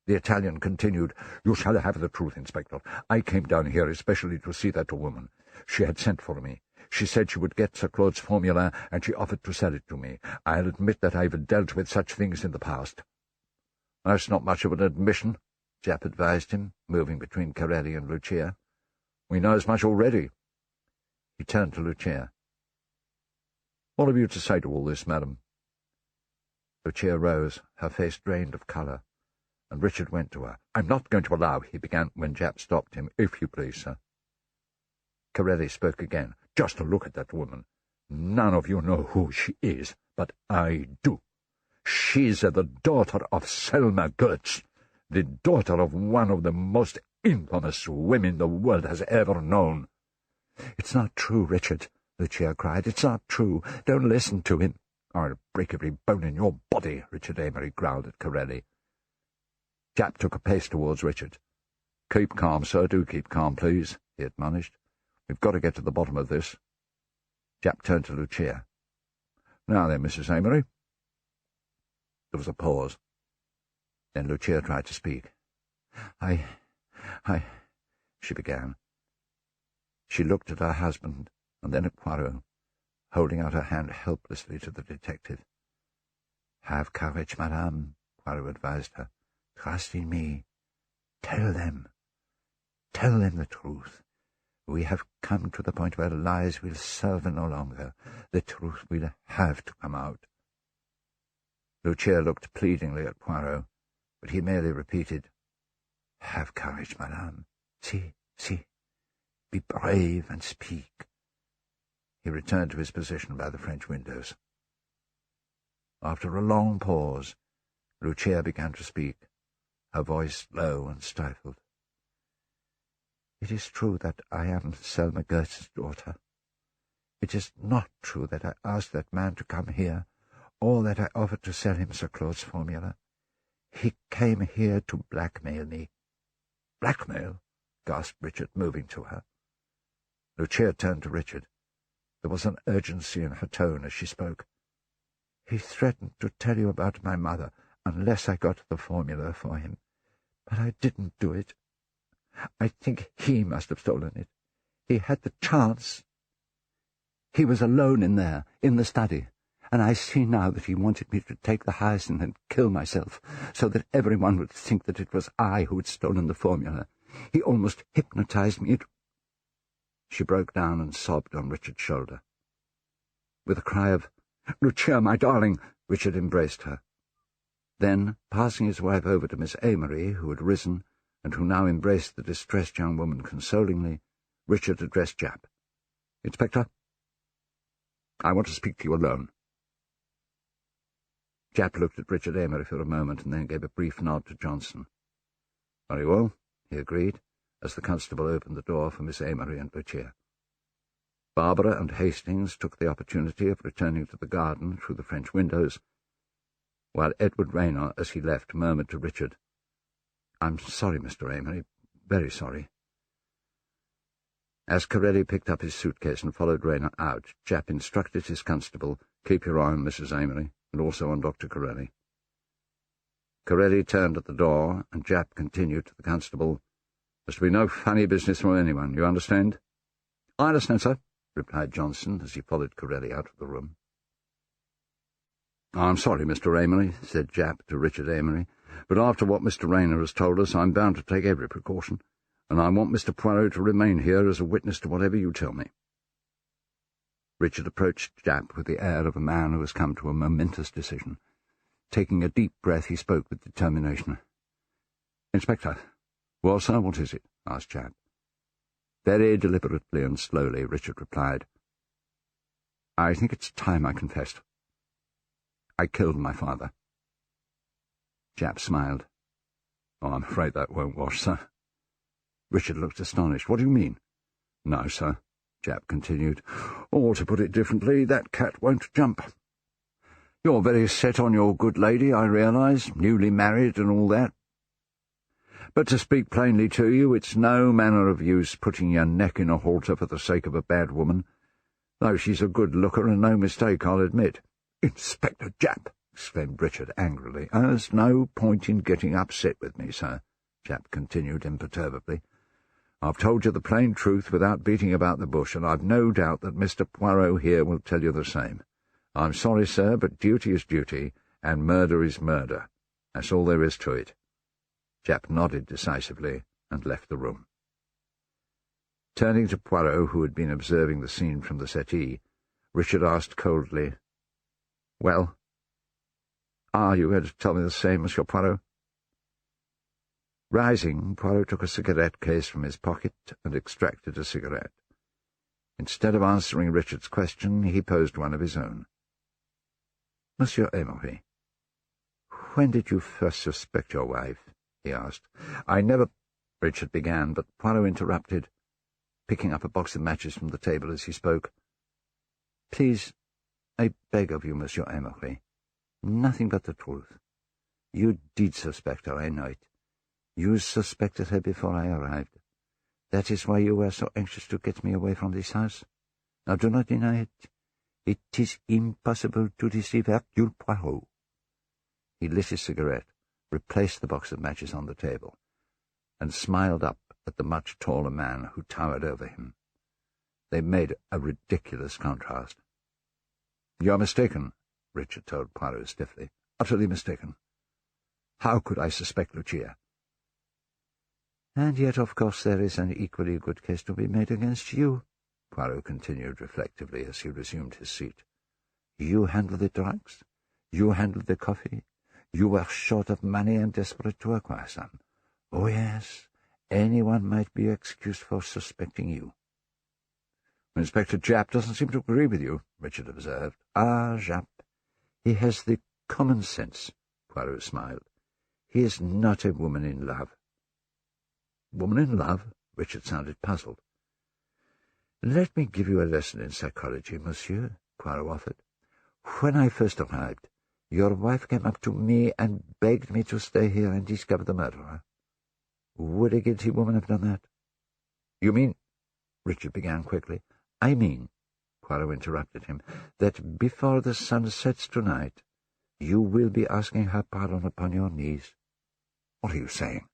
The Italian continued, "You shall have the truth, Inspector. I came down here especially to see that woman. She had sent for me. She said she would get Sir Claude's formula, and she offered to sell it to me. I'll admit that I've dealt with such things in the past." "That's not much of an admission," Japp advised him, moving between Corelli and Lucia. "We know as much already." He turned to Lucia. "What have you to say to all this, madam?" Lucia rose, her face drained of colour, and Richard went to her. "I'm not going to allow," he began, when Japp stopped him. "If you please, sir." Corelli spoke again. "Just look at that woman. None of you know who she is, but I do. She's the daughter of Selma Goetz, the daughter of one of the most infamous women the world has ever known." "It's not true, Richard," Lucia cried. "It's not true. Don't listen to him." "I'll break every bone in your body," Richard Amory growled at Corelli. Japp took a pace towards Richard. "Keep calm, sir. Do keep calm, please," he admonished. "We've got to get to the bottom of this." Japp turned to Lucia. "Now then, Mrs. Amory." There was a pause. Then Lucia tried to speak. I, she began. She looked at her husband and then at Poirot, holding out her hand helplessly to the detective. "Have courage, madame," Poirot advised her. "Trust in me. Tell them the truth. We have come to the point where lies will serve no longer. The truth will have to come out." Lucia looked pleadingly at Poirot, but he merely repeated, "Have courage, madame. Si. Be brave and speak." He returned to his position by the French windows. After a long pause, Lucia began to speak, her voice low and stifled. It is true that I am Selma Gertz's daughter. It is not true that I asked that man to come here, or that I offered to sell him Sir Claude's formula. He came here to blackmail me." "Blackmail?" gasped Richard, moving to her. Lucia turned to Richard. There was an urgency in her tone as she spoke. "He threatened to tell you about my mother unless I got the formula for him. But I didn't do it. I think he must have stolen it. He had the chance. He was alone in there, in the study, and I see now that he wanted me to take the hyacinth and kill myself, so that everyone would think that it was I who had stolen the formula. He almost hypnotized me. She broke down and sobbed on Richard's shoulder. With a cry of, "Lucia, my darling!" Richard embraced her. Then, passing his wife over to Miss Amory, who had risen, and who now embraced the distressed young woman consolingly, Richard addressed Japp. "Inspector, I want to speak to you alone." Japp looked at Richard Amory for a moment and then gave a brief nod to Johnson. "Very well," he agreed, as the constable opened the door for Miss Amory and Lucia. Barbara and Hastings took the opportunity of returning to the garden through the French windows, while Edward Rayner, as he left, murmured to Richard, "I'm sorry, Mr. Amory, very sorry." As Corelli picked up his suitcase and followed Rayner out, Japp instructed his constable, "Keep your eye on Mrs. Amory, and also on Dr. Corelli." Corelli turned at the door, and Japp continued to the constable, "There's to be no funny business from anyone, you understand?" "I understand, sir," replied Johnson, as he followed Corelli out of the room. "I'm sorry, Mr. Amory," said Japp to Richard Amory, "but after what Mr. Rayner has told us, I'm bound to take every precaution, and I want Mr. Poirot to remain here as a witness to whatever you tell me." Richard approached Japp with the air of a man who has come to a momentous decision. Taking a deep breath, he spoke with determination. "Inspector." "Well, sir, what is it?" asked Japp. Very deliberately and slowly, Richard replied, "I think it's time I confessed. I killed my father." Japp smiled. "Oh, I'm afraid that won't wash, sir." Richard looked astonished. "What do you mean?" "No, sir," Japp continued, "or, to put it differently, that cat won't jump. You're very set on your good lady, I realise, newly married and all that. But to speak plainly to you, it's no manner of use putting your neck in a halter for the sake of a bad woman, though she's a good looker and no mistake, I'll admit." "Inspector Japp!" exclaimed Richard angrily. "There's no point in getting upset with me, sir," Japp continued imperturbably. "I've told you the plain truth without beating about the bush, and I've no doubt that Mr. Poirot here will tell you the same. I'm sorry, sir, but duty is duty, and murder is murder. That's all there is to it." Japp nodded decisively and left the room. Turning to Poirot, who had been observing the scene from the settee, Richard asked coldly, "Well, are you going to tell me the same, Monsieur Poirot?" Rising, Poirot took a cigarette case from his pocket and extracted a cigarette. Instead of answering Richard's question, he posed one of his own. "Monsieur Amory, when did you first suspect your wife?" he asked. "I never—" Richard began, but Poirot interrupted, picking up a box of matches from the table as he spoke. "Please, I beg of you, Monsieur Amory, nothing but the truth. You did suspect her, I know it. You suspected her before I arrived. That is why you were so anxious to get me away from this house. Now do not deny it. It is impossible to deceive Hercule Poirot." He lit his cigarette, replaced the box of matches on the table, and smiled up at the much taller man who towered over him. They made a ridiculous contrast. "You're mistaken," Richard told Poirot stiffly. "Utterly mistaken. How could I suspect Lucia?" "And yet, of course, there is an equally good case to be made against you," Poirot continued reflectively as he resumed his seat. "You handled the drugs. You handled the coffee. You were short of money and desperate to acquire some. Oh, yes, anyone might be excused for suspecting you." "Inspector Japp doesn't seem to agree with you," Richard observed. "Ah, Japp. He has the common sense," Poirot smiled. "He is not a woman in love." "Woman in love?" Richard sounded puzzled. "Let me give you a lesson in psychology, monsieur," Poirot offered. "When I first arrived, your wife came up to me and begged me to stay here and discover the murderer. Would a guilty woman have done that?" "You mean—" Richard began quickly. "I mean," Poirot interrupted him, "that before the sun sets tonight, you will be asking her pardon upon your knees." "What are you saying?"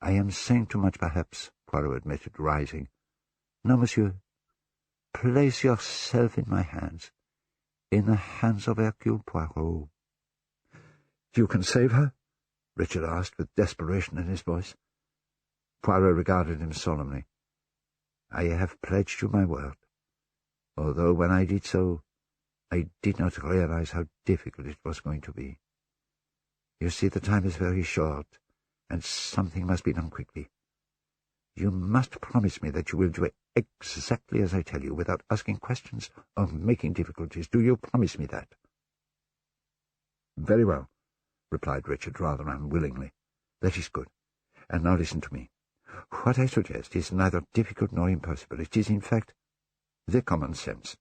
"I am saying too much, perhaps," Poirot admitted, rising. "No, monsieur. Place yourself in my hands, in the hands of Hercule Poirot." "You can save her?" Richard asked, with desperation in his voice. Poirot regarded him solemnly. "I have pledged you my word, although when I did so, I did not realize how difficult it was going to be. You see, the time is very short, and something must be done quickly. You must promise me that you will do it exactly as I tell you, without asking questions or making difficulties. Do you promise me that?" "Very well," replied Richard, rather unwillingly. "That is good. And now listen to me. What I suggest is neither difficult nor impossible. It is, in fact, the common sense.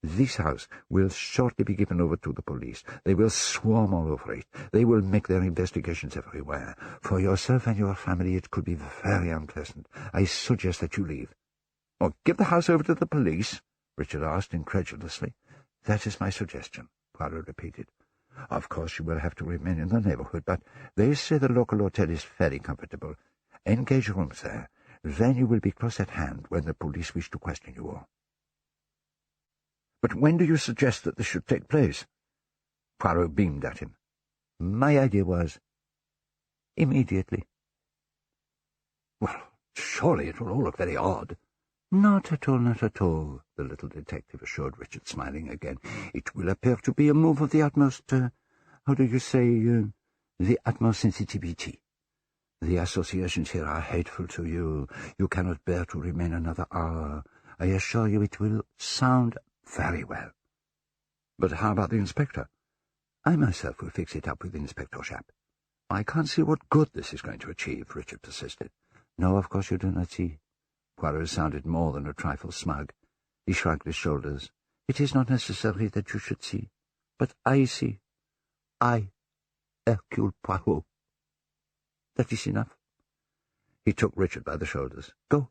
This house will shortly be given over to the police. They will swarm all over it. They will make their investigations everywhere. For yourself and your family it could be very unpleasant. I suggest that you leave." "Or give the house over to the police?" Richard asked incredulously. "That is my suggestion," Poirot repeated. "Of course you will have to remain in the neighborhood, but they say the local hotel is very comfortable. Engage rooms there. Then you will be close at hand when the police wish to question you all." "But when do you suggest that this should take place?" Poirot beamed at him. "My idea was immediately." "Well, surely it will all look very odd." "Not at all, not at all," the little detective assured Richard, smiling again. "It will appear to be a move of the utmost, how do you say, the utmost sensitivity. The associations here are hateful to you. You cannot bear to remain another hour. I assure you it will sound very well." "But how about the inspector?" "I myself will fix it up with Inspector Japp." "I can't see what good this is going to achieve," Richard persisted. "No, of course you do not see." Poirot sounded more than a trifle smug. He shrugged his shoulders. "It is not necessary that you should see, but I see. I, Hercule Poirot. That is enough." He took Richard by the shoulders. "Go."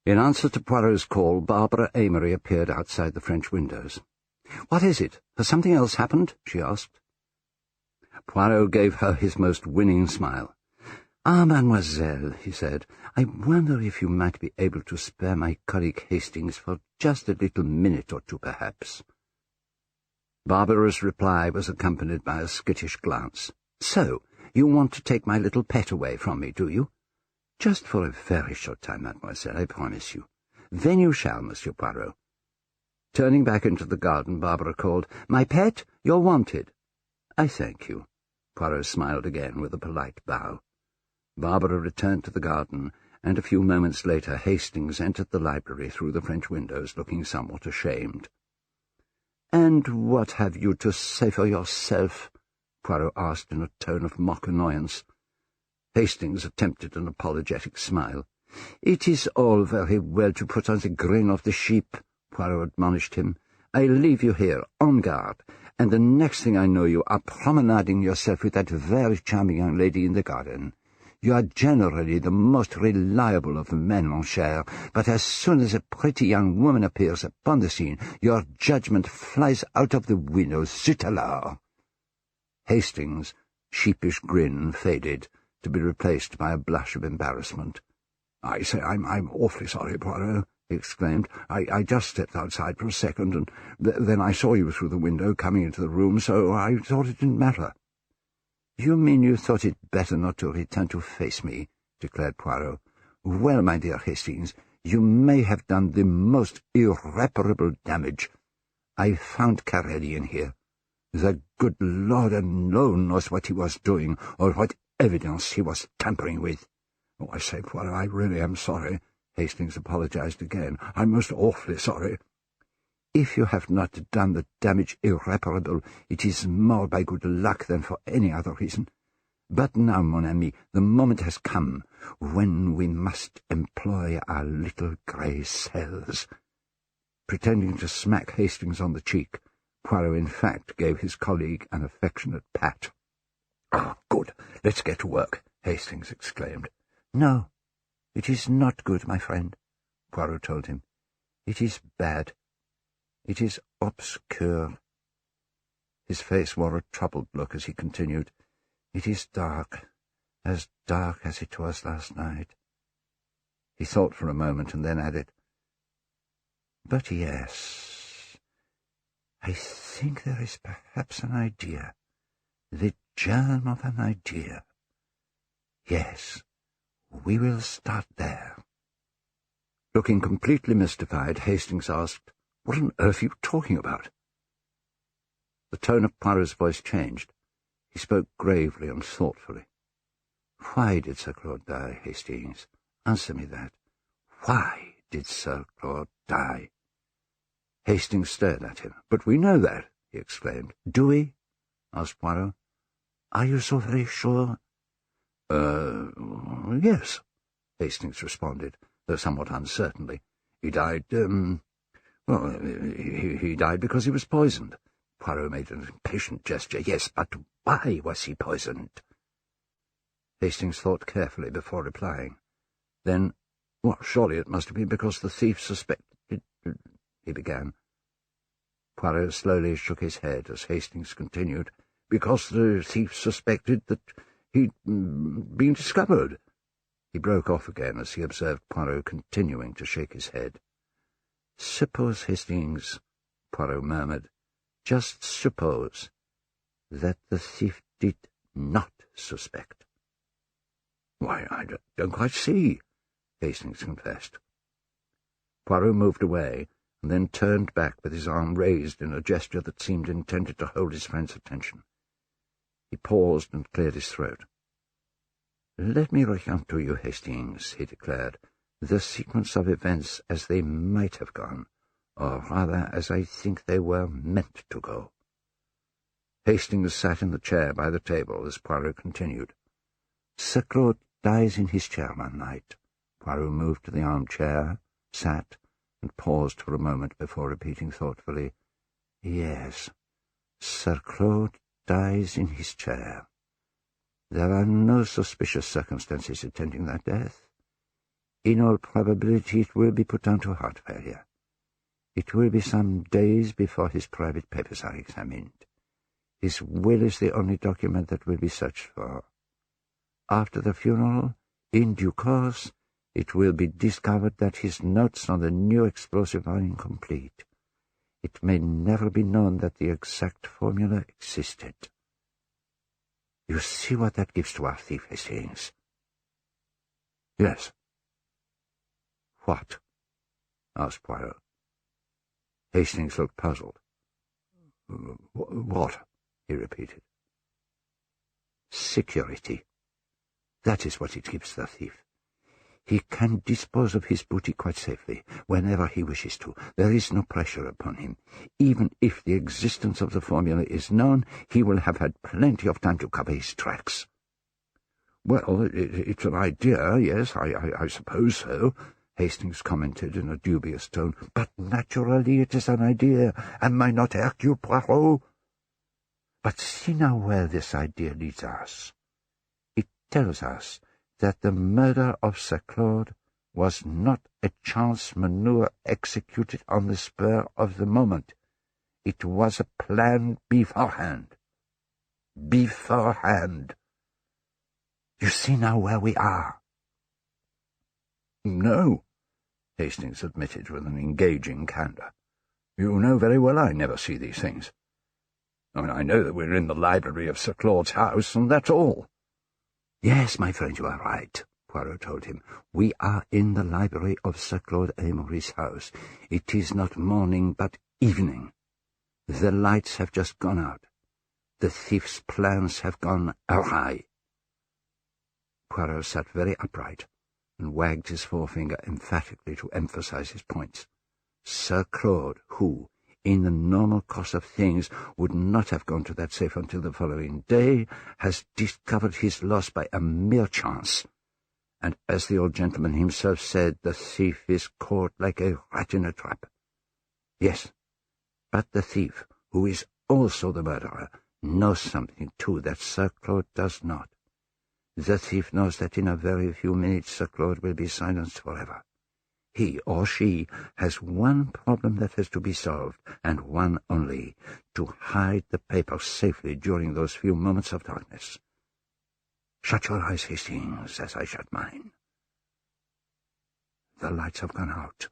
In answer to Poirot's call, Barbara Amory appeared outside the French windows. "What is it? Has something else happened?" she asked. Poirot gave her his most winning smile. "Ah, mademoiselle," he said, "I wonder if you might be able to spare my colleague Hastings for just a little minute or two, perhaps." Barbara's reply was accompanied by a skittish glance. "So, you want to take my little pet away from me, do you?" "Just for a very short time, mademoiselle, I promise you." "Then you shall, Monsieur Poirot." Turning back into the garden, Barbara called, "My pet, you're wanted." "I thank you." Poirot smiled again with a polite bow. Barbara returned to the garden, and a few moments later Hastings entered the library through the French windows, looking somewhat ashamed. "And what have you to say for yourself?" Poirot asked in a tone of mock annoyance. Hastings attempted an apologetic smile. "It is all very well to put on the grin of the sheep," Poirot admonished him. "I leave you here, on guard, and the next thing I know you are promenading yourself with that very charming young lady in the garden. You are generally the most reliable of men, mon cher, but as soon as a pretty young woman appears upon the scene, your judgment flies out of the window. Zut alors!" Hastings' sheepish grin faded, to be replaced by a blush of embarrassment. "I say, I'm awfully sorry, Poirot," he exclaimed. I just stepped outside for a second, and then I saw you through the window coming into the room, so I thought it didn't matter." "You mean you thought it better not to return to face me?" declared Poirot. "Well, my dear Hastings, You may have done the most irreparable damage. I found Corelli in here. The good Lord alone knows what he was doing, or what evidence he was tampering with. Oh, I say, Poirot, I really am sorry. Hastings apologized again. I'm most awfully sorry. If you have not done the damage irreparable, it is more by good luck than for any other reason. But now, mon ami, the moment has come when we must employ our little grey cells. Pretending to smack Hastings on the cheek, Poirot in fact gave his colleague an affectionate pat. "Ah, good. Let's get to work," Hastings exclaimed. "No, it is not good, my friend," Poirot told him. "It is bad. It is obscure." His face wore a troubled look as he continued. "It is dark as it was last night." He thought for a moment and then added, "But yes, I think there is perhaps an idea, the germ of an idea. Yes, we will start there." Looking completely mystified, Hastings asked, "What on earth are you talking about?" The tone of Poirot's voice changed. He spoke gravely and thoughtfully. "Why did Sir Claude die, Hastings? Answer me that. Why did Sir Claude die?" Hastings stared at him. "But we know that," he exclaimed. "Do we?" asked Poirot. "Are you so very sure?" Yes," Hastings responded, though somewhat uncertainly. "He died, he died because he was poisoned." Poirot made an impatient gesture. "Yes, but why was he poisoned?" Hastings thought carefully before replying. Then, "Well, surely it must have been because the thief suspected—" he began. Poirot slowly shook his head as Hastings continued. "Because the thief suspected that he'd been discovered." He broke off again as he observed Poirot continuing to shake his head. "Suppose, Hastings," Poirot murmured, "just suppose that the thief did not suspect." "Why, I don't quite see," Hastings confessed. Poirot moved away, and then turned back with his arm raised in a gesture that seemed intended to hold his friend's attention. He paused and cleared his throat. "Let me recount to you, Hastings," he declared, "the sequence of events as they might have gone, or rather as I think they were meant to go." Hastings sat in the chair by the table as Poirot continued. "Sir Claude dies in his chair one night." Poirot moved to the armchair, sat, and paused for a moment before repeating thoughtfully, "Yes, Sir Claude dies in his chair. There are no suspicious circumstances attending that death. In all probability it will be put down to heart failure. It will be some days before his private papers are examined. His will is the only document that will be searched for. After the funeral, in due course, it will be discovered that his notes on the new explosive are incomplete. It may never be known that the exact formula existed. You see what that gives to our thief, Hastings?" "Yes." "What?" asked Poirot. Hastings looked puzzled. "What?" he repeated. "Security. That is what it gives the thief. He can dispose of his booty quite safely, whenever he wishes to. There is no pressure upon him. Even if the existence of the formula is known, he will have had plenty of time to cover his tracks." "Well, it's an idea, yes, I suppose so," Hastings commented in a dubious tone. "But naturally it is an idea. Am I not Hercule Poirot? But see now where this idea leads us. It tells us that the murder of Sir Claude was not a chance maneuver executed on the spur of the moment. It was a plan beforehand. Beforehand. You see now where we are." "No," Hastings admitted with an engaging candour. "You know very well I never see these things. I mean, I know that we're in the library of Sir Claude's house, and that's all." "Yes, my friend, you are right," Poirot told him. "We are in the library of Sir Claude Amory's house. It is not morning, but evening. The lights have just gone out. The thief's plans have gone awry." Poirot sat very upright and wagged his forefinger emphatically to emphasize his points. Sir Claude, who, in the normal course of things, would not have gone to that safe until the following day, has discovered his loss by a mere chance. And as the old gentleman himself said, the thief is caught like a rat in a trap. Yes, but the thief, who is also the murderer, knows something, too, that Sir Claude does not. The thief knows that in a very few minutes Sir Claude will be silenced forever. He or she has one problem that has to be solved, and one only: to hide the paper safely during those few moments of darkness. Shut your eyes, Hastings, as I shut mine. The lights have gone out.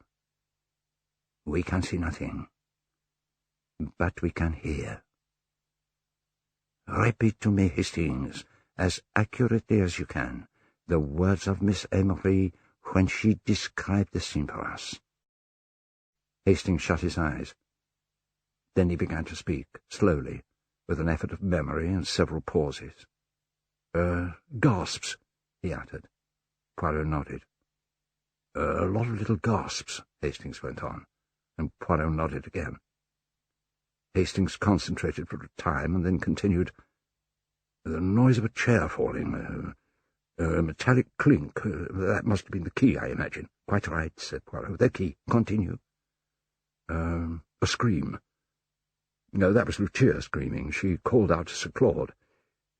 We can see nothing, but we can hear. Repeat to me, Hastings, as accurately as you can, the words of Miss Amory when she described the scene for us." Hastings shut his eyes. Then he began to speak, slowly, with an effort of memory and several pauses. "Gasps," he uttered. Poirot nodded. "A lot of little gasps," Hastings went on, and Poirot nodded again. Hastings concentrated for a time and then continued. "The noise of a chair falling, a metallic clink. That must have been the key, I imagine." "Quite right," said Poirot. "The key. Continue." A scream. No, that was Lucia screaming. She called out to Sir Claude.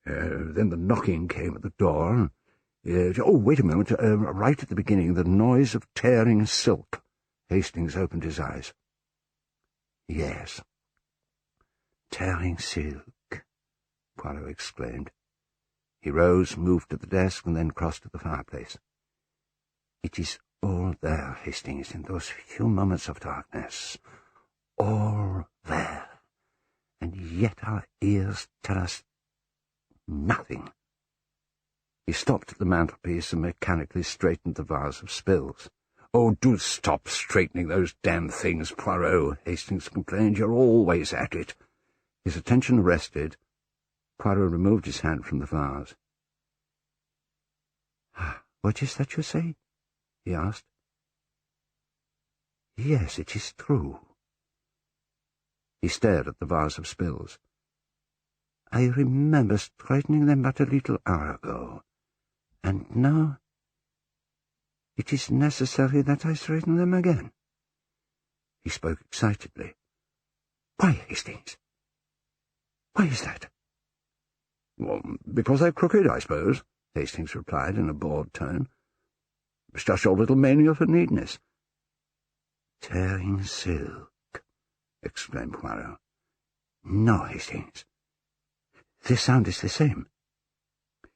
Then the knocking came at the door. Wait a moment. Right at the beginning, the noise of tearing silk." Hastings opened his eyes. "Yes, tearing silk," Poirot exclaimed. He rose, moved to the desk, and then crossed to the fireplace. "It is all there, Hastings, in those few moments of darkness. All there. And yet our ears tell us nothing." He stopped at the mantelpiece and mechanically straightened the vase of spills. "Oh, do stop straightening those damn things, Poirot," Hastings complained. "You're always at it." His attention arrested. Poirot removed his hand from the vase. "What is that you say?" he asked. "Yes, it is true." He stared at the vase of spills. "I remember straightening them but a little hour ago, and now it is necessary that I straighten them again." He spoke excitedly. "Why, Hastings? Why is that?" "Well, because they're crooked, I suppose," Hastings replied in a bored tone. "It's just your little mania for neatness." "Tearing silk," exclaimed Poirot. "No, Hastings. The sound is the same."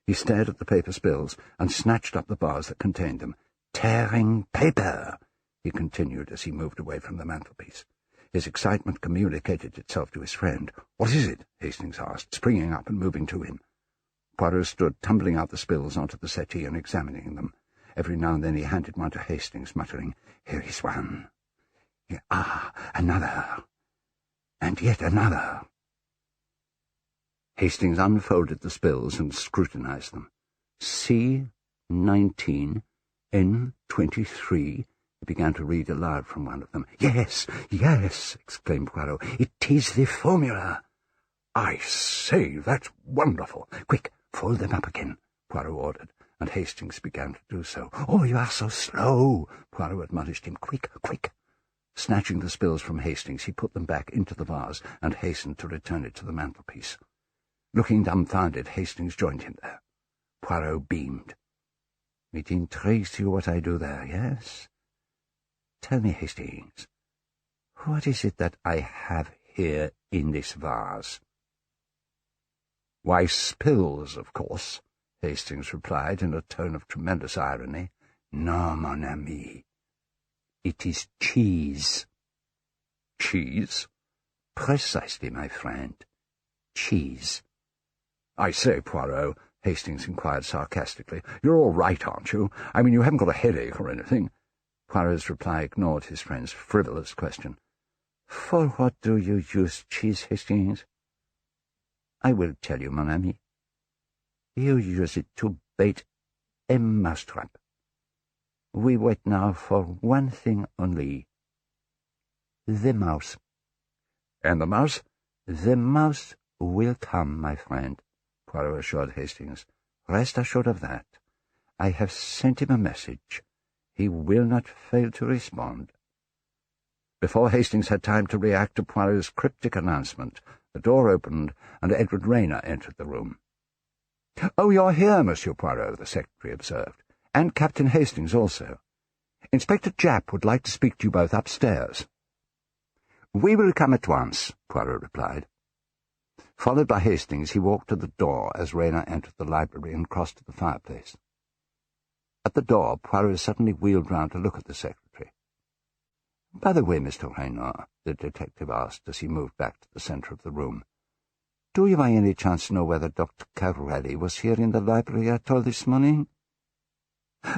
He stared at the paper spills and snatched up the vase that contained them. "Tearing paper," he continued as he moved away from the mantelpiece. His excitement communicated itself to his friend. "What is it?" Hastings asked, springing up and moving to him. Poirot stood tumbling out the spills onto the settee and examining them. Every now and then he handed one to Hastings, muttering, "Here is one. Another. And yet another." Hastings unfolded the spills and scrutinized them. C19, N23, he began to read aloud from one of them. Yes, exclaimed Poirot. "It is the formula." "I say, that's wonderful. Quick, fold them up again," Poirot ordered, and Hastings began to do so. "Oh, you are so slow," Poirot admonished him. "Quick, quick." Snatching the spills from Hastings, he put them back into the vase and hastened to return it to the mantelpiece. Looking dumbfounded, Hastings joined him there. Poirot beamed. "It intrigues you what I do there, yes? Tell me, Hastings, what is it that I have here in this vase?" "Why, spills, of course," Hastings replied in a tone of tremendous irony. "No, mon ami. It is cheese." "Cheese?" "Precisely, my friend. Cheese." "I say, Poirot," Hastings inquired sarcastically. "You're all right, aren't you? I mean, you haven't got a headache or anything?" Poirot's reply ignored his friend's frivolous question. "For what do you use cheese, Hastings?" "I will tell you, mon ami. You use it to bait a mousetrap. We wait now for one thing only. The mouse." "And the mouse?" "The mouse will come, my friend," Poirot assured Hastings. "Rest assured of that. I have sent him a message. He will not fail to respond." Before Hastings had time to react to Poirot's cryptic announcement, the door opened and Edward Rayner entered the room. "Oh, you're here, Monsieur Poirot," the secretary observed, "and Captain Hastings also. Inspector Japp would like to speak to you both upstairs." "We will come at once," Poirot replied. Followed by Hastings, he walked to the door as Rayner entered the library and crossed to the fireplace. At the door, Poirot suddenly wheeled round to look at the secretary. "By the way, Mr. Rayner," the detective asked as he moved back to the centre of the room, "do you by any chance know whether Dr. Corelli was here in the library at all this morning?"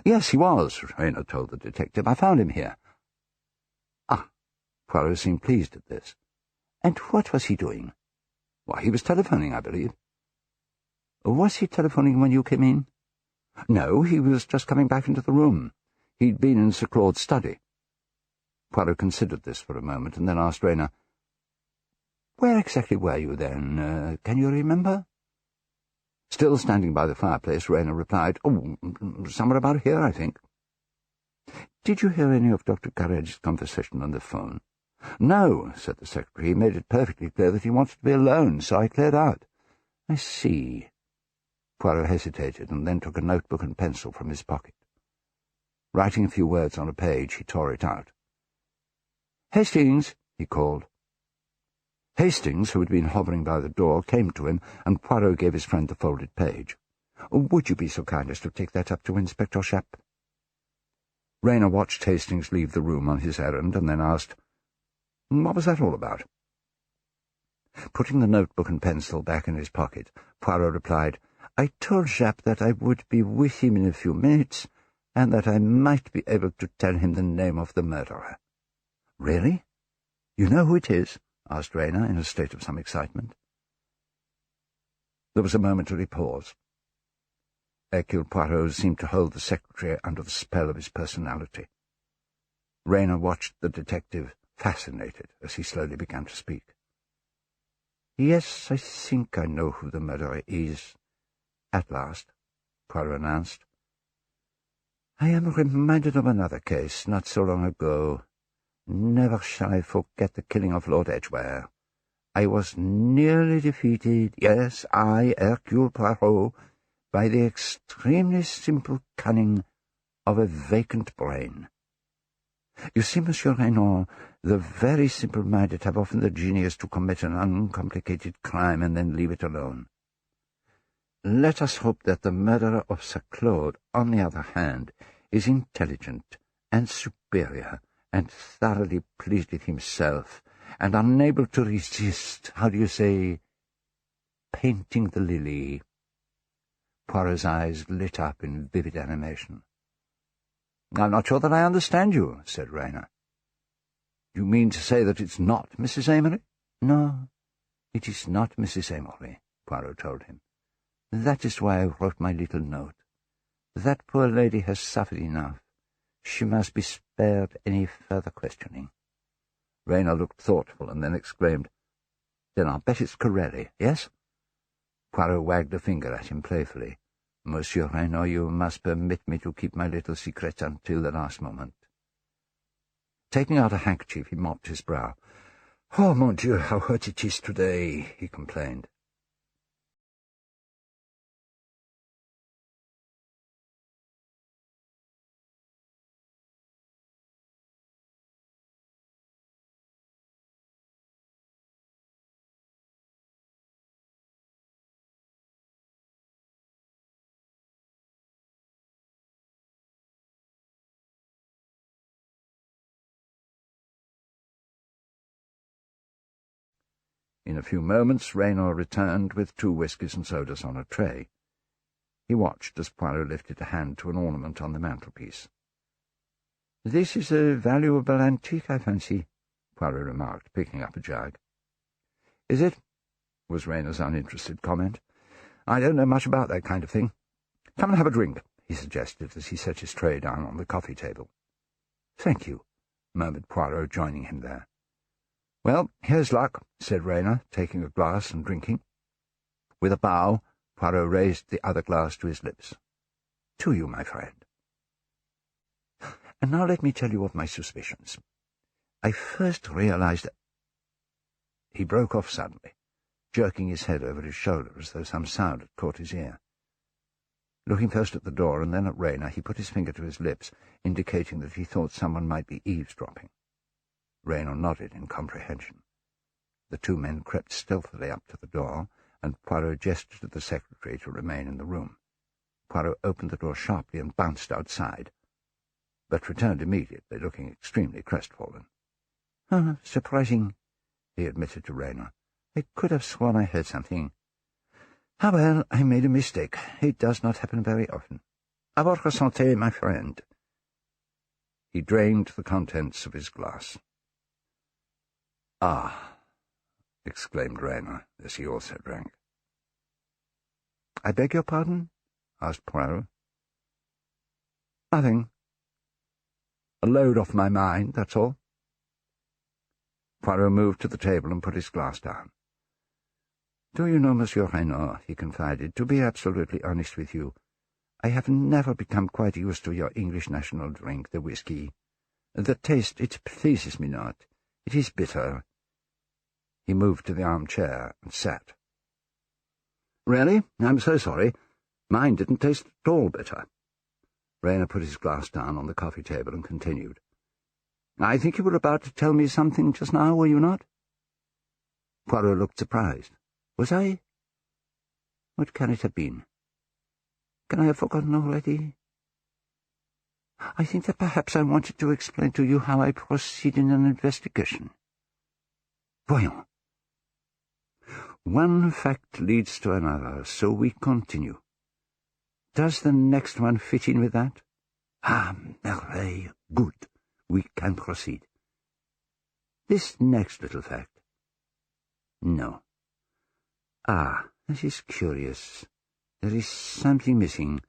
"Yes, he was," Rayner told the detective. "I found him here." "Ah." Poirot seemed pleased at this. "And what was he doing?" "Why, he was telephoning, I believe." "Was he telephoning when you came in?" "No, he was just coming back into the room. He'd been in Sir Claude's study." Poirot considered this for a moment, and then asked Rayner, "Where exactly were you then? Can you remember?" Still standing by the fireplace, Rayner replied, "Oh, somewhere about here, I think." "Did you hear any of Dr. Corelli's conversation on the phone?" "No," said the secretary. "He made it perfectly clear that he wanted to be alone, so I cleared out." "I see." Poirot hesitated, and then took a notebook and pencil from his pocket. Writing a few words on a page, he tore it out. "Hastings," he called. Hastings, who had been hovering by the door, came to him, and Poirot gave his friend the folded page. "Would you be so kind as to take that up to Inspector Japp?" Rayner watched Hastings leave the room on his errand, and then asked, "What was that all about?" Putting the notebook and pencil back in his pocket, Poirot replied, "I told Japp that I would be with him in a few minutes, and that I might be able to tell him the name of the murderer." "Really? You know who it is?" asked Rayner, in a state of some excitement. There was a momentary pause. Hercule Poirot seemed to hold the secretary under the spell of his personality. Rayner watched the detective, fascinated, as he slowly began to speak. "Yes, I think I know who the murderer is, at last," Poirot announced. "I am reminded of another case, not so long ago. Never shall I forget the killing of Lord Edgware. I was nearly defeated, yes, I, Hercule Poirot, by the extremely simple cunning of a vacant brain. You see, Monsieur Rayner, the very simple-minded have often the genius to commit an uncomplicated crime and then leave it alone. Let us hope that the murderer of Sir Claude, on the other hand, is intelligent and superior, and thoroughly pleased with himself, and unable to resist, how do you say, painting the lily." Poirot's eyes lit up in vivid animation. "I'm not sure that I understand you," said Rayner. "You mean to say that it's not Mrs. Amory?" "No, it is not Mrs. Amory," Poirot told him. "That is why I wrote my little note. That poor lady has suffered enough. She must be spared any further questioning." Rayner looked thoughtful and then exclaimed, "Then I'll bet it's Corelli, yes?" Poirot wagged a finger at him playfully. "Monsieur Rayner, you must permit me to keep my little secret until the last moment." Taking out a handkerchief, he mopped his brow. "Oh, mon Dieu, how hot it is today," he complained. In a few moments Rayner returned with 2 whiskies and sodas on a tray. He watched as Poirot lifted a hand to an ornament on the mantelpiece. "This is a valuable antique, I fancy," Poirot remarked, picking up a jug. "Is it?" was Rayner's uninterested comment. "I don't know much about that kind of thing. Come and have a drink," he suggested as he set his tray down on the coffee table. "Thank you," murmured Poirot, joining him there. "Well, here's luck," said Rayner, taking a glass and drinking. With a bow, Poirot raised the other glass to his lips. "To you, my friend. And now let me tell you of my suspicions. I first realized that—" He broke off suddenly, jerking his head over his shoulder as though some sound had caught his ear. Looking first at the door and then at Rayner, he put his finger to his lips, indicating that he thought someone might be eavesdropping. Rayner nodded in comprehension. The two men crept stealthily up to the door, and Poirot gestured to the secretary to remain in the room. Poirot opened the door sharply and bounced outside, but returned immediately, looking extremely crestfallen. "Surprising," he admitted to Rayner. "I could have sworn I heard something. Ah, well, I made a mistake. It does not happen very often. À votre santé, my friend." He drained the contents of his glass. "Ah," exclaimed Rayner, as he also drank. "I beg your pardon?" asked Poirot. "Nothing. A load off my mind, that's all." Poirot moved to the table and put his glass down. "Do you know, Monsieur Rayner," he confided, "to be absolutely honest with you, I have never become quite used to your English national drink, the whisky. The taste, it pleases me not. It is bitter." He moved to the armchair and sat. "Really? I'm so sorry. Mine didn't taste at all bitter." Rayner put his glass down on the coffee table and continued. "I think you were about to tell me something just now, were you not?" Poirot looked surprised. "Was I? What can it have been? Can I have forgotten already? I think that perhaps I wanted to explain to you how I proceed in an investigation. Voyons. One fact leads to another, so we continue. Does the next one fit in with that? Ah, merveille, good. We can proceed. This next little fact? No. Ah, this is curious. There is something missing,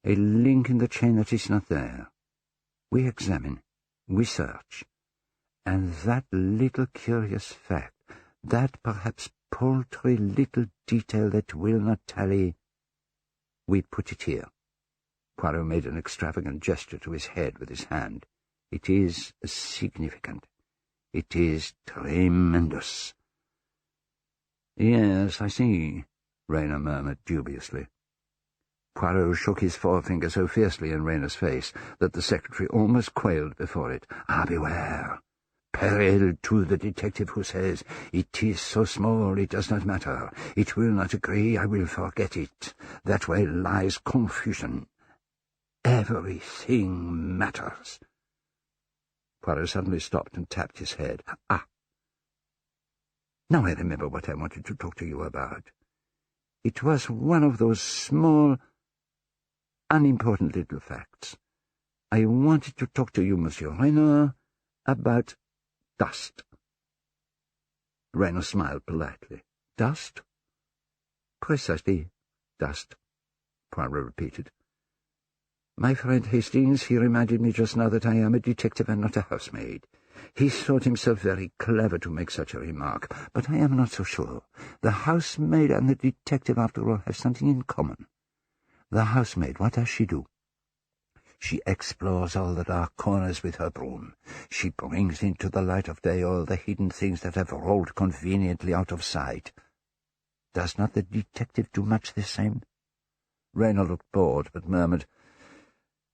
a link in the chain that is not there. We examine, we search, and that little curious fact, that perhaps paltry little detail that will not tally, we put it here." Poirot made an extravagant gesture to his head with his hand. "It is significant. It is tremendous." "Yes, I see," Rayner murmured dubiously. Poirot shook his forefinger so fiercely in Rayner's face that the secretary almost quailed before it. "Ah, beware! Peril to the detective who says, 'It is so small, it does not matter. It will not agree, I will forget it.' That way lies confusion. Everything matters." Poirot suddenly stopped and tapped his head. "Ah! Now I remember what I wanted to talk to you about. It was one of those small, unimportant little facts. I wanted to talk to you, Monsieur Rayner, about dust." Rayner smiled politely. "Dust?" "Precisely, dust," Poirot repeated. "My friend Hastings, he reminded me just now that I am a detective and not a housemaid. He thought himself very clever to make such a remark, but I am not so sure. The housemaid and the detective, after all, have something in common. The housemaid, what does she do? She explores all the dark corners with her broom. She brings into the light of day all the hidden things that have rolled conveniently out of sight. Does not the detective do much the same?" Rayner looked bored, but murmured,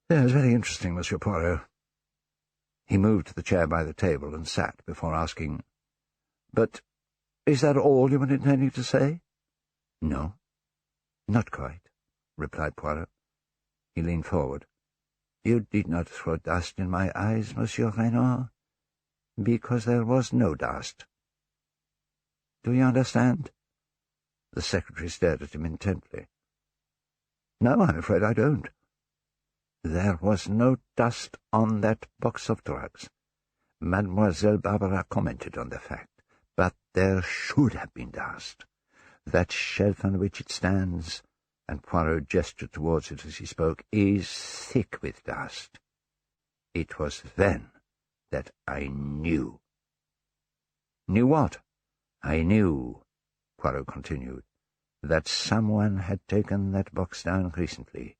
"Yes, very interesting, Monsieur Poirot." He moved to the chair by the table and sat before asking, "But is that all you were intending to say?" "No, not quite," replied Poirot. He leaned forward. "You did not throw dust in my eyes, Monsieur Rayner, because there was no dust. Do you understand?" The secretary stared at him intently. No, I'm afraid I don't. There was no dust on that box of drugs. Mademoiselle Barbara commented on the fact, but there should have been dust. That shelf on which it stands, and Poirot gestured towards it as he spoke, is thick with dust. It was then that I knew. Knew what? I knew, Poirot continued, that someone had taken that box down recently,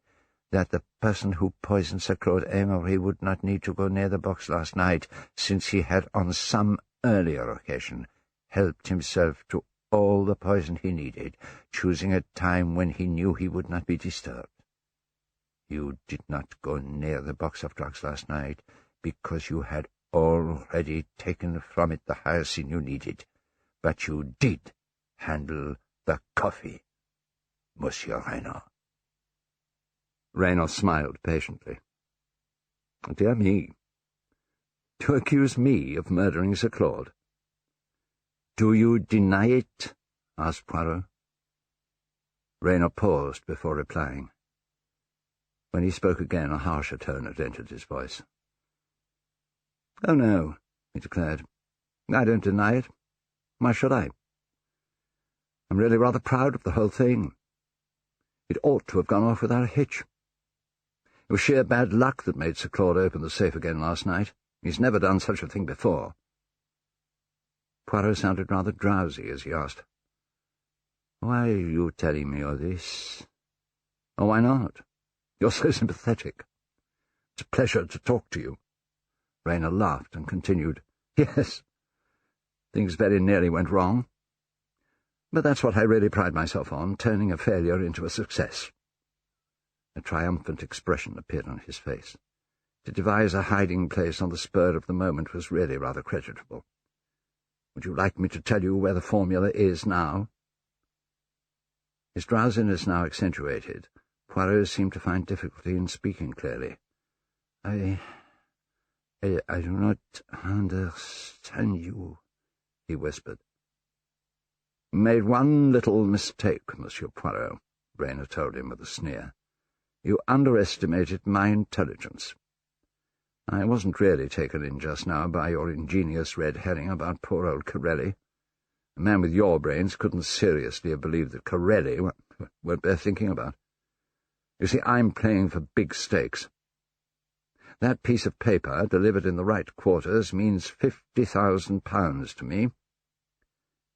that the person who poisoned Sir Claude Amory would not need to go near the box last night, since he had on some earlier occasion helped himself to all the poison he needed, choosing a time when he knew he would not be disturbed. You did not go near the box of drugs last night because you had already taken from it the hyacinth you needed, but you did handle the coffee, Monsieur Reynard. Reynard smiled patiently. Dear me, to accuse me of murdering Sir Claude. Do you deny it? Asked Poirot. Reynard paused before replying. When he spoke again, a harsher tone had entered his voice. Oh, no, he declared. I don't deny it. Why should I? I'm really rather proud of the whole thing. It ought to have gone off without a hitch. It was sheer bad luck that made Sir Claude open the safe again last night. He's never done such a thing before. Poirot sounded rather drowsy as he asked, Why are you telling me all this? Oh, why not? You're so sympathetic. It's a pleasure to talk to you. Rayner laughed and continued, Yes, things very nearly went wrong. But that's what I really pride myself on, turning a failure into a success. A triumphant expression appeared on his face. To devise a hiding place on the spur of the moment was really rather creditable. Would you like me to tell you where the formula is now? His drowsiness now accentuated, Poirot seemed to find difficulty in speaking clearly. I do not understand you, he whispered. Made one little mistake, Monsieur Poirot, Rayner told him with a sneer. You underestimated my intelligence. I wasn't really taken in just now by your ingenious red herring about poor old Corelli. A man with your brains couldn't seriously have believed that Corelli weren't bear thinking about. You see, I'm playing for big stakes. That piece of paper, delivered in the right quarters, means £50,000 to me.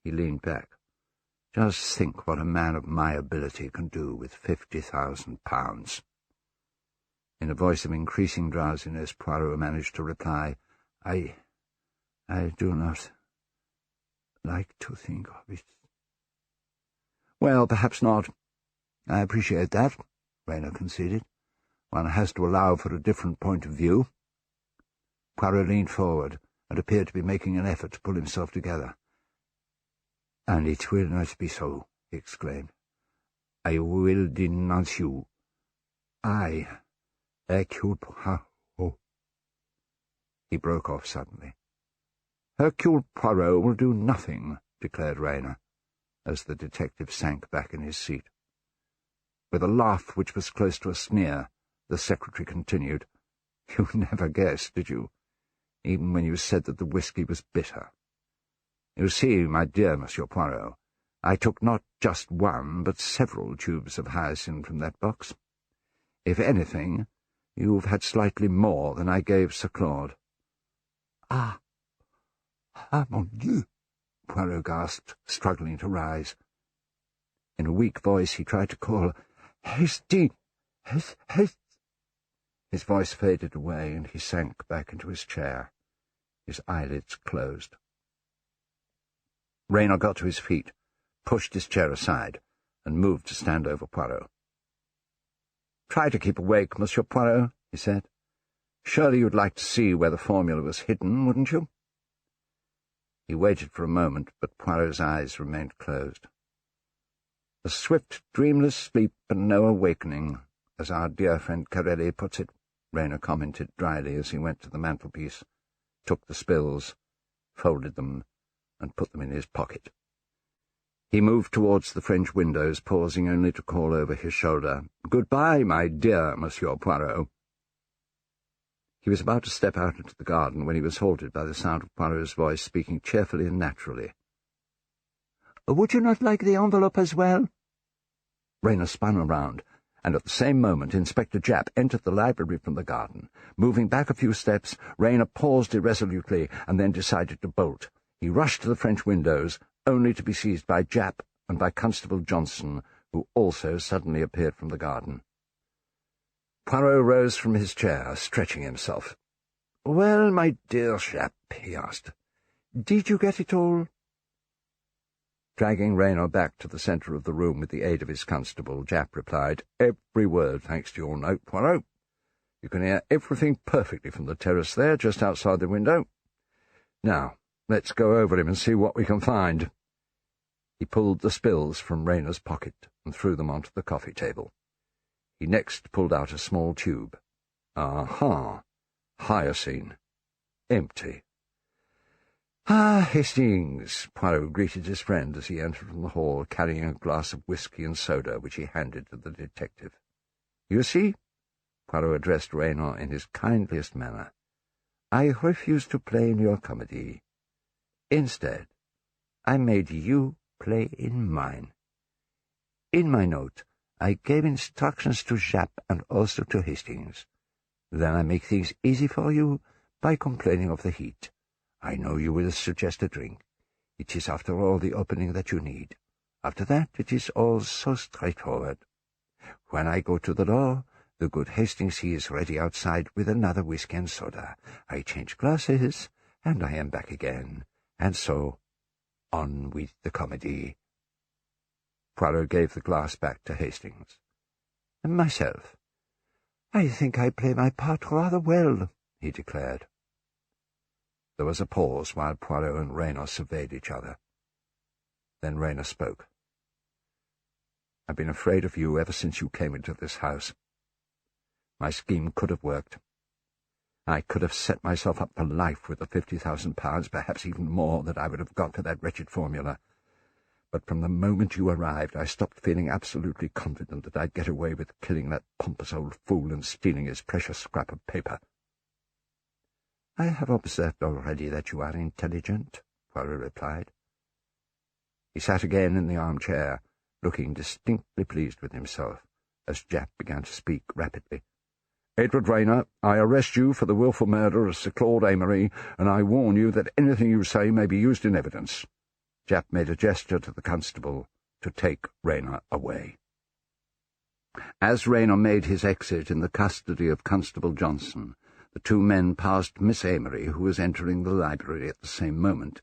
He leaned back. Just think what a man of my ability can do with £50,000. In a voice of increasing drowsiness, Poirot managed to reply, I do not like to think of it. Well, perhaps not. I appreciate that, Rayner conceded. One has to allow for a different point of view. Poirot leaned forward and appeared to be making an effort to pull himself together. And it will not be so, he exclaimed. I will denounce you. I, Hercule Poirot. He broke off suddenly. Hercule Poirot will do nothing, declared Rayner, as the detective sank back in his seat. With a laugh which was close to a sneer, the secretary continued, You never guessed, did you, even when you said that the whisky was bitter? You see, my dear Monsieur Poirot, I took not just one, but several tubes of hyacinth from that box. If anything, you've had slightly more than I gave Sir Claude. Ah, mon Dieu, Poirot gasped, struggling to rise. In a weak voice he tried to call, Hasty, His voice faded away, and he sank back into his chair. His eyelids closed. Rayner got to his feet, pushed his chair aside, and moved to stand over Poirot. Try to keep awake, Monsieur Poirot, he said. Surely you'd like to see where the formula was hidden, wouldn't you? He waited for a moment, but Poirot's eyes remained closed. A swift, dreamless sleep and no awakening, as our dear friend Corelli puts it, Rayner commented dryly as he went to the mantelpiece, took the spills, folded them, and put them in his pocket. He moved towards the French windows, pausing only to call over his shoulder, "Goodbye, my dear Monsieur Poirot." He was about to step out into the garden when he was halted by the sound of Poirot's voice speaking cheerfully and naturally. "Would you not like the envelope as well?" Rayner spun around, and at the same moment Inspector Japp entered the library from the garden. Moving back a few steps, Rayner paused irresolutely and then decided to bolt. He rushed to the French windows, only to be seized by Japp and by Constable Johnson, who also suddenly appeared from the garden. Poirot rose from his chair, stretching himself. "Well, my dear chap," he asked, "did you get it all?" Dragging Rayner back to the centre of the room with the aid of his constable, Japp replied, "Every word, thanks to your note, Poirot. You can hear everything perfectly from the terrace there, just outside the window. Now, let's go over him and see what we can find." He pulled the spills from Rayner's pocket and threw them onto the coffee table. He next pulled out a small tube. Aha! Hyoscine. Empty. "Ah, Hastings," Poirot greeted his friend as he entered from the hall, carrying a glass of whisky and soda, which he handed to the detective. "You see," Poirot addressed Rayner in his kindliest manner, "I refused to play in your comedy. Instead, I made you play in mine. In my note, I gave instructions to Japp and also to Hastings. Then I make things easy for you by complaining of the heat. I know you will suggest a drink. It is, after all, the opening that you need. After that, it is all so straightforward. When I go to the door, the good Hastings, he is ready outside with another whisky and soda. I change glasses, and I am back again. And so, on with the comedy." Poirot gave the glass back to Hastings. "Myself, I think I play my part rather well," he declared. There was a pause while Poirot and Rayner surveyed each other. Then Rayner spoke. "I've been afraid of you ever since you came into this house. My scheme could have worked. I could have set myself up for life with the £50,000, perhaps even more, that I would have got for that wretched formula. But from the moment you arrived, I stopped feeling absolutely confident that I'd get away with killing that pompous old fool and stealing his precious scrap of paper." "I have observed already that you are intelligent," Poirot replied. He sat again in the armchair, looking distinctly pleased with himself, as Japp began to speak rapidly. "Edward Rayner, I arrest you for the wilful murder of Sir Claude Amory, and I warn you that anything you say may be used in evidence." Japp made a gesture to the constable to take Rayner away. As Rayner made his exit in the custody of Constable Johnson, the two men passed Miss Amory, who was entering the library at the same moment.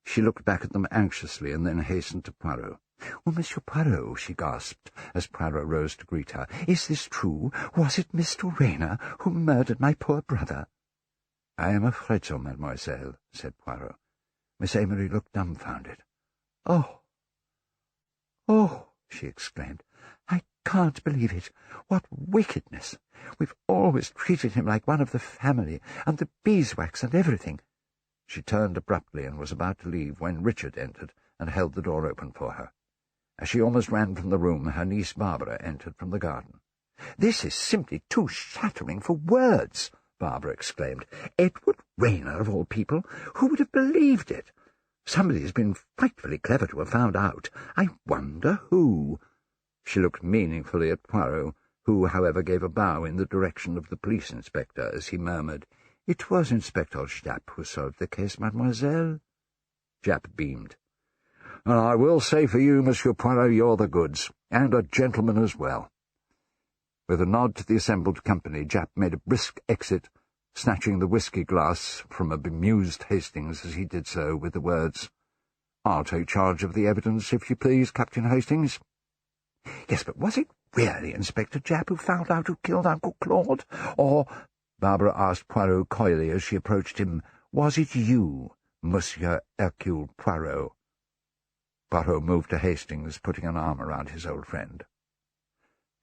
She looked back at them anxiously and then hastened to Poirot. "Oh, Monsieur Poirot," she gasped, as Poirot rose to greet her. "Is this true? Was it Mr. Rayner who murdered my poor brother?" "I am afraid so, mademoiselle," said Poirot. Miss Amory looked dumbfounded. "Oh, oh!" she exclaimed. "I can't believe it. What wickedness! We've always treated him like one of the family, and the beeswax and everything." She turned abruptly and was about to leave when Richard entered and held the door open for her. As she almost ran from the room, her niece Barbara entered from the garden. "This is simply too shattering for words," Barbara exclaimed. "Edward Rayner, of all people! Who would have believed it? Somebody has been frightfully clever to have found out. I wonder who." She looked meaningfully at Poirot, who, however, gave a bow in the direction of the police inspector as he murmured, "It was Inspector Japp who solved the case, mademoiselle." Japp beamed. "And I will say for you, Monsieur Poirot, you're the goods, and a gentleman as well." With a nod to the assembled company, Japp made a brisk exit, snatching the whisky glass from a bemused Hastings as he did so, with the words, "I'll take charge of the evidence, if you please, Captain Hastings." "Yes, but was it really Inspector Japp who found out who killed Uncle Claude? Or," Barbara asked Poirot coyly as she approached him, "was it you, Monsieur Hercule Poirot?" Poirot moved to Hastings, putting an arm around his old friend.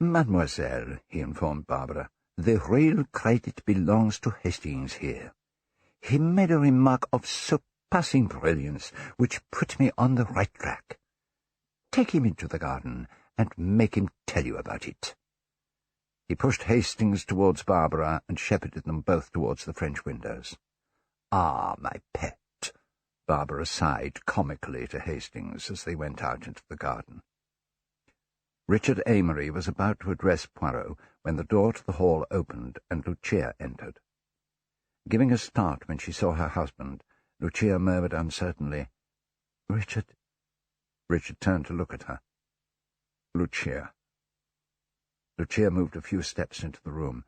"Mademoiselle," he informed Barbara, "the real credit belongs to Hastings here. He made a remark of surpassing brilliance which put me on the right track. Take him into the garden and make him tell you about it." He pushed Hastings towards Barbara and shepherded them both towards the French windows. "Ah, my pet," Barbara sighed comically to Hastings as they went out into the garden. Richard Amory was about to address Poirot when the door to the hall opened and Lucia entered. Giving a start when she saw her husband, Lucia murmured uncertainly, "Richard." Richard turned to look at her. "Lucia." Lucia moved a few steps into the room.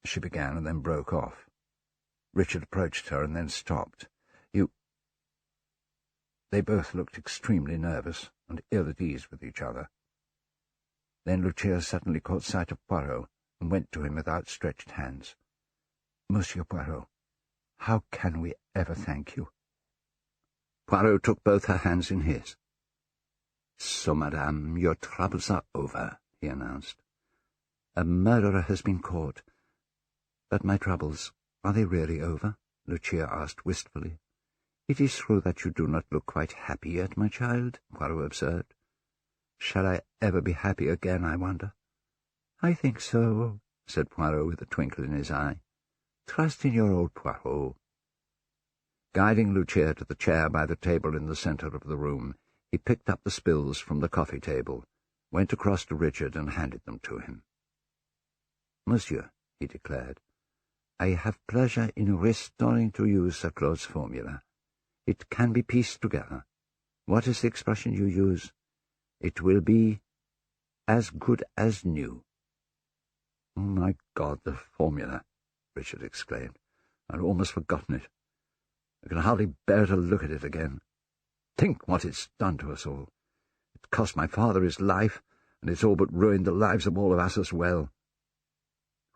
She began and then broke off. Richard approached her and then stopped. "You—" They both looked extremely nervous and ill at ease with each other. Then Lucia suddenly caught sight of Poirot and went to him with outstretched hands. "Monsieur Poirot, how can we ever thank you?" Poirot took both her hands in his. "So, madame, your troubles are over," he announced. "A murderer has been caught. But my troubles, are they really over?" Lucia asked wistfully. "It is true that you do not look quite happy yet, my child," Poirot observed. "Shall I ever be happy again, I wonder?" "I think so," said Poirot with a twinkle in his eye. "Trust in your old Poirot." Guiding Lucia to the chair by the table in the centre of the room, he picked up the spills from the coffee table, went across to Richard and handed them to him. "Monsieur," he declared, "I have pleasure in restoring to you Sir Claude's formula. It can be pieced together. What is the expression you use? It will be as good as new." "Oh, my God, the formula!" Richard exclaimed. "I'd almost forgotten it. I can hardly bear to look at it again. Think what it's done to us all. It's cost my father his life, and it's all but ruined the lives of all of us as well."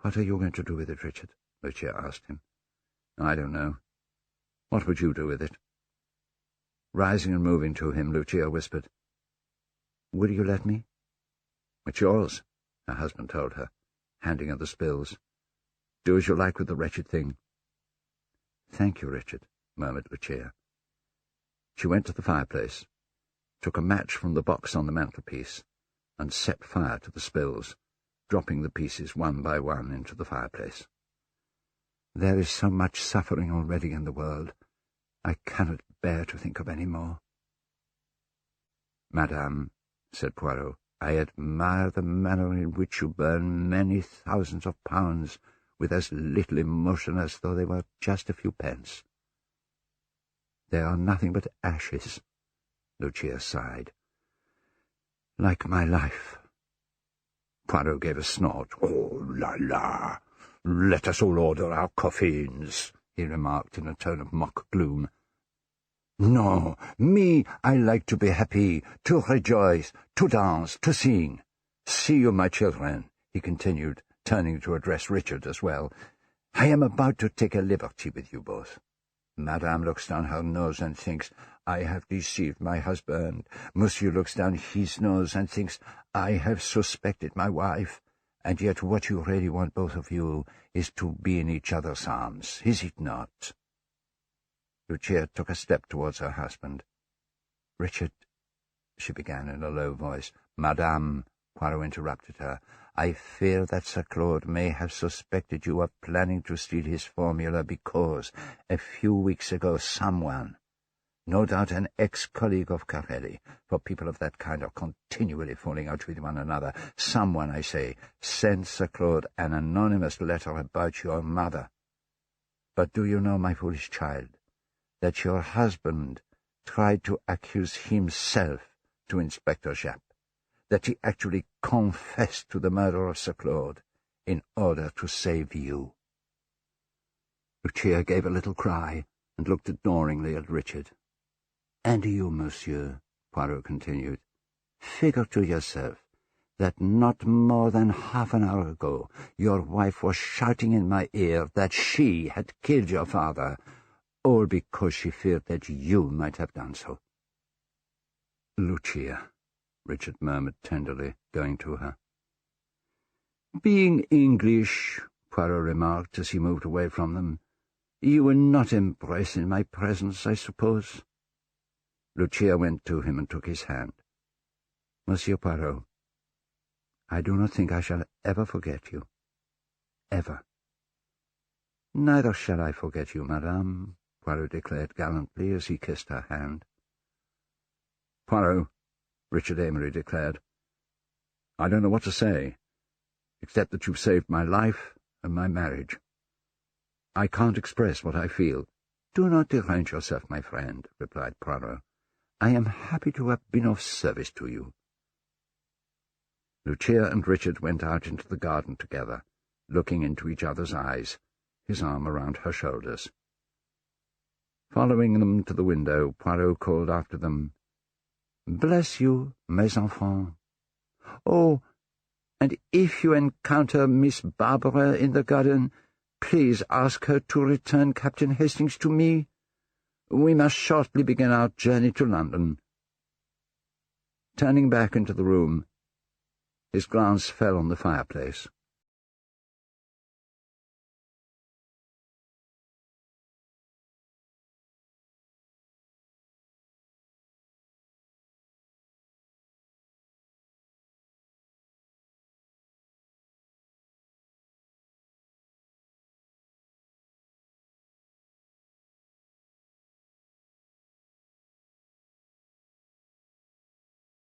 "What are you going to do with it, Richard?" Lucia asked him. "I don't know. What would you do with it?" Rising and moving to him, Lucia whispered, "Will you let me?" "It's yours," her husband told her, handing her the spills. "Do as you like with the wretched thing." "Thank you, Richard," murmured Lucia. She went to the fireplace, took a match from the box on the mantelpiece, and set fire to the spills, dropping the pieces one by one into the fireplace. "There is so much suffering already in the world. I cannot bear to think of any more." "Madame," said Poirot, "I admire the manner in which you burn many thousands of pounds with as little emotion as though they were just a few pence." "They are nothing but ashes," Lucia sighed. "Like my life." Poirot gave a snort. "Oh, la la! Let us all order our coffees," he remarked in a tone of mock gloom. "No, me, I like to be happy, to rejoice, to dance, to sing. See you, my children," he continued, turning to address Richard as well. "I am about to take a liberty with you both. Madame looks down her nose and thinks, I have deceived my husband. Monsieur looks down his nose and thinks, I have suspected my wife. And yet what you really want, both of you, is to be in each other's arms, is it not?" Lucia took a step towards her husband. "Richard," she began in a low voice. "Madame," Poirot interrupted her, "I fear that Sir Claude may have suspected you of planning to steal his formula because, a few weeks ago, someone, no doubt an ex-colleague of Carelli, for people of that kind are continually falling out with one another, someone, I say, sent Sir Claude an anonymous letter about your mother. But do you know, my foolish child, that your husband tried to accuse himself to Inspector Japp, that he actually confessed to the murder of Sir Claude in order to save you?" Lucia gave a little cry and looked adoringly at Richard. "And you, monsieur," Poirot continued, "figure to yourself that not more than half an hour ago your wife was shouting in my ear that she had killed your father, all because she feared that you might have done so." "Lucia," Richard murmured tenderly, going to her. "Being English," Poirot remarked as he moved away from them, "you will not embrace in my presence, I suppose?" Lucia went to him and took his hand. "Monsieur Poirot, I do not think I shall ever forget you. Ever." "Neither shall I forget you, madame," Poirot declared gallantly as he kissed her hand. "Poirot," Richard Amory declared, "I don't know what to say, except that you've saved my life and my marriage. I can't express what I feel." "Do not derange yourself, my friend," replied Poirot. "I am happy to have been of service to you." Lucia and Richard went out into the garden together, looking into each other's eyes, his arm around her shoulders. Following them to the window, Poirot called after them, "Bless you, mes enfants. Oh, and if you encounter Miss Barbara in the garden, please ask her to return Captain Hastings to me. We must shortly begin our journey to London." Turning back into the room, his glance fell on the fireplace.